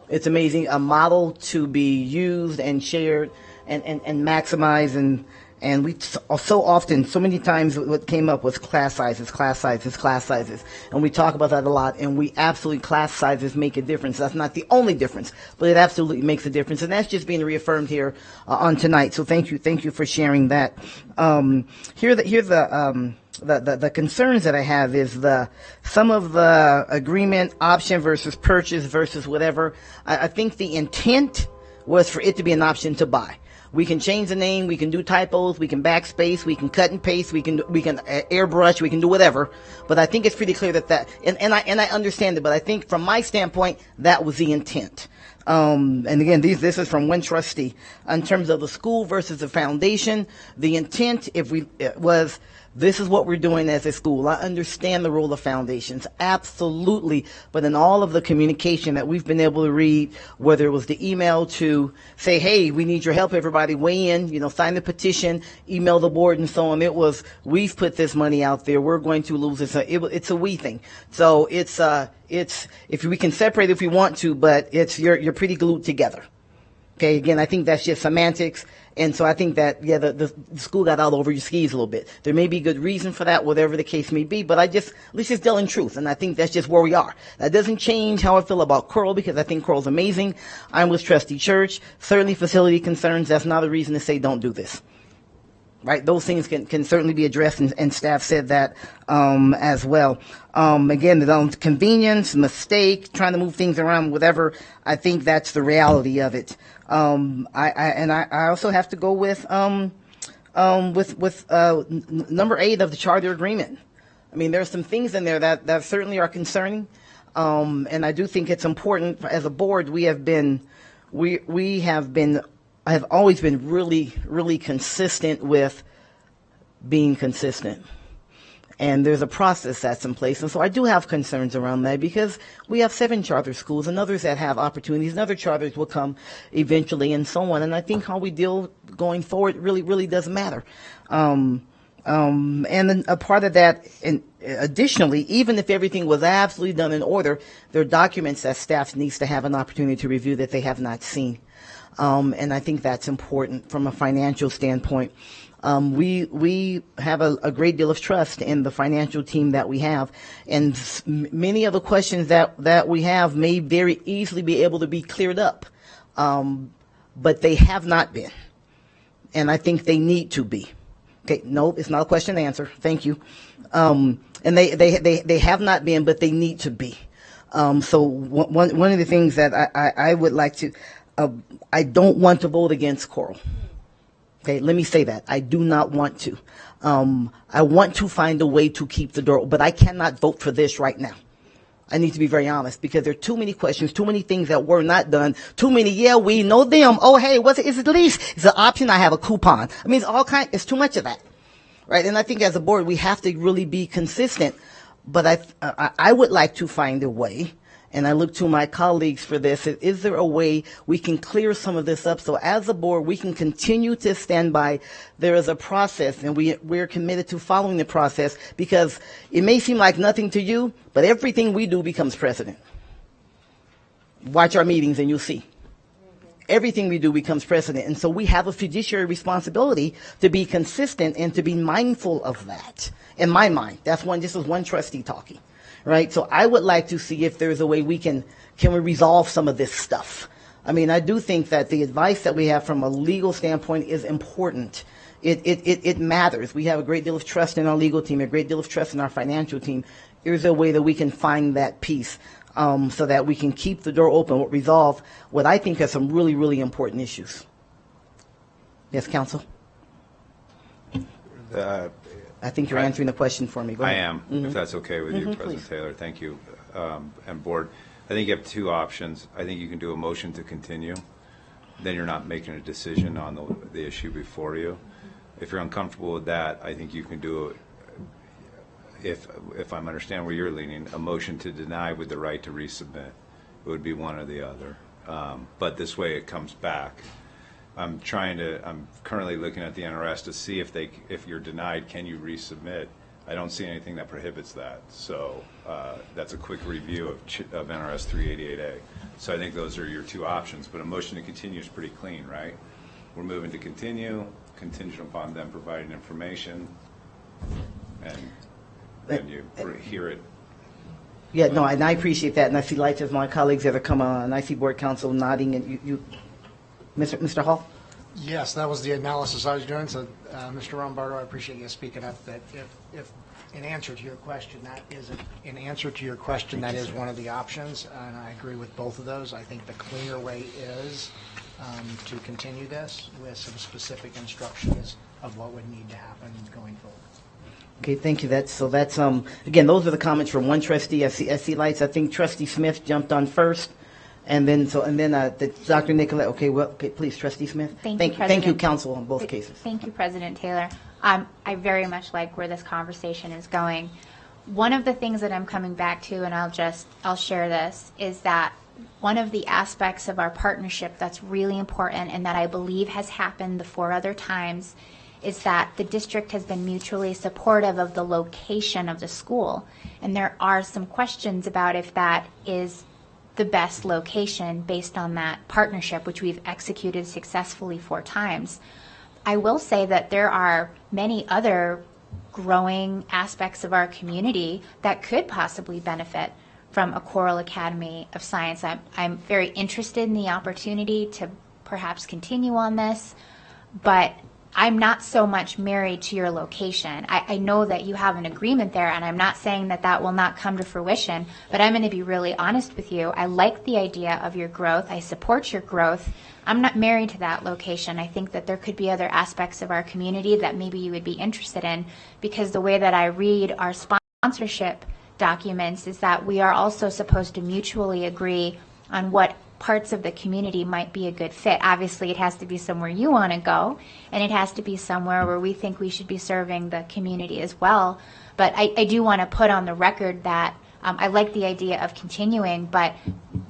It's amazing, a model to be used and shared and maximized, and we so often, so many times, what came up was class sizes, and we talk about that a lot. And we absolutely, class sizes make a difference. That's not the only difference, but it absolutely makes a difference, and that's just being reaffirmed here on tonight. So thank you for sharing that. Here the concerns that I have is some of the agreement option versus purchase versus whatever. I think the intent was for it to be an option to buy. We can change the name, we can do typos, we can backspace, we can cut and paste, we can airbrush, we can do whatever. But I think it's pretty clear that and I understand it, but I think from my standpoint, that was the intent. And again, this is from one trustee. In terms of the school versus the foundation, the intent was this is what we're doing as a school. I understand the role of foundations, absolutely. But in all of the communication that we've been able to read, whether it was the email to say, hey, we need your help, everybody weigh in, sign the petition, email the board and so on. It was, we've put this money out there, we're going to lose it. It's a we thing. So it's if we can separate if we want to, but you're pretty glued together. Okay, again, I think that's just semantics. And so I think that, yeah, the school got all over your skis a little bit. There may be good reason for that, whatever the case may be, but let's just deal in truth. And I think that's just where we are. That doesn't change how I feel about Coral, because I think Coral's amazing. I'm with Trustee Church. Certainly facility concerns, that's not a reason to say don't do this. Right? Those things can certainly be addressed, and staff said that as well. Again, the convenience, mistake, trying to move things around, whatever, I think that's the reality of it. I also have to go with number 8 of the charter agreement. I mean, there are some things in there that certainly are concerning, and I do think it's important. As a board, I have always been really, really consistent with being consistent. And there's a process that's in place. And so I do have concerns around that, because we have 7 charter schools and others that have opportunities, and other charters will come eventually, and so on. And I think how we deal going forward really, really does matter. And then a part of that, additionally, even if everything was absolutely done in order, there are documents that staff needs to have an opportunity to review that they have not seen. And I think that's important from a financial standpoint. We have a great deal of trust in the financial team that we have, and many of the questions that we have may very easily be able to be cleared up, but they have not been, and I think they need to be. Okay, no, it's not a question and answer. Thank you. And they have not been, but they need to be. So one of the things that I would like to, I don't want to vote against Coral. Okay, let me say that. I do not want to. I want to find a way to keep the door, but I cannot vote for this right now. I need to be very honest, because there are too many questions, too many things that were not done, too many, yeah, we know them. Oh, hey, is it lease? It's an option. I have a coupon. I mean, it's too much of that, right? And I think as a board, we have to really be consistent, but I would like to find a way. And I look to my colleagues for this. Is there a way we can clear some of this up, so as a board we can continue to stand by? There is a process, and we're committed to following the process, because it may seem like nothing to you, but everything we do becomes precedent. Watch our meetings and you'll see. Everything we do becomes precedent. And so we have a fiduciary responsibility to be consistent and to be mindful of that. In my mind, this is one trustee talking. Right, so I would like to see if there's a way we can we resolve some of this stuff. I mean, I do think that the advice that we have from a legal standpoint is important. It matters. We have a great deal of trust in our legal team, a great deal of trust in our financial team. Is there a way that we can find that piece, so that we can keep the door open, resolve what I think are some really, really important issues? Yes, counsel? I think you're answering the question for me. Go ahead. I am, if that's okay with you, President please. Taylor. Thank you, and board. I think you have 2 options. I think you can do a motion to continue. Then you're not making a decision on the issue before you. If you're uncomfortable with that, I think you can do, if I'm understanding where you're leaning, a motion to deny with the right to resubmit. It would be one or the other. But this way it comes back. I'm currently looking at the NRS to see if you're denied, can you resubmit? I don't see anything that prohibits that. So that's a quick review of NRS 388A. So I think those are your 2 options, but a motion to continue is pretty clean, right? We're moving to continue, contingent upon them providing information, and then you hear it. Yeah, no, and I appreciate that, and I see lights as my colleagues that are coming on, and I see board counsel nodding, and you Mr. Hall? Yes, that was the analysis I was doing. So, Mr. Rombardo, I appreciate you speaking up. That if in answer to your question, that is one of the options, and I agree with both of those. I think the cleaner way is to continue this with some specific instructions of what would need to happen going forward. Okay, thank you. That's again, those are the comments from one trustee. I see lights. I think Trustee Smith jumped on first. And then Dr. Nicolette. Okay, please, Trustee Smith. Thank you, counsel, on both cases. Thank you, President Taylor. I very much like where this conversation is going. One of the things that I'm coming back to, and I'll share this, is that one of the aspects of our partnership that's really important, and that I believe has happened the 4 other times, is that the district has been mutually supportive of the location of the school. And there are some questions about if that is the best location based on that partnership, which we've executed successfully 4 times. I will say that there are many other growing aspects of our community that could possibly benefit from a Coral Academy of Science. I'm very interested in the opportunity to perhaps continue on this, but I'm not so much married to your location. I know that you have an agreement there, and I'm not saying that that will not come to fruition, but I'm going to be really honest with you. I like the idea of your growth. I support your growth. I'm not married to that location. I think that there could be other aspects of our community that maybe you would be interested in, because the way that I read our sponsorship documents is that we are also supposed to mutually agree on what parts of the community might be a good fit. Obviously, it has to be somewhere you want to go, and it has to be somewhere where we think we should be serving the community as well. But I do want to put on the record that I like the idea of continuing, but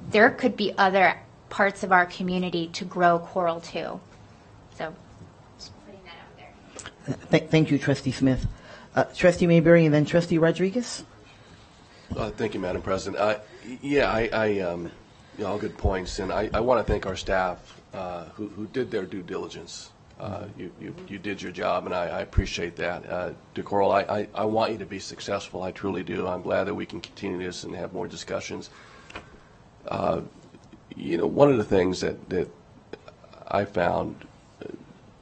there could be other parts of our community to grow Coral too. So, just putting that out there. Thank you, Trustee Smith. Trustee Mayberry and then Trustee Rodriguez. Thank you, Madam President. All good points, and I want to thank our staff who did their due diligence. You did your job, and I appreciate that. To Coral, I want you to be successful. I truly do. I'm glad that we can continue this and have more discussions. One of the things that I found,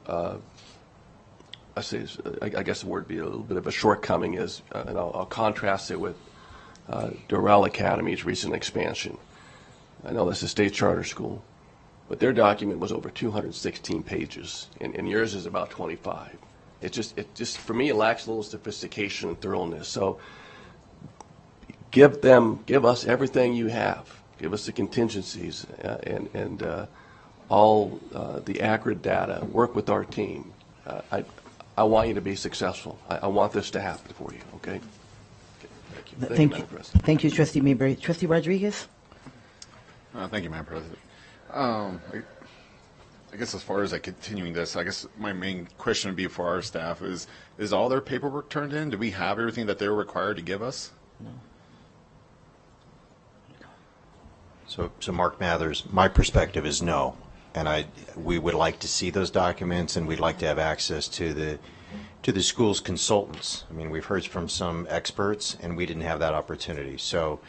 I guess the word would be a little bit of a shortcoming is, and I'll contrast it with Doral Academy's recent expansion. I know this is a state charter school, but their document was over 216 pages, and yours is about 25. It just for me, it lacks a little sophistication and thoroughness. So give us everything you have. Give us the contingencies and all the accurate data. Work with our team. I want you to be successful. I want this to happen for you. Okay. Thank you, Madam President. Thank you, Trustee Mayberry. Trustee Rodriguez. Thank you, Madam President. I guess as far as continuing this, I guess my main question would be for our staff is all their paperwork turned in? Do we have everything that they're required to give us? No. So Mark Mathers, my perspective is no, and we would like to see those documents, and we'd like to have access to the school's consultants. I mean, we've heard from some experts, and we didn't have that opportunity. So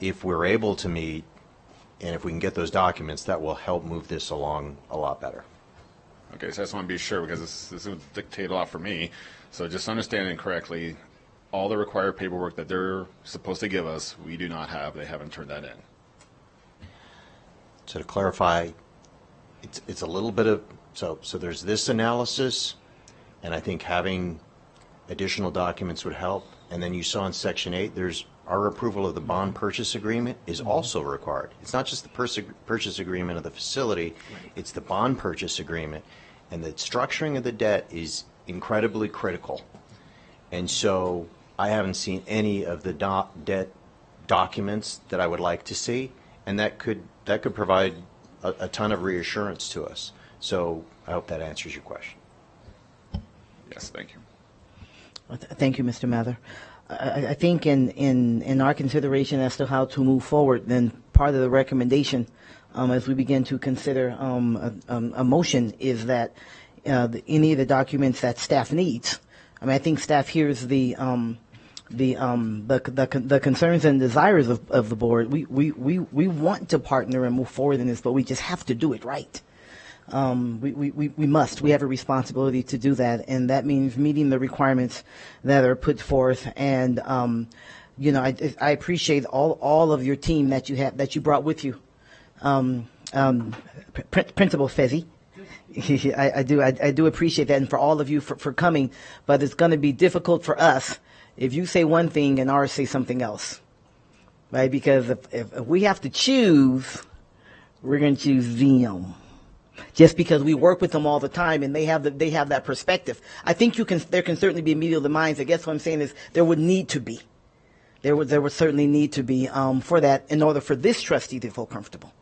if we're able to meet, and if we can get those documents, that will help move this along a lot better. Okay, so I just want to be sure, because this would dictate a lot for me. So just understanding correctly, all the required paperwork that they're supposed to give us, we do not have. They haven't turned that in. So to clarify, it's a little bit of, so there's this analysis, and I think having additional documents would help. And then you saw in Section 8, there's our approval of the bond purchase agreement is also required. It's not just the purchase agreement of the facility, it's the bond purchase agreement. And the structuring of the debt is incredibly critical. And so I haven't seen any of the debt documents that I would like to see, and that could provide a ton of reassurance to us. So I hope that answers your question. Yes, thank you. Thank you, Mr. Mather. I think in our consideration as to how to move forward, then part of the recommendation as we begin to consider a motion is that any of the documents that staff needs. I mean, I think staff hears the concerns and desires of the board. We want to partner and move forward in this, but we just have to do it right. We must. We have a responsibility to do that, and that means meeting the requirements that are put forth. And I appreciate all of your team that you brought with you, Principal Fezzi. I do appreciate that, and for all of you for coming. But it's going to be difficult for us if you say one thing and ours say something else, right? Because if we have to choose, we're going to choose them. Just because we work with them all the time and they have that perspective. I think there can certainly be a meeting of the minds. I guess what I'm saying is there would need to be. There would certainly need to be for that in order for this trustee to feel comfortable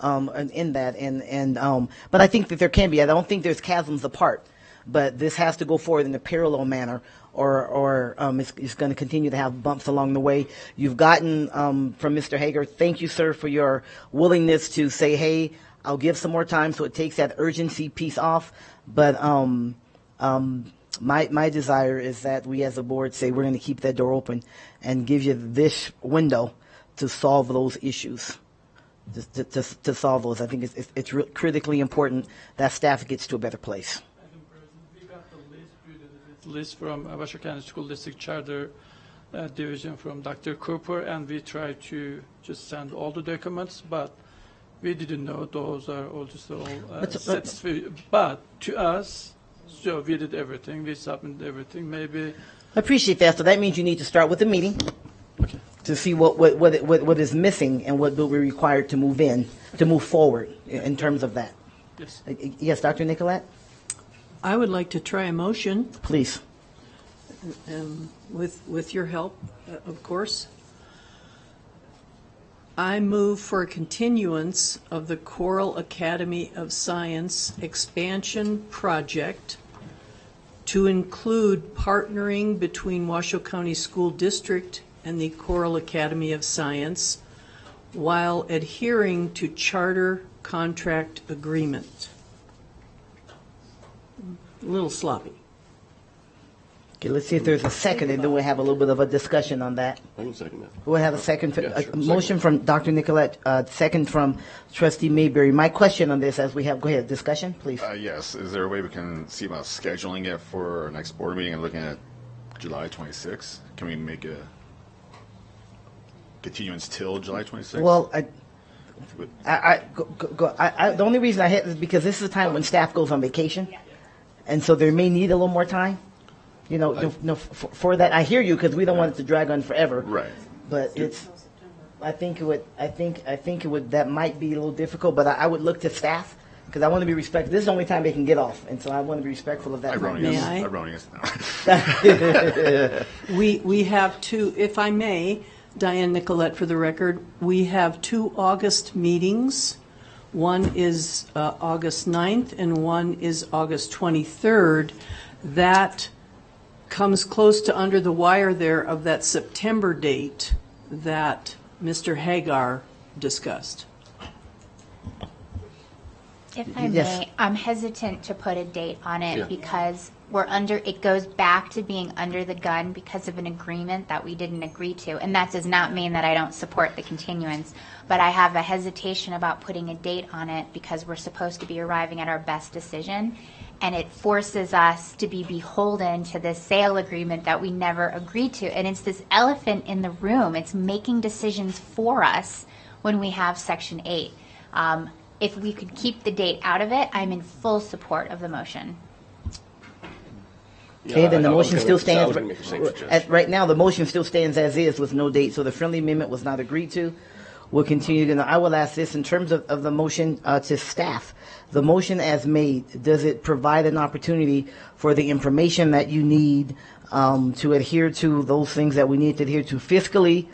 in that. But I think that there can be. I don't think there's chasms apart. But this has to go forward in a parallel manner or it's going to continue to have bumps along the way. You've gotten from Mr. Hager, thank you, sir, for your willingness to say, hey, I'll give some more time, so it takes that urgency piece off. But my desire is that we as a board say we're going to keep that door open and give you this window to solve those issues. To solve those, I think it's critically important that staff gets to a better place. Madam President, we got the list from Washoe County School District Charter Division from Dr. Cooper, and we tried to just send all the documents, but we didn't know those are also satisfactory. But to us, so we did everything, we submitted everything. Maybe I appreciate that. So that means you need to start with the meeting. Okay. To see what is missing and what will be required to move forward in terms of that. Yes. Yes, Dr. Nicolette? I would like to try a motion. Please. With your help, of course. I move for a continuance of the Coral Academy of Science expansion project to include partnering between Washoe County School District and the Coral Academy of Science while adhering to charter contract agreement. A little sloppy. Okay, let's see if there's a second, and then we'll have a little bit of a discussion on that. I can second that. We'll have a second, Yeah, sure, motion from Dr. Nicolette, second from Trustee Mayberry. My question on this, as we have, go ahead, discussion, please. Yes. Is there a way we can see about scheduling it for our next board meeting and looking at July 26th? Can we make a continuance till July 26th? Well, the only reason I hit is because this is a time when staff goes on vacation, and so they may need a little more time. For that, I hear you, because we don't want it to drag on forever. Right. But I think it would. That might be a little difficult. But I would look to staff, because I want to be respectful. This is the only time they can get off, and so I want to be respectful of that. Erroneous. We have two, if I may, Diane Nicolette for the record, we have 2 August meetings. One is August 9th and one is August 23rd. That comes close to under the wire there of that September date that Mr. Hagar discussed. If I may, I'm hesitant to put a date on it because it goes back to being under the gun because of an agreement that we didn't agree to. And that does not mean that I don't support the continuance, but I have a hesitation about putting a date on it because we're supposed to be arriving at our best decision. And it forces us to be beholden to this sale agreement that we never agreed to. And it's this elephant in the room. It's making decisions for us when we have Section 8. If we could keep the date out of it, I'm in full support of the motion. Okay, then the motion still stands. Right now, the motion still stands as is with no date, so the friendly amendment was not agreed to. We'll continue. I will ask this in terms of the motion to staff. The motion as made, does it provide an opportunity for the information that you need to adhere to those things that we need to adhere to fiscally,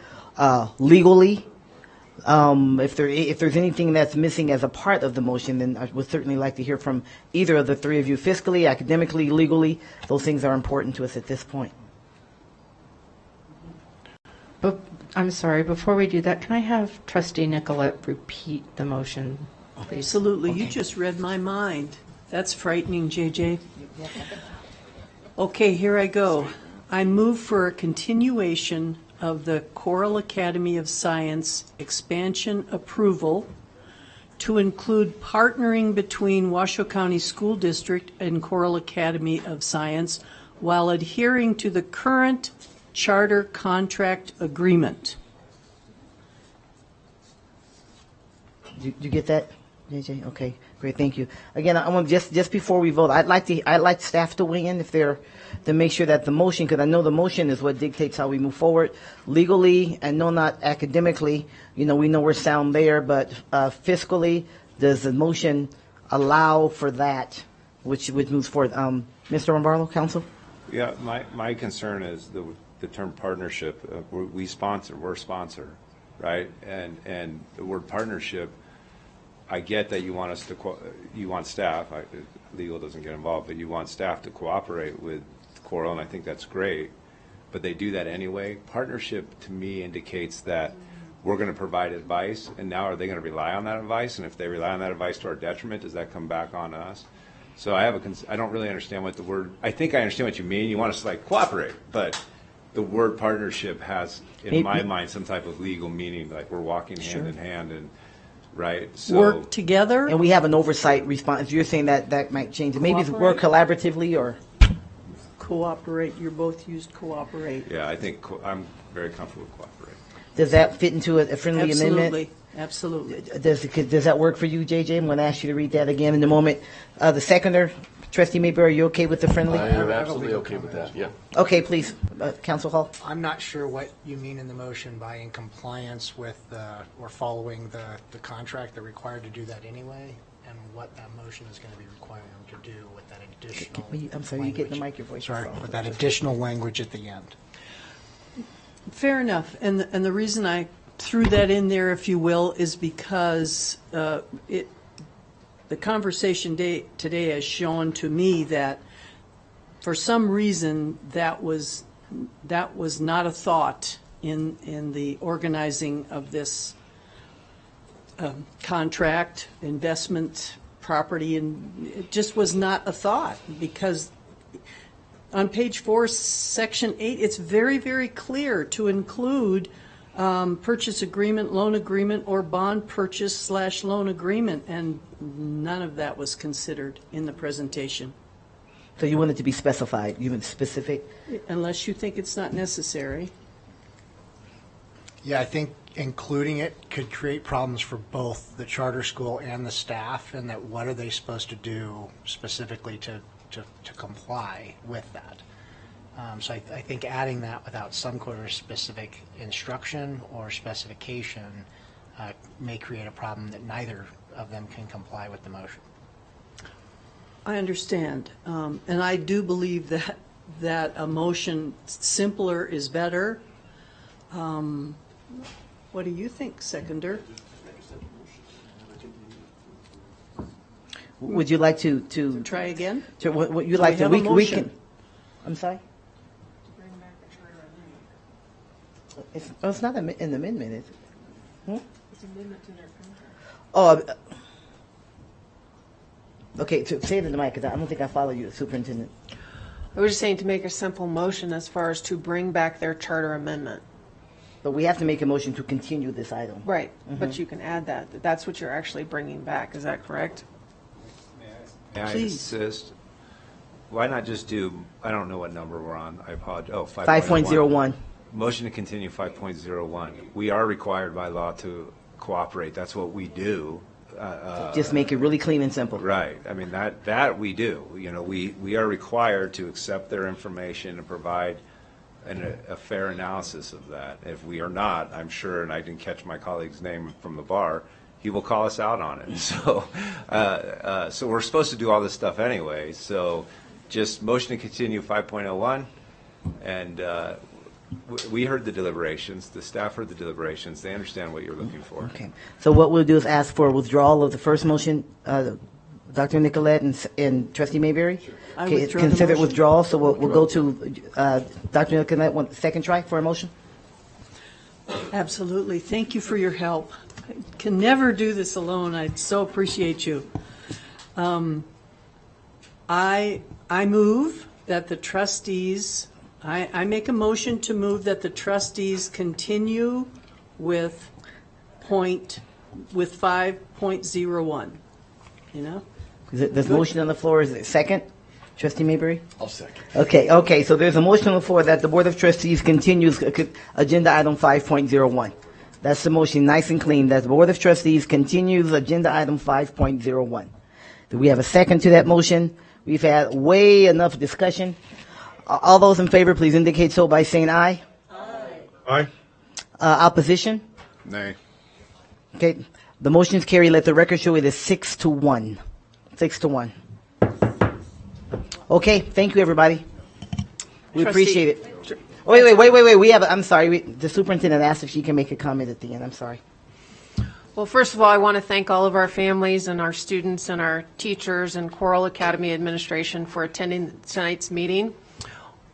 legally? If there's anything that's missing as a part of the motion, then I would certainly like to hear from either of the three of you, fiscally, academically, legally. Those things are important to us at this point. But I'm sorry, before we do that, can I have Trustee Nicolette repeat the motion, please? Absolutely. Okay. You just read my mind. That's frightening, JJ. Okay, here I go. I move for a continuation of the Coral Academy of Science expansion approval to include partnering between Washoe County School District and Coral Academy of Science while adhering to the current charter contract agreement. Did you get that, JJ? Okay, great, thank you. Again, I want just before we vote, I'd like staff to weigh in to make sure that the motion, because I know the motion is what dictates how we move forward legally, and no, not academically. We know we're sound there, but fiscally, does the motion allow for that, which moves forward? Mr. Rombarlo, counsel. Yeah, my concern is the term partnership. We're sponsor, right? And the word partnership, I get that you want staff. Legal doesn't get involved, but you want staff to cooperate with Coral, and I think that's great, but they do that anyway. Partnership, to me, indicates that we're going to provide advice, and now are they going to rely on that advice? And if they rely on that advice to our detriment, does that come back on us? So I don't really understand what the word, I think I understand what you mean. You want us to like cooperate, but the word partnership has, in my mind, some type of legal meaning, like we're walking hand in hand, and right? So Work together? And we have an oversight response. You're saying that might change it. Maybe it's work collaboratively or? Cooperate, you're both used cooperate. yeah, I think I'm very comfortable with cooperate. Does that fit into a friendly amendment? Absolutely. Does that work for you, JJ? I'm going to ask you to read that again in a moment. The seconder, Trustee Mayberry, are you okay with the friendly? I am absolutely okay with that, yeah. Okay, please, Council Hall. I'm not sure what you mean in the motion by in compliance with or following the contract. They're required to do that anyway, and what that motion is going to be requiring them to do with that additional I'm sorry, you get the mic, your voice. Sorry, with that additional language at the end. Fair enough. And the reason I threw that in there, if you will, is because the conversation today has shown to me that for some reason that was not a thought in the organizing of this contract, investment, property, and it just was not a thought, because on page 4, section 8, it's very, very clear to include purchase agreement, loan agreement, or bond purchase / loan agreement, and none of that was considered in the presentation. So you want it to be specified, even specific? Unless you think it's not necessary. Yeah, I think including it could create problems for both the charter school and the staff, and that what are they supposed to do specifically to comply with that. So I think adding that without some sort of specific instruction or specification may create a problem that neither of them can comply with the motion. I understand. And I do believe that a motion simpler is better. What do you think, seconder? Would you like to try again? What you like to? We can. I'm sorry. It's not an amendment, is it? It's an amendment to their contract. Okay. Say it in the mic, because I don't think I follow you, Superintendent. I was just saying to make a simple motion as far as to bring back their charter amendment. But we have to make a motion to continue this item. Right, but you can add that. That's what you're actually bringing back. Is that correct? May I insist? Why not just do, I don't know what number we're on. I apologize. Oh, 5.01. Motion to continue 5.01. We are required by law to cooperate. That's what we do. Just make it really clean and simple. Right. I mean, that we do. You know, we are required to accept their information and provide a fair analysis of that. If we are not, I'm sure, and I didn't catch my colleague's name from the bar, he will call us out on it. So, so we're supposed to do all this stuff anyway. So, just motion to continue 5.01, and we heard the deliberations. The staff heard the deliberations. They understand what you're looking for. Okay. So what we'll do is ask for withdrawal of the first motion, Dr. Nicolette and Trustee Mayberry. Sure. Okay, consider withdrawal. So we'll go to Dr. Nicolette. Second try for a motion. Absolutely. Thank you for your help. I can never do this alone. I so appreciate you. I move that the trustees, I make a motion to move that the trustees continue with 5.01. You know? There's motion on the floor. Is it second? Trustee Mayberry? I'll second. Okay. So there's a motion on the floor that the Board of Trustees continues agenda item 5.01. That's the motion, nice and clean. That the Board of Trustees continues agenda item 5.01. Do we have a second to that motion? We've had way enough discussion. All those in favor, please indicate so by saying aye. Aye. Opposition? Nay. Okay. The motion is carried. Let the record show it is 6-1. 6-1. Okay. Thank you, everybody. We appreciate it. Wait. We have. I'm sorry. The superintendent asked if she can make a comment at the end. I'm sorry. Well, first of all, I want to thank all of our families and our students and our teachers and Coral Academy administration for attending tonight's meeting.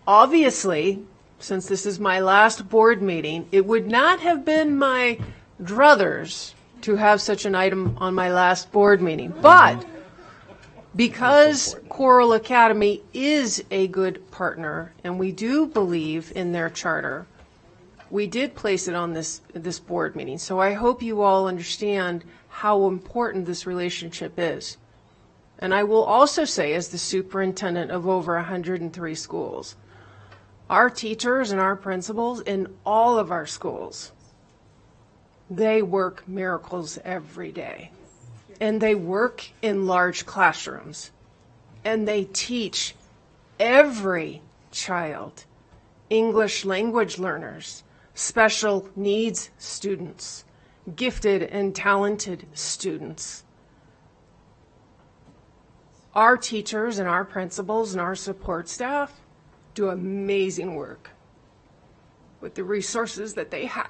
Obviously, since this is my last board meeting, it would not have been my druthers to have such an item on my last board meeting. But because Coral Academy is a good partner and we do believe in their charter, we did place it on this board meeting. So I hope you all understand how important this relationship is. And I will also say, as the superintendent of over 103 schools, our teachers and our principals in all of our schools, they work miracles every day. And they work in large classrooms. And they teach every child, English language learners, special needs students, gifted and talented students. Our teachers and our principals and our support staff do amazing work with the resources that they have.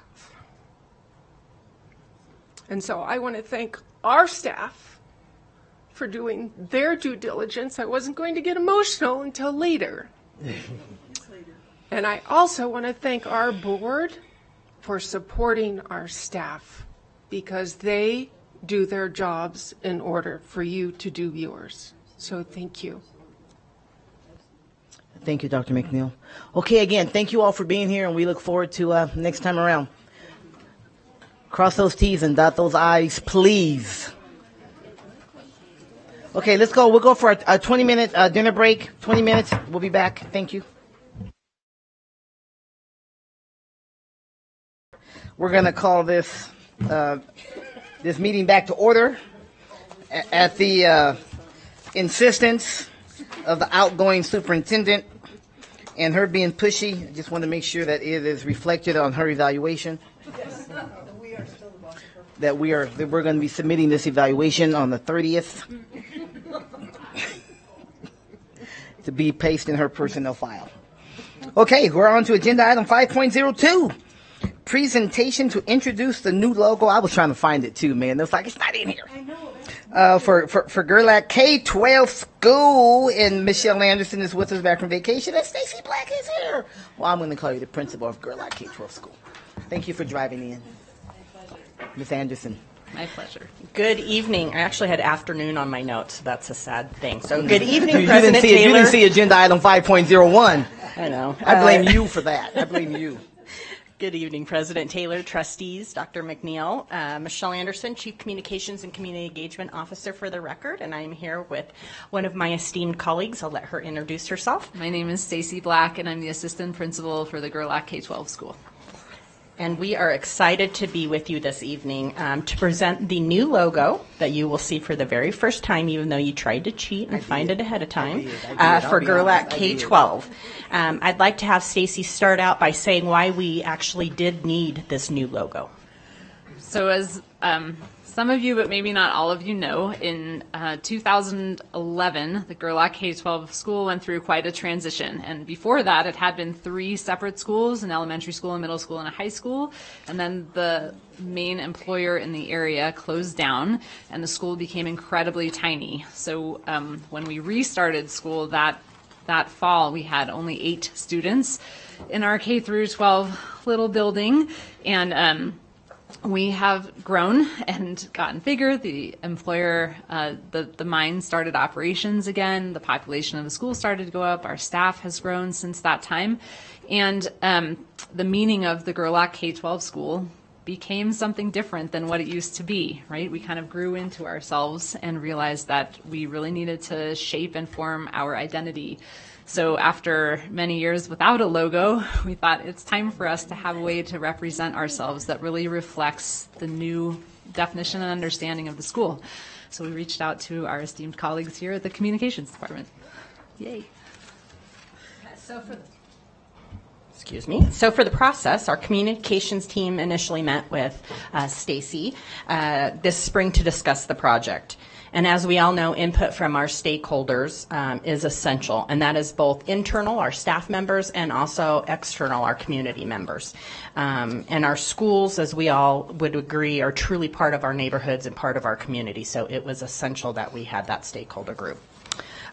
And so I want to thank our staff for doing their due diligence. I wasn't going to get emotional until later. And I also want to thank our board for supporting our staff, because they do their jobs in order for you to do yours. So thank you. Thank you, Dr. McNeil. Okay, again, thank you all for being here, and we look forward to next time around. Cross those T's and dot those I's, please. Okay, let's go. We'll go for a 20-minute dinner break. 20 minutes. We'll be back. Thank you. We're going to call this meeting back to order at the insistence of the outgoing superintendent, and her being pushy. I just want to make sure that it is reflected on her evaluation. That we're going to be submitting this evaluation on the 30th to be pasted in her personnel file. Okay, we're on to agenda item 5.02. Presentation to introduce the new logo. I was trying to find it too, man. It's like, it's not in here. I know. For Gerlach K-12 school, and Michelle Anderson is with us back from vacation, and Stacy Black is here. Well, I'm going to call you the principal of Gerlach K-12 school. Thank you for driving in. Ms. Anderson. My pleasure. Good evening. I actually had afternoon on my notes. So that's a sad thing. So good evening, President Taylor. You didn't see agenda item 5.01. I know. I blame you for that. I blame you. Good evening, President Taylor, trustees, Dr. McNeil, Michelle Anderson, Chief Communications and Community Engagement Officer for the record, and I'm here with one of my esteemed colleagues. I'll let her introduce herself. My name is Stacy Black, and I'm the Assistant Principal for the Gerlach K-12 school. And we are excited to be with you this evening to present the new logo that you will see for the very first time, even though you tried to cheat and find it ahead of time, for Gerlach K-12. I'd like to have Stacy start out by saying why we actually did need this new logo. So as some of you, but maybe not all of you know, in 2011, the Gerlach K-12 school went through quite a transition. And before that, it had been 3 separate schools, an elementary school, a middle school, and a high school. And then the main employer in the area closed down, and the school became incredibly tiny. So when we restarted school that fall, we had only 8 students in our K through 12 little building. And we have grown and gotten bigger. The employer, the mine started operations again. The population of the school started to go up. Our staff has grown since that time. And the meaning of the Gerlach K-12 school became something different than what it used to be, right? We kind of grew into ourselves and realized that we really needed to shape and form our identity. So after many years without a logo, we thought it's time for us to have a way to represent ourselves that really reflects the new definition and understanding of the school. So we reached out to our esteemed colleagues here at the Communications Department. Yay. So for the process, our communications team initially met with Stacy this spring to discuss the project. And as we all know, input from our stakeholders is essential, and that is both internal, our staff members, and also external, our community members. And our schools, as we all would agree, are truly part of our neighborhoods and part of our community, so it was essential that we had that stakeholder group.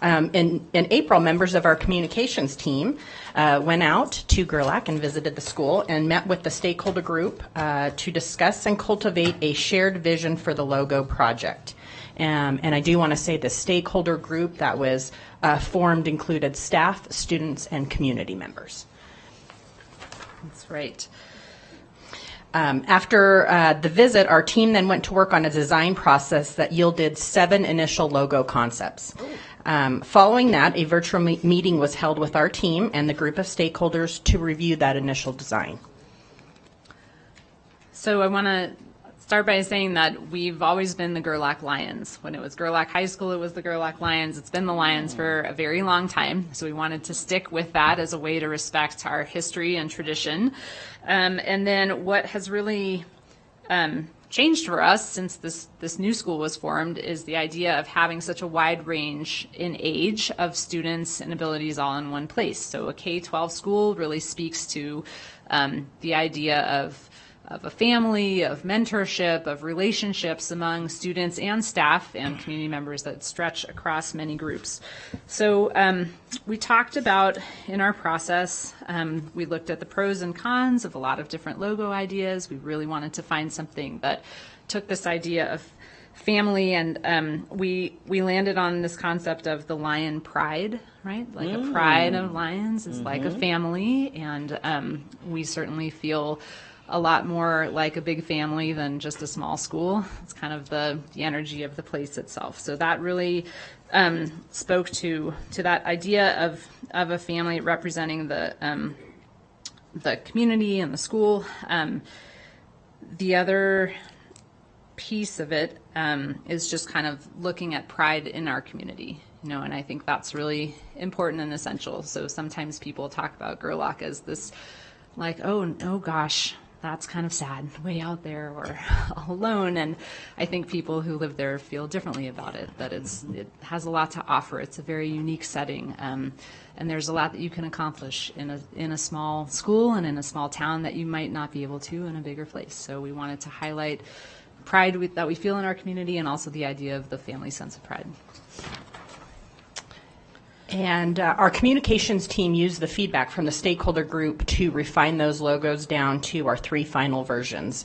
In April, members of our communications team went out to Gerlach and visited the school and met with the stakeholder group to discuss and cultivate a shared vision for the logo project. And I do want to say the stakeholder group that was formed included staff, students, and community members. That's right. After the visit, our team then went to work on a design process that yielded 7 initial logo concepts. Following that, a virtual meeting was held with our team and the group of stakeholders to review that initial design. So I want to start by saying that we've always been the Gerlach Lions. When it was Gerlach High School, it was the Gerlach Lions. It's been the Lions for a very long time. So we wanted to stick with that as a way to respect our history and tradition. And then what has really changed for us since this new school was formed is the idea of having such a wide range in age of students and abilities all in one place. So a K-12 school really speaks to the idea of a family, of mentorship, of relationships among students and staff and community members that stretch across many groups. So we talked about in our process, we looked at the pros and cons of a lot of different logo ideas. We really wanted to find something that took this idea of family, and we landed on this concept of the lion pride, right? Like a pride of lions is like a family, and we certainly feel a lot more like a big family than just a small school. It's kind of the energy of the place itself. So that really spoke to that idea of a family representing the community and the school. The other piece of it is just kind of looking at pride in our community, and I think that's really important and essential. So sometimes people talk about Gerlach as this like, oh gosh, that's kind of sad, way out there or alone. And I think people who live there feel differently about it, that it has a lot to offer. It's a very unique setting. And there's a lot that you can accomplish in a small school and in a small town that you might not be able to in a bigger place. So we wanted to highlight pride that we feel in our community and also the idea of the family sense of pride. And our communications team used the feedback from the stakeholder group to refine those logos down to our 3 final versions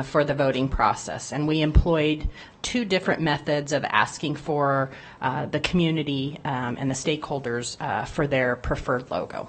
for the voting process. And we employed 2 different methods of asking for the community and the stakeholders for their preferred logo.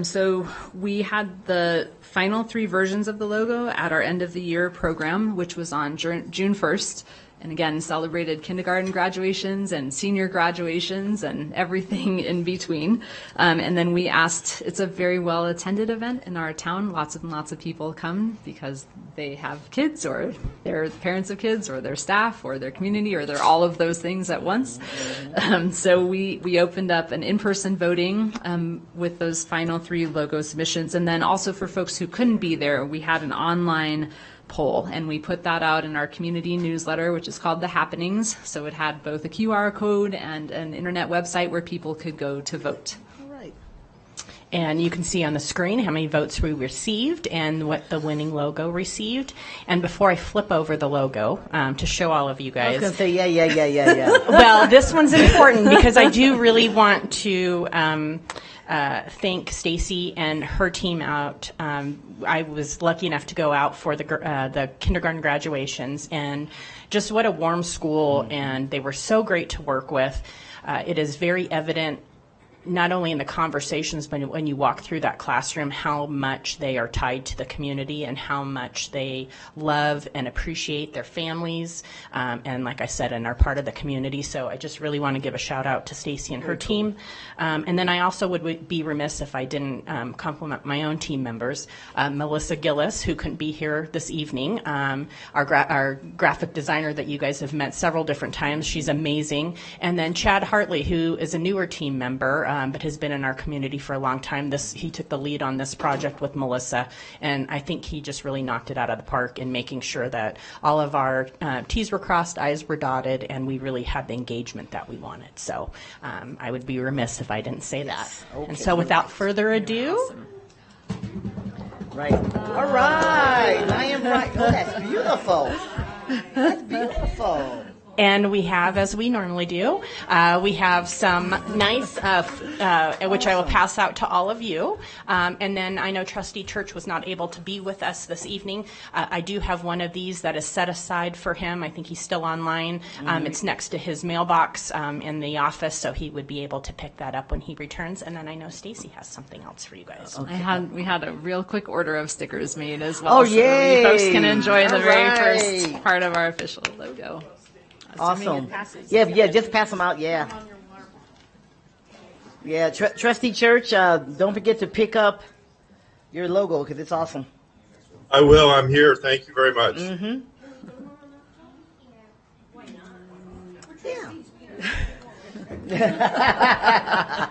So we had the final 3 versions of the logo at our end of the year program, which was on June 1st. And again, celebrated kindergarten graduations and senior graduations and everything in between. And then we asked, it's a very well attended event in our town. Lots and lots of people come because they have kids or they're parents of kids or their staff or their community or they're all of those things at once. So we opened up an in-person voting with those final 3 logo submissions. And then also for folks who couldn't be there, we had an online poll, and we put that out in our community newsletter, which is called The Happenings. So it had both a QR code and an internet website where people could go to vote. Right. And you can see on the screen how many votes we received and what the winning logo received. And before I flip over the logo to show all of you guys. I was going to say, yeah. Well, this one's important because I do really want to thank Stacy and her team out. I was lucky enough to go out for the kindergarten graduations, and just what a warm school, and they were so great to work with. It is very evident not only in the conversations, but when you walk through that classroom, how much they are tied to the community and how much they love and appreciate their families, and like I said, and are part of the community. So I just really want to give a shout out to Stacy and her team. And then I also would be remiss if I didn't compliment my own team members. Melissa Gillis, who couldn't be here this evening, our graphic designer that you guys have met several different times. She's amazing. And then Chad Hartley, who is a newer team member, but has been in our community for a long time. He took the lead on this project with Melissa, and I think he just really knocked it out of the park in making sure that all of our T's were crossed, I's were dotted, and we really had the engagement that we wanted. So I would be remiss if I didn't say that. Okay. And so without further ado. Awesome. Right. All right. I am right. Oh, that's beautiful. That's beautiful. And we have, as we normally do, we have some nice, which I will pass out to all of you. And then I know Trustee Church was not able to be with us this evening. I do have one of these that is set aside for him. I think he's still online. It's next to his mailbox in the office, so he would be able to pick that up when he returns. And then I know Stacy has something else for you guys. We had a real quick order of stickers made as well. Oh, So yay! folks can enjoy the All very right. first part of our official logo. Awesome. Yeah, just pass them out, yeah. Yeah, Trustee Church, don't forget to pick up your logo because it's awesome. I will. I'm here. Thank you very much. Mm-hmm. Yeah.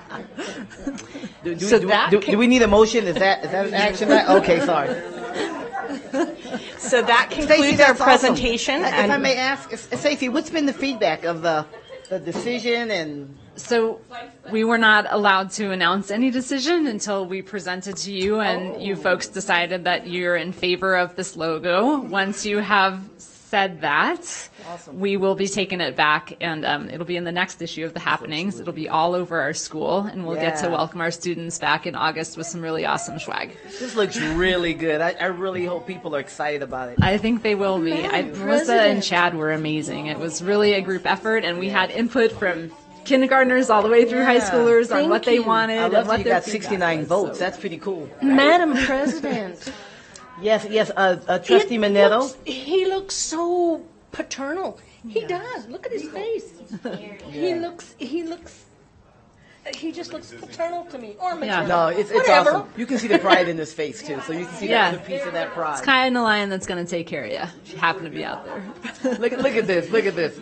Do we need a motion? Is that an action? Okay, sorry. So that concludes our presentation. Awesome. If I may ask, Stacey, what's been the feedback of the decision? And so we were not allowed to announce any decision until we presented to you, and you folks decided that you're in favor of this logo. Once you have said that, we will be taking it back, and it'll be in the next issue of the Happenings. It'll be all over our school, and we'll get to welcome our students back in August with some really awesome swag. This looks really good. I really hope people are excited about it. I think they will be. Melissa and Chad were amazing. It was really a group effort, and we had input from kindergartners all the way through high schoolers on what they wanted. I love and what that you their got 69 votes. That's pretty cool. Madam President. Yes, Trustee Minetto. He looks so paternal. He does. Look at his face. He just looks paternal to me. Or maternal. No, it's Whatever. awesome. You can see the pride in his face too, so you can see the piece of that pride. It's kind of the lion that's going to take care of you if you happen to be out there. Look at this. Look at this.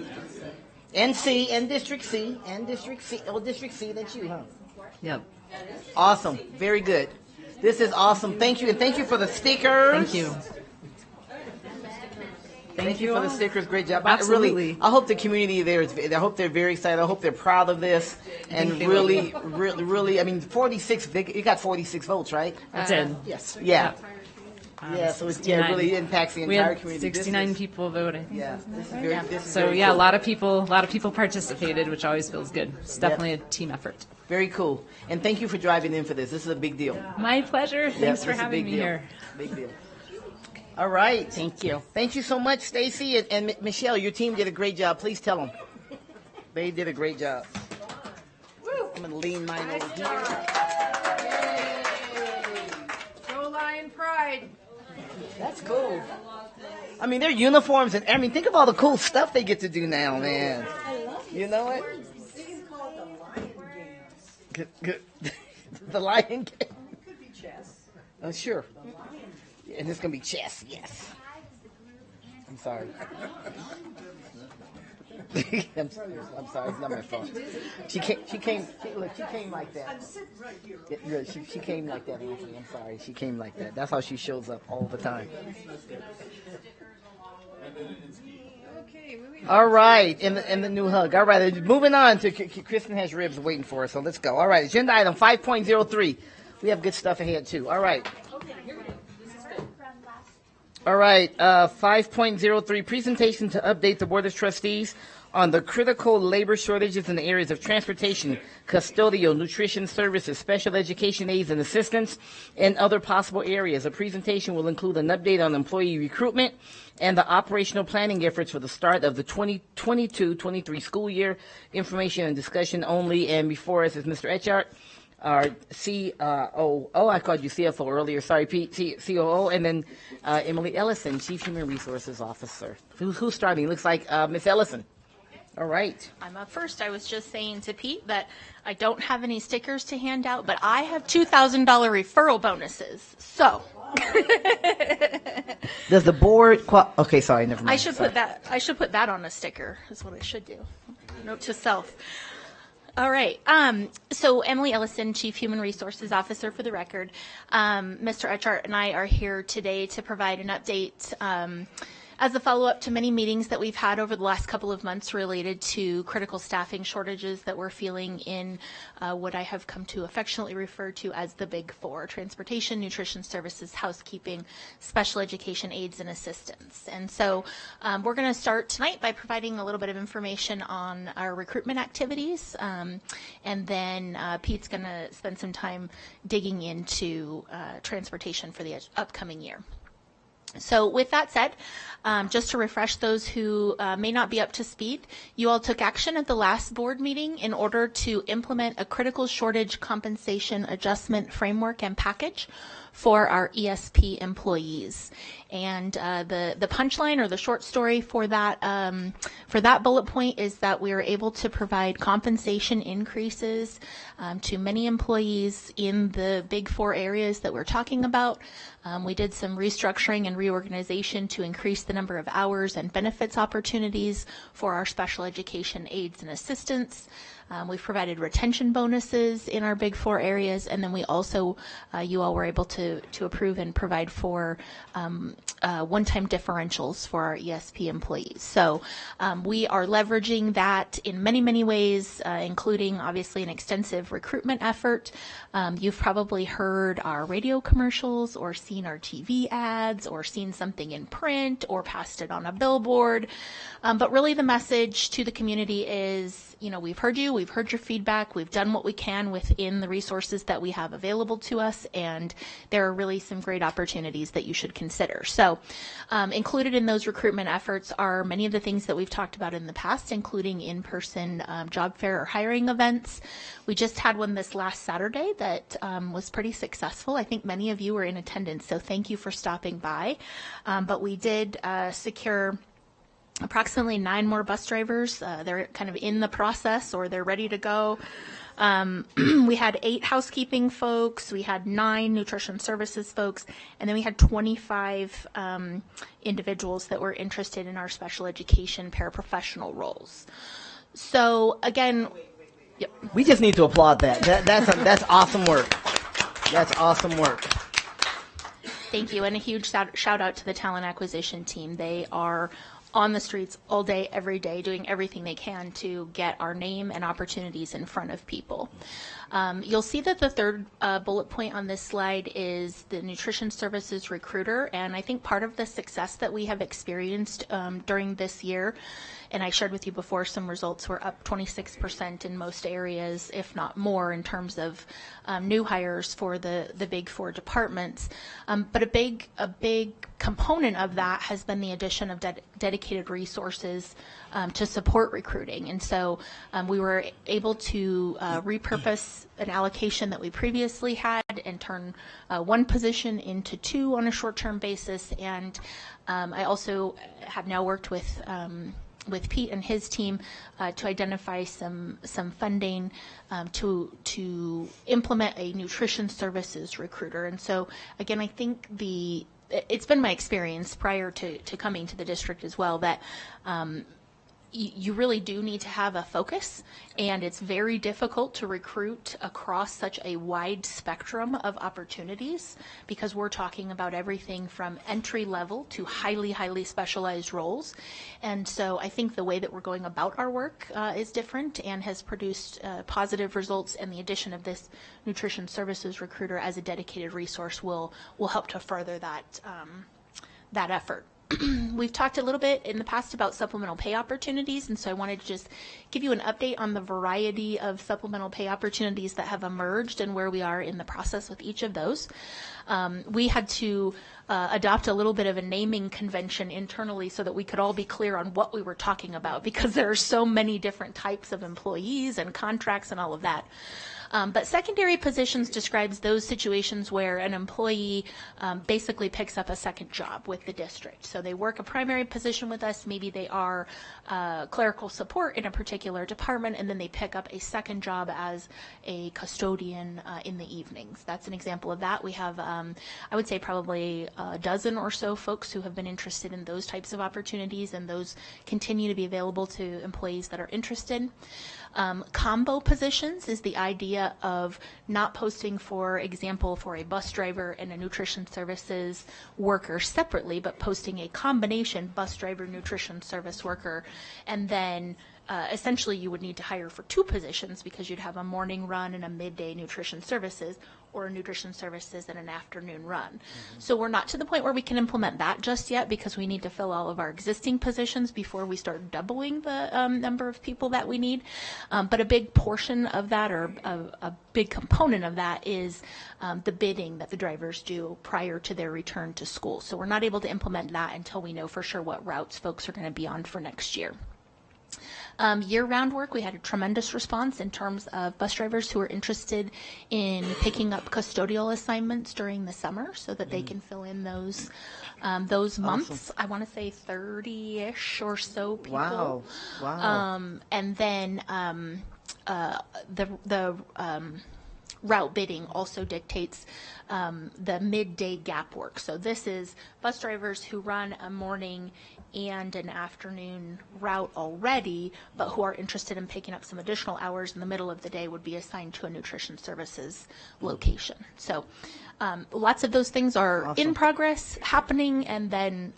NC and District C and District C. Oh, District C. That's you, huh? Yep. Awesome. Very good. This is awesome. Thank you, and thank you for the stickers. Thank you. Thank you for the stickers. Great job. Absolutely. I hope the community there is. I hope they're very excited. I hope they're proud of this. And really, I mean, 46. You got 46 votes, right? I did. Yes. Yeah. Yeah. So it really impacts the entire community. We had 69 people voting. Yeah. This is very. So yeah, a lot of people participated, which always feels good. It's definitely a team effort. Very cool. And thank you for driving in for this. This is a big deal. My pleasure. Thanks for having me here. Big deal. All right. Thank you. Thank you so much, Stacy. And Michelle, your team did a great job. Please tell them. They did a great job. I'm going to lean mine over here. Go Lion Pride. That's cool. I mean, their uniforms, and I mean, think of all the cool stuff they get to do now, man. You know what? The Lion Game. It could be chess. Oh, sure. And it's going to be chess, yes. I'm sorry. I'm sorry, it's not my fault. She came like that. I'm sitting right here. Yeah, she came like that, Anthony. I'm sorry. She came like that. That's how she shows up all the time. All right, in the new hug. All right, moving on to Kristen has ribs waiting for us, so let's go. All right, agenda item 5.03. We have good stuff ahead too. All right. All right, 5.03, presentation to update the Board of Trustees on the critical labor shortages in the areas of transportation, custodial, nutrition services, special education aids and assistance, and other possible areas. A presentation will include an update on employee recruitment and the operational planning efforts for the start of the 2022-23 school year. Information and discussion only. And before us is Mr. Etchart, our COO. I called you CFO earlier. Sorry, COO. And then Emily Ellison, Chief Human Resources Officer. Who's starting? Looks like Ms. Ellison. All right. I'm up first. I was just saying to Pete that I don't have any stickers to hand out, but I have $2,000 referral bonuses. So. Does the board? Okay, sorry, never mind. I should put that on a sticker. Is what I should do. Note to self. All right. So Emily Ellison, Chief Human Resources Officer for the record. Mr. Etchart and I are here today to provide an update as a follow-up to many meetings that we've had over the last couple of months related to critical staffing shortages that we're feeling in what I have come to affectionately refer to as the Big Four: transportation, nutrition services, housekeeping, special education aides, and assistants. And so we're going to start tonight by providing a little bit of information on our recruitment activities, and then Pete's going to spend some time digging into transportation for the upcoming year. So with that said, just to refresh those who may not be up to speed, you all took action at the last board meeting in order to implement a critical shortage compensation adjustment framework and package for our ESP employees. And the punchline or the short story for that bullet point is that we are able to provide compensation increases to many employees in the Big Four areas that we're talking about. We did some restructuring and reorganization to increase the number of hours and benefits opportunities for our special education aides and assistants. We've provided retention bonuses in our Big Four areas, and then we also, you all were able to approve and provide for one-time differentials for our ESP employees. So we are leveraging that in many, many ways, including obviously an extensive recruitment effort. You've probably heard our radio commercials or seen our TV ads or seen something in print or passed it on a billboard. But really the message to the community is, we've heard you, we've heard your feedback, we've done what we can within the resources that we have available to us, and there are really some great opportunities that you should consider. So included in those recruitment efforts are many of the things that we've talked about in the past, including in-person job fair or hiring events. We just had one this last Saturday that was pretty successful. I think many of you were in attendance, so thank you for stopping by. But we did secure approximately 9 more bus drivers. They're kind of in the process or they're ready to go. We had 8 housekeeping folks, we had 9 nutrition services folks, and then we had 25 individuals that were interested in our special education paraprofessional roles. So again, yep. We just need to applaud that. That's awesome work. That's awesome work. Thank you, and a huge shout out to the talent acquisition team. They are on the streets all day, every day, doing everything they can to get our name and opportunities in front of people. You'll see that the third bullet point on this slide is the nutrition services recruiter, and I think part of the success that we have experienced during this year, and I shared with you before, some results were up 26% in most areas, if not more, in terms of new hires for the Big Four departments. But a big component of that has been the addition of dedicated resources to support recruiting. And so we were able to repurpose an allocation that we previously had and turn one position into 2 on a short-term basis. And I also have now worked with Pete and his team to identify some funding to implement a nutrition services recruiter. And so again, I think it's been my experience prior to coming to the district as well that you really do need to have a focus, and it's very difficult to recruit across such a wide spectrum of opportunities because we're talking about everything from entry level to highly, highly specialized roles. And so I think the way that we're going about our work is different and has produced positive results, and the addition of this nutrition services recruiter as a dedicated resource will help to further that effort. We've talked a little bit in the past about supplemental pay opportunities, and so I wanted to just give you an update on the variety of supplemental pay opportunities that have emerged and where we are in the process with each of those. We had to adopt a little bit of a naming convention internally so that we could all be clear on what we were talking about, because there are so many different types of employees and contracts and all of that. But secondary positions describes those situations where an employee basically picks up a second job with the district. So they work a primary position with us, maybe they are clerical support in a particular department, and then they pick up a second job as a custodian in the evenings. That's an example of that. We have, I would say, probably a dozen or so folks who have been interested in those types of opportunities, and those continue to be available to employees that are interested. Combo positions is the idea idea of not posting, for example, for a bus driver and a nutrition services worker separately, but posting a combination bus driver, nutrition service worker, and then essentially you would need to hire for 2 positions because you'd have a morning run and a midday nutrition services, or a nutrition services and an afternoon run. So we're not to the point where we can implement that just yet because we need to fill all of our existing positions before we start doubling the number of people that we need. But a big portion of that, or a big component of that, is the bidding that the drivers do prior to their return to school. So we're not able to implement that until we know for sure what routes folks are going to be on for next year. Year-round work, we had a tremendous response in terms of bus drivers who are interested in picking up custodial assignments during the summer so that they can fill in those months. I want to say 30-ish or so people. Wow. And then the route bidding also dictates the midday gap work. So this is bus drivers who run a morning and an afternoon route already, but who are interested in picking up some additional hours in the middle of the day would be assigned to a nutrition services location. So lots of those things are in progress, happening, and then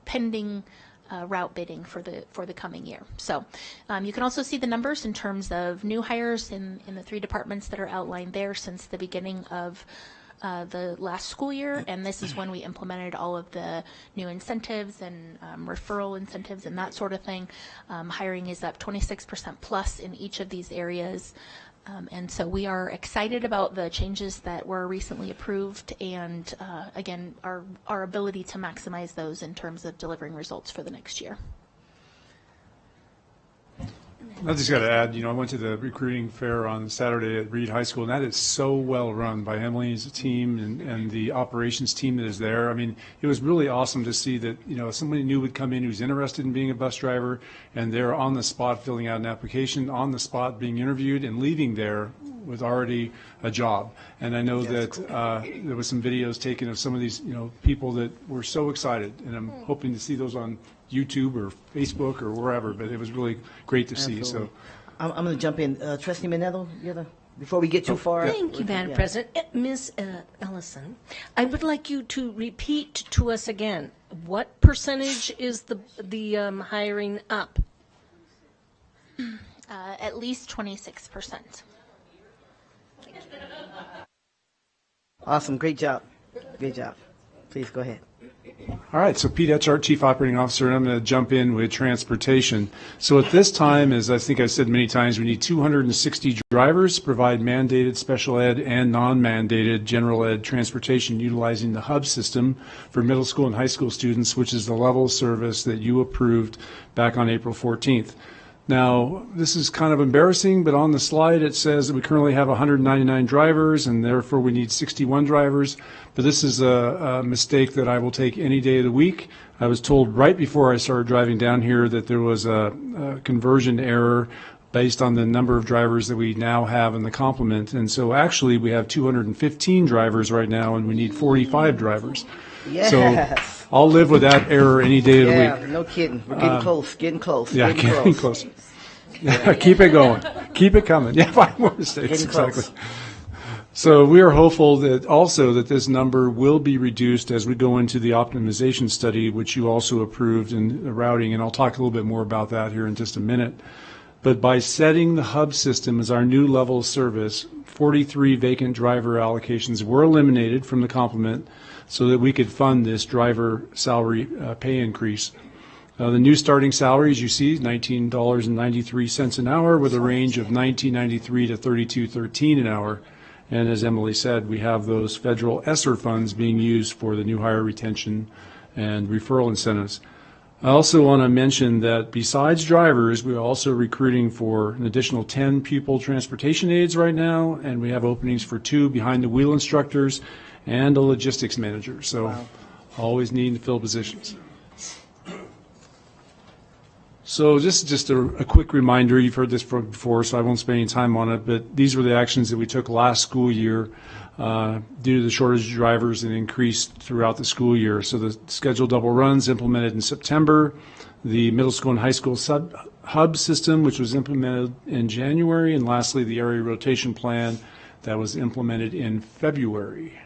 pending route bidding for the coming year. So you can also see the numbers in terms of new hires in the 3 departments that are outlined there since the beginning of the last school year, and this is when we implemented all of the new incentives and referral incentives and that sort of thing. Hiring is up 26% plus in each of these areas. And so we are excited about the changes that were recently approved and, again, our ability to maximize those in terms of delivering results for the next year. I just got to add, I went to the recruiting fair on Saturday at Reed High School, and that is so well run by Emily's team and the operations team that is there. I mean, it was really awesome to see that, somebody new would come in who's interested in being a bus driver, and they're on the spot filling out an application, on the spot being interviewed, and leaving there with already a job. And I know that there was some videos taken of some of these, people that were so excited, and I'm hoping to see those on YouTube or Facebook or wherever, but it was really great to see. So I'm going to jump in. Trustee Minetto, before we get too far. Thank you, Madam President. Ms. Ellison, I would like you to repeat to us again, what percentage is the hiring up? At least 26%. Awesome. Great job. Great job. Please go ahead. All right, so Pete Etchart, Chief Operating Officer, and I'm going to jump in with transportation. So at this time, as I think I've said many times, we need 260 drivers to provide mandated special ed and non-mandated general ed transportation utilizing the hub system for middle school and high school students, which is the level of service that you approved back on April 14th. Now, this is kind of embarrassing, but on the slide it says that we currently have 199 drivers, and therefore we need 61 drivers. But this is a mistake that I will take any day of the week. I was told right before I started driving down here that there was a conversion error based on the number of drivers that we now have in the complement. And so actually we have 215 drivers right now, and we need 45 drivers. Yes. So I'll live with that error any day of the week. Yeah, no kidding. We're getting close. Yeah, getting close. Yeah, keep it going. Keep it coming. Yeah, 5 more mistakes. Exactly. So we are hopeful that also that this number will be reduced as we go into the optimization study, which you also approved in the routing, and I'll talk a little bit more about that here in just a minute. But by setting the hub system as our new level of service, 43 vacant driver allocations were eliminated from the complement so that we could fund this driver salary pay increase. The new starting salary, as you see, $19.93 an hour with a range of $19.93 to $32.13 an hour. And as Emily said, we have those federal ESSER funds being used for the new hire retention and referral incentives. I also want to mention that besides drivers, we're also recruiting for an additional 10 pupil transportation aides right now, and we have openings for 2 behind-the-wheel instructors and a logistics manager. So always needing to fill positions. So just a quick reminder, you've heard this before, so I won't spend any time on it, but these were the actions that we took last school year due to the shortage of drivers and increased throughout the school year. So the scheduled double runs implemented in September, the middle school and high school hub system, which was implemented in January, and lastly, the area rotation plan that was implemented in February.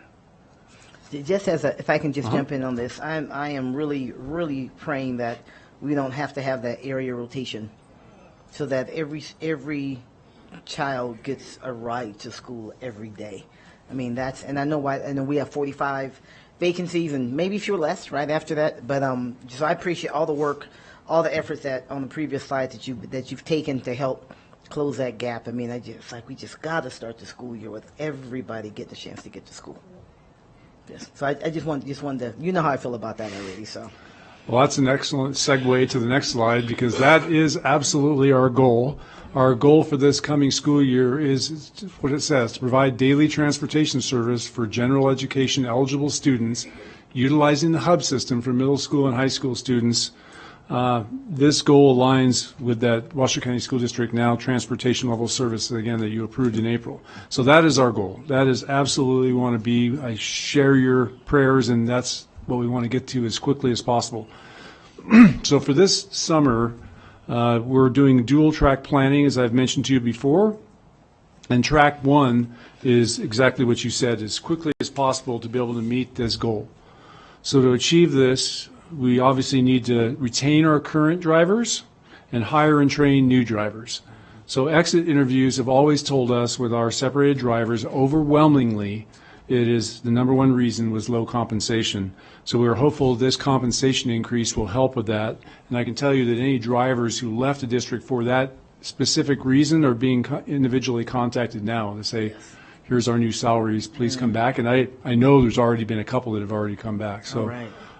Just as if I can just jump in on this, I am really, really praying that we don't have to have that area rotation, so that every child gets a ride to school every day. I mean, and I know we have 45 vacancies and maybe few less right after that. But so I appreciate all the work, all the efforts that on the previous slide that you've taken to help close that gap. I mean, we just got to start the school year with everybody getting a chance to get to school. Yes. So I just wanted to, you know how I feel about that already. So. Well, that's an excellent segue to the next slide, because that is absolutely our goal. Our goal for this coming school year is what it says, to provide daily transportation service for general education eligible students utilizing the hub system for middle school and high school students. This goal aligns with that Washoe County School District Now transportation level service, again, that you approved in April. So that is our goal. That is absolutely want to be. I share your prayers, and that's what we want to get to as quickly as possible. So for this summer, we're doing dual track planning, as I've mentioned to you before. And track one is exactly what you said, as quickly as possible to be able to meet this goal. So to achieve this, we obviously need to retain our current drivers and hire and train new drivers. So exit interviews have always told us with our separated drivers, overwhelmingly, it is the number one reason was low compensation. So we're hopeful this compensation increase will help with that. And I can tell you that any drivers who left the district for that specific reason are being individually contacted now. They say, here's our new salaries, please come back. And I know there's already been a couple that have already come back. So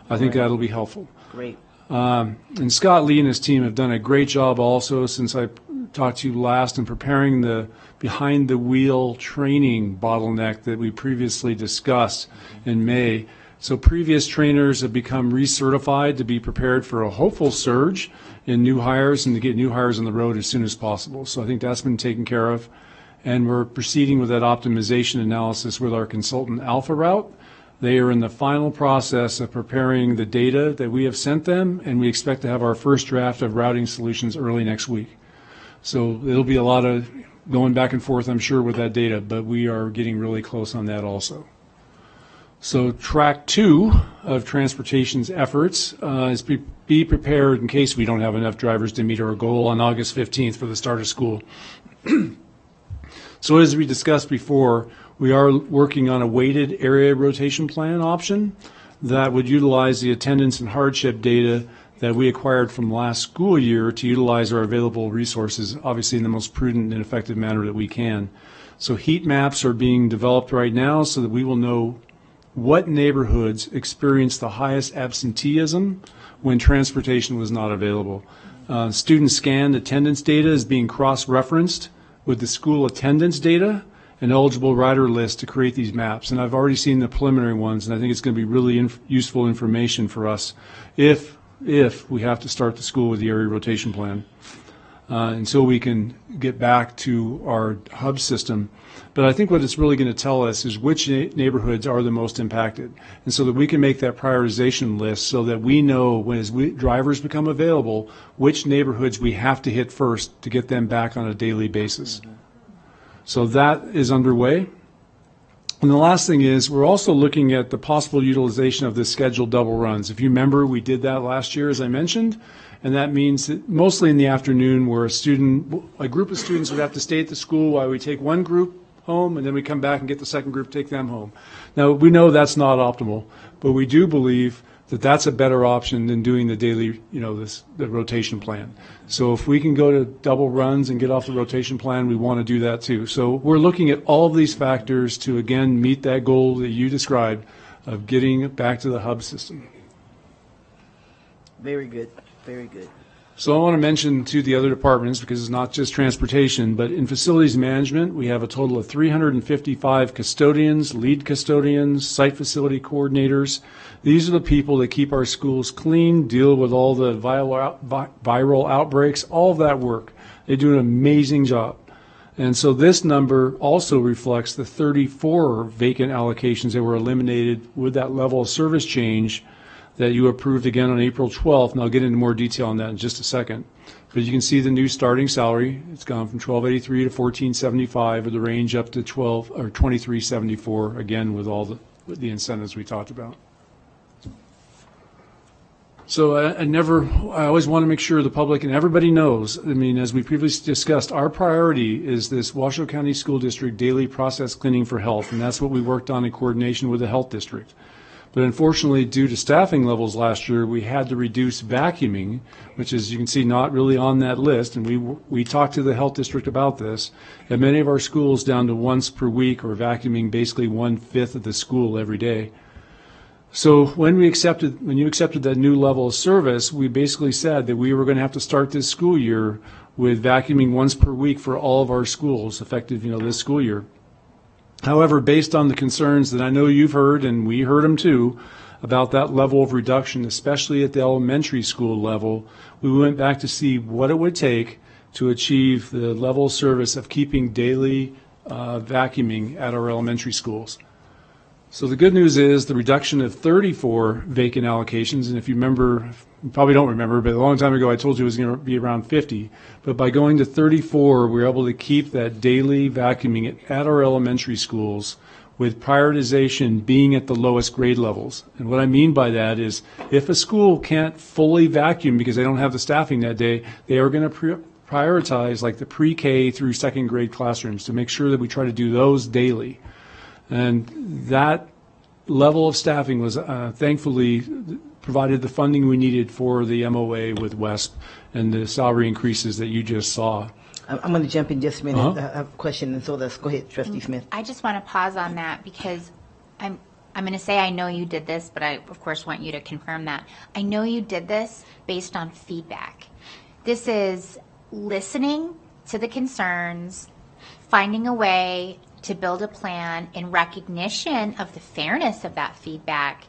I think that'll be helpful. Great. And Scott Lee and his team have done a great job also since I talked to you last in preparing the behind the wheel training bottleneck that we previously discussed in May. So previous trainers have become recertified to be prepared for a hopeful surge in new hires and to get new hires on the road as soon as possible. So I think that's been taken care of. And we're proceeding with that optimization analysis with our consultant Alpha Route. They are in the final process of preparing the data that we have sent them, and we expect to have our first draft of routing solutions early next week. So it'll be a lot of going back and forth, I'm sure, with that data, but we are getting really close on that also. So track two of transportation's efforts is be prepared in case we don't have enough drivers to meet our goal on August 15th for the start of school. So as we discussed before, we are working on a weighted area rotation plan option that would utilize the attendance and hardship data that we acquired from last school year to utilize our available resources, obviously in the most prudent and effective manner that we can. So heat maps are being developed right now so that we will know what neighborhoods experienced the highest absenteeism when transportation was not available. Student scanned attendance data is being cross-referenced with the school attendance data and eligible rider list to create these maps. And I've already seen the preliminary ones, and I think it's going to be really useful information for us if we have to start the school with the area rotation plan. And so we can get back to our hub system. But I think what it's really going to tell us is which neighborhoods are the most impacted. And so that we can make that prioritization list so that we know as drivers become available, which neighborhoods we have to hit first to get them back on a daily basis. So that is underway. And the last thing is we're also looking at the possible utilization of the scheduled double runs. If you remember, we did that last year, as I mentioned. And that means that mostly in the afternoon where a group of students would have to stay at the school while we take one group home and then we come back and get the second group, take them home. Now, we know that's not optimal, but we do believe that that's a better option than doing the daily, the rotation plan. So if we can go to double runs and get off the rotation plan, we want to do that too. So we're looking at all of these factors to, again, meet that goal that you described of getting back to the hub system. Very good. Very good. So I want to mention to the other departments, because it's not just transportation, but in facilities management, we have a total of 355 custodians, lead custodians, site facility coordinators. These are the people that keep our schools clean, deal with all the viral outbreaks, all of that work. They do an amazing job. And so this number also reflects the 34 vacant allocations that were eliminated with that level of service change that you approved again on April 12th, and I'll get into more detail on that in just a second. But you can see the new starting salary. It's gone from $12.83 to $14.75, with the range up to $23.74, again with all the incentives we talked about. So I always want to make sure the public and everybody knows, I mean, as we previously discussed, our priority is this Washoe County School District daily process cleaning for health, and that's what we worked on in coordination with the health district. But unfortunately, due to staffing levels last year, we had to reduce vacuuming, which is, you can see, not really on that list. And we talked to the health district about this. At many of our schools, down to once per week, or vacuuming basically 1/5 of the school every day. So when you accepted that new level of service, we basically said that we were going to have to start this school year with vacuuming once per week for all of our schools, effective, this school year. However, based on the concerns that I know you've heard, and we heard them too, about that level of reduction, especially at the elementary school level, we went back to see what it would take to achieve the level of service of keeping daily vacuuming at our elementary schools. So the good news is the reduction of 34 vacant allocations, and if you remember, you probably don't remember, but a long time ago I told you it was going to be around 50. But by going to 34, we were able to keep that daily vacuuming at our elementary schools, with prioritization being at the lowest grade levels. And what I mean by that is, if a school can't fully vacuum because they don't have the staffing that day, they are going to prioritize like the pre-K through second grade classrooms to make sure that we try to do those daily. And that level of staffing was thankfully provided the funding we needed for the MOA with WESP and the salary increases that you just saw. I'm going to jump in just a minute. I have a question, and so let's go ahead, Trustee Smith. I just want to pause on that because I'm going to say I know you did this, but I, of course, want you to confirm that. I know you did this based on feedback. This is listening to the concerns, finding a way to build a plan in recognition of the fairness of that feedback,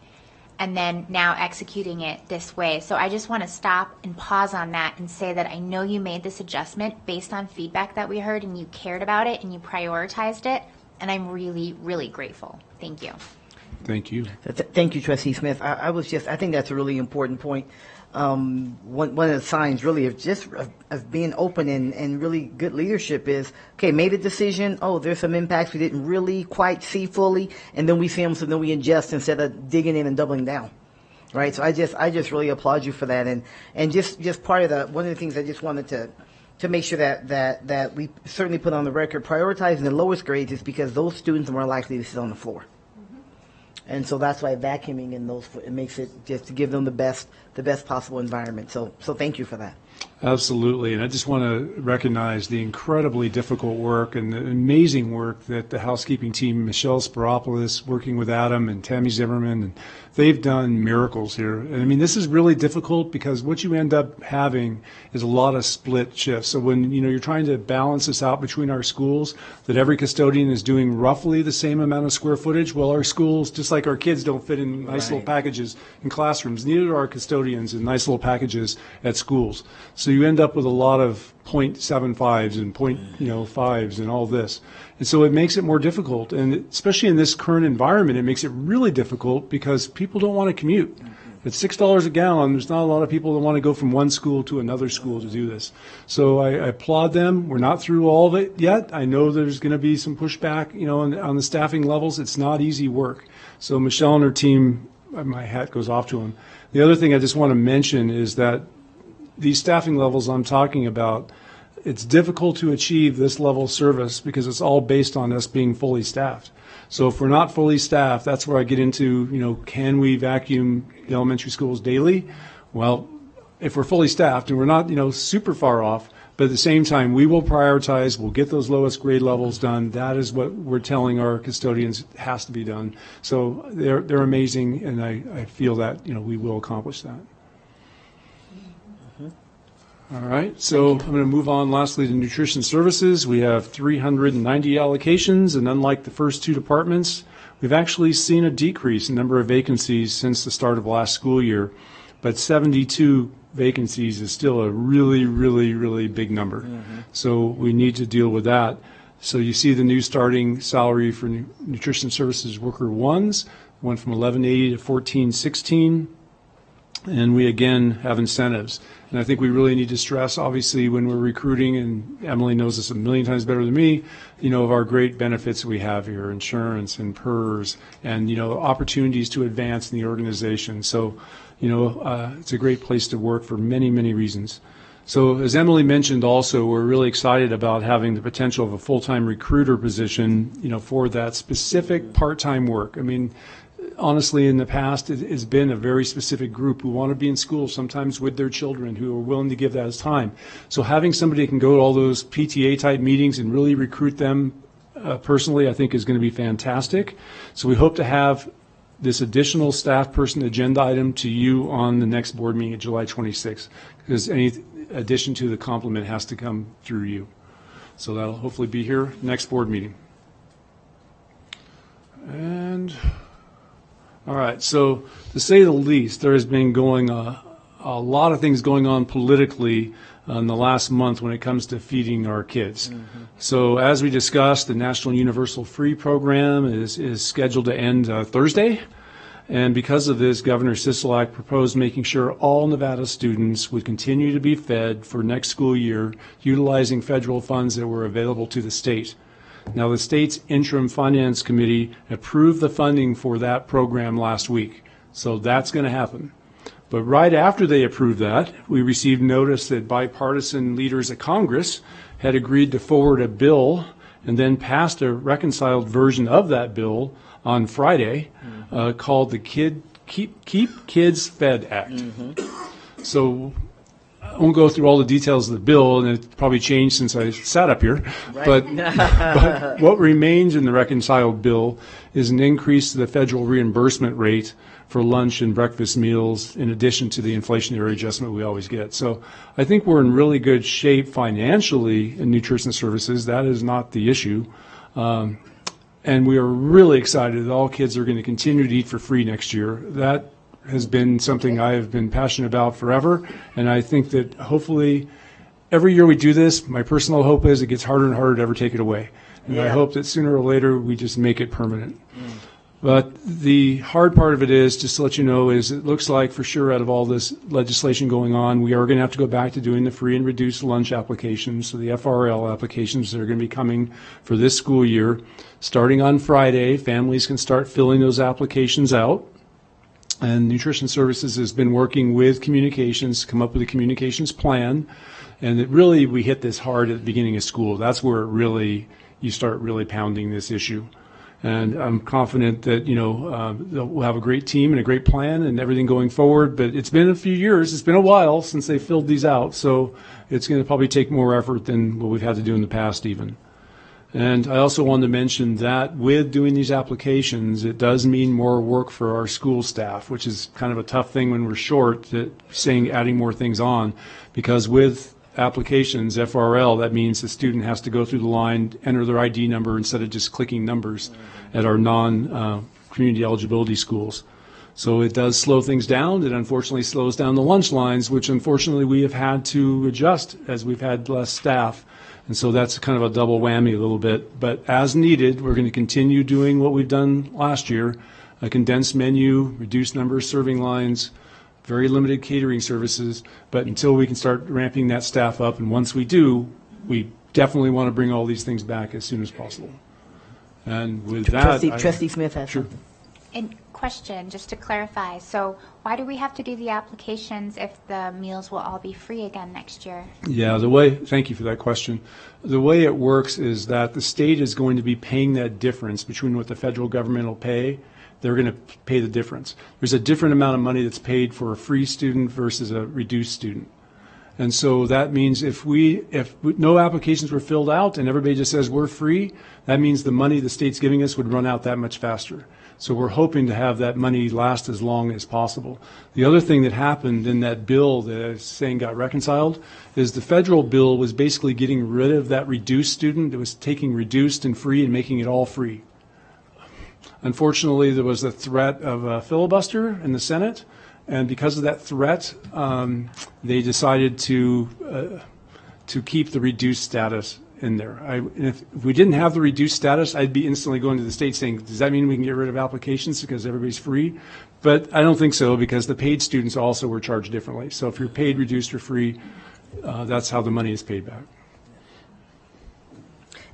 and then now executing it this way. So I just want to stop and pause on that and say that I know you made this adjustment based on feedback that we heard, and you cared about it and you prioritized it, and I'm really, really grateful. Thank you. Thank you. Thank you, Trustee Smith. I think that's a really important point. One of the signs really of being open and really good leadership is, okay, made a decision, there's some impacts we didn't really quite see fully, and then we see them, so then we adjust instead of digging in and doubling down, right? So I just really applaud you for that, and just part of one of the things I just wanted to make sure that we certainly put on the record, prioritizing the lowest grades is because those students are more likely to sit on the floor. And so that's why vacuuming in those, it makes it just to give them the best possible environment. So thank you for that. Absolutely. And I just want to recognize the incredibly difficult work and the amazing work that the housekeeping team, Michelle Spiropoulos, working with Adam and Tammy Zimmerman, and they've done miracles here. And I mean, this is really difficult because what you end up having is a lot of split shifts. So when you're trying to balance this out between our schools, that every custodian is doing roughly the same amount of square footage, well, our schools, just like our kids don't fit in nice little packages in classrooms, neither do our custodians in nice little packages at schools. So you end up with a lot of 0.75s and 0.5s and all this. And so it makes it more difficult. And especially in this current environment, it makes it really difficult because people don't want to commute. At $6 a gallon, there's not a lot of people that want to go from one school to another school to do this. So I applaud them. We're not through all of it yet. I know there's going to be some pushback, on the staffing levels. It's not easy work. So Michelle and her team, my hat goes off to them. The other thing I just want to mention is that these staffing levels I'm talking about, it's difficult to achieve this level of service because it's all based on us being fully staffed. So if we're not fully staffed, that's where I get into, can we vacuum the elementary schools daily? Well, if we're fully staffed and we're not, super far off, but at the same time, we will prioritize, we'll get those lowest grade levels done. That is what we're telling our custodians has to be done. So they're amazing, and I feel that, we will accomplish that. All right, so I'm going to move on lastly to nutrition services. We have 390 allocations, and unlike the first two departments, we've actually seen a decrease in number of vacancies since the start of last school year, but 72 vacancies is still a really, really, really big number. So we need to deal with that. So you see the new starting salary for nutrition services worker ones went from $11.80 to $14.16. And we again have incentives. And I think we really need to stress, obviously, when we're recruiting, and Emily knows this a million times better than me, of our great benefits we have here, insurance and PERS, and, opportunities to advance in the organization. So, it's a great place to work for many, many reasons. So as Emily mentioned also, we're really excited about having the potential of a full-time recruiter position, for that specific part-time work. I mean, honestly, in the past, it has been a very specific group who want to be in school, sometimes with their children, who are willing to give that as time. So having somebody who can go to all those PTA-type meetings and really recruit them personally, I think is going to be fantastic. So we hope to have this additional staff person agenda item to you on the next board meeting at July 26th, because any addition to the complement has to come through you. So that'll hopefully be here next board meeting. And all right, so to say the least, there has been a lot of things going on politically in the last month when it comes to feeding our kids. So as we discussed, the National Universal Free Program is scheduled to end Thursday. And because of this, Governor Sisolak proposed making sure all Nevada students would continue to be fed for next school year, utilizing federal funds that were available to the state. Now, the state's interim finance committee approved the funding for that program last week, so that's going to happen. But right after they approved that, we received notice that bipartisan leaders at Congress had agreed to forward a bill and then passed a reconciled version of that bill on Friday called the Keep Kids Fed Act. So I won't go through all the details of the bill, and it's probably changed since I sat up here. Right. But what remains in the reconciled bill is an increase to the federal reimbursement rate for lunch and breakfast meals, in addition to the inflationary adjustment we always get. So I think we're in really good shape financially in nutrition services. That is not the issue. And we are really excited that all kids are going to continue to eat for free next year. That has been something I have been passionate about forever, and I think that hopefully every year we do this, my personal hope is it gets harder and harder to ever take it away. And I hope that sooner or later we just make it permanent. But the hard part of it is, just to let you know, is it looks like for sure out of all this legislation going on, we are going to have to go back to doing the free and reduced lunch applications, so the FRL applications that are going to be coming for this school year. Starting on Friday, families can start filling those applications out. And Nutrition Services has been working with communications to come up with a communications plan. And it really, we hit this hard at the beginning of school. That's where it really, you start really pounding this issue. And I'm confident that, we'll have a great team and a great plan and everything going forward. But it's been a few years. It's been a while since they filled these out. So it's going to probably take more effort than what we've had to do in the past even. And I also wanted to mention that with doing these applications, it does mean more work for our school staff, which is kind of a tough thing when we're short, adding more things on, because with applications, FRL, that means the student has to go through the line, enter their ID number instead of just clicking numbers at our non-community eligibility schools. So it does slow things down. It unfortunately slows down the lunch lines, which unfortunately we have had to adjust as we've had less staff. And so that's kind of a double whammy a little bit. But as needed, we're going to continue doing what we've done last year, a condensed menu, reduced number of serving lines, very limited catering services. But until we can start ramping that staff up, and once we do, we definitely want to bring all these things back as soon as possible. And with that, Trustee Smith has something. And question, just to clarify, so why do we have to do the applications if the meals will all be free again next year? Yeah, thank you for that question. The way it works is that the state is going to be paying that difference between what the federal government will pay. They're going to pay the difference. There's a different amount of money that's paid for a free student versus a reduced student. And so that means if no applications were filled out and everybody just says we're free, that means the money the state's giving us would run out that much faster. So we're hoping to have that money last as long as possible. The other thing that happened in that bill that I was saying got reconciled is the federal bill was basically getting rid of that reduced student. It was taking reduced and free and making it all free. Unfortunately, there was a threat of a filibuster in the Senate, and because of that threat, they decided to keep the reduced status in there. If we didn't have the reduced status, I'd be instantly going to the state saying, does that mean we can get rid of applications because everybody's free? But I don't think so, because the paid students also were charged differently. So if you're paid, reduced, or free, that's how the money is paid back.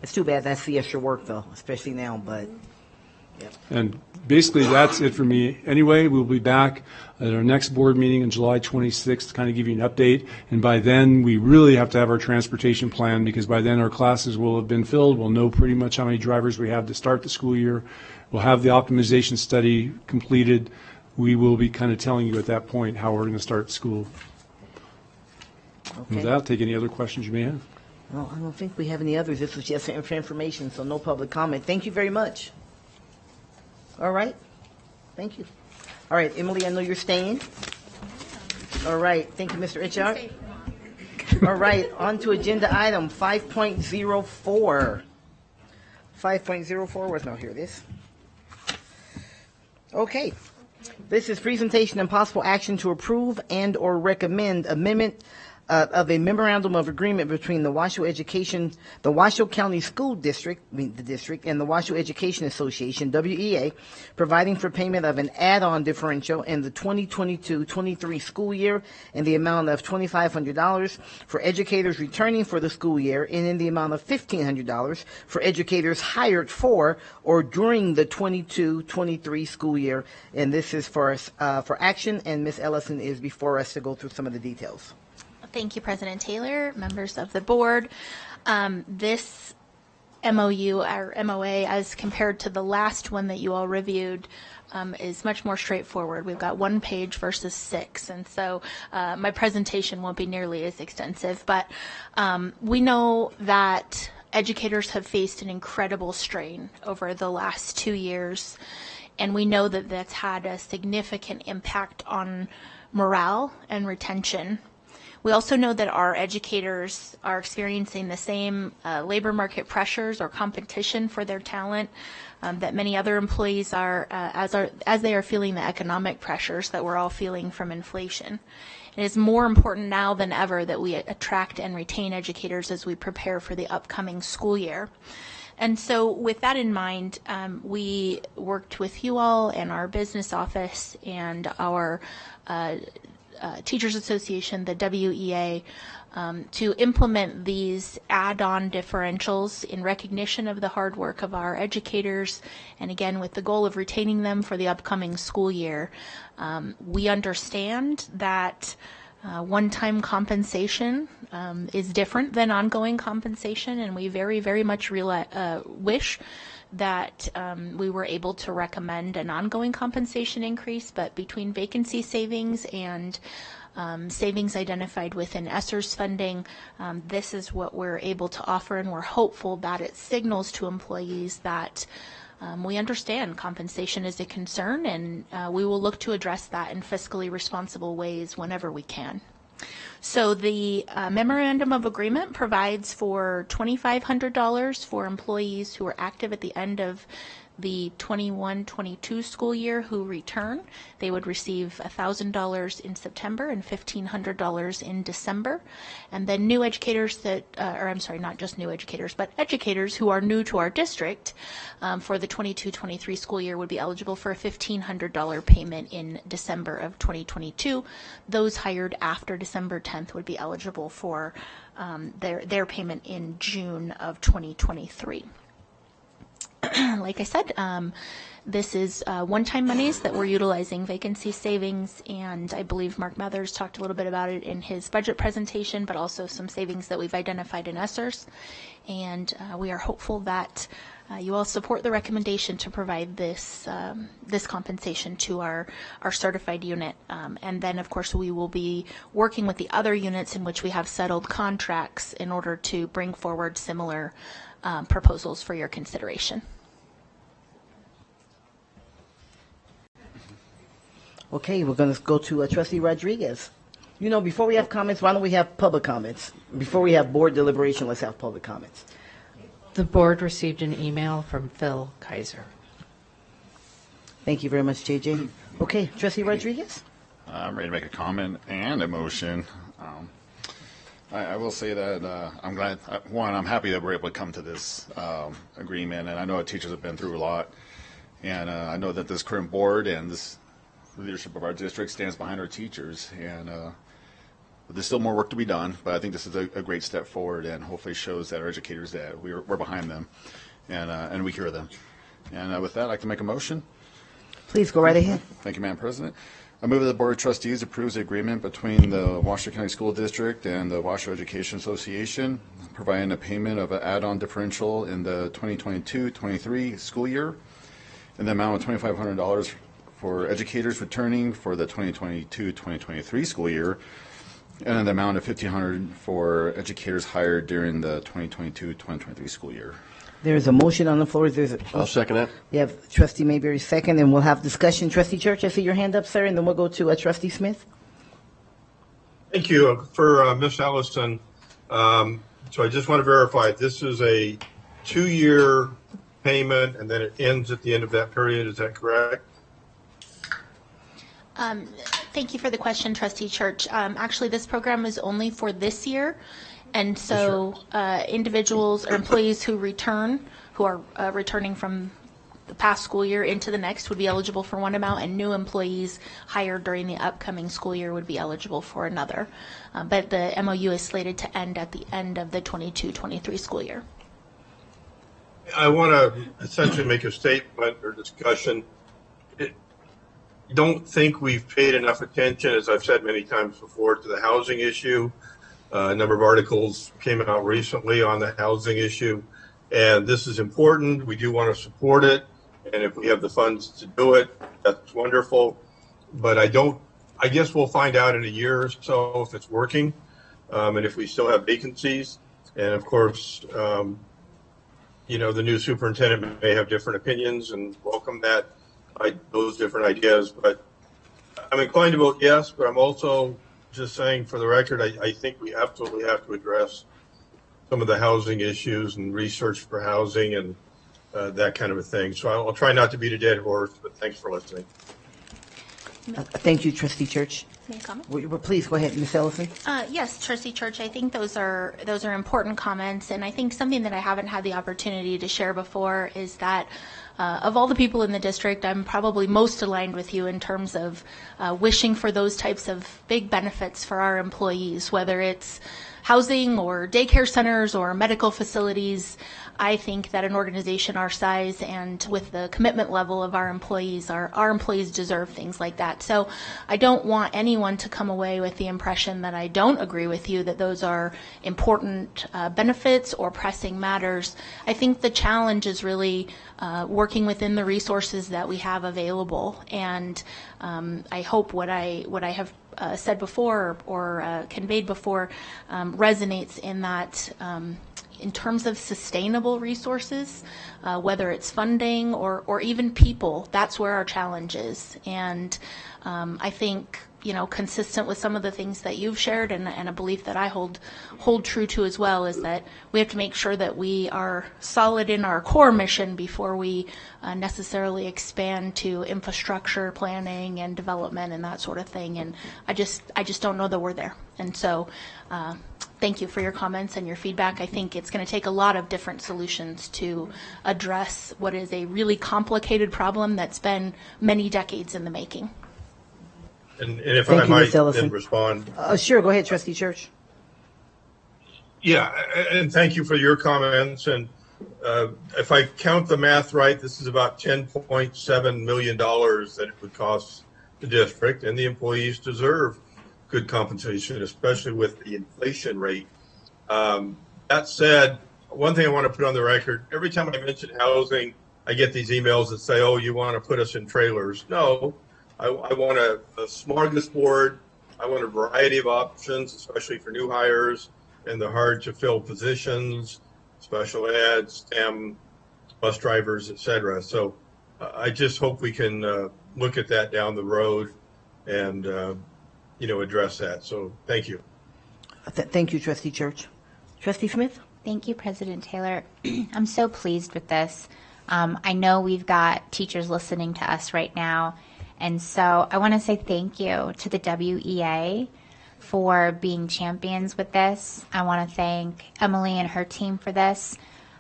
It's too bad that's the extra work, though, especially now, but... Yep. And basically, that's it for me. Anyway, we'll be back at our next board meeting on July 26th to kind of give you an update. And by then, we really have to have our transportation plan, because by then our classes will have been filled. We'll know pretty much how many drivers we have to start the school year. We'll have the optimization study completed. We will be kind of telling you at that point how we're going to start school. Okay. With that, I'll take any other questions you may have. Well, I don't think we have any others. This was just for information, so no public comment. Thank you very much. All right. Thank you. All right, Emily, I know you're staying. All right. Thank you, Mr. Itchard. All right, on to agenda item 5.04. 5.04 was no, here it is. Okay. This is presentation and possible action to approve and or recommend amendment of a memorandum of agreement between the Washoe County School District, the district, and the Washoe Education Association, WEA, providing for payment of an add-on differential in the 2022-23 school year in the amount of $2,500 for educators returning for the school year, and in the amount of $1,500 for educators hired for or during the 22-23 school year. And this is for action, and Ms. Ellison is before us to go through some of the details. Thank you, President Taylor, members of the board. This MOU or MOA, as compared to the last one that you all reviewed, is much more straightforward. We've got 1 page versus 6, and so my presentation won't be nearly as extensive. But we know that educators have faced an incredible strain over the last 2 years, and we know that that's had a significant impact on morale and retention. We also know that our educators are experiencing the same labor market pressures or competition for their talent that many other employees are, as they are feeling the economic pressures that we're all feeling from inflation. It is more important now than ever that we attract and retain educators as we prepare for the upcoming school year. And so with that in mind, we worked with you all and our business office and our Teachers Association, the WEA, to implement these add-on differentials in recognition of the hard work of our educators, and again with the goal of retaining them for the upcoming school year. We understand that one-time compensation is different than ongoing compensation, and we very, very much wish that we were able to recommend an ongoing compensation increase, but between vacancy savings and savings identified within ESSER's funding, this is what we're able to offer, and we're hopeful that it signals to employees that we understand compensation is a concern, and we will look to address that in fiscally responsible ways whenever we can. So the memorandum of agreement provides for $2,500 for employees who are active at the end of the 21-22 school year who return. They would receive $1,000 in September and $1,500 in December. And then new educators that, or I'm sorry, not just new educators, but educators who are new to our district for the 22-23 school year would be eligible for a $1,500 payment in December of 2022. Those hired after December 10th would be eligible for their payment in June of 2023. Like I said, this is one-time monies that we're utilizing vacancy savings, and I believe Mark Mathers talked a little bit about it in his budget presentation, but also some savings that we've identified in ESSERS. And we are hopeful that you all support the recommendation to provide this this compensation to our certified unit. And then, of course, we will be working with the other units in which we have settled contracts in order to bring forward similar proposals for your consideration. Okay, we're going to go to Trustee Rodriguez. You know, before we have comments, why don't we have public comments? Before we have board deliberation, let's have public comments. The board received an email from Phil Kaiser. Thank you very much, JJ. Okay, Trustee Rodriguez? I'm ready to make a comment and a motion. I will say that I'm glad, one, I'm happy that we're able to come to this agreement, and I know that teachers have been through a lot, and I know that this current board and this leadership of our district stands behind our teachers, and there's still more work to be done, but I think this is a great step forward, and hopefully shows that our educators that we're behind them, and we hear them. And with that, I'd like to make a motion. Please go right ahead. Thank you, Madam President. I move that the Board of Trustees approves the agreement between the Washoe County School District and the Washoe Education Association, providing a payment of an add-on differential in the 2022-23 school year in the amount of $2,500 for educators returning for the 2022-2023 school year, and in the amount of $1,500 for educators hired during the 2022-2023 school year. There's a motion on the floor. I'll second that. You have Trustee Mayberry second, and we'll have discussion. Trustee Church, I see your hand up, sir, and then we'll go to Trustee Smith. Thank you for Ms. Ellison. So I just want to verify this is a 2-year payment, and then it ends at the end of that period. Is that correct? Thank you for the question, Trustee Church. Actually, this program is only for this year. And so individuals or employees who are returning from the past school year into the next would be eligible for one amount, and new employees hired during the upcoming school year would be eligible for another. But the MOU is slated to end at the end of the 22-23 school year. I want to essentially make a statement or discussion. I don't think we've paid enough attention, as I've said many times before, to the housing issue. A number of articles came out recently on the housing issue, and this is important. We do want to support it, and if we have the funds to do it, that's wonderful. But I guess we'll find out in a year or so if it's working, and if we still have vacancies. And of course, the new superintendent may have different opinions, and welcome those different ideas. But I'm inclined to vote yes, but I'm also just saying for the record, I think we absolutely have to address some of the housing issues and research for housing and that kind of a thing. So I'll try not to beat a dead horse, but thanks for listening. Thank you, Trustee Church. May I comment? Well, please go ahead, Ms. Ellison. Yes, Trustee Church, I think those are important comments, and I think something that I haven't had the opportunity to share before is that of all the people in the district, I'm probably most aligned with you in terms of wishing for those types of big benefits for our employees, whether it's housing or daycare centers or medical facilities. I think that an organization our size and with the commitment level of our employees deserve things like that. So I don't want anyone to come away with the impression that I don't agree with you that those are important benefits or pressing matters. I think the challenge is really working within the resources that we have available, and I hope what I have said before or conveyed before resonates in that in terms of sustainable resources, whether it's funding or even people, that's where our challenge is. And I think, consistent with some of the things that you've shared and a belief that I hold true to as well, is that we have to make sure that we are solid in our core mission before we necessarily expand to infrastructure planning and development and that sort of thing. And I just don't know that we're there. And so thank you for your comments and your feedback. I think it's going to take a lot of different solutions to address what is a really complicated problem that's been many decades in the making. And if I might then respond. Sure, go ahead, Trustee Church. Yeah, and thank you for your comments. And if I count the math right, this is about $10.7 million that it would cost the district, and the employees deserve good compensation, especially with the inflation rate. That said, one thing I want to put on the record, every time I mention housing, I get these emails that say, oh, you want to put us in trailers. No, I want a smorgasbord. I want a variety of options, especially for new hires and the hard to fill positions, special ed, STEM, bus drivers, et cetera. So I just hope we can look at that down the road and address that. So thank you. Thank you, Trustee Church. Trustee Smith? Thank you, President Taylor. I'm so pleased with this. I know we've got teachers listening to us right now, and so I want to say thank you to the WEA for being champions with this. I want to thank Emily and her team for this.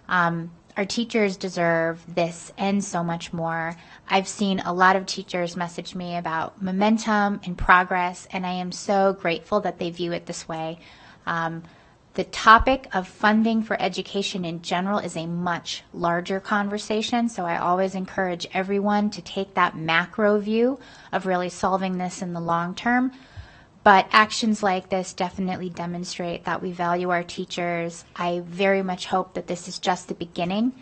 Our teachers deserve this and so much more. I've seen a lot of teachers message me about momentum and progress, and I am so grateful that they view it this way. The topic of funding for education in general is a much larger conversation, so I always encourage everyone to take that macro view of really solving this in the long term. But actions like this definitely demonstrate that we value our teachers. I very much hope that this is just the beginning,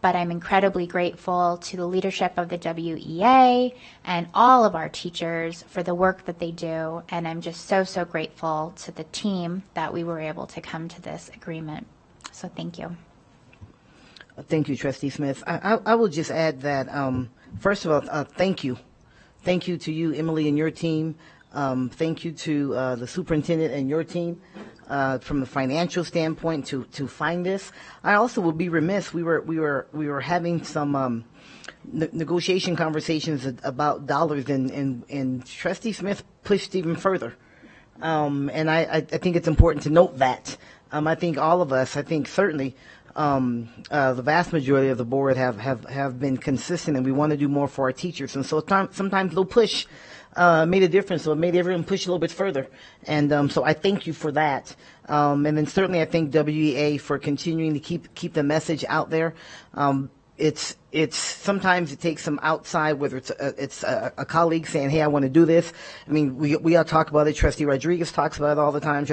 but I'm incredibly grateful to the leadership of the WEA and all of our teachers for the work that they do, and I'm just so, so grateful to the team that we were able to come to this agreement. So thank you. Thank you, Trustee Smith. I will just add that, first of all, thank you. Thank you to you, Emily, and your team. Thank you to the superintendent and your team from the financial standpoint to find this. I also would be remiss. We were having some negotiation conversations about dollars, and Trustee Smith pushed even further. And I think it's important to note that. I think all of us, I think certainly the vast majority of the board have been consistent, and we want to do more for our teachers. And so sometimes they'll push. Made a difference, so it made everyone push a little bit further. And so I thank you for that. And then certainly I thank WEA for continuing to keep the message out there. It's sometimes it takes some outside, whether it's a colleague saying, hey, I want to do this. I mean, we all talk about it. Trustee Rodriguez talks about it all the time.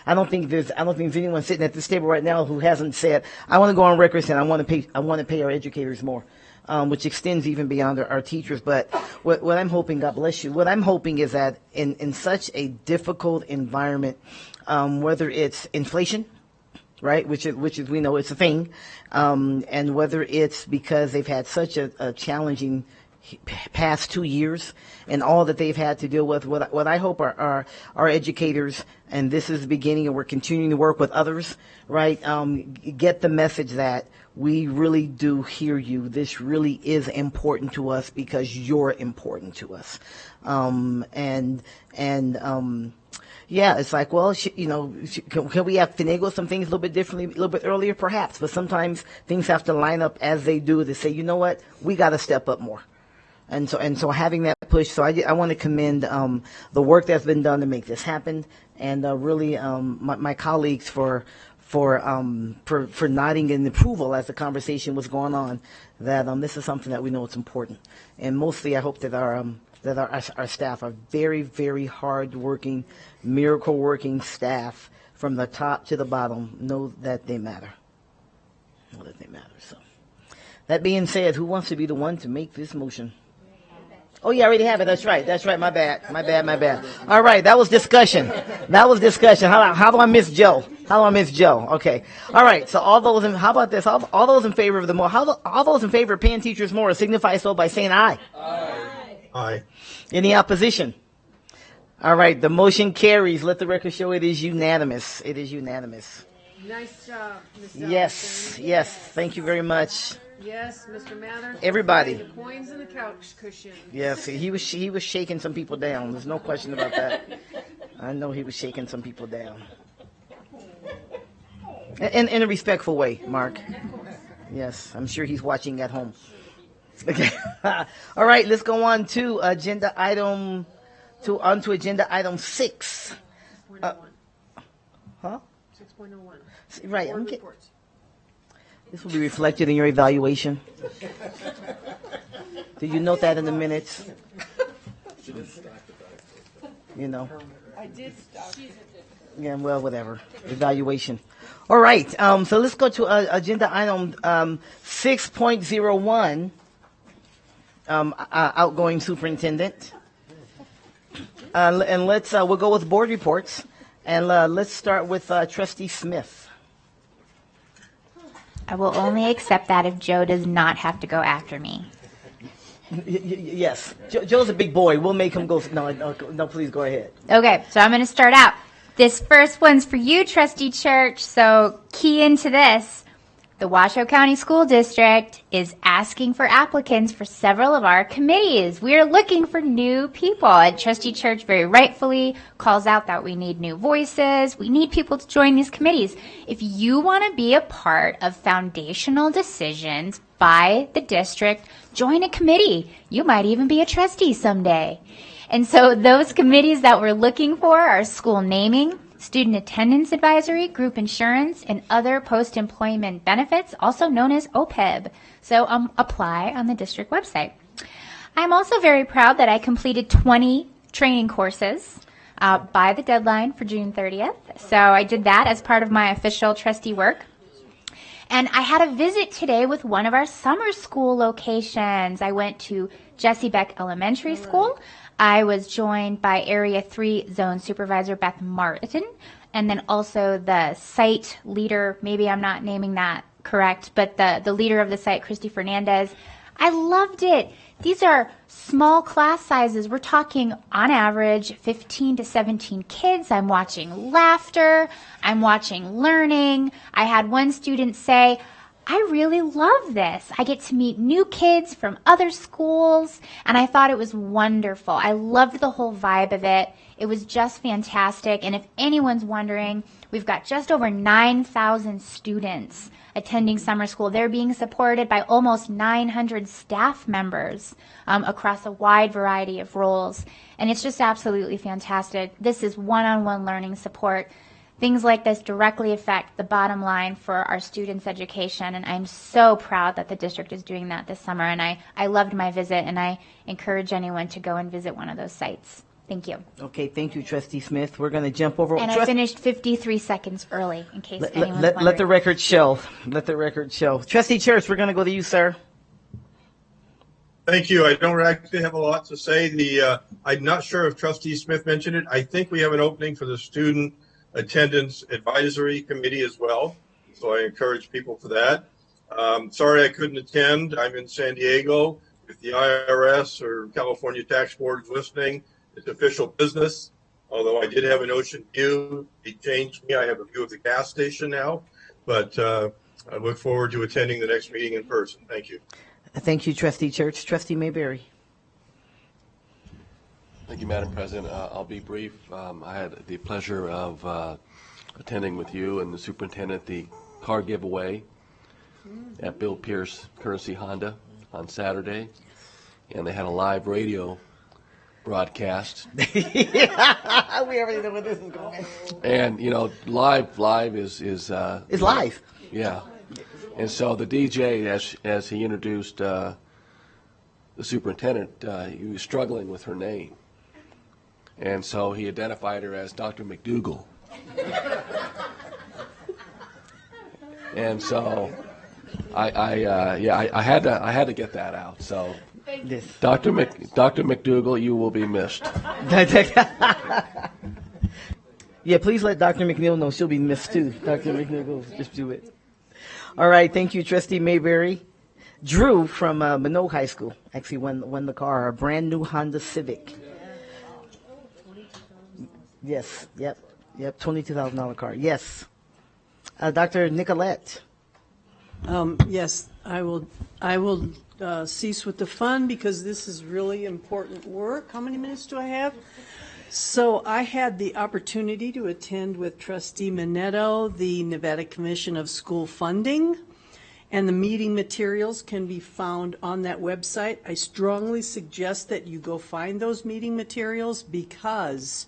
I don't think there's anyone sitting at this table right now who hasn't said, I want to go on record saying I want to pay our educators more. Which extends even beyond our teachers. But what I'm hoping, God bless you, what I'm hoping is that in such a difficult environment, whether it's inflation, right, which is we know it's a thing, and whether it's because they've had such a challenging past 2 years and all that they've had to deal with, what I hope our educators, and this is the beginning, and we're continuing to work with others, right, get the message that we really do hear you. This really is important to us because you're important to us. Yeah, it's like, well, can we have finagled some things a little bit differently, a little bit earlier, perhaps? But sometimes things have to line up as they do to say, you know what, we got to step up more. And so having that push, so I want to commend the work that's been done to make this happen, and really my colleagues for nodding in approval as the conversation was going on, that this is something that we know it's important. And mostly I hope that our staff are very, very hard-working, miracle-working staff from the top to the bottom know that they matter. So that being said, who wants to be the one to make this motion? Oh, yeah, I already have it. That's right. My bad. All right, that was discussion. How do I miss Joe? Okay. All right. So all those how about this? All those in favor of the more, all those in favor of paying teachers more signify so by saying aye. Aye. Any opposition? All right. The motion carries. Let the record show it is unanimous. Nice job, Ms. Yes. Thank you very much. Yes, Mr. Mather. Everybody. The coins in the couch cushion. Yes, he was shaking some people down. There's no question about that. I know he was shaking some people down. In a respectful way, Mark. Yes, I'm sure he's watching at home. Okay. All right, let's go on to agenda item 6. 6.01. Huh? 6.01. Right. Board reports. This will be reflected in your evaluation. Did you note that in the minutes? I did stop. Yeah, well, whatever. Evaluation. All right. So let's go to agenda item 6.01. Outgoing superintendent. And we'll go with board reports. And let's start with Trustee Smith. I will only accept that if Joe does not have to go after me. Yes. Joe's a big boy. We'll make him go. No, please go ahead. Okay, so I'm going to start out. This first one's for you, Trustee Church, so key into this. The Washoe County School District is asking for applicants for several of our committees. We are looking for new people, and Trustee Church very rightfully calls out that we need new voices. We need people to join these committees. If you want to be a part of foundational decisions by the district, join a committee. You might even be a trustee someday. And so those committees that we're looking for are school naming, student attendance advisory, group insurance, and other post-employment benefits, also known as OPEB. So apply on the district website. I'm also very proud that I completed 20 training courses by the deadline for June 30th. So I did that as part of my official trustee work. And I had a visit today with one of our summer school locations. I went to Jessie Beck Elementary School. I was joined by Area 3 Zone Supervisor Beth Martin, and then also the site leader, maybe I'm not naming that correct, but the leader of the site, Christy Fernandez. I loved it. These are small class sizes. We're talking on average 15 to 17 kids. I'm watching laughter. I'm watching learning. I had one student say, I really love this. I get to meet new kids from other schools, and I thought it was wonderful. I loved the whole vibe of it. It was just fantastic, and if anyone's wondering, we've got just over 9,000 students attending summer school. They're being supported by almost 900 staff members across a wide variety of roles, and it's just absolutely fantastic. This is one-on-one learning support. Things like this directly affect the bottom line for our students' education, and I'm so proud that the district is doing that this summer, and I loved my visit, and I encourage anyone to go and visit one of those sites. Thank you. Okay, thank you, Trustee Smith. We're going to jump over. And I finished 53 seconds early, in case anyone's wondering. Let the record show. Let the record show. Trustee Church, we're going to go to you, sir. Thank you. I don't actually have a lot to say. I'm not sure if Trustee Smith mentioned it. I think we have an opening for the Student Attendance Advisory Committee as well. So I encourage people for that. Sorry I couldn't attend. I'm in San Diego. If the IRS or California Tax Board is listening, it's official business. Although I did have an ocean view. It changed me. I have a view of the gas station now. But I look forward to attending the next meeting in person. Thank you. Thank you, Trustee Church. Trustee Mayberry. Thank you, Madam President. I'll be brief. I had the pleasure of attending with you and the superintendent the car giveaway at Bill Pierce Currency Honda on Saturday, and they had a live radio broadcast. We already know where this is going. And you know, live is live. Yeah. And so the DJ, as he introduced the superintendent, he was struggling with her name. And so he identified her as Dr. McDougal. And so I had to get that out. So Dr. McDougal, you will be missed. Yeah, please let Dr. McNeil know she'll be missed too. Dr. McNeil, just do it. All right, thank you, Trustee Mayberry. Drew from Minot High School actually won the car, a brand new Honda Civic. Yes, yep, $22,000 car. Yes, Dr. Nicolette. Yes, I will cease with the fun because this is really important work. How many minutes do I have? So I had the opportunity to attend with Trustee Minetto the Nevada Commission of School Funding, and the meeting materials can be found on that website. I strongly suggest that you go find those meeting materials because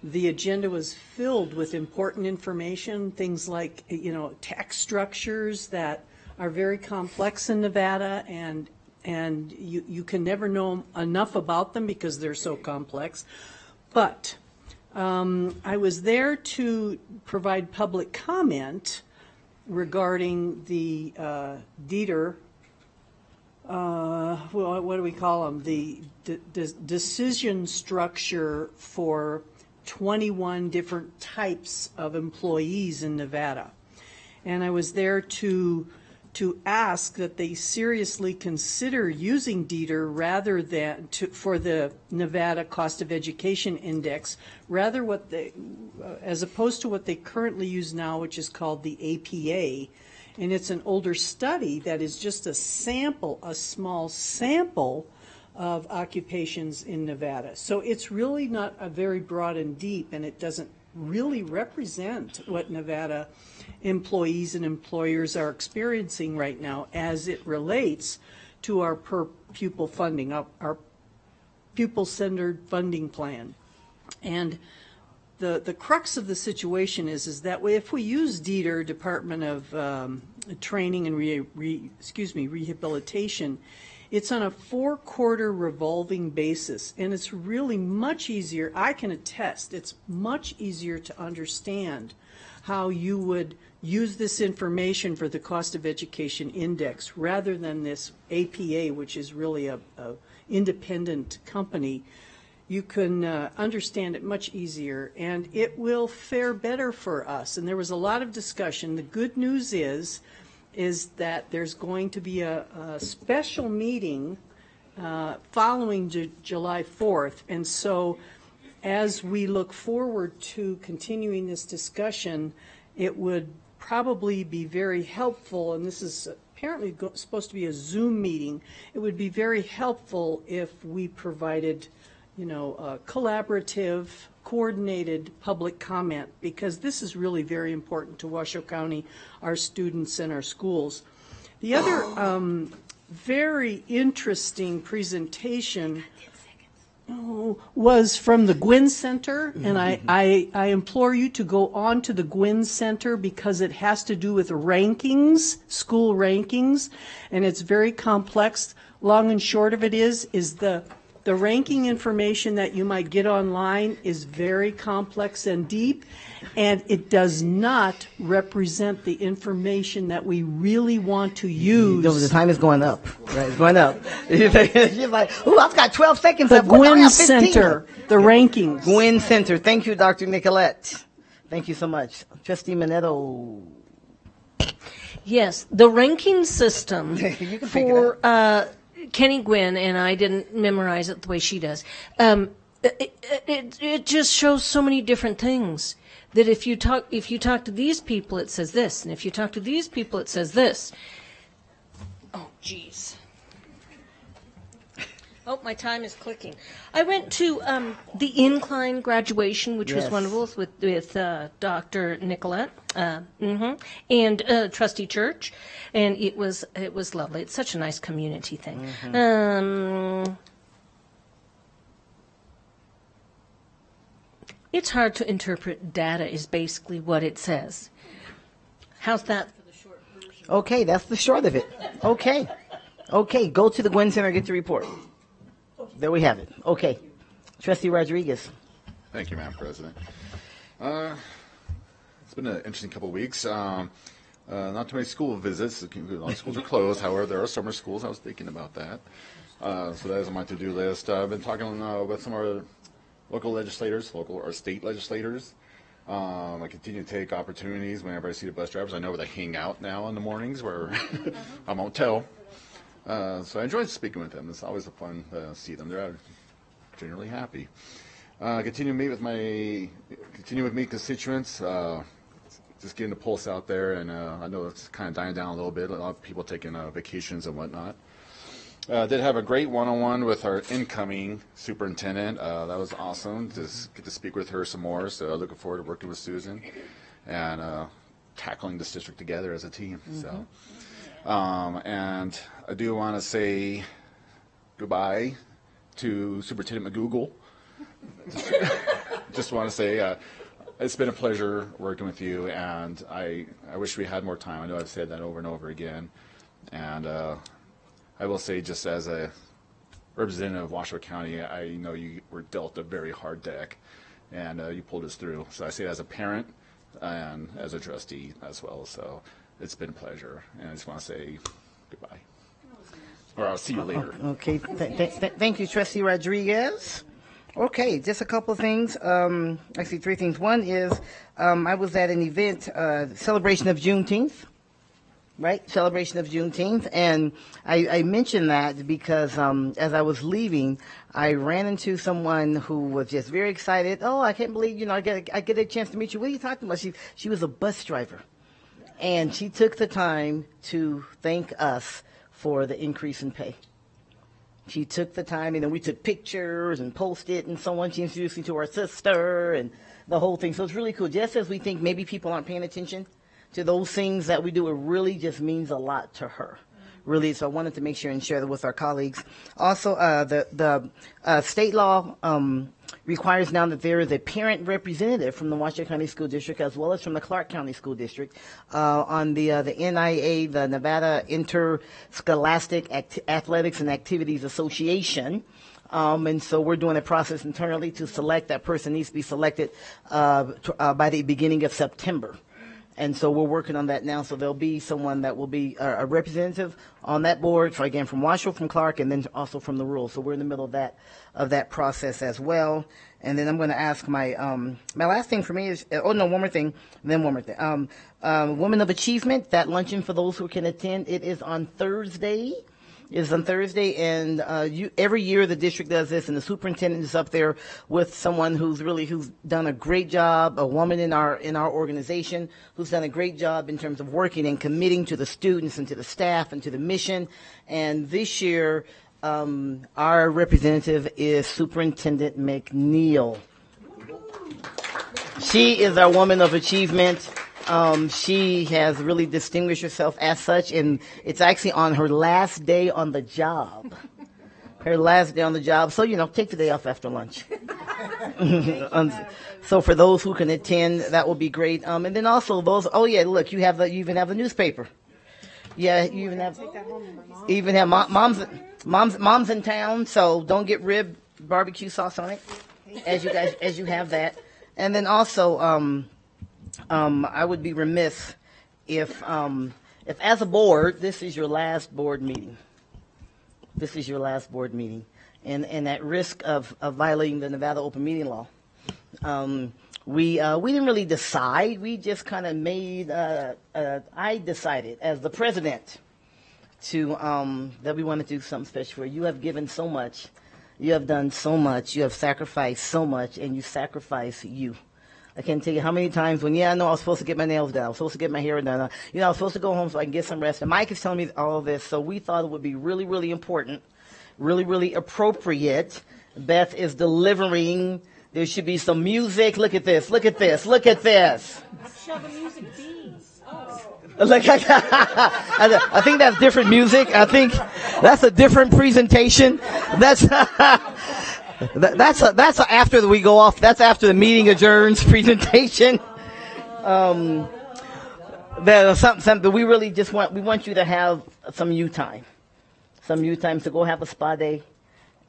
the agenda was filled with important information, things like, tax structures that are very complex in Nevada, and you can never know enough about them because they're so complex. But I was there to provide public comment regarding the DETR, what do we call them? The decision structure for 21 different types of employees in Nevada. And I was there to to ask that they seriously consider using DETR rather than for the Nevada Cost of Education Index, rather as opposed to what they currently use now, which is called the APA. And it's an older study that is just a small sample of occupations in Nevada. So it's really not a very broad and deep, and it doesn't really represent what Nevada employees and employers are experiencing right now as it relates to our per pupil funding, our pupil-centered funding plan. And the crux of the situation is that if we use DETR, Department of Training and Rehabilitation, it's on a 4-quarter revolving basis, and it's really much easier. I can attest, it's much easier to understand how you would use this information for the Cost of Education Index rather than this APA, which is really a independent company. You can understand it much easier, and it will fare better for us. And there was a lot of discussion. The good news is that there's going to be a special meeting following July 4th. And so as we look forward to continuing this discussion, it would probably be very helpful, and this is apparently supposed to be a Zoom meeting, it would be very helpful if we provided collaborative, coordinated public comment, because this is really very important to Washoe County, our students, and our schools. The other very interesting presentation was from the Gwynn Center, and I implore you to go on to the Gwynn Center because it has to do with rankings, school rankings, and it's very complex. Long and short of it is the ranking information that you might get online is very complex and deep, and it does not represent the information that we really want to use. The time is going up, right? It's going up. You're like, ooh, I've got 12 seconds. The Gwynn Center, the rankings. Gwynn Center. Thank you, Dr. Nicolette. Thank you so much. Trustee Minetto. Yes, the ranking system for Kenny Gwynn, and I didn't memorize it the way she does. It just shows so many different things. That if you talk to these people, it says this, and if you talk to these people, it says this. Oh, geez. Oh, my time is clicking. I went to the Incline graduation, which was wonderful, with Dr. Nicolette and Trustee Church, and it was lovely. It's such a nice community thing. It's hard to interpret data is basically what it says. How's that for the short version? Okay, that's the short of it. Okay, go to the Gwynn Center and get the report. There we have it. Okay. Trustee Rodriguez. Thank you, Madam President. It's been an interesting couple of weeks. Not too many school visits. A lot of schools are closed. However, there are summer schools. I was thinking about that. So that is on my to-do list. I've been talking with some of our local legislators, local or state legislators. I continue to take opportunities whenever I see the bus drivers. I know where they hang out now in the mornings where I won't tell. So I enjoy speaking with them. It's always a fun to see them. They're generally happy. Continue with me constituents. Just getting the pulse out there, and I know it's kind of dying down a little bit. A lot of people taking vacations and whatnot. Did have a great one-on-one with our incoming superintendent. That was awesome. Just get to speak with her some more. So looking forward to working with Susan and tackling this district together as a team. So. And I do want to say goodbye to Superintendent McGoogle. Just want to say it's been a pleasure working with you, and I wish we had more time. I know I've said that over and over again. And I will say, just as a representative of Washoe County, I know you were dealt a very hard deck, and you pulled us through. So I say it as a parent and as a trustee as well. So it's been a pleasure, and I just want to say goodbye. Or I'll see you later. Okay, thank you, Trustee Rodriguez. Okay, just a couple of things. Actually, 3 things. One is I was at an event, celebration of Juneteenth. right? Celebration of Juneteenth. And I mentioned that because as I was leaving, I ran into someone who was just very excited. Oh, I can't believe, I get a chance to meet you. What are you talking about? She was a bus driver. And she took the time to thank us for the increase in pay. She took the time, and then we took pictures and posted, and so on. She introduced me to her sister and the whole thing. So it's really cool. Just as we think maybe people aren't paying attention to those things that we do, it really just means a lot to her. Really, so I wanted to make sure and share that with our colleagues. Also, the state law requires now that there is a parent representative from the Washington County School District as well as from the Clark County School District on the NIA, the Nevada Interscholastic Athletics and Activities Association. And so we're doing a process internally to select. That person needs to be selected by the beginning of September. And so we're working on that now. So there'll be someone that will be a representative on that board. So again, from Washoe, from Clark, and then also from the rural. So we're in the middle of that process as well. And then I'm going to ask my last thing for me is one more thing. Women of Achievement. That luncheon for those who can attend. It is on Thursday. And every year the district does this, and the superintendent is up there with someone who's done a great job, a woman in our organization who's done a great job in terms of working and committing to the students and to the staff and to the mission. And this year, our representative is Superintendent McNeil. She is our Woman of Achievement. She has really distinguished herself as such, and it's actually on her last day on the job. So, take the day off after lunch. So for those who can attend, that will be great. And then also look, you even have the newspaper. Yeah, you even have mom's in town, so don't get rib barbecue sauce on it as you have that. And then also, I would be remiss if as a board, this is your last board meeting. And at risk of violating the Nevada Open Meeting Law, we didn't really decide. We just kind of made, I decided as the president that we want to do something special for you. You have given so much. You have done so much. You have sacrificed so much, and you sacrifice you. I can't tell you how many times when, I know I was supposed to get my nails done. I was supposed to get my hair done. I was supposed to go home so I can get some rest. And Mike is telling me all of this. So we thought it would be really, really important, really, really appropriate. Beth is delivering. There should be some music. Look at this. Look at this. Look at this. Show the music bees. I think that's different music. I think that's a different presentation. That's after we go off. That's after the meeting adjourns presentation. There's something we really just want. We want you to have some you time, to go have a spa day,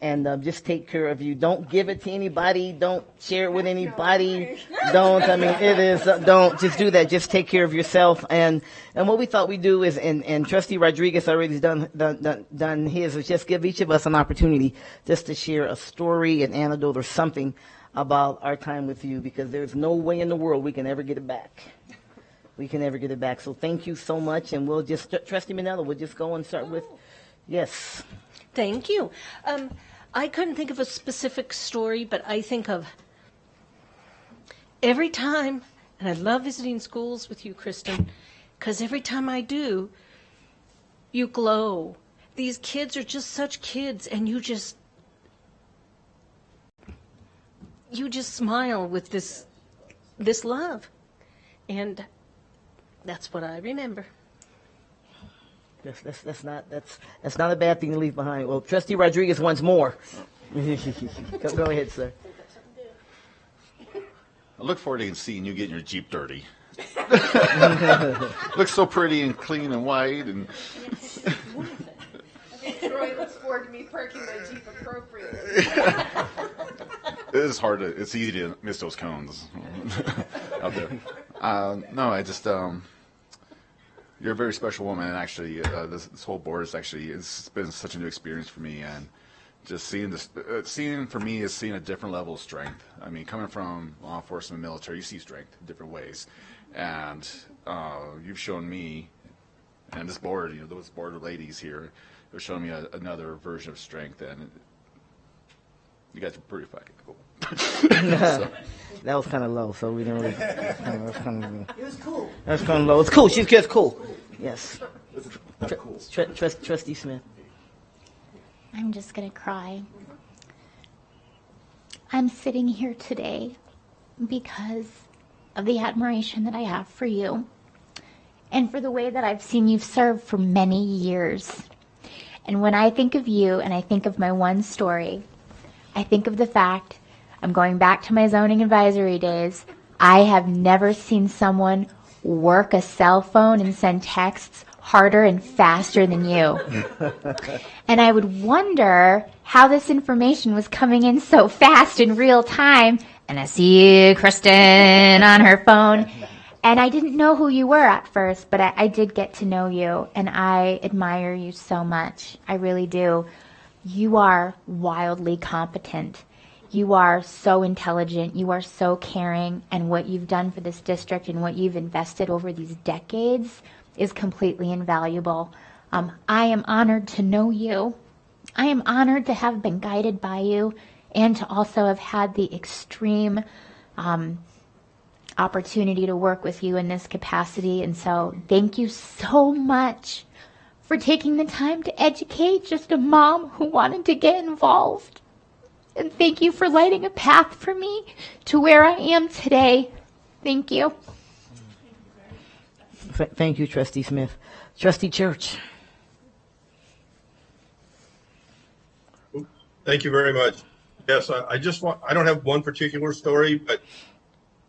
and just take care of you. Don't give it to anybody. Don't share it with anybody. Don't just do that. Just take care of yourself. And what we thought we'd do is, and Trustee Rodriguez already done his, is just give each of us an opportunity just to share a story, an anecdote, or something about our time with you, because there's no way in the world we can ever get it back. So thank you so much, and we'll just, Trustee Manella, we'll just go and start with, yes. Thank you. I couldn't think of a specific story, but I think of every time, and I love visiting schools with you, Kristen, because every time I do, you glow. These kids are just such kids, and you just smile with this love. And that's what I remember. That's not a bad thing to leave behind. Well, Trustee Rodriguez wants more. Go ahead, sir. I look forward to seeing you getting your Jeep dirty. Looks so pretty and clean and white. And Troy looks forward to me parking my Jeep appropriately. It's easy to miss those cones out there. No, I just, you're a very special woman, and actually, this whole board it's been such a new experience for me, and just seeing this, for me is seeing a different level of strength. I mean, coming from law enforcement, military, you see strength in different ways, and you've shown me And this board, those board ladies here, they're showing me another version of strength, and you guys are pretty fucking cool. So. That was kind of low, so we didn't really. It was kind of. It was cool. That was kind of low. It's cool. She's just cool. Yes. Trustee Smith. I'm just going to cry. I'm sitting here today because of the admiration that I have for you and for the way that I've seen you serve for many years. And when I think of you and I think of my one story, I think of the fact, I'm going back to my zoning advisory days, I have never seen someone work a cell phone and send texts harder and faster than you. And I would wonder how this information was coming in so fast in real time. And I see Kristen on her phone. And I didn't know who you were at first, but I did get to know you. And I admire you so much. I really do. You are wildly competent. You are so intelligent. You are so caring. And what you've done for this district and what you've invested over these decades is completely invaluable. I am honored to know you. I am honored to have been guided by you and to also have had the extreme opportunity to work with you in this capacity. And so thank you so much for taking the time to educate just a mom who wanted to get involved. And thank you for lighting a path for me to where I am today. Thank you. Thank you, Trustee Smith. Trustee Church. Thank you very much. Yes, I don't have one particular story, but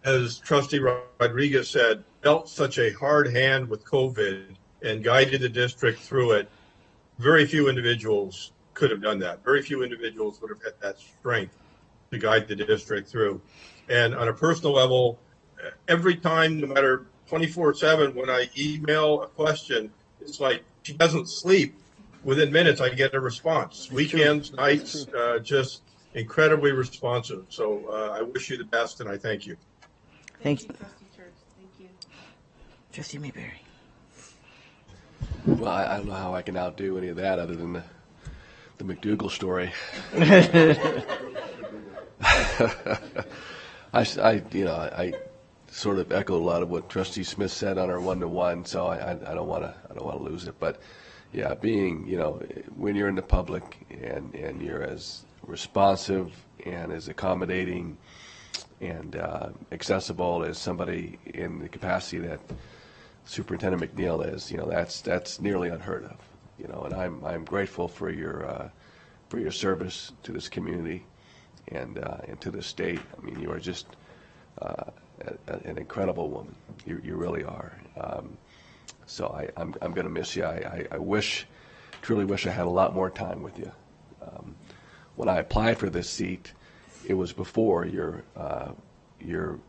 as Trustee Rodriguez said, dealt such a hard hand with COVID and guided the district through it. Very few individuals could have done that. Very few individuals would have had that strength to guide the district through. And on a personal level, every time, no matter 24/7, when I email a question, it's like she doesn't sleep. Within minutes, I get a response. Weekends, nights, just incredibly responsive. So I wish you the best, and I thank you. Thank you. Trustee Church. Thank you. Trustee Mayberry. Well, I don't know how I can outdo any of that other than the McDougal story. I sort of echo a lot of what Trustee Smith said on our 1-to-1, so I don't want to lose it. But yeah, being when you're in the public and you're as responsive and as accommodating and accessible as somebody in the capacity that Superintendent McNeil is, that's nearly unheard of. And I'm grateful for your service to this community and to the state. I mean, you are just an incredible woman. You really are. So I'm going to miss you. I truly wish I had a lot more time with you. When I applied for this seat, it was before you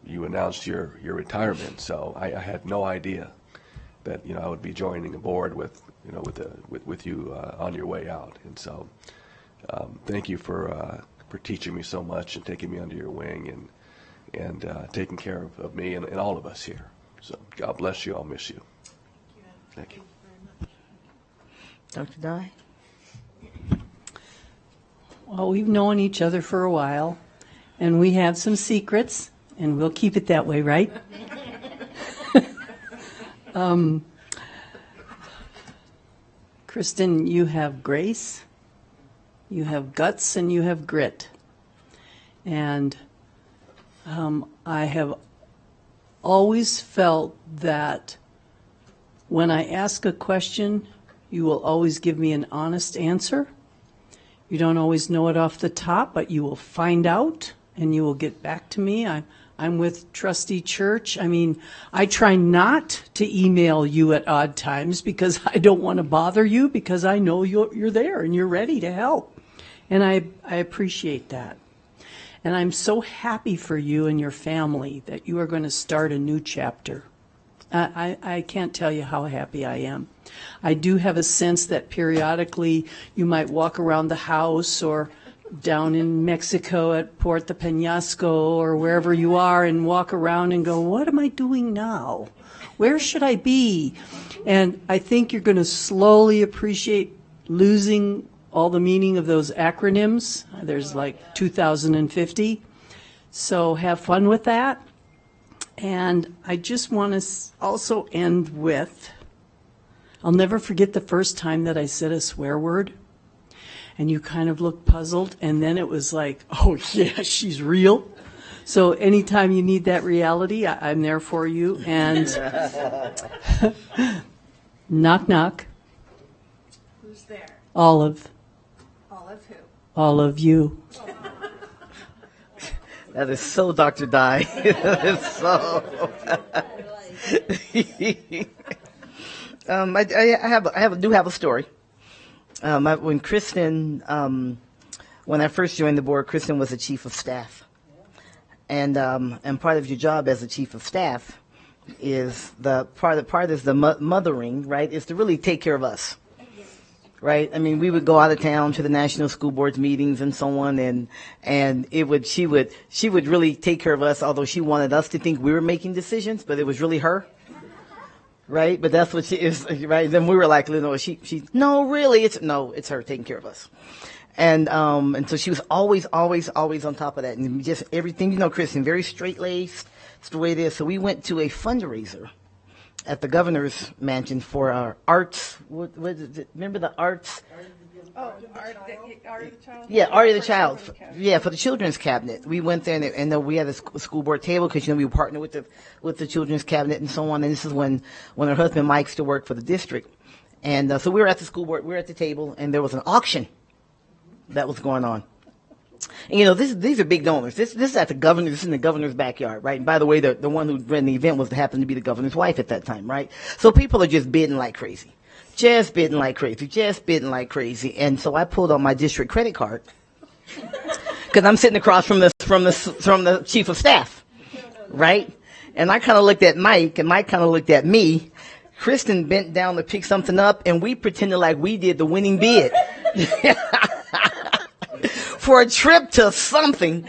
announced your retirement. So I had no idea that I would be joining the board with you on your way out. And so thank you for teaching me so much and taking me under your wing and taking care of me and all of us here. So God bless you. I'll miss you. Thank you. Dr. Dye? Well, we've known each other for a while, and we have some secrets, and we'll keep it that way, right? Kristen, you have grace, you have guts, and you have grit. And I have always felt that when I ask a question, you will always give me an honest answer. You don't always know it off the top, but you will find out and you will get back to me. I'm with Trustee Church. I mean, I try not to email you at odd times because I don't want to bother you, because I know you're there and you're ready to help. And I appreciate that. And I'm so happy for you and your family that you are going to start a new chapter. I can't tell you how happy I am. I do have a sense that periodically you might walk around the house or down in Mexico at Puerto Penasco or wherever you are and walk around and go, what am I doing now? Where should I be? And I think you're going to slowly appreciate losing all the meaning of those acronyms. There's like 2,050. So have fun with that. And I just want to also end with, I'll never forget the first time that I said a swear word. And you kind of looked puzzled, and then it was like, oh yeah, she's real. So anytime you need that reality, I'm there for you. And knock, knock. Who's there? Olive. Olive who? All of you. That is so Dr. Dye. That is so. I do have a story. When Kristen, when I first joined the board, Kristen was the chief of staff, and part of your job as the chief of staff is the mothering, right? Is to really take care of us, right? I mean, we would go out of town to the national school boards meetings and so on, and she would really take care of us. Although she wanted us to think we were making decisions, but it was really her. Right, but that's what she is, right? Then we were like, no, no, really, it's her taking care of us, and so she was always on top of that, and just everything, Kristen, very straight laced. It's the way it is. So we went to a fundraiser at the governor's mansion for our arts. What is it? Remember the arts? Oh, Art of the Child? Yeah, Art of the Child. Yeah, for the children's cabinet. We went there and we had a school board table because we were partnered with the children's cabinet and so on. And this is when her husband Mike still worked for the district. And so we were at the school board, we were at the table, and there was an auction that was going on. And these are big donors. This is at the governor. This is in the governor's backyard, right? And by the way, the one who ran the event happened to be the governor's wife at that time, right? So people are just bidding like crazy. Just bidding like crazy. And so I pulled out my district credit card because I'm sitting across from the chief of staff, right? And I kind of looked at Mike, and Mike kind of looked at me. Kristen bent down to pick something up, and we pretended like we did the winning bid for a trip to something.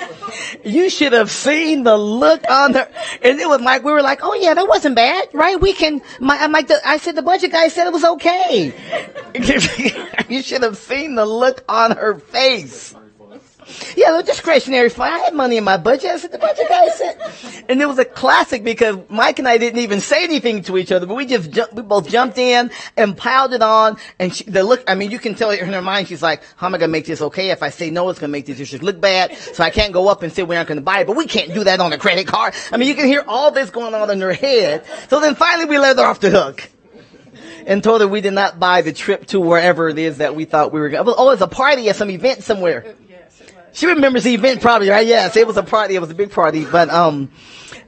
You should have seen the look on her. And it was like, we were like, oh yeah, that wasn't bad, right? I said, the budget guy said it was okay. You should have seen the look on her face. Yeah, the discretionary fund. I had money in my budget. I said, the budget guy said. And it was a classic because Mike and I didn't even say anything to each other, but we both jumped in and piled it on. And you can tell in her mind, she's like, how am I going to make this okay? If I say no, it's going to make this issue look bad. So I can't go up and say we aren't going to buy it, but we can't do that on a credit card. I mean, you can hear all this going on in her head. So then finally we let her off the hook and told her we did not buy the trip to wherever it is that we thought we were going. Oh, it's a party at some event somewhere. She remembers the event probably, right? Yes, it was a party. It was a big party. But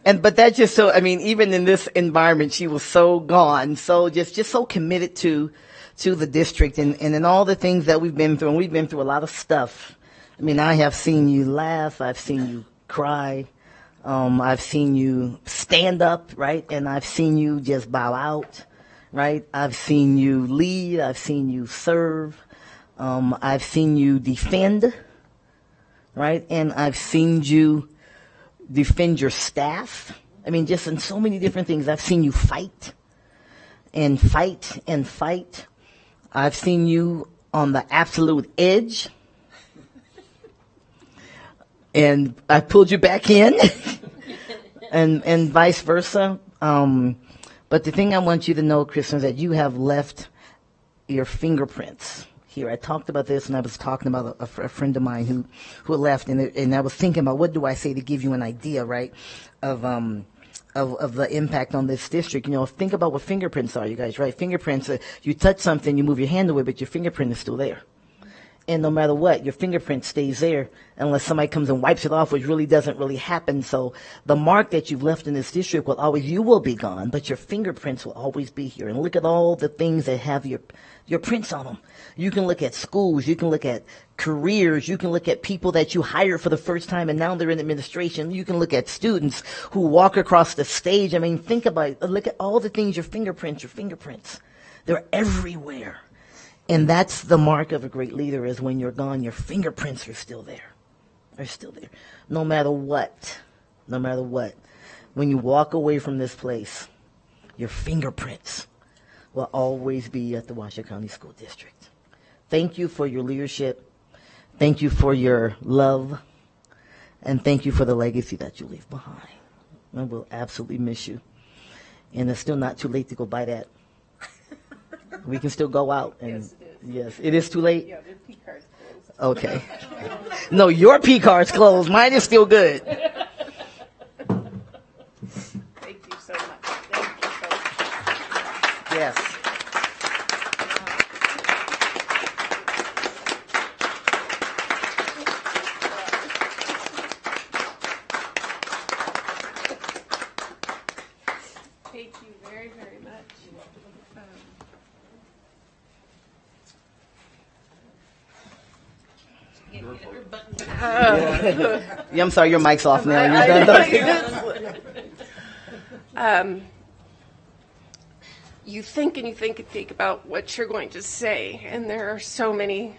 that just so, I mean, even in this environment, she was so gone, so just so committed to the district and in all the things that we've been through. And we've been through a lot of stuff. I mean, I have seen you laugh. I've seen you cry. I've seen you stand up, right? And I've seen you just bow out, right? I've seen you lead. I've seen you serve. I've seen you defend. Right? And I've seen you defend your staff. I mean, just in so many different things. I've seen you fight and fight and fight. I've seen you on the absolute edge. And I pulled you back in and vice versa. But the thing I want you to know, Kristen, is that you have left your fingerprints here. I talked about this, and I was talking about a friend of mine who left, and I was thinking about what do I say to give you an idea, right, of the impact on this district. Think about what fingerprints are, you guys, right? Fingerprints, you touch something, you move your hand away, but your fingerprint is still there. And no matter what, your fingerprint stays there unless somebody comes and wipes it off, which really doesn't really happen. So the mark that you've left in this district you will be gone, but your fingerprints will always be here. And look at all the things that have your prints on them. You can look at schools, you can look at careers, you can look at people that you hired for the first time and now they're in administration. You can look at students who walk across the stage. I mean, think about it. Look at all the things, your fingerprints. They're everywhere. And that's the mark of a great leader, is when you're gone, your fingerprints are still there. They're still there. No matter what. No matter what. When you walk away from this place, your fingerprints will always be at the Washoe County School District. Thank you for your leadership. Thank you for your love. And thank you for the legacy that you leave behind. I will absolutely miss you. And it's still not too late to go buy that. We can still go out. And yes, it is. Yes, it is too late? Yeah, their P card's closed. Okay. No, your P card's closed. Mine is still good. Thank you so much. Thank you so much. Yes. Thank you very, very much. Yeah, I'm sorry, your mic's off now. You're done. You think and you think and think about what you're going to say, and there are so many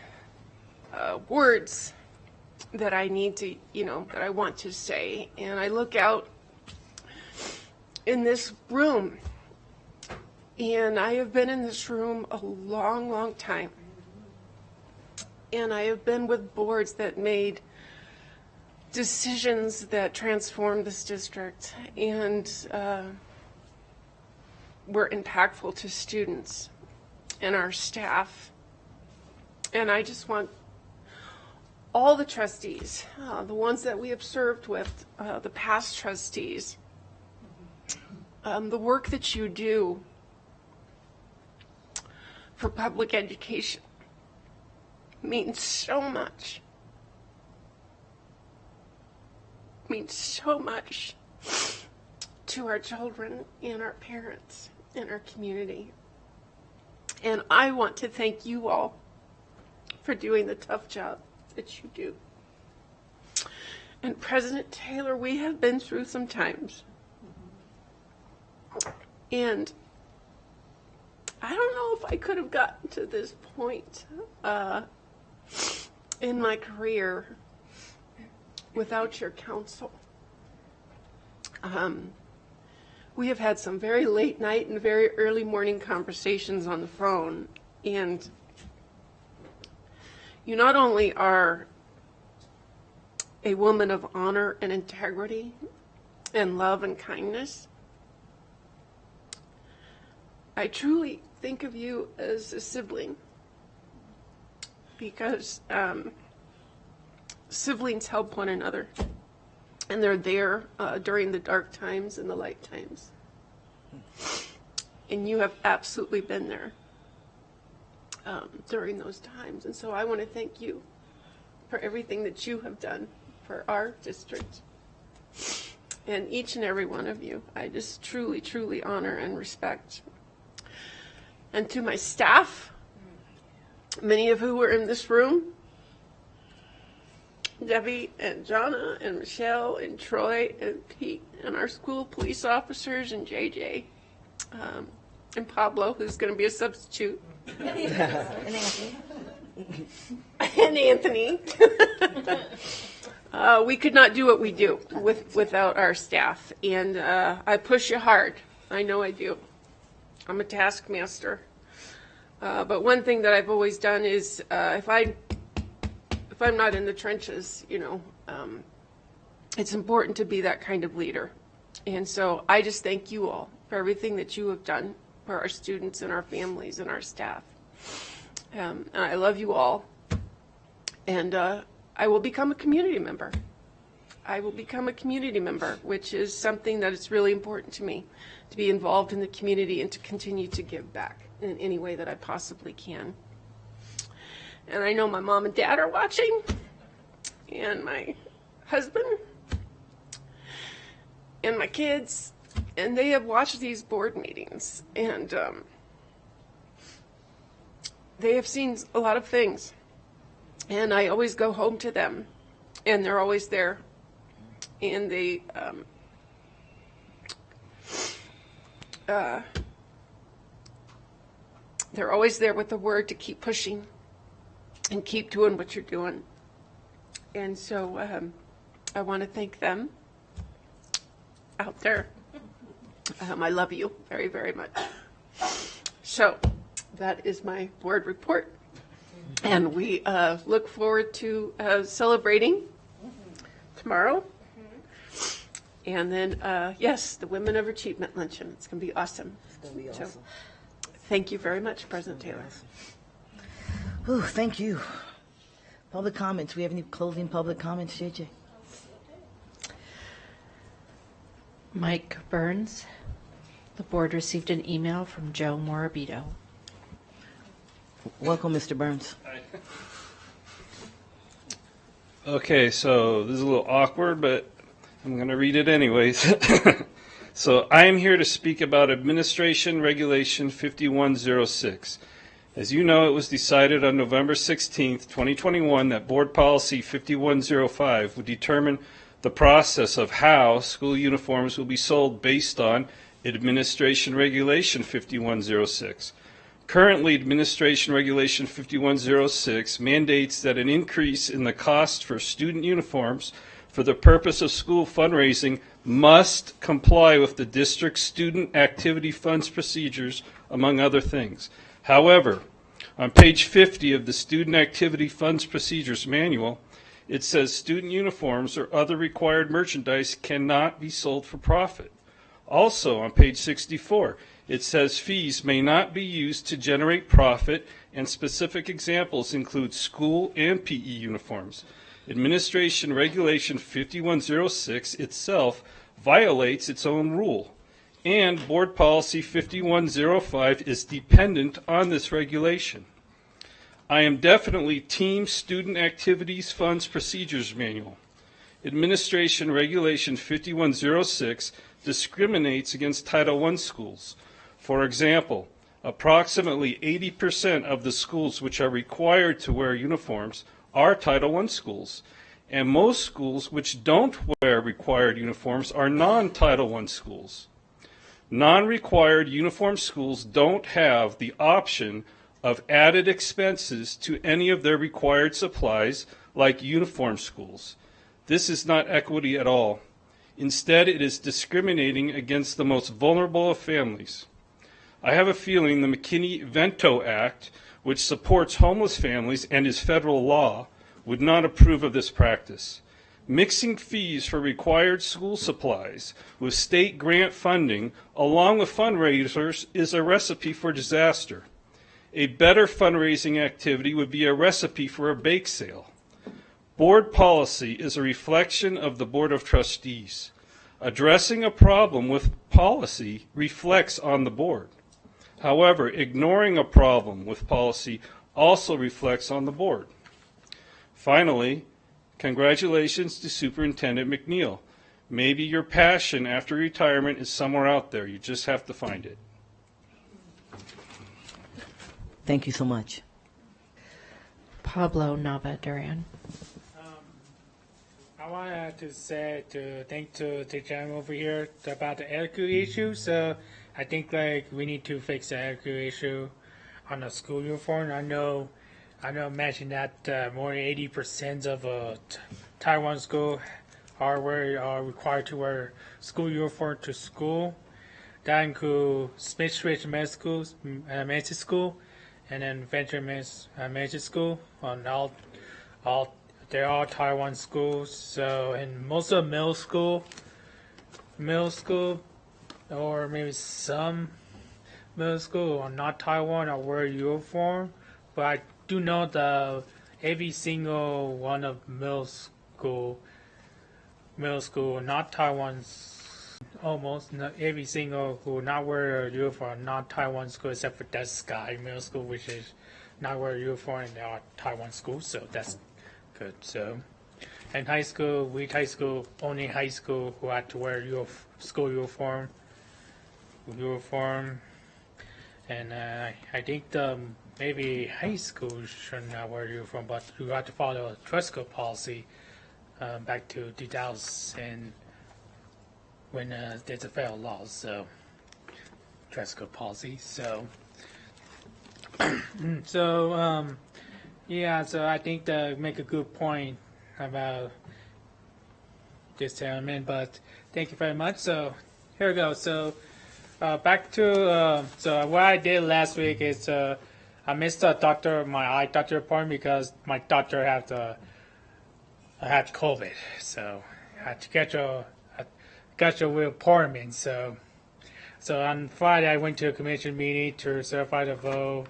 words that I need to, that I want to say, and I look out in this room, and I have been in this room a long, long time, and I have been with boards that made decisions that transformed this district and were impactful to students and our staff. And I just want all the trustees, the ones that we have served with, the past trustees, the work that you do for public education means so much. Means so much to our children and our parents and our community. And I want to thank you all for doing the tough job that you do. And President Taylor, we have been through some times. And I don't know if I could have gotten to this point in my career without your counsel. We have had some very late night and very early morning conversations on the phone, and you not only are a woman of honor and integrity and love and kindness, I truly think of you as a sibling, because siblings help one another, and they're there during the dark times and the light times. And you have absolutely been there during those times. And so I want to thank you for everything that you have done for our district. And each and every one of you, I just truly, truly honor and respect. And to my staff, many of who are in this room, Debbie and Jonna and Michelle and Troy and Pete and our school police officers and JJ and Pablo, who's going to be a substitute. And Anthony. And Anthony. We could not do what we do without our staff. And I push you hard. I know I do. I'm a taskmaster. But one thing that I've always done is if I'm not in the trenches, it's important to be that kind of leader. And so I just thank you all for everything that you have done for our students and our families and our staff. And I love you all. And I will become a community member. I will become a community member, which is something that is really important to me, to be involved in the community and to continue to give back in any way that I possibly can. And I know my mom and dad are watching, and my husband, and my kids, and they have watched these board meetings, and they have seen a lot of things. And I always go home to them, and they're always there. And they they're always there with the word to keep pushing and keep doing what you're doing. And so I want to thank them out there. I love you very, very much. So that is my board report. And we look forward to celebrating tomorrow. And then, yes, the Women of Achievement Luncheon. It's going to be awesome. It's going to be awesome. So, thank you very much, President Taylor. Ooh, thank you. Public comments. We have any closing public comments, JJ? Mike Burns. The board received an email from Joe Morabito. Welcome, Mr. Burns. Okay, so this is a little awkward, but I'm going to read it anyways. So I am here to speak about Administration Regulation 5106. As you know, it was decided on November 16th, 2021, that Board Policy 5105 would determine the process of how school uniforms will be sold based on Administration Regulation 5106. Currently, Administration Regulation 5106 mandates that an increase in the cost for student uniforms for the purpose of school fundraising must comply with the district's student activity funds procedures, among other things. However, on page 50 of the Student Activity Funds Procedures Manual, it says student uniforms or other required merchandise cannot be sold for profit. Also, on page 64, it says fees may not be used to generate profit, and specific examples include school and PE uniforms. Administration Regulation 5106 itself violates its own rule, and Board Policy 5105 is dependent on this regulation. I am definitely Team Student Activities Funds Procedures Manual. Administration Regulation 5106 discriminates against Title I schools. For example, approximately 80% of the schools which are required to wear uniforms are Title I schools, and most schools which don't wear required uniforms are non-Title I schools. Non-required uniform schools don't have the option of added expenses to any of their required supplies like uniform schools. This is not equity at all. Instead, it is discriminating against the most vulnerable of families. I have a feeling the McKinney-Vento Act, which supports homeless families and is federal law, would not approve of this practice. Mixing fees for required school supplies with state grant funding along with fundraisers is a recipe for disaster. A better fundraising activity would be a recipe for a bake sale. Board policy is a reflection of the Board of Trustees. Addressing a problem with policy reflects on the board. However, ignoring a problem with policy also reflects on the board. Finally, congratulations to Superintendent McNeil. Maybe your passion after retirement is somewhere out there. You just have to find it. Thank you so much. Pablo Nava Duran. I wanted to say thank to the gentleman over here about the equity issue. So I think we need to fix the equity issue on the school uniform. I know mentioned that more than 80% of Taiwan school are required to wear school uniform to school. That includes Smith Ridge Elementary School, and then Venture Elementary School. They're all Taiwan schools. So, in most of middle school, or maybe some middle school are not Taiwan or wear uniform. But I do know that every single one of middle school, not Taiwan's, almost every single who not wear a uniform, not Taiwan school, except for that Sky Middle School, which is not wear a uniform, and they are Taiwan schools. So that's good. So, in high school, only high school who had to wear school uniform. And I think maybe high school should not wear uniform, but you have to follow a dress code policy back to 2000 when there's a federal law, so dress code policy. So So, yeah, so I think to make a good point about this element, but thank you very much. So, here we go. So, back to, so what I did last week is I missed my eye doctor appointment because my doctor had COVID. So, I had to get a appointment. So on Friday, I went to a commission meeting to certify the vote.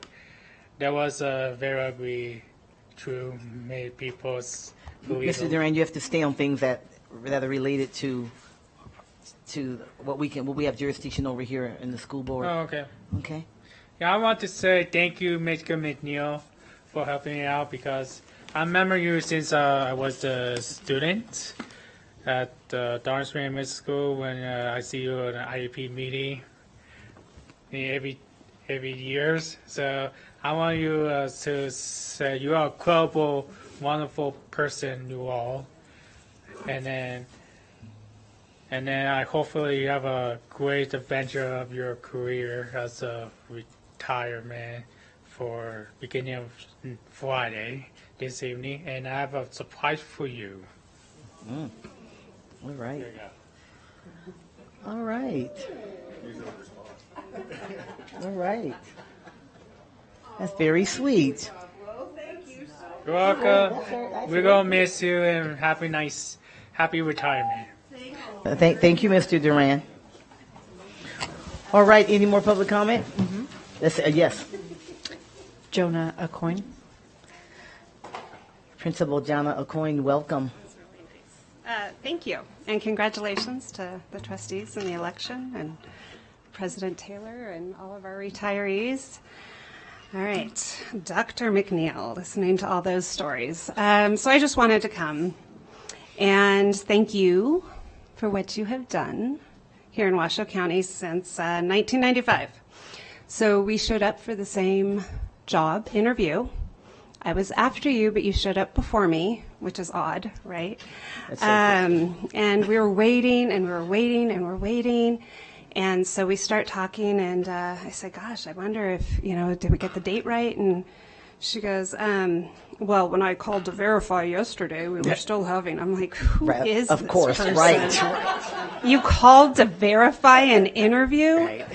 That was very ugly, true, made people believe. Mr. Duran, you have to stay on things that are related to what we have jurisdiction over here in the school board. Oh, okay. Okay. Yeah, I want to say thank you, Mr. McNeil, for helping me out because I remember you since I was a student at Darn Spring Middle School when I see you at an IEP meeting every years. So I want you to say you are a credible, wonderful person, you all, and then I hopefully you have a great adventure of your career as a retirement for beginning of Friday this evening, and I have a surprise for you. All right. All right. All right. That's very sweet. You're welcome. We're gonna miss you and happy retirement. Thank you, Mr. Duran. All right. Any more public comment? Yes. Jonah Acoin. Principal Jana Acoin, welcome. Thank you, and congratulations to the trustees in the election and President Taylor and all of our retirees. All right, Dr. McNeil, listening to all those stories. So I just wanted to come and thank you for what you have done here in Washoe County since 1995. So we showed up for the same job interview. I was after you, but you showed up before me, which is odd, right? That's so and we were waiting, and we were waiting, and we're waiting. And so we start talking, and I said, gosh, I wonder if, did we get the date right? And she goes, well, when I called to verify yesterday, we were still having. I'm like, who is this Of course, person? right. You called to verify an interview? Right.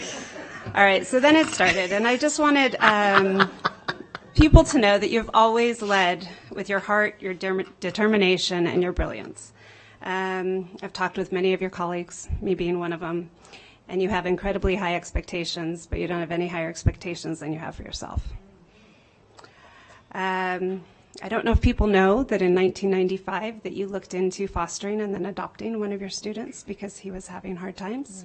All right, so then it started, and I just wanted people to know that you've always led with your heart, your determination, and your brilliance. I've talked with many of your colleagues, me being one of them, and you have incredibly high expectations, but you don't have any higher expectations than you have for yourself. I don't know if people know that in 1995 that you looked into fostering and then adopting one of your students because he was having hard times.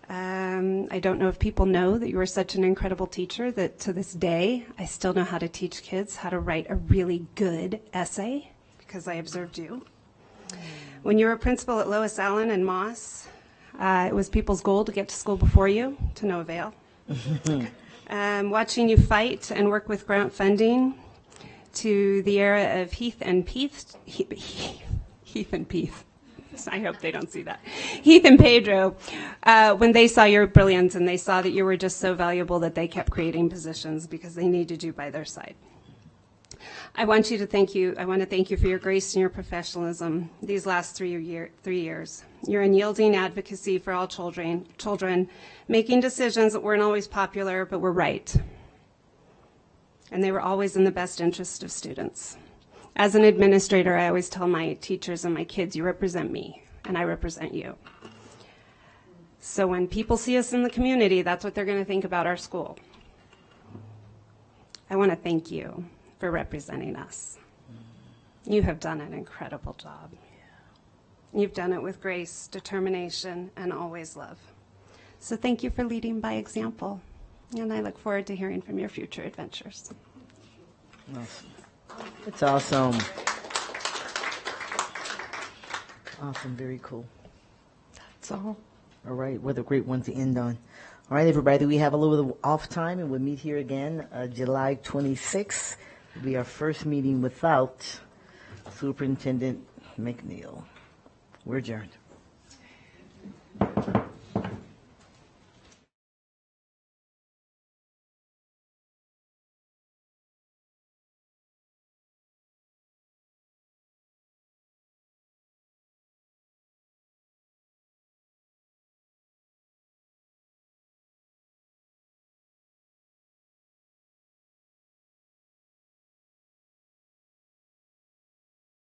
I don't know if people know that you were such an incredible teacher that to this day, I still know how to teach kids how to write a really good essay because I observed you. When you were principal at Lois Allen and Moss, it was people's goal to get to school before you, to no avail. Watching you fight and work with grant funding to the era of Heath and Peath. I hope they don't see that. Heath and Pedro, when they saw your brilliance and they saw that you were just so valuable that they kept creating positions because they needed you by their side. I want to thank you for your grace and your professionalism these last 3 years. Your unyielding advocacy for all children, making decisions that weren't always popular but were right. And they were always in the best interest of students. As an administrator, I always tell my teachers and my kids, you represent me, and I represent you. So when people see us in the community, that's what they're going to think about our school. I want to thank you for representing us. You have done an incredible job. You've done it with grace, determination, and always love. So thank you for leading by example, and I look forward to hearing from your future adventures. Awesome. It's awesome. Awesome, very cool. That's all. All right, what a great one to end on. All right, everybody, we have a little bit of off time, and we'll meet here again July 26th. It'll be our first meeting without Superintendent McNeil. We're adjourned.